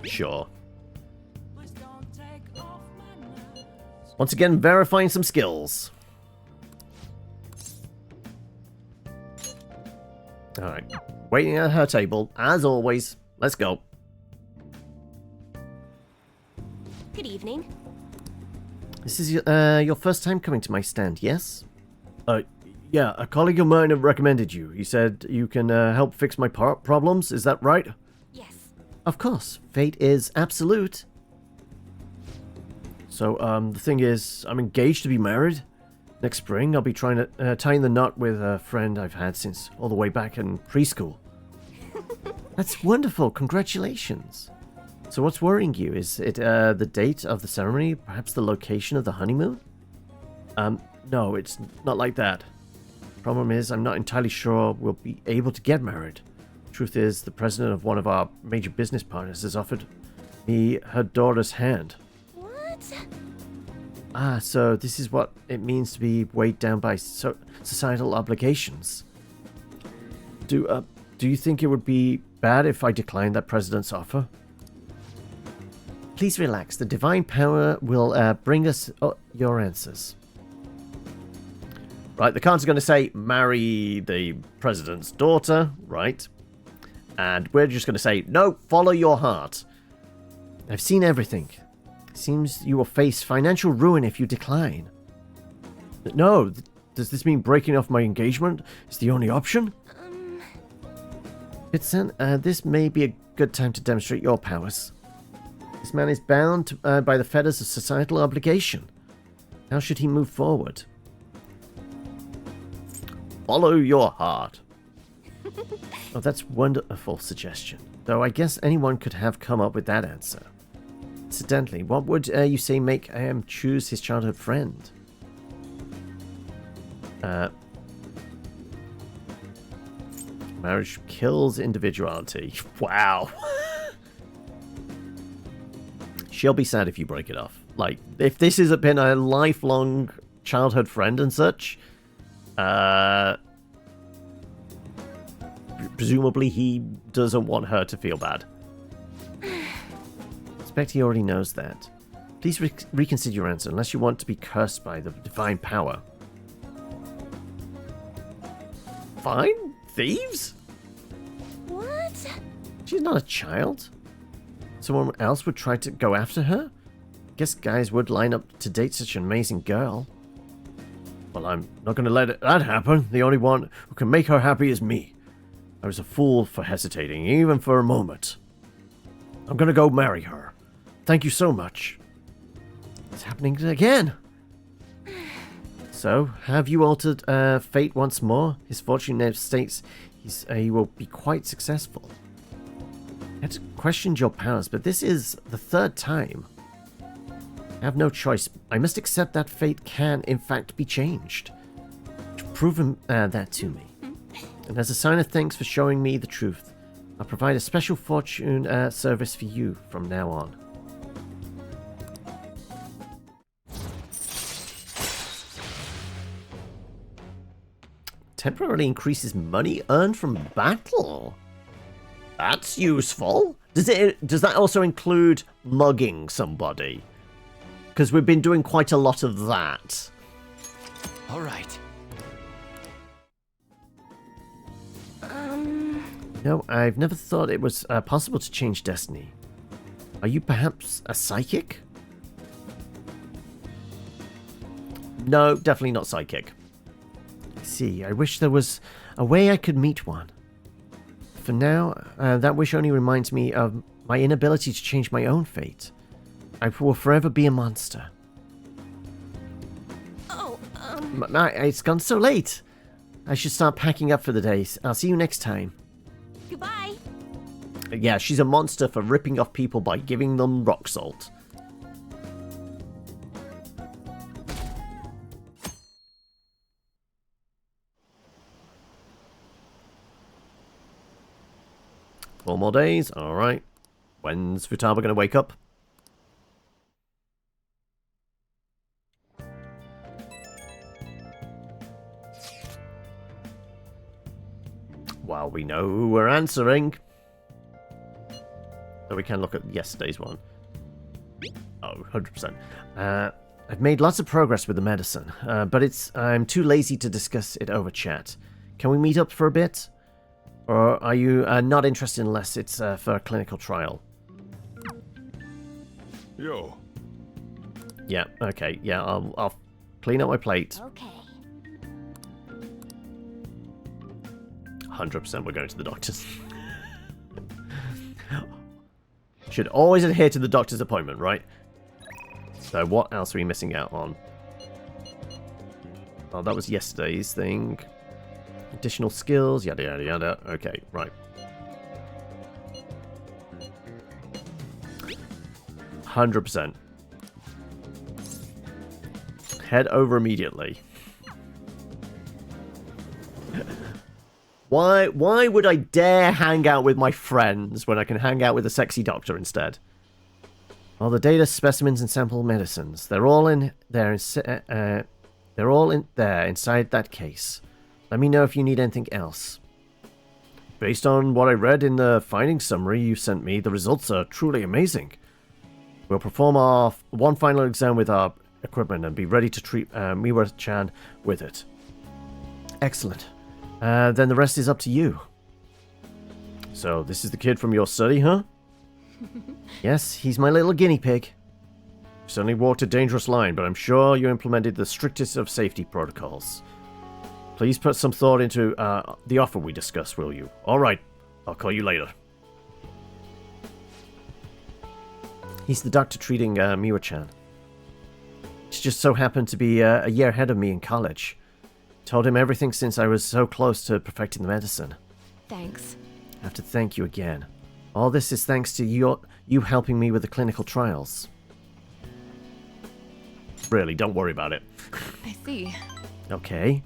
Sure. Once again, verifying some skills. Alright. Waiting at her table, as always. Let's go. Good evening. This is your first time coming to my stand, yes? Yeah, a colleague of mine recommended you. He said you can help fix my problems, is that right? Yes. Of course. Fate is absolute. So, the thing is, I'm engaged to be married. Next spring, I'll be trying to tying the knot with a friend I've had since all the way back in preschool. That's wonderful. Congratulations. So what's worrying you? Is it the date of the ceremony? Perhaps the location of the honeymoon? No, it's not like that. Problem is, I'm not entirely sure we'll be able to get married. Truth is, the president of one of our major business partners has offered me her daughter's hand. What? Ah, so this is what it means to be weighed down by societal obligations. Do you think it would be bad if I declined that president's offer? Please relax. The divine power will bring us your answers. Right, the cards are going to say, marry the president's daughter, right? And we're just going to say, no, follow your heart. I've seen everything. Seems you will face financial ruin if you decline. No, does this mean breaking off my engagement is the only option? Bitsen, this may be a good time to demonstrate your powers. This man is bound by the fetters of societal obligation. How should he move forward? Follow your heart. Oh, that's wonderful suggestion. Though I guess anyone could have come up with that answer. Incidentally, what would you say make choose his childhood friend? Marriage kills individuality. Wow. She'll be sad if you break it off. Like, if this has been a lifelong childhood friend and such, presumably he doesn't want her to feel bad. I expect he already knows that. Please reconsider your answer unless you want to be cursed by the divine power. Fine? Thieves? What? She's not a child. Someone else would try to go after her? Guess guys would line up to date such an amazing girl. Well, I'm not going to let that happen. The only one who can make her happy is me. I was a fool for hesitating, even for a moment. I'm going to go marry her. Thank you so much. It's happening again. So, have you altered fate once more? His fortune now states he will be quite successful. I had questioned your powers, but this is the third time. I have no choice. I must accept that fate can, in fact, be changed. Prove that to me. And as a sign of thanks for showing me the truth, I'll provide a special fortune service for you from now on. Temporarily increases money earned from battle. That's useful. Does that also include mugging somebody? Because we've been doing quite a lot of that. All right. No, I've never thought it was possible to change destiny. Are you perhaps a psychic? No, definitely not psychic. I see. I wish there was a way I could meet one. For now, that wish only reminds me of my inability to change my own fate. I will forever be a monster. Oh, It's gone so late. I should start packing up for the day. I'll see you next time. Goodbye. Yeah, she's a monster for ripping off people by giving them rock salt. Four more days, alright. When's Futaba going to wake up? Well, we know who we're answering. So we can look at yesterday's one. Oh, 100%. I've made lots of progress with the medicine, but I'm too lazy to discuss it over chat. Can we meet up for a bit? Or are you not interested unless it's for a clinical trial? Yo. Yeah, okay. Yeah, I'll clean up my plate. Okay. 100% we're going to the doctor's. Should always adhere to the doctor's appointment, right? So what else are we missing out on? Oh, that was yesterday's thing. Additional skills, yada yada yada. Okay, right. 100%. Head over immediately. Why would I dare hang out with my friends when I can hang out with a sexy doctor instead? All the data, specimens, and sample medicines. They're all in there. They're all in there inside that case. Let me know if you need anything else. Based on what I read in the findings summary you sent me, the results are truly amazing. We'll perform our one final exam with our equipment and be ready to treat Miwa-chan with it. Excellent. Then the rest is up to you. So, this is the kid from your study, huh? Yes, he's my little guinea pig. You certainly walked a dangerous line, but I'm sure you implemented the strictest of safety protocols. Please put some thought into the offer we discussed, will you? Alright, I'll call you later. He's the doctor treating Miwa-chan. She just so happened to be a year ahead of me in college. Told him everything since I was so close to perfecting the medicine. Thanks. I have to thank you again. All this is thanks to you helping me with the clinical trials. Really, don't worry about it. I see. Okay.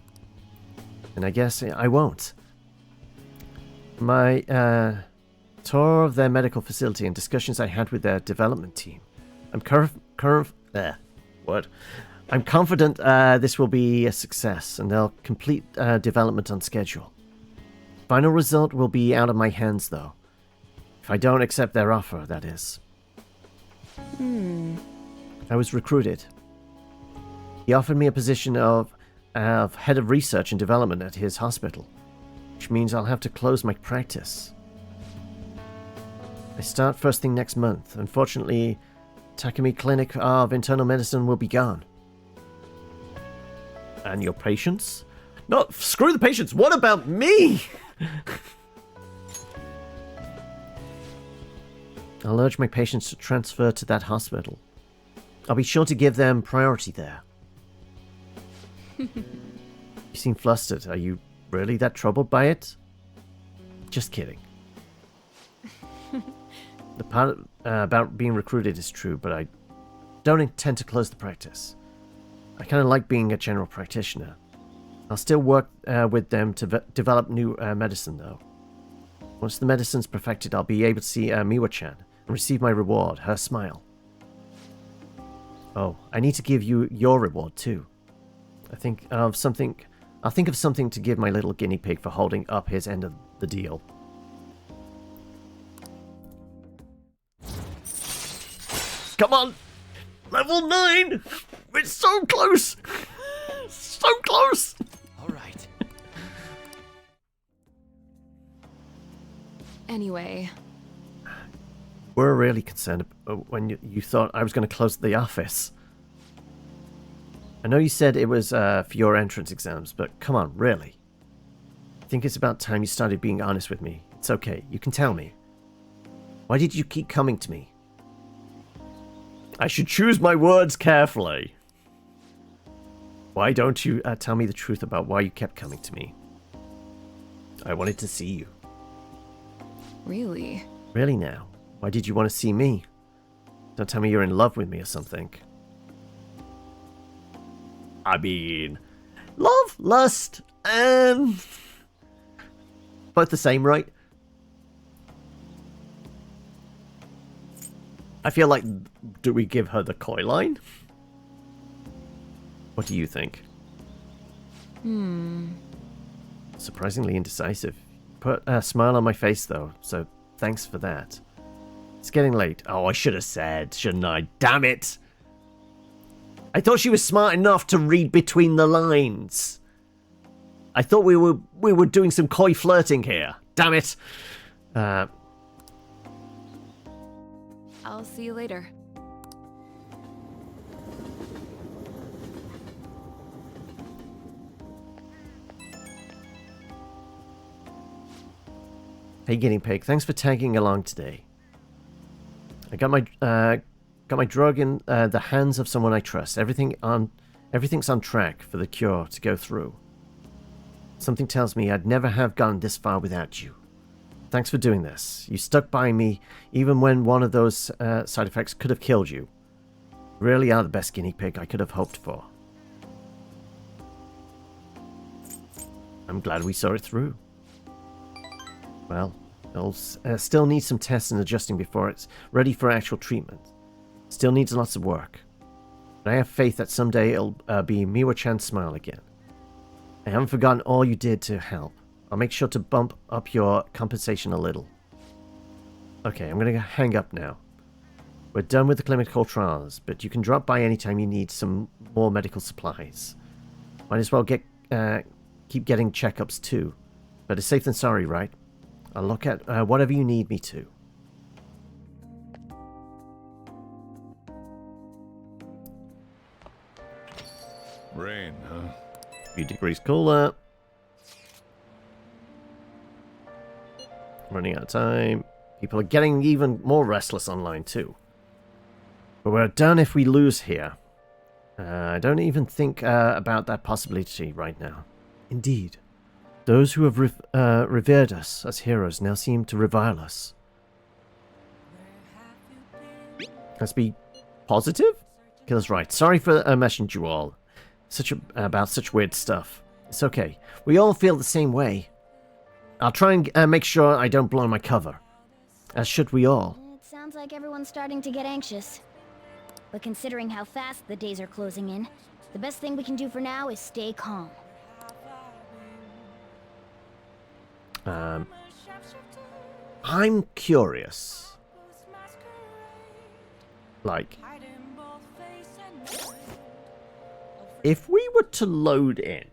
And I guess I won't. My tour of their medical facility and discussions I had with their development team. I'm I'm confident this will be a success, and they'll complete development on schedule. Final result will be out of my hands, though. If I don't accept their offer, that is. I was recruited. He offered me a position of head of research and development at his hospital, which means I'll have to close my practice. I start first thing next month. Unfortunately, Takemi Clinic of Internal Medicine will be gone. And your patients? No, screw the patients. What about me? I'll urge my patients to transfer to that hospital. I'll be sure to give them priority there. You seem flustered. Are you really that troubled by it? Just kidding. The part about being recruited is true, but I don't intend to close the practice. I kind of like being a general practitioner. I'll still work with them to develop new medicine, though. Once the medicine's perfected, I'll be able to see Miwa-chan and receive my reward, her smile. Oh, I need to give you your reward, too. I'll think of something to give my little guinea pig for holding up his end of the deal. Come on! Level 9! We're so close! So close! Alright. Anyway. We're really concerned when you thought I was going to close the office. I know you said it was for your entrance exams, but come on, really? I think it's about time you started being honest with me. It's okay, you can tell me. Why did you keep coming to me? I should choose my words carefully. Why don't you tell me the truth about why you kept coming to me? I wanted to see you. Really? Really now? Why did you want to see me? Don't tell me you're in love with me or something. I mean, love, lust, and both the same, right? I feel like, do we give her the coy line? What do you think? Surprisingly indecisive. Put a smile on my face, though, so thanks for that. It's getting late. Oh, I should have said, shouldn't I? Damn it! I thought she was smart enough to read between the lines. I thought we were doing some coy flirting here. Damn it! I'll see you later. Hey, guinea pig. Thanks for tagging along today. I got my drug in the hands of someone I trust. Everything's on track for the cure to go through. Something tells me I'd never have gone this far without you. Thanks for doing this. You stuck by me even when one of those side effects could have killed you. Really are the best guinea pig I could have hoped for. I'm glad we saw it through. Well, it'll still need some tests and adjusting before it's ready for actual treatment. Still needs lots of work. But I have faith that someday it'll be Miwa-chan's smile again. I haven't forgotten all you did to help. I'll make sure to bump up your compensation a little. Okay, I'm going to hang up now. We're done with the clinical trials, but you can drop by anytime you need some more medical supplies. Might as well keep getting checkups too. Better safe than sorry, right? I'll look at whatever you need me to. Rain, huh? A few degrees cooler. Running out of time. People are getting even more restless online too. But we're done if we lose here. I don't even think about that possibility right now. Indeed. Those who have revered us as heroes now seem to revile us. Let's be positive? Killer's right. Sorry for messaging you all. About such weird stuff. It's okay. We all feel the same way. I'll try and make sure I don't blow my cover. As should we all. It sounds like everyone's starting to get anxious. But considering how fast the days are closing in, the best thing we can do for now is stay calm. I'm curious. Like, if we were to load in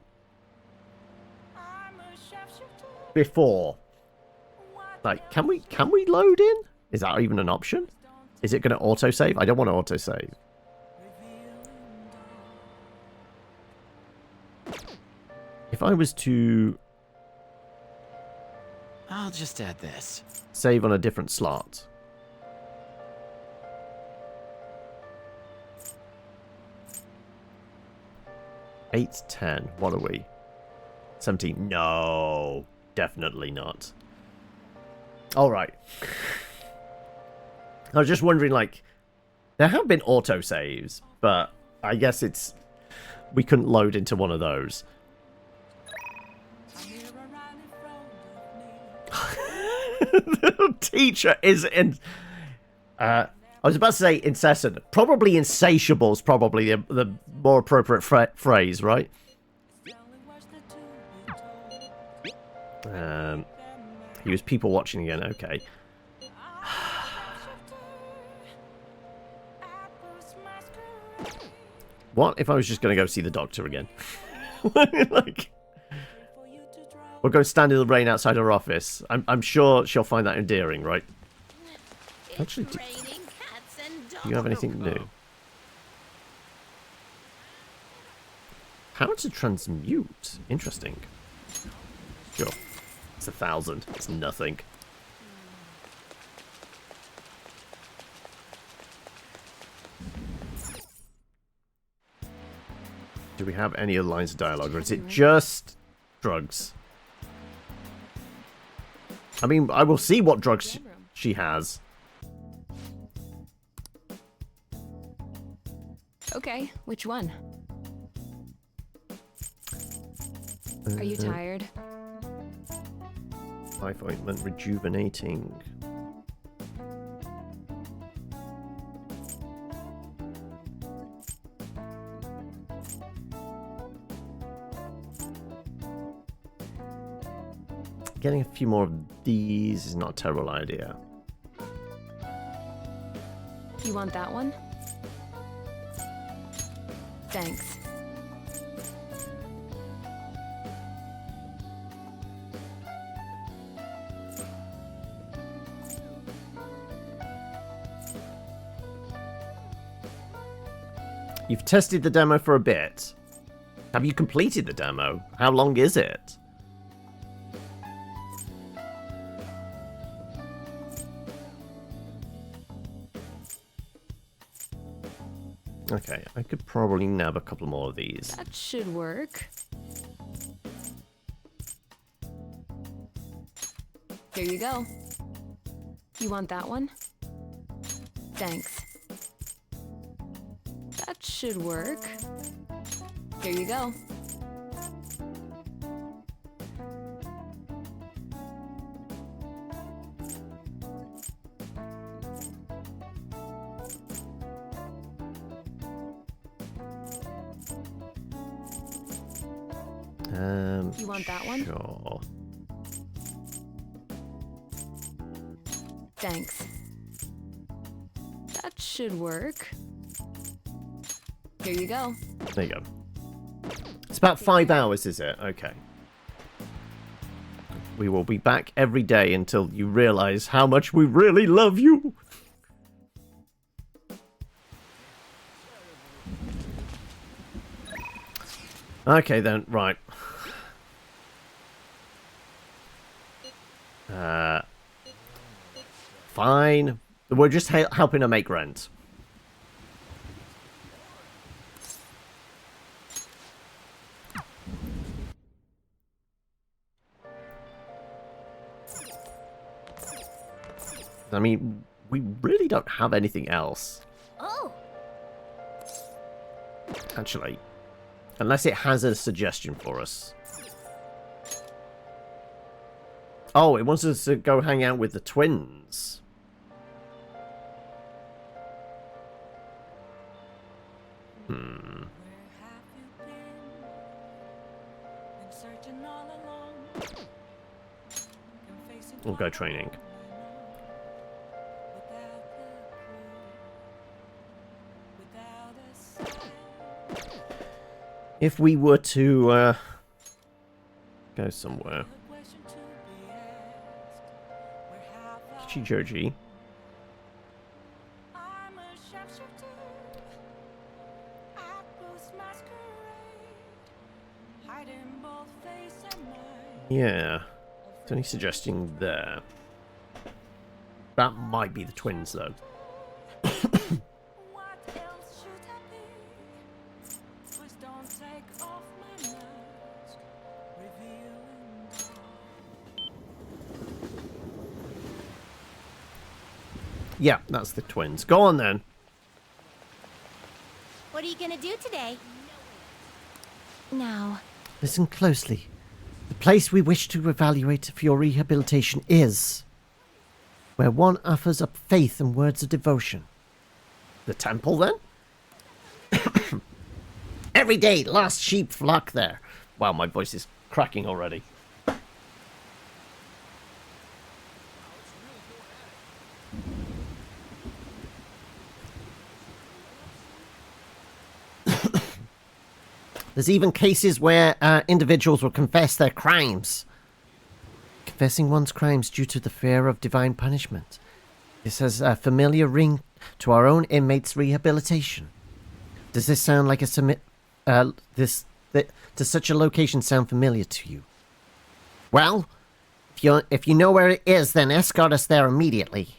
before, like, can we load in? Is that even an option? Is it going to autosave? I don't want to autosave. If I was to... I'll just add this. Save on a different slot. Eight, 10. What are we? 17. No, definitely not. All right. I was just wondering, like, there have been autosaves, but I guess it's we couldn't load into one of those. The teacher is in. I was about to say incessant. Probably insatiable is probably the more appropriate phrase, right? He was people watching again. Okay. What if I was just going to go see the doctor again? Like, we'll go stand in the rain outside her office. I'm sure she'll find that endearing, right? Actually, do you have anything new? How to transmute? Interesting. Sure. It's 1,000. It's nothing. Do we have any other lines of dialogue, or is it just drugs? I mean, I will see what drugs she has. Okay, which one? Are you tired? Life ointment rejuvenating. Getting a few more of these is not a terrible idea. You want that one? Thanks. You've tested the demo for a bit. Have you completed the demo? How long is it? Okay, I could probably nab a couple more of these. That should work. Here you go. You want that one? Thanks. That should work. Here you go. You want that one? Sure. Thanks. That should work. Here you go. There you go. It's about 5 hours, is it? Okay. We will be back every day until you realize how much we really love you. Okay then, right. Fine. We're just helping her make rent. I mean, we really don't have anything else. Oh. Actually. Unless it has a suggestion for us. Oh, it wants us to go hang out with the twins. We'll go training. If we were to go somewhere. Kichijoji. Yeah. Is there any suggesting there? That might be the twins, though. Yeah, that's the twins. Go on, then. What are you gonna do today? Now, Listen closely. The place we wish to evaluate for your rehabilitation is where one offers up faith and words of devotion. The temple, then? Every day, lost sheep flock there. Wow, my voice is cracking already. There's even cases where individuals will confess their crimes. Confessing one's crimes due to the fear of divine punishment. This has a familiar ring to our own inmates' rehabilitation. Does this sound like a does such a location sound familiar to you? Well, if you know where it is, then escort us there immediately.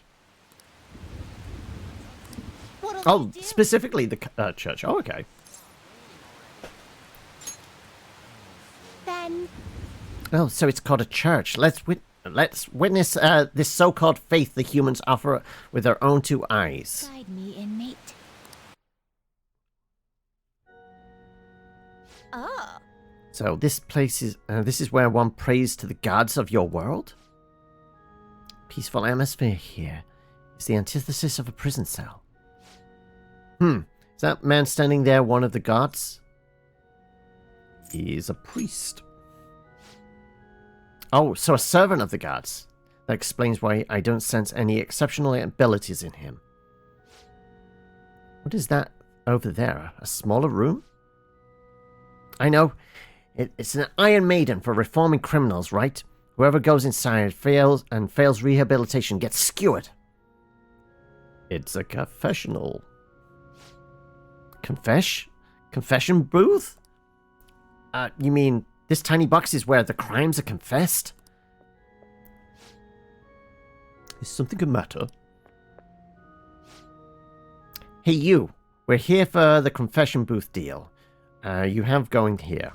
Oh, specifically the church. Oh, okay. Then. Oh, so it's called a church. Let's witness this so-called faith the humans offer with their own two eyes. Guide me, inmate. Oh. So this place is this is where one prays to the gods of your world? Peaceful atmosphere here is the antithesis of a prison cell. Is that man standing there one of the gods? He is a priest. Oh, so a servant of the gods. That explains why I don't sense any exceptional abilities in him. What is that over there? A smaller room? I know. It's an Iron Maiden for reforming criminals, right? Whoever goes inside fails rehabilitation gets skewered. It's a confessional. Confession booth? You mean this tiny box is where the crimes are confessed? Is something the matter? Hey, you. We're here for the confession booth deal. You have going here.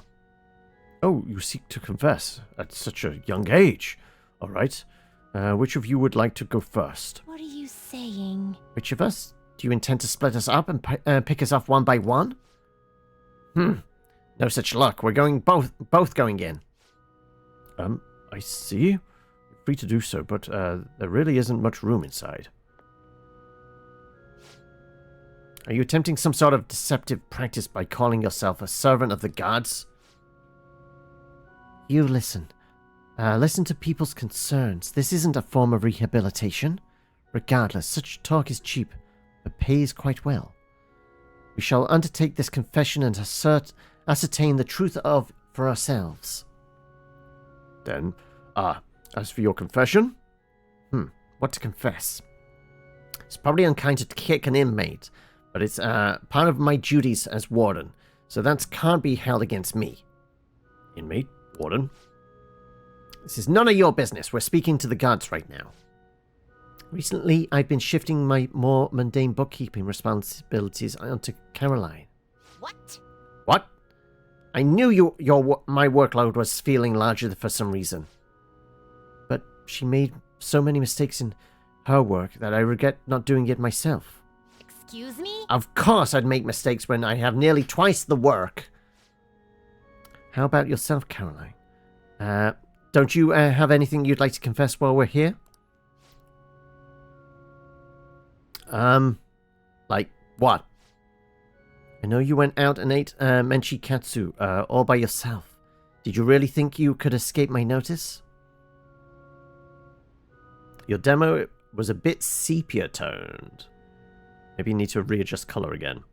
Oh, you seek to confess at such a young age. All right. Which of you would like to go first? What are you saying? Which of us? Do you intend to split us up and pick us off one by one? No such luck. We're going both going in. I see. You're free to do so, but there really isn't much room inside. Are you attempting some sort of deceptive practice by calling yourself a servant of the gods? You listen. Listen to people's concerns. This isn't a form of rehabilitation. Regardless, such talk is cheap, but pays quite well. We shall undertake this confession and ascertain the truth for ourselves. Then, as for your confession? What to confess? It's probably unkind to kick an inmate, but it's part of my duties as warden, so that can't be held against me. Inmate? Warden? This is none of your business. We're speaking to the guards right now. Recently, I've been shifting my more mundane bookkeeping responsibilities onto Caroline. What? What? I knew my workload was feeling larger for some reason. But she made so many mistakes in her work that I regret not doing it myself. Excuse me? Of course I'd make mistakes when I have nearly twice the work. How about yourself, Caroline? Don't you have anything you'd like to confess while we're here? Like what? I know you went out and ate menchi katsu all by yourself. Did you really think you could escape my notice? Your demo was a bit sepia-toned. Maybe you need to readjust color again.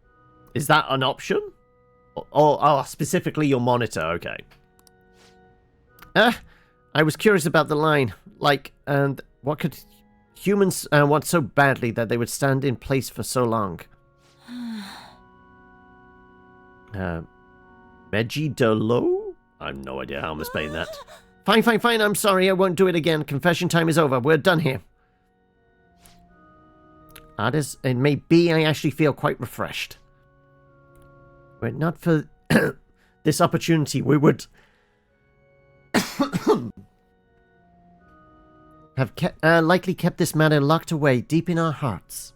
Is that an option? Oh, specifically your monitor, okay. I was curious about the line. Like, and what could humans want so badly that they would stand in place for so long? Meji Dolo? I have no idea how I'm spelling that. Fine, I'm sorry, I won't do it again. Confession time is over, we're done here. As it may be, I actually feel quite refreshed. Were it not for this opportunity, we would have likely kept this matter locked away deep in our hearts.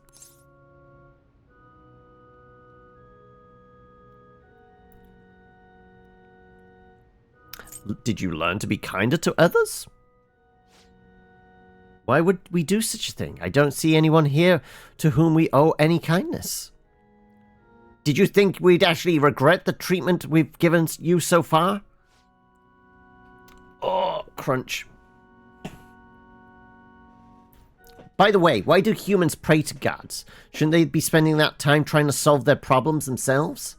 Did you learn to be kinder to others? Why would we do such a thing? I don't see anyone here to whom we owe any kindness. Did you think we'd actually regret the treatment we've given you so far? Oh, crunch. By the way, why do humans pray to gods? Shouldn't they be spending that time trying to solve their problems themselves?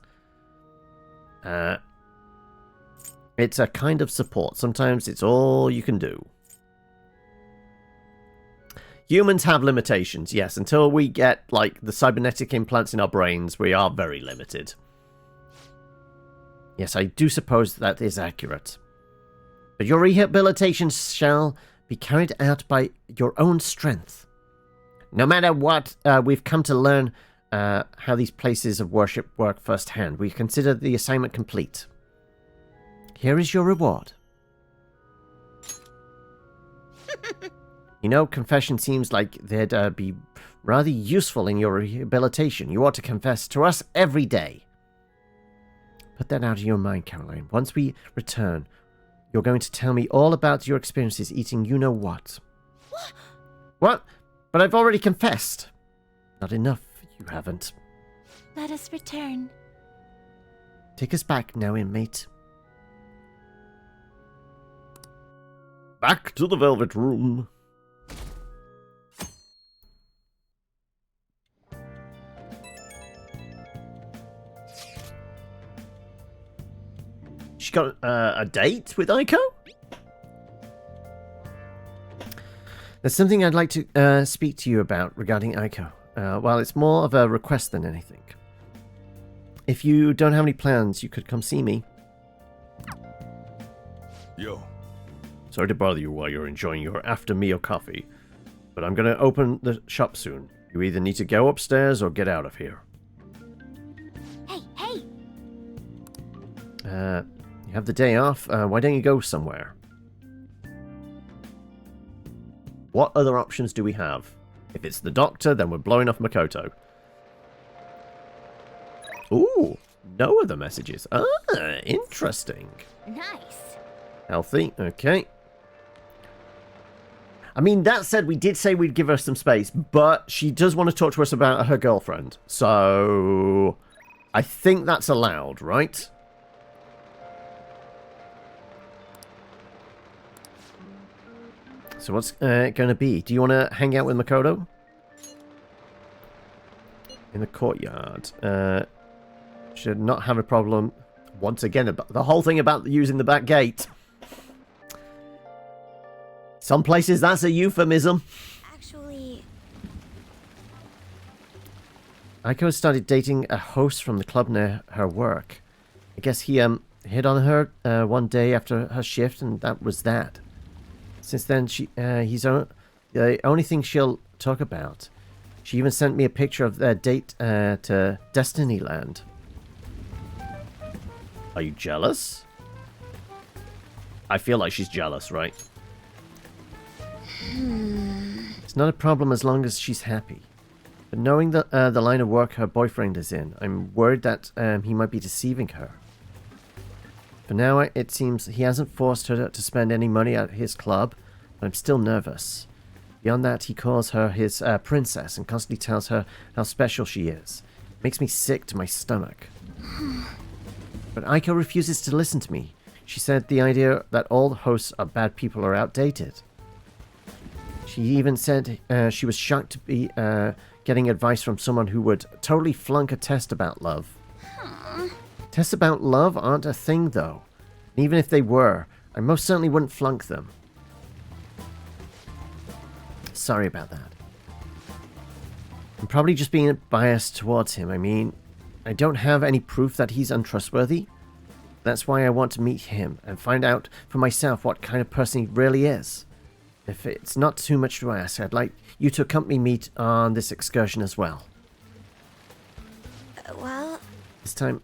It's a kind of support. Sometimes it's all you can do. Humans have limitations, yes. Until we get, like, the cybernetic implants in our brains, we are very limited. Yes, I do suppose that is accurate. But your rehabilitation shall be carried out by your own strength. No matter what, we've come to learn how these places of worship work firsthand. We consider the assignment complete. Here is your reward. You know, confession seems like they'd be rather useful in your rehabilitation. You ought to confess to us every day. Put that out of your mind, Caroline. Once we return, you're going to tell me all about your experiences eating you-know-what. What? But I've already confessed. Not enough, you haven't. Let us return. Take us back now, inmate. Back to the Velvet Room. She got a date with Aiko? There's something I'd like to speak to you about regarding Aiko. Well, it's more of a request than anything. If you don't have any plans, you could come see me. Yo. Sorry to bother you while you're enjoying your after-meal coffee, but I'm going to open the shop soon. You either need to go upstairs or get out of here. Hey! You have the day off. Why don't you go somewhere? What other options do we have? If it's the doctor, then we're blowing off Makoto. Ooh, no other messages. Ah, interesting. Nice. Healthy, okay. I mean, that said, we did say we'd give her some space, but she does want to talk to us about her girlfriend. So, I think that's allowed, right? So what's going to be? Do you want to hang out with Makoto? In the courtyard. Should not have a problem. Once again, the whole thing about using the back gate. Some places that's a euphemism. Actually... Aiko started dating a host from the club near her work. I guess he hit on her one day after her shift, and that was that. Since then, he's the only thing she'll talk about. She even sent me a picture of their date to Destinyland. Are you jealous? I feel like she's jealous, right? It's not a problem as long as she's happy. But knowing the line of work her boyfriend is in, I'm worried that he might be deceiving her. For now, it seems he hasn't forced her to spend any money at his club, but I'm still nervous. Beyond that, he calls her his princess and constantly tells her how special she is. It makes me sick to my stomach. But Aiko refuses to listen to me. She said the idea that all the hosts are bad people are outdated. She even said she was shocked to be getting advice from someone who would totally flunk a test about love. Tests about love aren't a thing, though. And even if they were, I most certainly wouldn't flunk them. Sorry about that. I'm probably just being biased towards him. I mean, I don't have any proof that he's untrustworthy. That's why I want to meet him and find out for myself what kind of person he really is. If it's not too much to ask, I'd like you to accompany me on this excursion as well. Well... This time,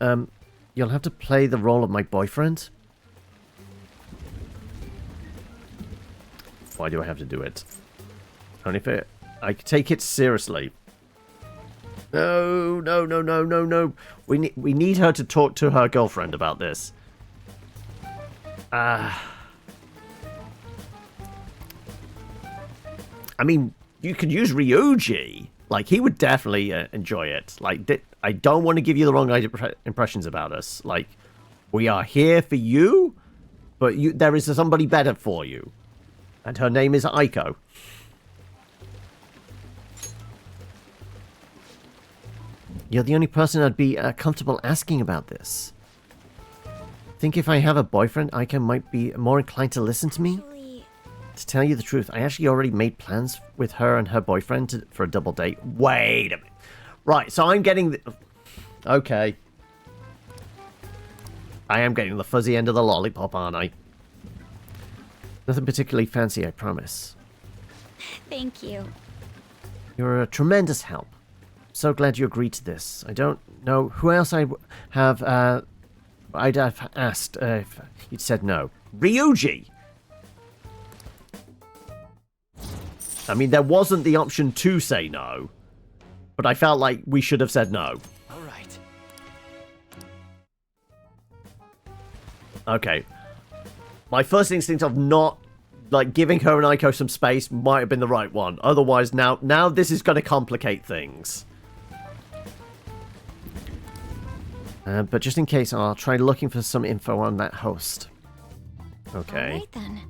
you'll have to play the role of my boyfriend. Why do I have to do it? Only if I take it seriously. No. We need her to talk to her girlfriend about this. I mean, you could use Ryuji. Like, he would definitely enjoy it. Like, I don't want to give you the wrong impressions about us. Like, we are here for you, but there is somebody better for you. And her name is Aiko. You're the only person I'd be comfortable asking about this. Think if I have a boyfriend, Aiko might be more inclined to listen to me? To tell you the truth, I actually already made plans with her and her boyfriend for a double date. Wait a minute. Right, so I'm getting the... Okay. I am getting the fuzzy end of the lollipop, aren't I? Nothing particularly fancy, I promise. Thank you. You're a tremendous help. So glad you agreed to this. I don't know who else I'd have asked if you'd said no. Ryuji! I mean, there wasn't the option to say no, but I felt like we should have said no. All right. Okay. My first instinct of not, like, giving her and Aiko some space might have been the right one. Otherwise, now this is going to complicate things. But just in case, I'll try looking for some info on that host. Okay. All right, then.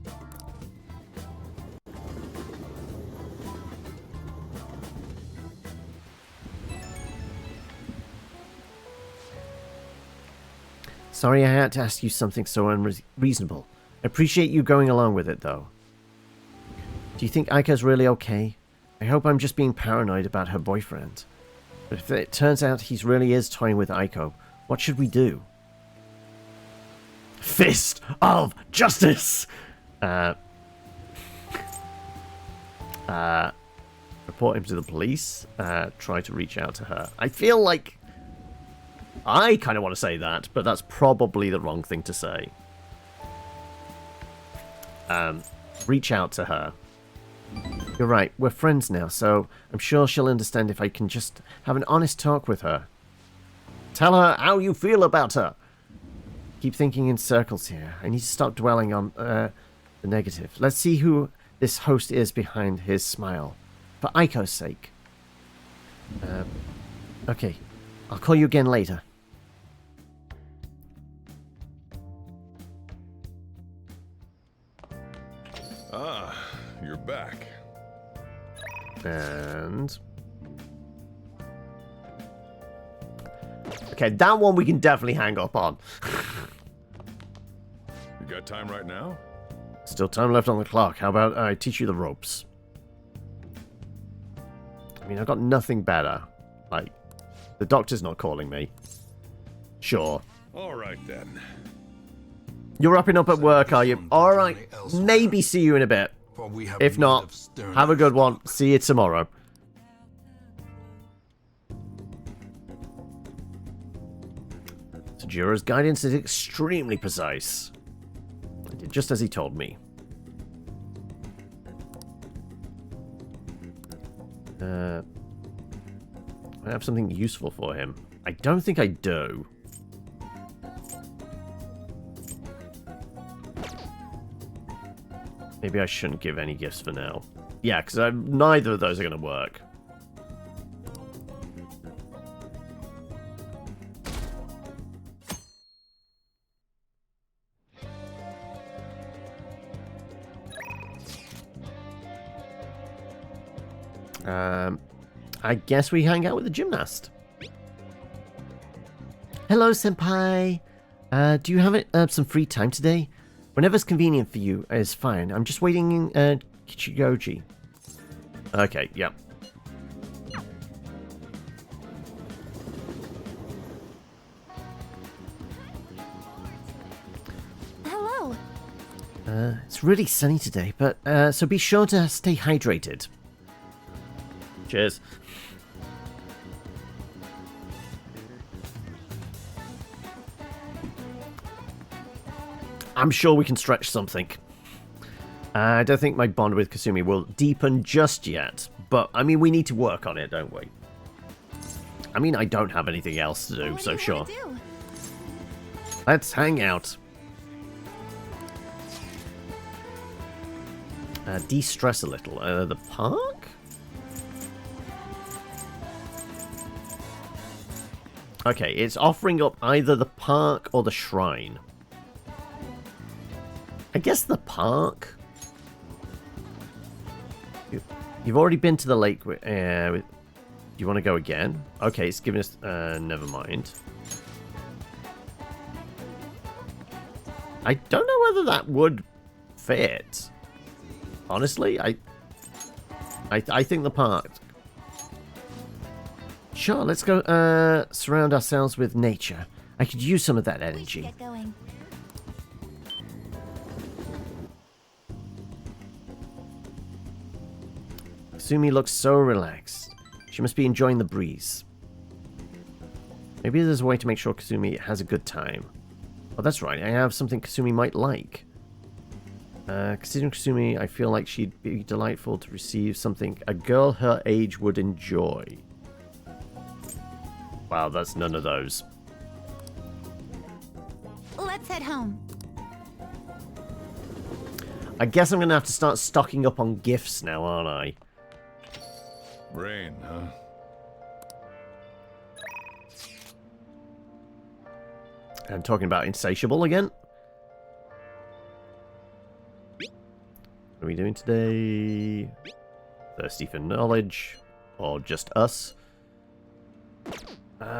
Sorry I had to ask you something so unreasonable. I appreciate you going along with it, though. Do you think Aiko's really okay? I hope I'm just being paranoid about her boyfriend. But if it turns out he really is toying with Aiko, what should we do? Fist of Justice! Report him to the police. Try to reach out to her. I feel like... I kind of want to say that, but that's probably the wrong thing to say. Reach out to her. You're right, we're friends now, so I'm sure she'll understand if I can just have an honest talk with her. Tell her how you feel about her. Keep thinking in circles here. I need to stop dwelling on the negative. Let's see who this host is behind his smile. For Aiko's sake. Okay. I'll call you again later. you're back. And... okay, that one we can definitely hang up on. You got time right now? Still time left on the clock. How about I teach you the ropes? I mean, I've got nothing better. Like, the doctor's not calling me. Sure. All right, then. You're wrapping up at work, are you? All right. Maybe see you in a bit. If not, have a good one. See you tomorrow. Tajira's guidance is extremely precise. I did just as he told me. I have something useful for him. I don't think I do. Maybe I shouldn't give any gifts for now. Yeah, because neither of those are going to work. I guess we hang out with the gymnast. Hello, senpai. Do you have some free time today? Whenever's convenient for you is fine. I'm just waiting in Kichigoji. Okay, yep. Hello. It's really sunny today, but so be sure to stay hydrated. Cheers. I'm sure we can stretch something. I don't think my bond with Kasumi will deepen just yet, but I mean, we need to work on it, don't we? I mean, I don't have anything else to do, so sure. Let's hang out. De-stress a little. The park? Okay, it's offering up either the park or the shrine. I guess the park. You've already been to the lake. You want to go again? Okay, it's giving us... never mind. I don't know whether that would fit. Honestly, I think the park. Sure, let's go surround ourselves with nature. I could use some of that energy. Get going. Kasumi looks so relaxed. She must be enjoying the breeze. Maybe there's a way to make sure Kasumi has a good time. Oh, that's right. I have something Kasumi might like. Considering Kasumi, I feel like she'd be delightful to receive something a girl her age would enjoy. Wow, that's none of those. Let's head home. I guess I'm going to have to start stocking up on gifts now, aren't I? Rain, huh? I'm talking about insatiable again. What are we doing today? Thirsty for knowledge, or just us? What?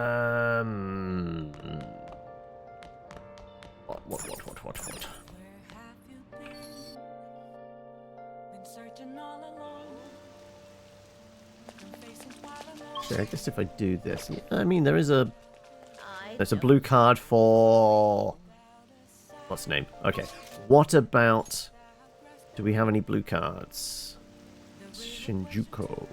I guess if I do this, yeah, I mean there's a blue card for what's the name? Okay, what about? Do we have any blue cards? Shinjuku.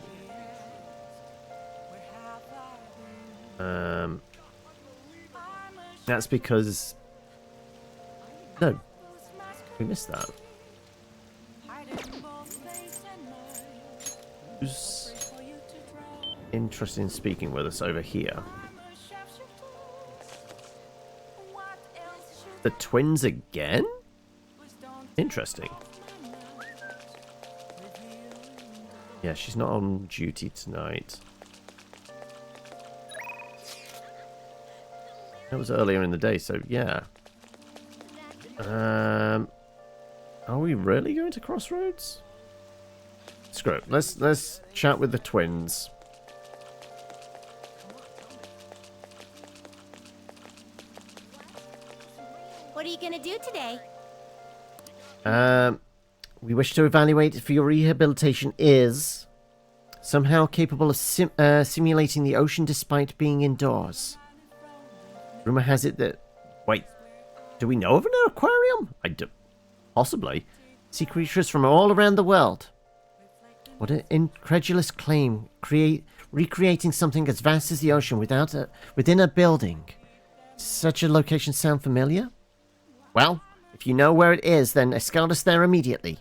That's because no, we missed that. Who's interested in speaking with us over here? The twins again? Interesting. Yeah, she's not on duty tonight. That was earlier in the day, so yeah. Are we really going to Crossroads? Screw it. Let's chat with the twins. What are you gonna do today? We wish to evaluate if your rehabilitation is somehow capable of simulating the ocean despite being indoors. Rumor has it that... Wait, do we know of an aquarium? Possibly. See creatures from all around the world. What an incredulous claim. Recreating something as vast as the ocean within a building. Does such a location sound familiar? Well, if you know where it is, then escort us there immediately.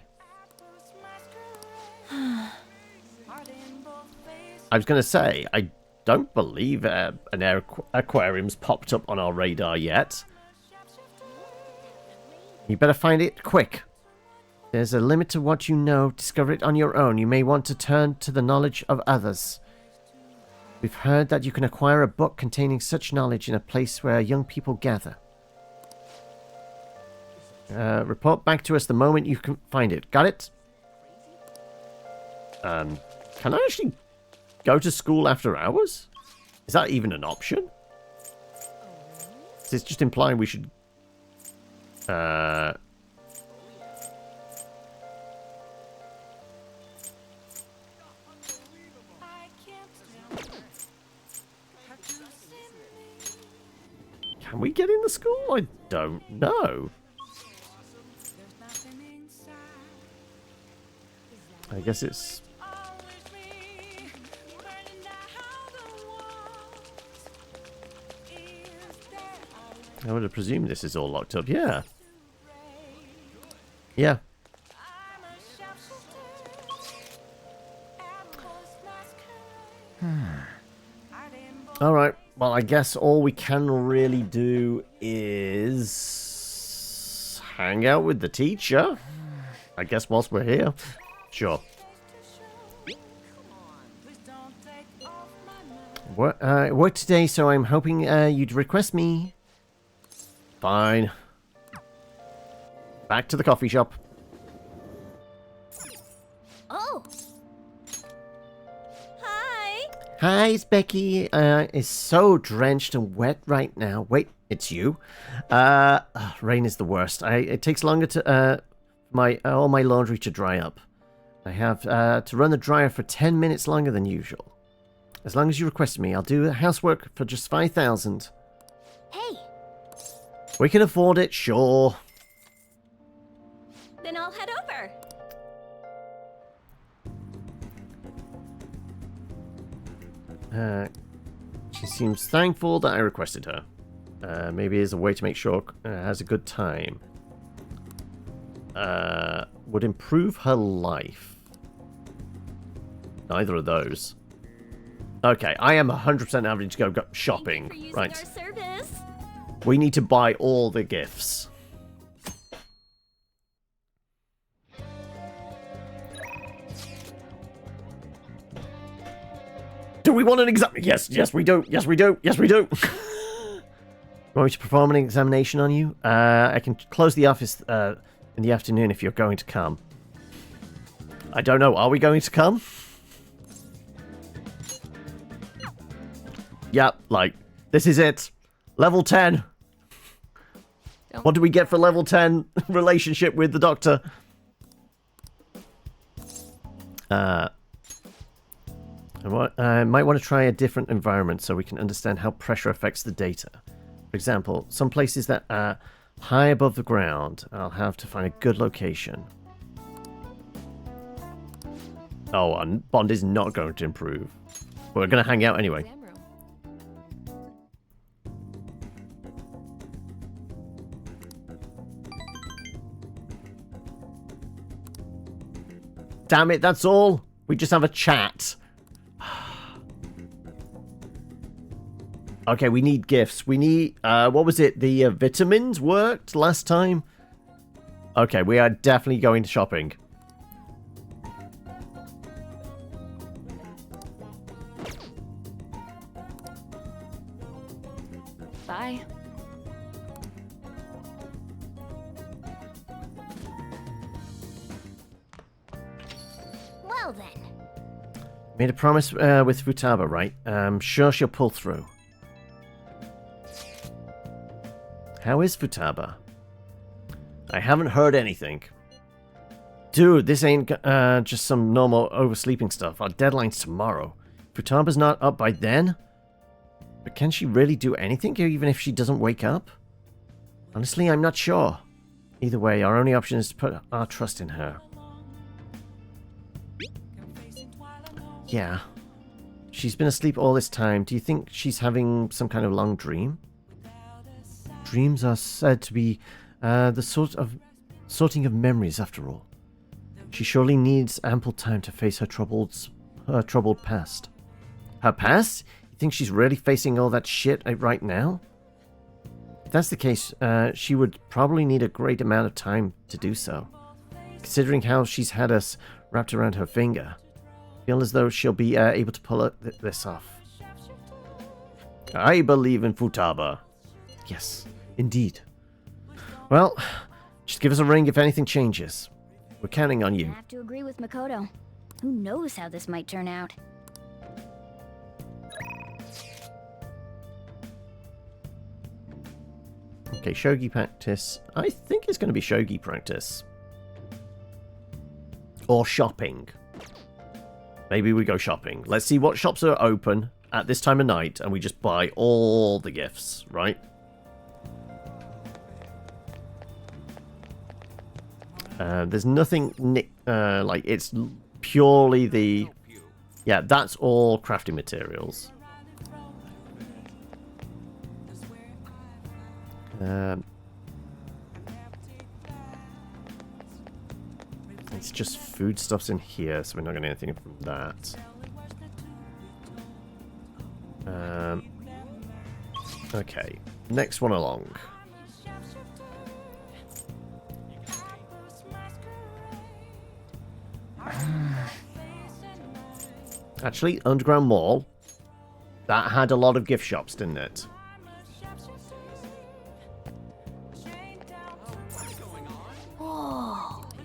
I was going to say, I don't believe an aquarium's popped up on our radar yet. You better find it quick. There's a limit to what you know. Discover it on your own. You may want to turn to the knowledge of others. We've heard that you can acquire a book containing such knowledge in a place where young people gather. Report back to us the moment you can find it. Got it? Can I actually go to school after hours? Is that even an option? It's just implying we should... Can we get in the school? I don't know. I guess it's... I would have presumed this is all locked up. Yeah. Yeah. Alright. Well, I guess all we can really do is... hang out with the teacher. I guess whilst we're here. Sure. Work today, so I'm hoping you'd request me. Fine. Back to the coffee shop. Oh. Hi. Hi, it's Becky. Is so drenched and wet right now. Wait, it's you. Rain is the worst. It takes longer to all my laundry to dry up. I have to run the dryer for 10 minutes longer than usual. As long as you request me, I'll do the housework for just 5,000. Hey. We can afford it, sure. Then I'll head over. She seems thankful that I requested her. Maybe as a way to make sure has a good time. Would improve her life. Neither of those. Okay, I am 100% having to go shopping. Right. Our service. We need to buy all the gifts. Do we want an exam? Yes, we do. Yes, we do. Yes, we do. Want me to perform an examination on you? I can close the office in the afternoon if you're going to come. I don't know. Are we going to come? Yep, like, this is it. Level 10. What do we get for level 10 relationship with the doctor? I might want to try a different environment so we can understand how pressure affects the data. For example, some places that are high above the ground, I'll have to find a good location. Oh, and Bond is not going to improve. But we're going to hang out anyway. Damn it, that's all. We just have a chat. Okay, we need gifts. We need, what was it? The vitamins worked last time? Okay, we are definitely going to shopping. Bye. Well, Well then. Made a promise with Futaba, right? I'm sure she'll pull through. How is Futaba? I haven't heard anything. Dude, this ain't just some normal oversleeping stuff. Our deadline's tomorrow. Futaba's not up by then? But can she really do anything, even if she doesn't wake up? Honestly, I'm not sure. Either way, our only option is to put our trust in her. Yeah. She's been asleep all this time. Do you think she's having some kind of long dream? Dreams are said to be the sorting of memories, after all. She surely needs ample time to face her troubled past. Her past? You think she's really facing all that shit right now? If that's the case, she would probably need a great amount of time to do so. Considering how she's had us wrapped around her finger, I feel as though she'll be able to pull this off. I believe in Futaba. Yes, indeed. Well, just give us a ring if anything changes. We're counting on you. I have to agree with Makoto. Who knows how this might turn out? Okay, shogi practice. I think it's going to be shogi practice. Or shopping. Maybe we go shopping. Let's see what shops are open at this time of night, and we just buy all the gifts, right? There's nothing like it's purely the... Yeah, that's all crafting materials. It's just foodstuffs in here, so we're not getting anything from that. Okay, next one along. Actually, Underground Mall, that had a lot of gift shops, didn't it?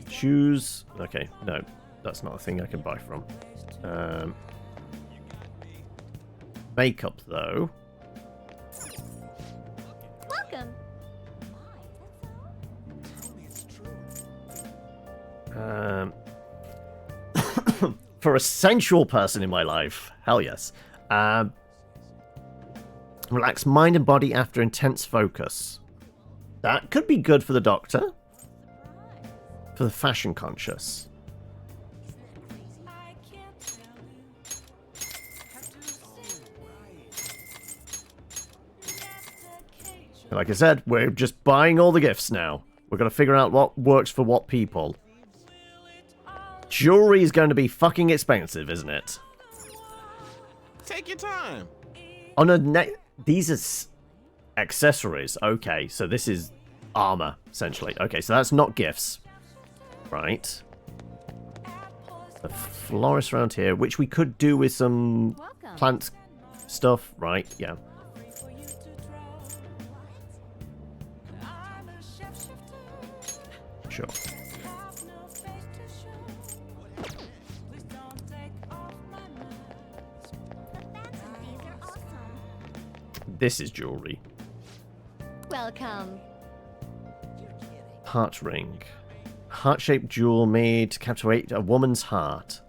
Shoes. Okay, no, that's not a thing I can buy from. Makeup, though. Welcome. For a sensual person in my life, hell yes. Relax mind and body after intense focus. That could be good for the doctor. For the fashion conscious. Like I said, we're just buying all the gifts now. We're going to figure out what works for what people. Jewelry is going to be fucking expensive, isn't it? Take your time. On a these are accessories. Okay, so this is armor, essentially. Okay, so that's not gifts. Right. The florist around here, which we could do with some plant stuff. Right, yeah. Sure. This is jewelry. Welcome. Heart ring. Heart-shaped jewel made to captivate a woman's heart.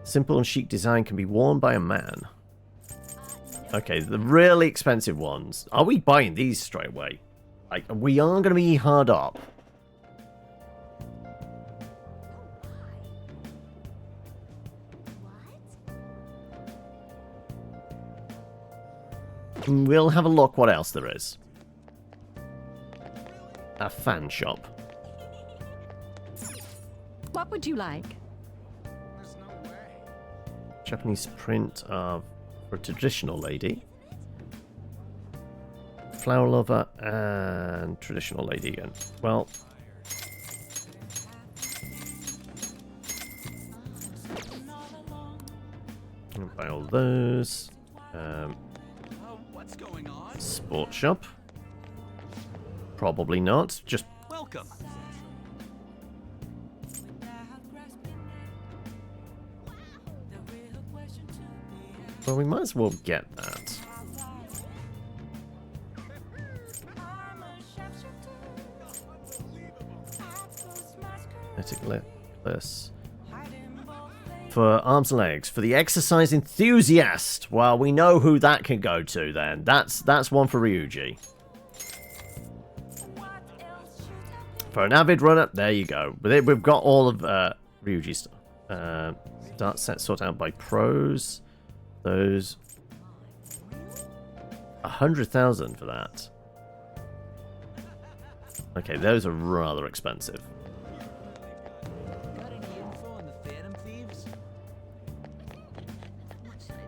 Simple and chic design can be worn by a man. Okay, the really expensive ones. Are we buying these straight away? Like, we are going to be hard up. We'll have a look what else there is. A fan shop. What would you like? Japanese print of for a traditional lady. Flower lover and traditional lady again. Well, I'll buy all those. What's going on? Sports shop. Probably not. Just welcome. Well, we might as well get that. Necklace. For arms and legs. For the exercise enthusiast. Well, we know who that can go to then. That's one for Ryuji. For an avid runner, there you go. We've got all of Ryuji's stuff. Start set sorted out by pros. Those 100,000 for that. Okay, those are rather expensive. Got any info on the Phantom Thieves? What should I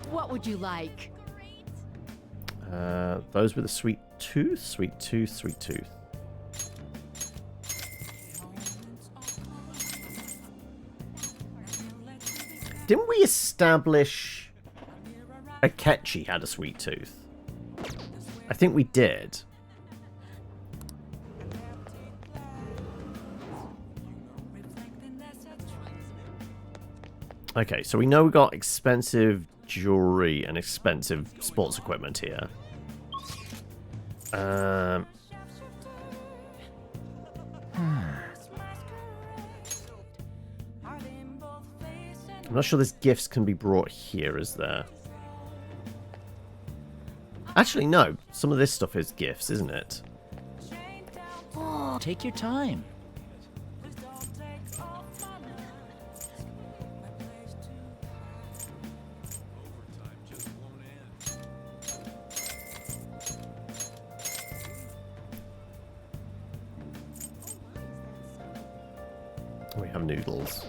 do? What would you like? Those with a sweet tooth, sweet tooth, sweet tooth. Didn't we establish Akechi had a sweet tooth? I think we did. Okay, so we know we got expensive jewelry and expensive sports equipment here. I'm not sure there's gifts can be brought here, is there? Actually, no. Some of this stuff is gifts, isn't it? Oh, take your time. We have noodles.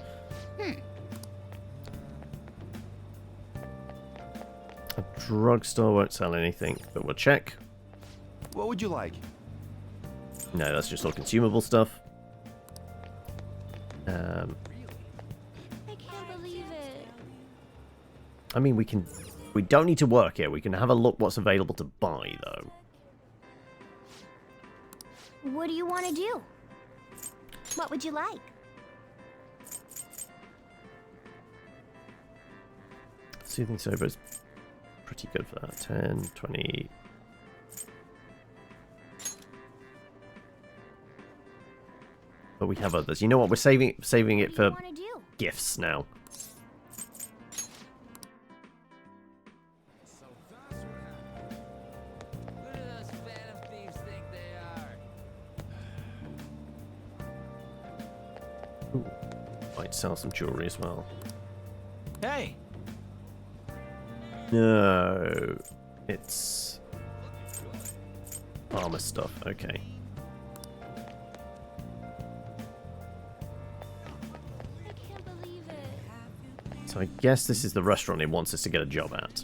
A drugstore won't sell anything, but we'll check. What would you like? No, that's just all consumable stuff. I can't believe it. I mean, we don't need to work here. We can have a look what's available to buy, though. What do you want to do? What would you like? Soothing sober is pretty good for that. 10, 20. But we have others. You know what? We're saving it for gifts now. Ooh, might sell some jewelry as well. Hey. No, it's armor stuff. Okay. So I guess this is the restaurant he wants us to get a job at.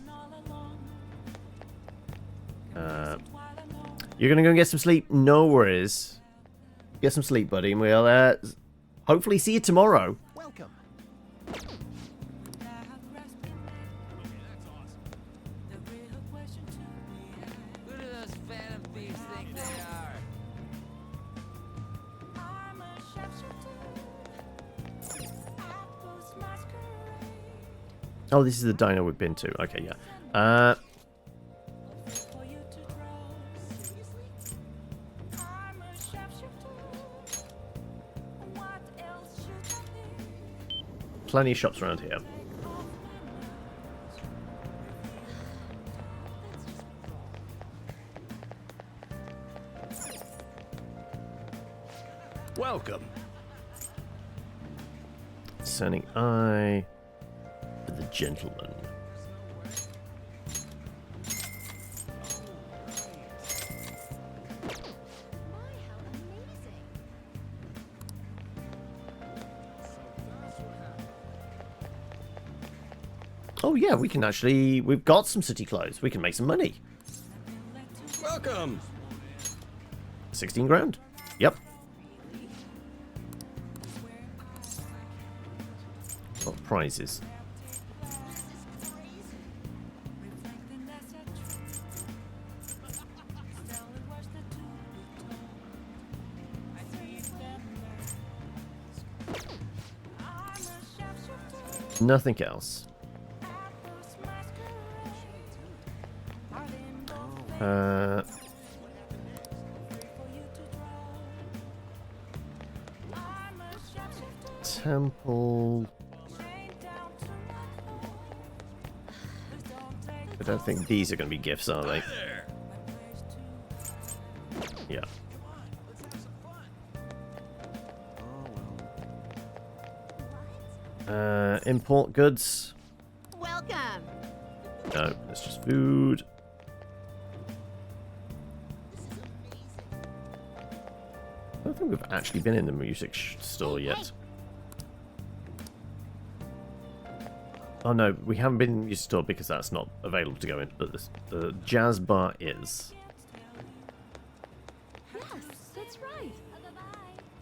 You're gonna go and get some sleep? No worries. Get some sleep, buddy, and we'll hopefully see you tomorrow. Welcome. Who do those Phantom Thieves think they are? Oh, this is the diner we've been to. Okay, yeah. Plenty of shops around here. Welcome. Discerning eye for the gentleman. Oh yeah, we can actually... We've got some city clothes. We can make some money. Welcome. 16 grand. Yep. What prizes? Nothing else. Temple. I don't think these are going to be gifts, are they? Yeah. Import goods. Welcome. No, it's just food. I don't think we've actually been in the music store yet. Oh no, we haven't been in the music store because that's not available to go in, but the jazz bar is. Yes, that's right.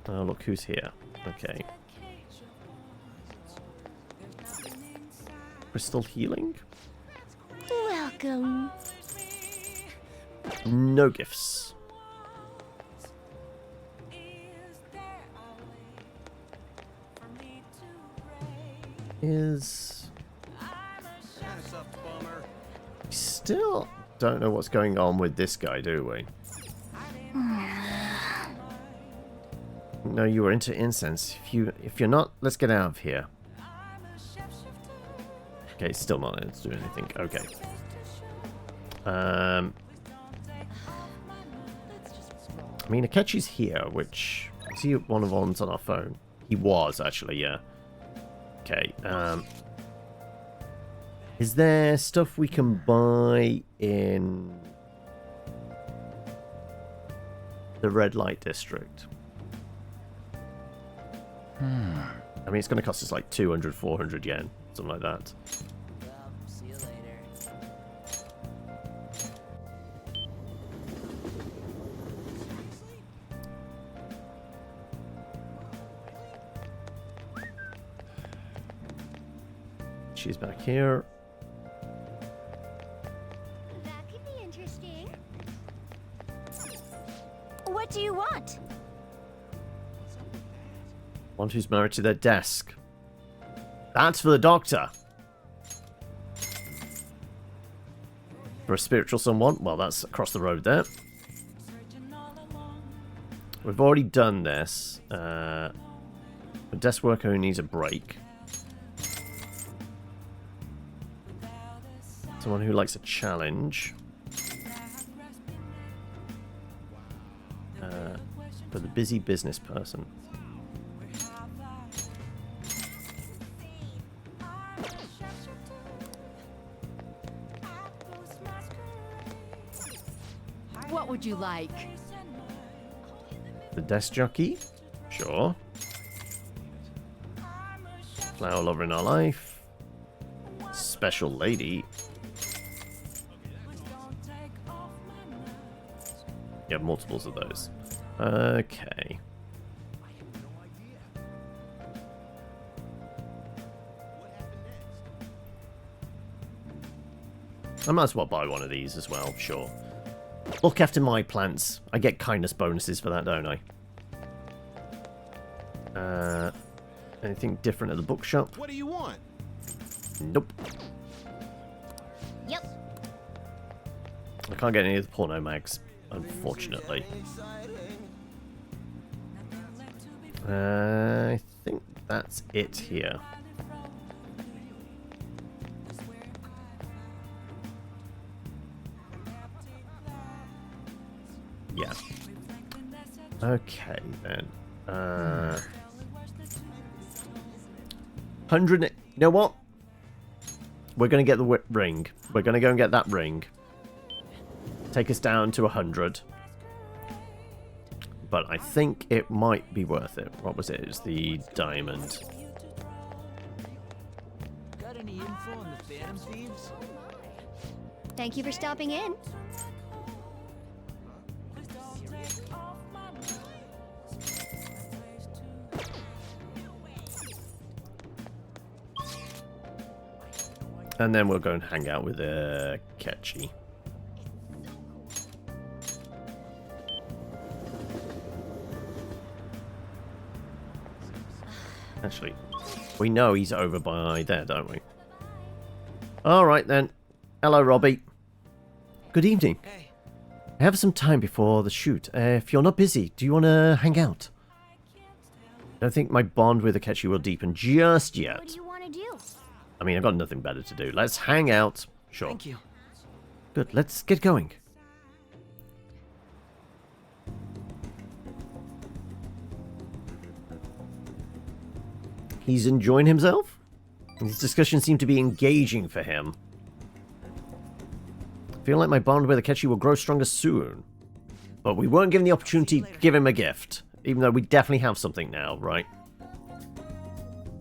Oh, look who's here. Okay. Crystal healing? Welcome. No gifts. Still don't know what's going on with this guy, do we? No, you were into incense. If you're not, let's get out of here. Okay, still not able to do anything. Okay. I mean, Akechi's here, which... Is he one of the ones on our phone? He was, actually, yeah. Okay, is there stuff we can buy in the red light district? I mean, it's going to cost us like 200, 400 yen, something like that. See you later. She's back here. That could be interesting. What do you want? One who's married to their desk. That's for the doctor. For a spiritual someone, well, that's across the road there. We've already done this. A desk worker who needs a break. Someone who likes a challenge. For the busy business person. What would you like? The desk jockey? Sure. Flower lover in our life. Special lady. You have multiples of those. Okay. I might as well buy one of these as well, sure. Look after my plants. I get kindness bonuses for that, don't I? Anything different at the bookshop? What do you want? Nope. Yep. I can't get any of the porno mags, unfortunately. I think that's it here. Yeah. Okay then. 100. You know what? We're gonna get the ring. We're gonna go and get that ring. Take us down to 100. But I think it might be worth it. What was it? It's the diamond. Got any info on the Phantom Thieves? Thank you for stopping in. And then we'll go and hang out with Ketchy. Actually, we know he's over by there, don't we? Alright then. Hello, Robbie. Good evening. Hey. I have some time before the shoot. If you're not busy, do you want to hang out? I don't think my bond with Akechi will deepen just yet. What do you want to do? I mean, I've got nothing better to do. Let's hang out. Sure. Thank you. Good, let's get going. He's enjoying himself? These discussions seem to be engaging for him. I feel like my bond with Akechi will grow stronger soon. But we weren't given the opportunity to give him a gift. Even though we definitely have something now, right?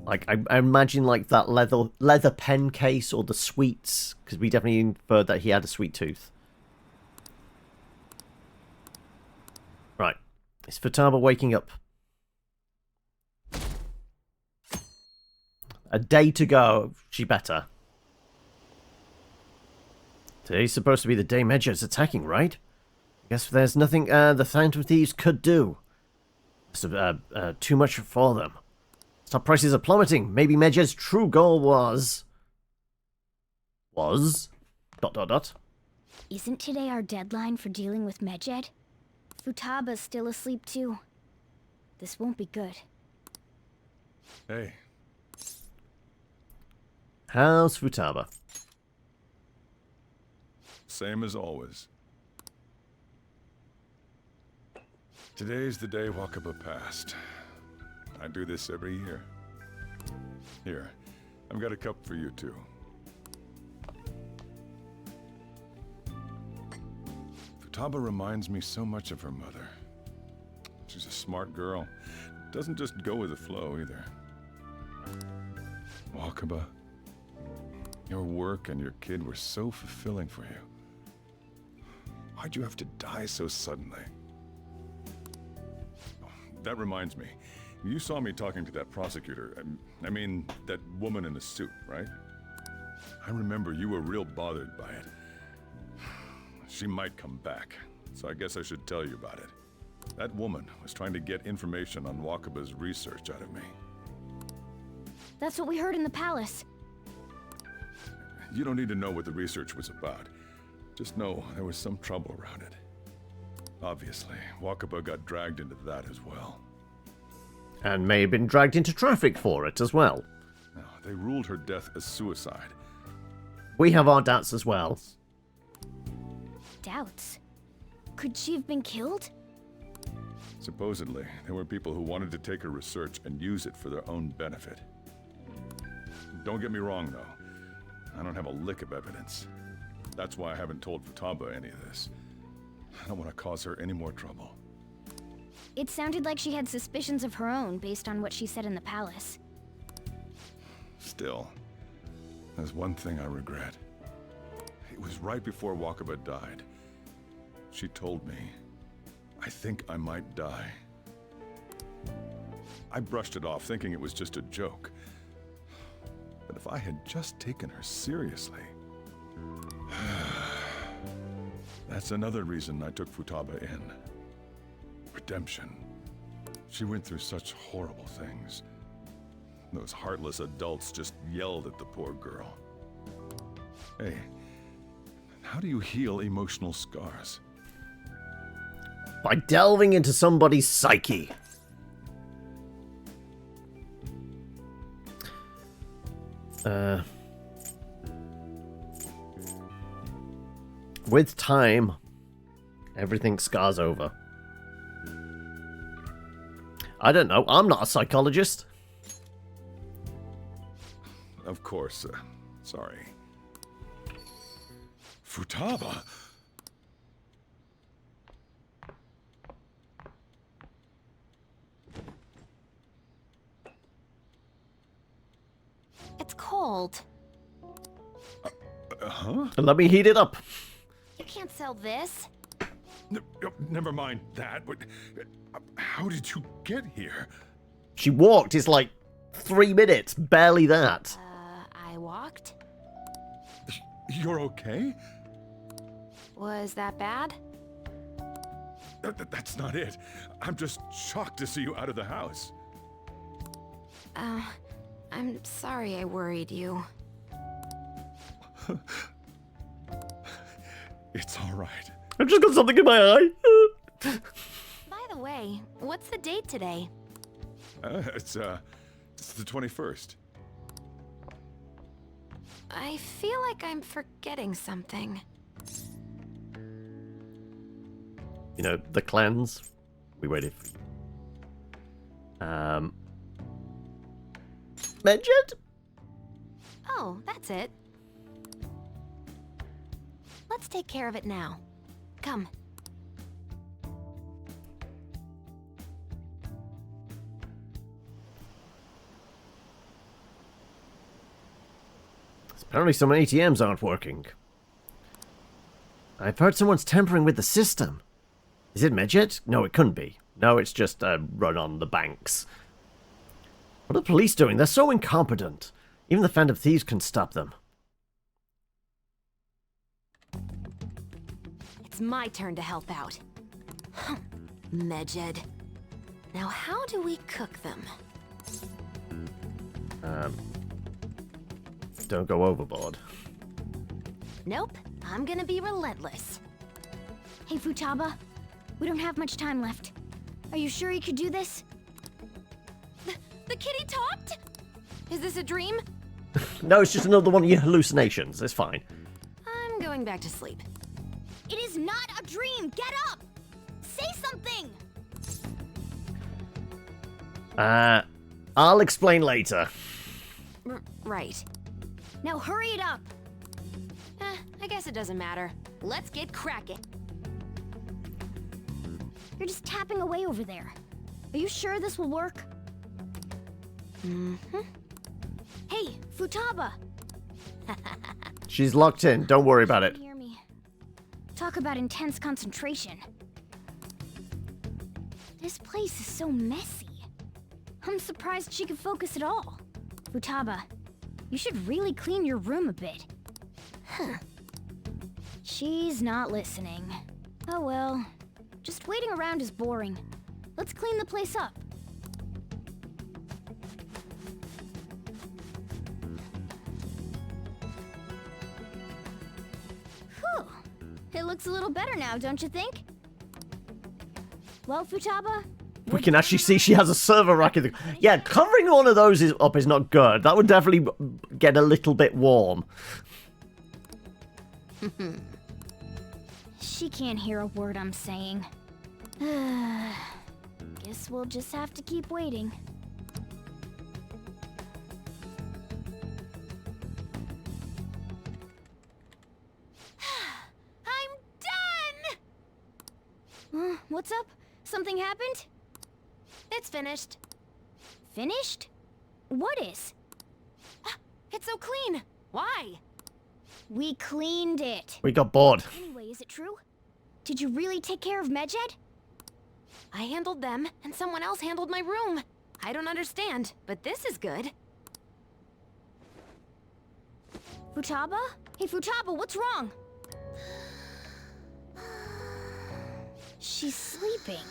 Like, I imagine like that leather pen case or the sweets. Because we definitely inferred that he had a sweet tooth. Right. Is Futaba waking up? A day to go. She better. Today's supposed to be the day Medja's attacking, right? Guess there's nothing the Phantom Thieves could do. Too much for them. Stock prices are plummeting. Maybe Medja's true goal was... Isn't today our deadline for dealing with Medjed? Futaba's still asleep too. This won't be good. Hey. How's Futaba? Same as always. Today's the day Wakaba passed. I do this every year. Here, I've got a cup for you too. Futaba reminds me so much of her mother. She's a smart girl. Doesn't just go with the flow either. Wakaba, your work and your kid were so fulfilling for you. Why'd you have to die so suddenly? Oh, that reminds me. You saw me talking to that prosecutor. I mean, that woman in the suit, right? I remember you were real bothered by it. She might come back, so I guess I should tell you about it. That woman was trying to get information on Wakaba's research out of me. That's what we heard in the palace. You don't need to know what the research was about. Just know there was some trouble around it. Obviously, Wakaba got dragged into that as well. And may have been dragged into traffic for it as well. No, they ruled her death as suicide. We have our doubts as well. Doubts? Could she have been killed? Supposedly, there were people who wanted to take her research and use it for their own benefit. Don't get me wrong, though. I don't have a lick of evidence. That's why I haven't told Futaba any of this. I don't want to cause her any more trouble. It sounded like she had suspicions of her own based on what she said in the palace. Still, there's one thing I regret. It was right before Wakaba died. She told me, I think I might die. I brushed it off, thinking it was just a joke. But if I had just taken her seriously... That's another reason I took Futaba in. Redemption. She went through such horrible things. Those heartless adults just yelled at the poor girl. Hey, how do you heal emotional scars? By delving into somebody's psyche. With time, everything scars over. I don't know. I'm not a psychologist. Of course. Sorry. Futaba? It's cold. Huh? Let me heat it up. You can't sell this. Never mind that, but how did you get here? She walked. It's like 3 minutes. Barely that. I walked? You're okay? Was that bad? That's not it. I'm just shocked to see you out of the house. I'm sorry I worried you. It's all right. I've just got something in my eye. By the way, what's the date today? It's the 21st. I feel like I'm forgetting something. You know, the cleanse. We waited for you. Medjed? Oh, that's it. Let's take care of it now. Come. Apparently some ATMs aren't working. I've heard someone's tampering with the system. Is it Medjed? No, it couldn't be. No, it's just a run on the banks. What are the police doing? They're so incompetent. Even the Phantom Thieves can stop them. It's my turn to help out. Medjed. Now how do we cook them? Don't go overboard. Nope, I'm gonna be relentless. Hey, Futaba. We don't have much time left. Are you sure you could do this? The kitty talked? Is this a dream? No, it's just another one of your hallucinations. It's fine. I'm going back to sleep. It is not a dream! Get up! Say something! I'll explain later. Right. Now hurry it up! I guess it doesn't matter. Let's get cracking. You're just tapping away over there. Are you sure this will work? Mm-hmm. Hey, Futaba! She's locked in. Don't worry about it. Hear me. Talk about intense concentration. This place is so messy. I'm surprised she could focus at all. Futaba, you should really clean your room a bit. Huh. She's not listening. Oh well. Just waiting around is boring. Let's clean the place up. Whew. It looks a little better now, don't you think? Well, Futaba? We can actually see she has a server rack in the... Yeah, covering one of those up is not good. That would definitely get a little bit warm. She can't hear a word I'm saying. Guess we'll just have to keep waiting. I'm done! What's up? Something happened? It's finished. Finished? What is? It's so clean. Why? We cleaned it. We got bored. Anyway, is it true? Did you really take care of Medjed? I handled them, and someone else handled my room. I don't understand, but this is good. Futaba? Hey, Futaba, what's wrong? She's sleeping.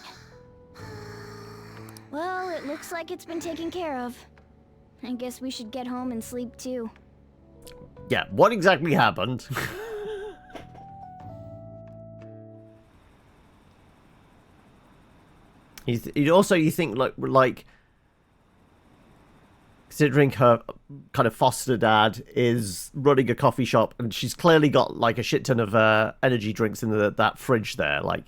Well, it looks like it's been taken care of. I guess we should get home and sleep too. Yeah, what exactly happened? You think like considering her kind of foster dad is running a coffee shop and she's clearly got like a shit ton of energy drinks in that fridge there, like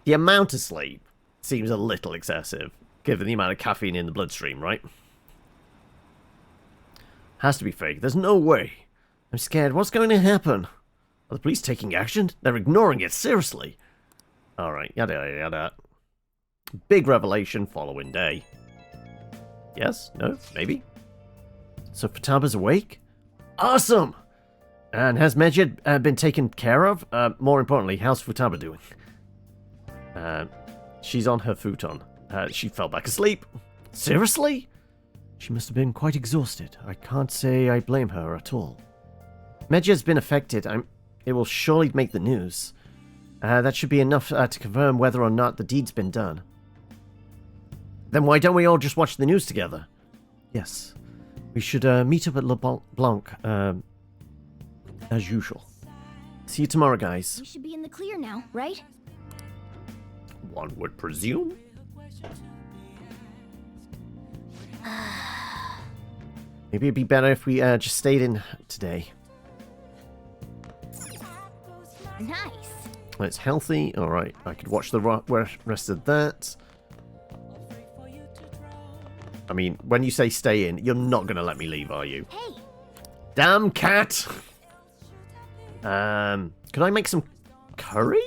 the amount of sleep seems a little excessive given the amount of caffeine in the bloodstream, right? Has to be fake. There's no way. I'm scared. What's going to happen? Are the police taking action? They're ignoring it. Seriously. Alright. Yada yada yada. Big revelation following day. Yes? No? Maybe? So Futaba's awake? Awesome! And has Medjed been taken care of? More importantly, how's Futaba doing? She's on her futon. She fell back asleep. Seriously? She must have been quite exhausted. I can't say I blame her at all. Medjed's been affected. It will surely make the news. That should be enough to confirm whether or not the deed's been done. Then why don't we all just watch the news together? Yes. We should meet up at Le Blanc, as usual. See you tomorrow, guys. We should be in the clear now, right? One would presume. Maybe it'd be better if we just stayed in today. Nice. It's healthy. Alright, I could watch the rest of that. I mean, when you say stay in, you're not going to let me leave, are you? Hey. Damn cat! Could I make some curry?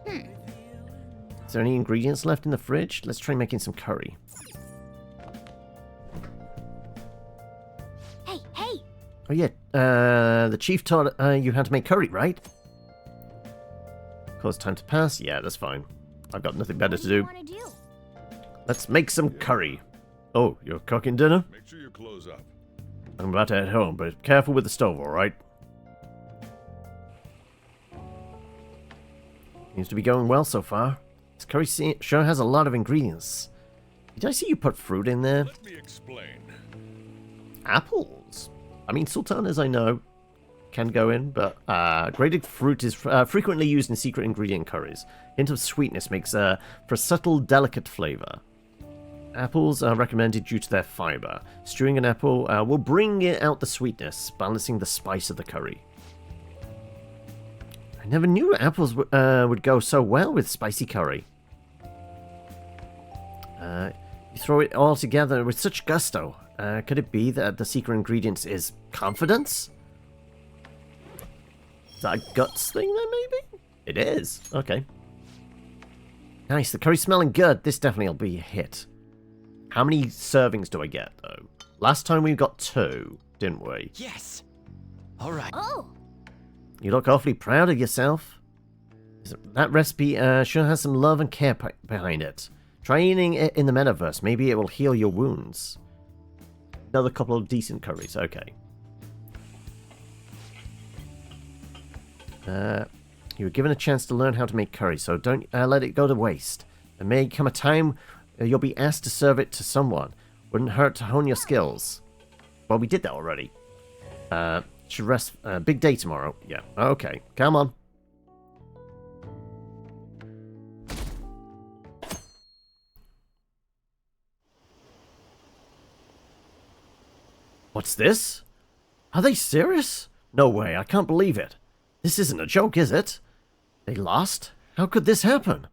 Is there any ingredients left in the fridge? Let's try making some curry. Hey, hey! Oh yeah, the chief taught you how to make curry, right? Cause time to pass? Yeah, that's fine. I've got nothing better to do. Let's make some curry. Oh, you're cooking dinner? Make sure you close up. I'm about to head home, but careful with the stove, alright? Seems to be going well so far. This curry sure has a lot of ingredients. Did I see you put fruit in there? Let me explain. Apples? I mean, sultanas I know can go in, but grated fruit is frequently used in secret ingredient curries. Hint of sweetness makes for a subtle, delicate flavor. Apples are recommended due to their fiber. Stewing an apple will bring out the sweetness, balancing the spice of the curry. I never knew apples would go so well with spicy curry. You throw it all together with such gusto. Could it be that the secret ingredients is confidence? Is that a guts thing then, maybe? It is. Okay. Nice, the curry's smelling good. This definitely will be a hit. How many servings do I get, though? Last time we got 2, didn't we? Yes! Alright. Oh! You look awfully proud of yourself. That recipe sure has some love and care behind it. Try eating it in the metaverse. Maybe it will heal your wounds. Another couple of decent curries. Okay. You were given a chance to learn how to make curry, so don't let it go to waste. There may come a time you'll be asked to serve it to someone. Wouldn't hurt to hone your skills. Well, we did that already. Should rest. Big day tomorrow. Yeah. Okay. Come on. What's this? Are they serious? No way. I can't believe it. This isn't a joke, is it? They lost? How could this happen?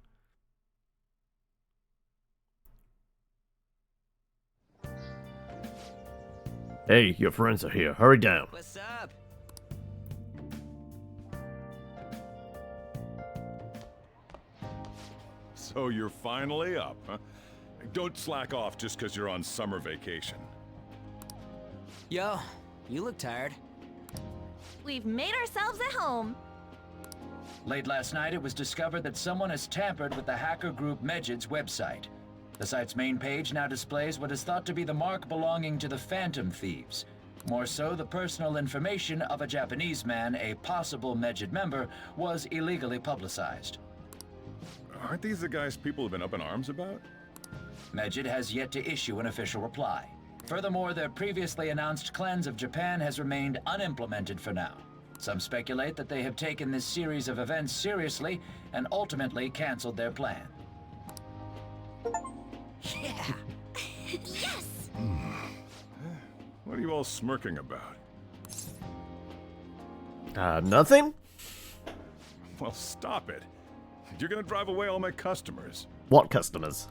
Hey, your friends are here. Hurry down. What's up? So you're finally up, huh? Don't slack off just because you're on summer vacation. Yo, you look tired. We've made ourselves at home. Late last night, it was discovered that someone has tampered with the hacker group Megid's website. The site's main page now displays what is thought to be the mark belonging to the Phantom Thieves. More so, the personal information of a Japanese man, a possible Megid member, was illegally publicized. Aren't these the guys people have been up in arms about? Megid has yet to issue an official reply. Furthermore, their previously announced cleanse of Japan has remained unimplemented for now. Some speculate that they have taken this series of events seriously and ultimately canceled their plan. Yeah! Yes! What are you all smirking about? Nothing? Well, stop it. You're gonna drive away all my customers. What customers?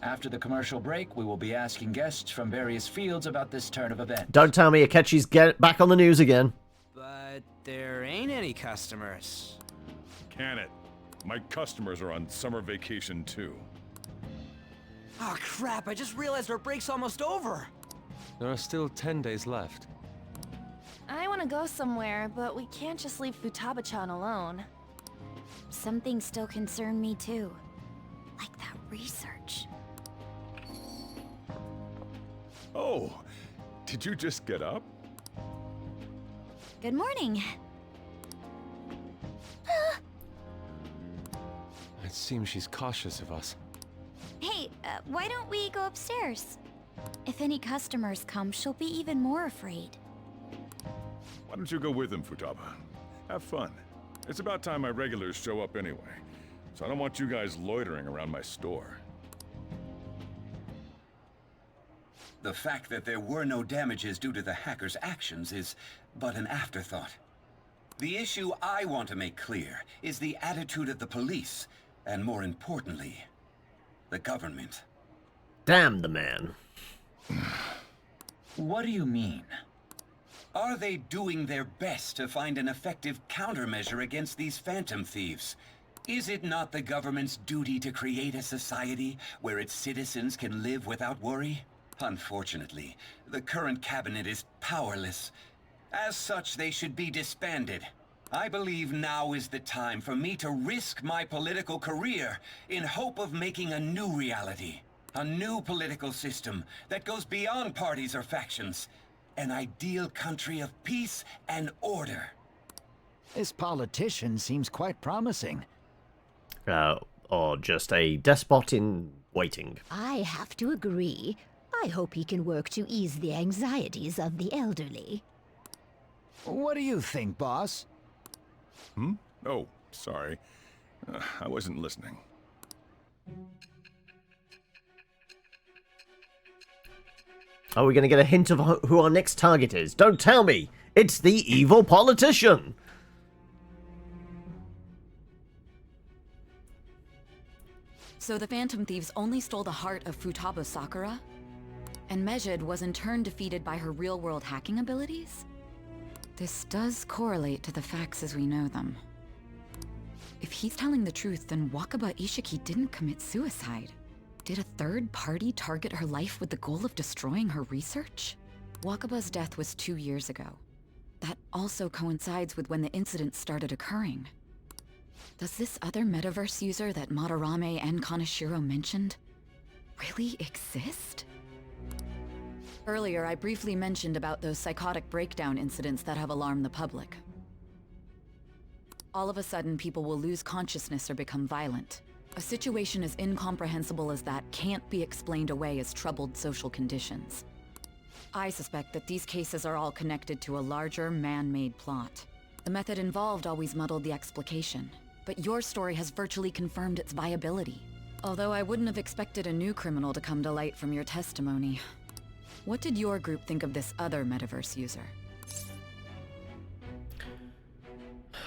After the commercial break, we will be asking guests from various fields about this turn of events. Don't tell me Akechi's back on the news again. But there ain't any customers. Can it? My customers are on summer vacation too. Oh crap, I just realized our break's almost over. There are still 10 days left. I want to go somewhere, but we can't just leave Futaba-chan alone. Some things still concern me too. Like that research. Oh, did you just get up? Good morning. It seems she's cautious of us. why don't we go upstairs? If any customers come, she'll be even more afraid. Why don't you go with him, Futaba? Have fun. It's about time my regulars show up anyway, so I don't want you guys loitering around my store. The fact that there were no damages due to the hacker's actions is but an afterthought. The issue I want to make clear is the attitude of the police, and more importantly, the government. Damn the man. What do you mean? Are they doing their best to find an effective countermeasure against these phantom thieves? Is it not the government's duty to create a society where its citizens can live without worry? Unfortunately, the current cabinet is powerless. As such, they should be disbanded. I believe now is the time for me to risk my political career in hope of making a new reality. A new political system that goes beyond parties or factions. An ideal country of peace and order. This politician seems quite promising. Or just a despot in waiting. I have to agree. I hope he can work to ease the anxieties of the elderly. What do you think, boss? Oh, sorry. I wasn't listening. Are we going to get a hint of who our next target is? Don't tell me! It's the evil politician! So the Phantom Thieves only stole the heart of Futaba Sakura? And Mejid was in turn defeated by her real-world hacking abilities? This does correlate to the facts as we know them. If he's telling the truth, then Wakaba Ishiki didn't commit suicide. Did a third party target her life with the goal of destroying her research? Wakaba's death was 2 years ago. That also coincides with when the incident started occurring. Does this other metaverse user that Madarame and Kaneshiro mentioned really exist? Earlier, I briefly mentioned about those psychotic breakdown incidents that have alarmed the public. All of a sudden, people will lose consciousness or become violent. A situation as incomprehensible as that can't be explained away as troubled social conditions. I suspect that these cases are all connected to a larger, man-made plot. The method involved always muddled the explication, but your story has virtually confirmed its viability. Although I wouldn't have expected a new criminal to come to light from your testimony. What did your group think of this other metaverse user?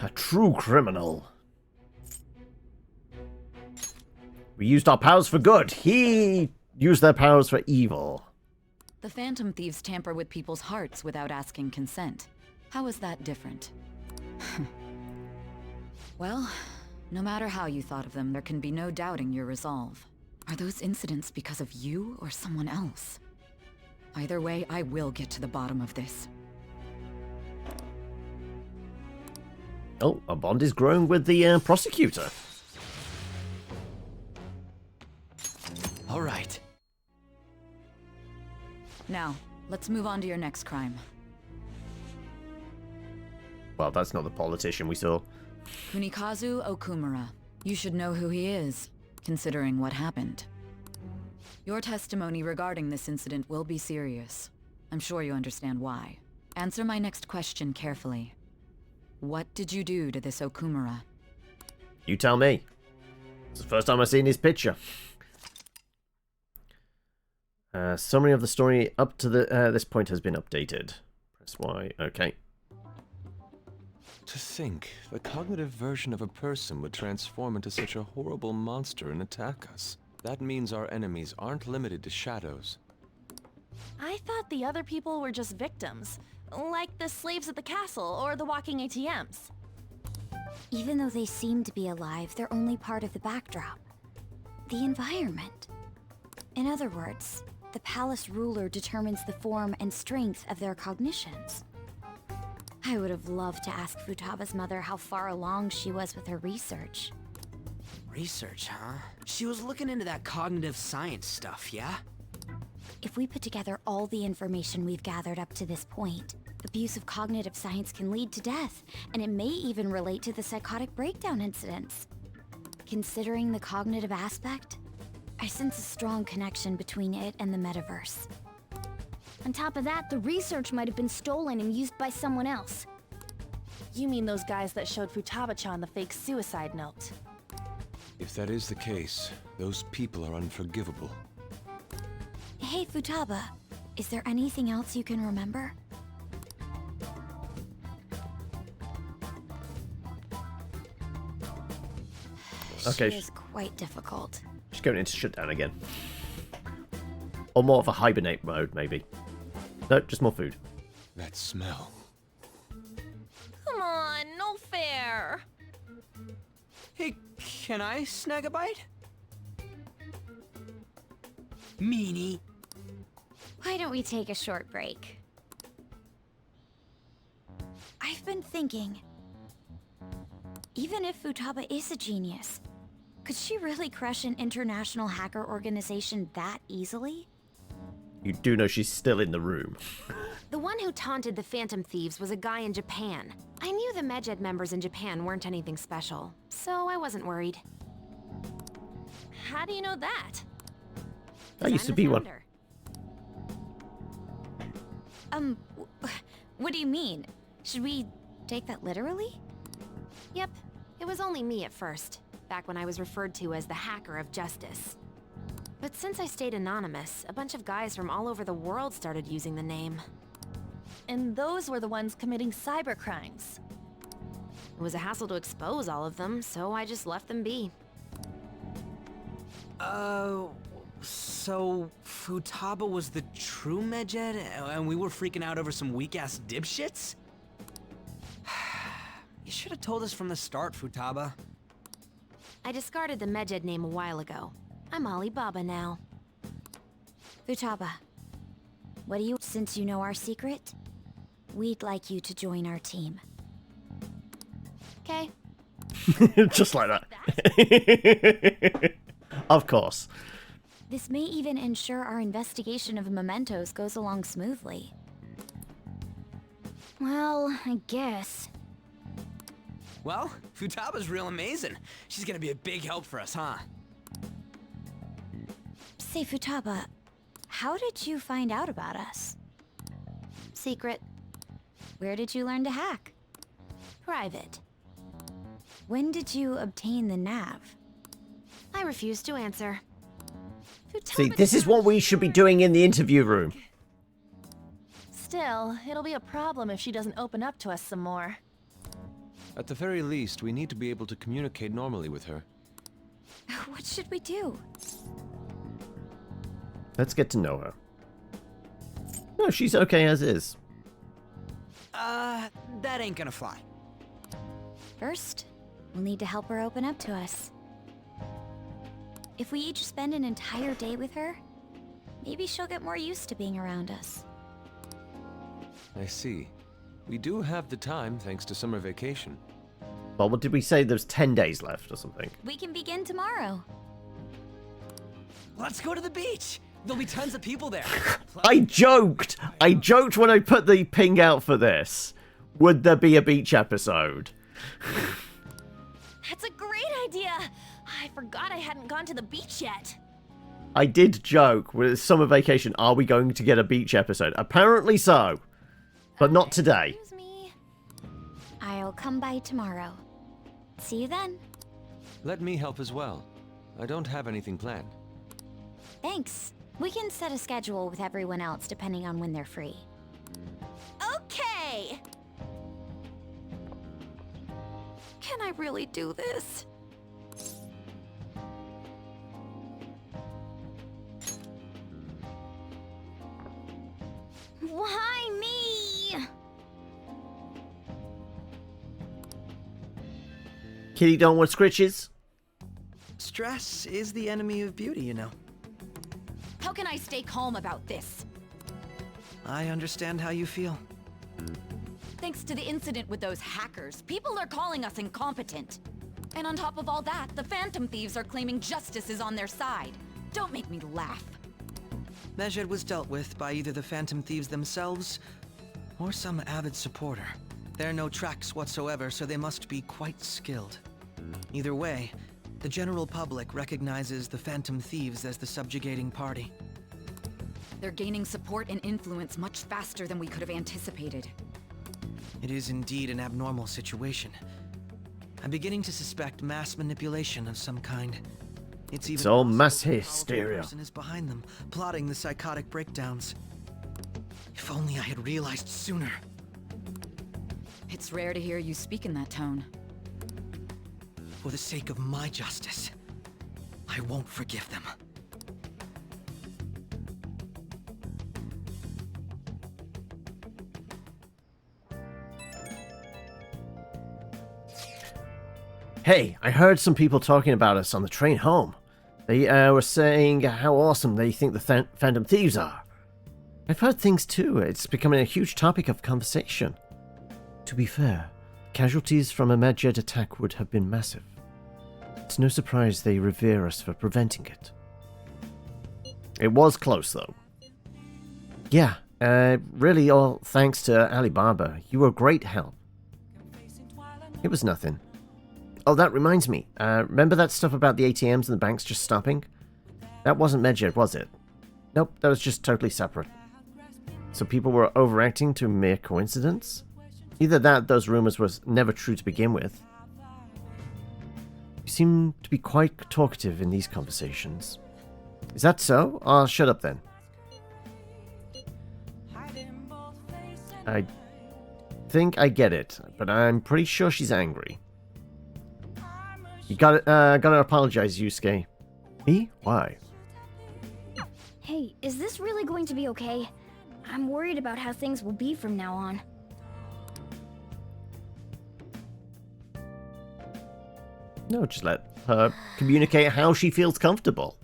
A true criminal. We used our powers for good. He used their powers for evil. The Phantom Thieves tamper with people's hearts without asking consent. How is that different? Well, no matter how you thought of them, there can be no doubting your resolve. Are those incidents because of you or someone else? Either way, I will get to the bottom of this. Oh, our bond is growing with the prosecutor. All right. Now, let's move on to your next crime. Well, that's not the politician we saw. Kunikazu Okumura. You should know who he is, considering what happened. Your testimony regarding this incident will be serious. I'm sure you understand why. Answer my next question carefully. What did you do to this Okumura? You tell me. It's the first time I've seen his picture. Summary of the story up to this point has been updated. Press Y. Okay. To think, the cognitive version of a person would transform into such a horrible monster and attack us. That means our enemies aren't limited to shadows. I thought the other people were just victims, like the slaves at the castle or the walking ATMs. Even though they seem to be alive, they're only part of the backdrop. The environment. In other words, the palace ruler determines the form and strength of their cognitions. I would have loved to ask Futaba's mother how far along she was with her research. Research, huh? She was looking into that cognitive science stuff, yeah? If we put together all the information we've gathered up to this point, abuse of cognitive science can lead to death, and it may even relate to the psychotic breakdown incidents. Considering the cognitive aspect, I sense a strong connection between it and the metaverse. On top of that, the research might have been stolen and used by someone else. You mean those guys that showed Futaba-chan the fake suicide note? If that is the case, those people are unforgivable. Hey, Futaba, is there anything else you can remember? Okay. She is quite difficult. She's going into shutdown again. Or more of a hibernate mode, maybe. No, just more food. That smell. Come on, no fair. Hey, can I snag a bite? Meanie. Why don't we take a short break? I've been thinking, even if Futaba is a genius, could she really crush an international hacker organization that easily? You do know she's still in the room. The one who taunted the Phantom Thieves was a guy in Japan. I knew the Medjed members in Japan weren't anything special, so I wasn't worried. How do you know that? That used to be one. What do you mean? Should we take that literally? Yep, it was only me at first, back when I was referred to as the Hacker of Justice. But since I stayed anonymous, a bunch of guys from all over the world started using the name. And those were the ones committing cybercrimes. It was a hassle to expose all of them, so I just left them be. So Futaba was the true Medjed, and we were freaking out over some weak-ass dipshits? You should have told us from the start, Futaba. I discarded the Medjed name a while ago. I'm Alibaba now. Futaba, what do you... Since you know our secret, we'd like you to join our team. Okay. Just like that. Of course. This may even ensure our investigation of mementos goes along smoothly. Well, I guess. Well, Futaba's real amazing. She's gonna be a big help for us, huh? Say, Futaba, how did you find out about us? Secret. Where did you learn to hack? Private. When did you obtain the nav? I refuse to answer. See, this is what we should be doing in the interview room. Still, it'll be a problem if she doesn't open up to us some more. At the very least, we need to be able to communicate normally with her. What should we do? Let's get to know her. No, she's okay as is. That ain't gonna fly. First, we'll need to help her open up to us. If we each spend an entire day with her, maybe she'll get more used to being around us. I see. We do have the time thanks to summer vacation. Well, what did we say? There's 10 days left or something. We can begin tomorrow. Let's go to the beach! There'll be tons of people there. I joked when I put the ping out for this. Would there be a beach episode? That's a great idea! I forgot I hadn't gone to the beach yet. I did joke with summer vacation. Are we going to get a beach episode? Apparently so, but not today. Excuse me. I'll come by tomorrow. See you then. Let me help as well. I don't have anything planned. Thanks. We can set a schedule with everyone else depending on when they're free. Okay! Can I really do this? Why me? Kitty don't want scritches? Stress is the enemy of beauty, you know. How can I stay calm about this? I understand how you feel. Thanks to the incident with those hackers, people are calling us incompetent. And on top of all that, the Phantom Thieves are claiming justice is on their side. Don't make me laugh. Medjed was dealt with by either the Phantom Thieves themselves or some avid supporter. There are no tracks whatsoever, so they must be quite skilled. Either way, The general public recognizes the Phantom Thieves as the subjugating party. They're gaining support and influence much faster than we could have anticipated. It is indeed an abnormal situation. I'm beginning to suspect mass manipulation of some kind. It's all mass hysteria. Person is behind them, plotting the psychotic breakdowns. If only I had realized sooner. It's rare to hear you speak in that tone. For the sake of my justice, I won't forgive them. Hey, I heard some people talking about us on the train home. They were saying how awesome they think the Phantom Thieves are. I've heard things too. It's becoming a huge topic of conversation. To be fair, casualties from a Medjed attack would have been massive. It's no surprise they revere us for preventing it. It was close though. Yeah, really all thanks to Alibaba. You were a great help. It was nothing. Oh, that reminds me. Remember that stuff about the ATMs and the banks just stopping? That wasn't Medjed, was it? Nope, that was just totally separate. So people were overacting to a mere coincidence? Either that, those rumors were never true to begin with. You seem to be quite talkative in these conversations. Is that so? I'll shut up then. I think I get it, but I'm pretty sure she's angry. You gotta apologize, Yusuke. Me? Why? Hey, is this really going to be okay? I'm worried about how things will be from now on. No, just let her communicate how she feels comfortable.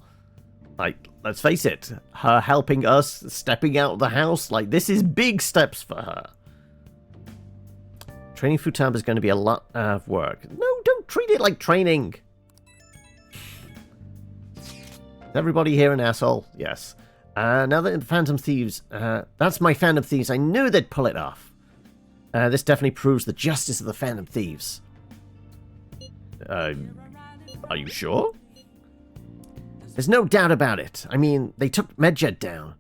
Like, let's face it, her helping us, stepping out of the house, like, this is big steps for her. Training Futaba is going to be a lot of work. No, don't treat it like training. Is everybody here an asshole? Yes. Now that the Phantom Thieves, that's my Phantom Thieves. I knew they'd pull it off. This definitely proves the justice of the Phantom Thieves. Are you sure? There's no doubt about it. I mean, they took Medjed down.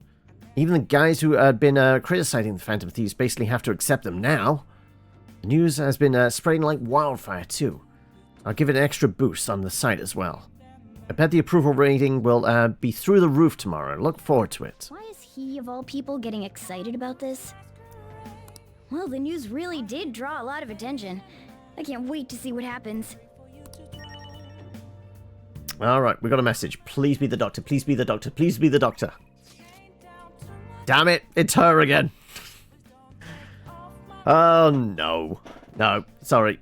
Even the guys who had been criticizing the Phantom Thieves basically have to accept them now. The news has been spreading like wildfire, too. I'll give it an extra boost on the site as well. I bet the approval rating will be through the roof tomorrow. Look forward to it. Why is he, of all people, getting excited about this? Well, the news really did draw a lot of attention. I can't wait to see what happens. Alright, we got a message. Please be the doctor. Please be the doctor. Please be the doctor. Damn it, it's her again. Oh, no. No, sorry.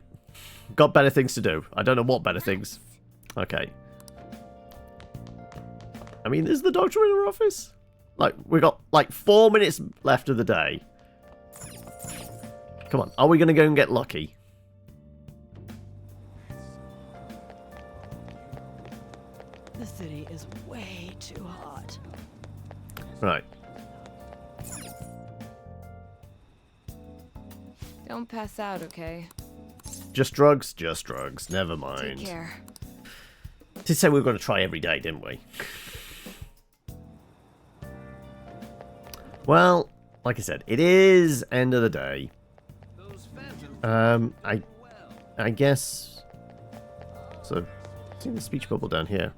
Got better things to do. I don't know what better things. Okay. I mean, is the doctor in her office? Like, we got, like, 4 minutes left of the day. Come on, are we going to go and get lucky? The city is way too hot. Right. Don't pass out, okay? Just drugs? Just drugs. Never mind. Take care. Did say we were going to try every day, didn't we? Well, like I said, it is end of the day. I guess. So, see the speech bubble down here.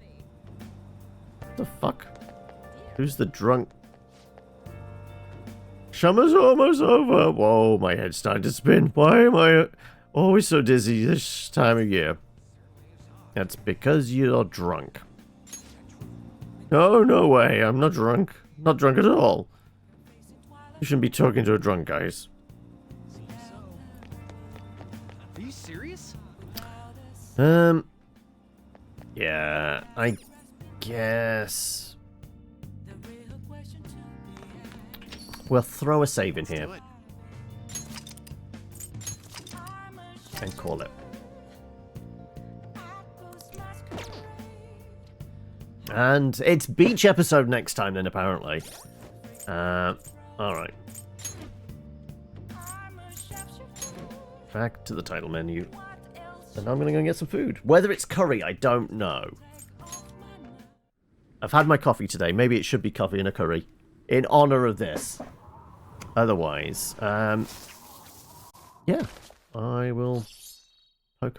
What the fuck? Who's the drunk? Summer's almost over. Whoa, my head's starting to spin. Why am I always so dizzy this time of year? That's because you're drunk. Oh, no way. I'm not drunk. Not drunk at all. You shouldn't be talking to a drunk, guys. Are you serious? Yeah, I guess. We'll throw a save in here. And call it. And it's beach episode next time then, apparently. Alright. Back to the title menu. And I'm going to go and get some food. Whether it's curry, I don't know. I've had my coffee today. Maybe it should be coffee and a curry. In honor of this. Otherwise, yeah. I will Pokemon.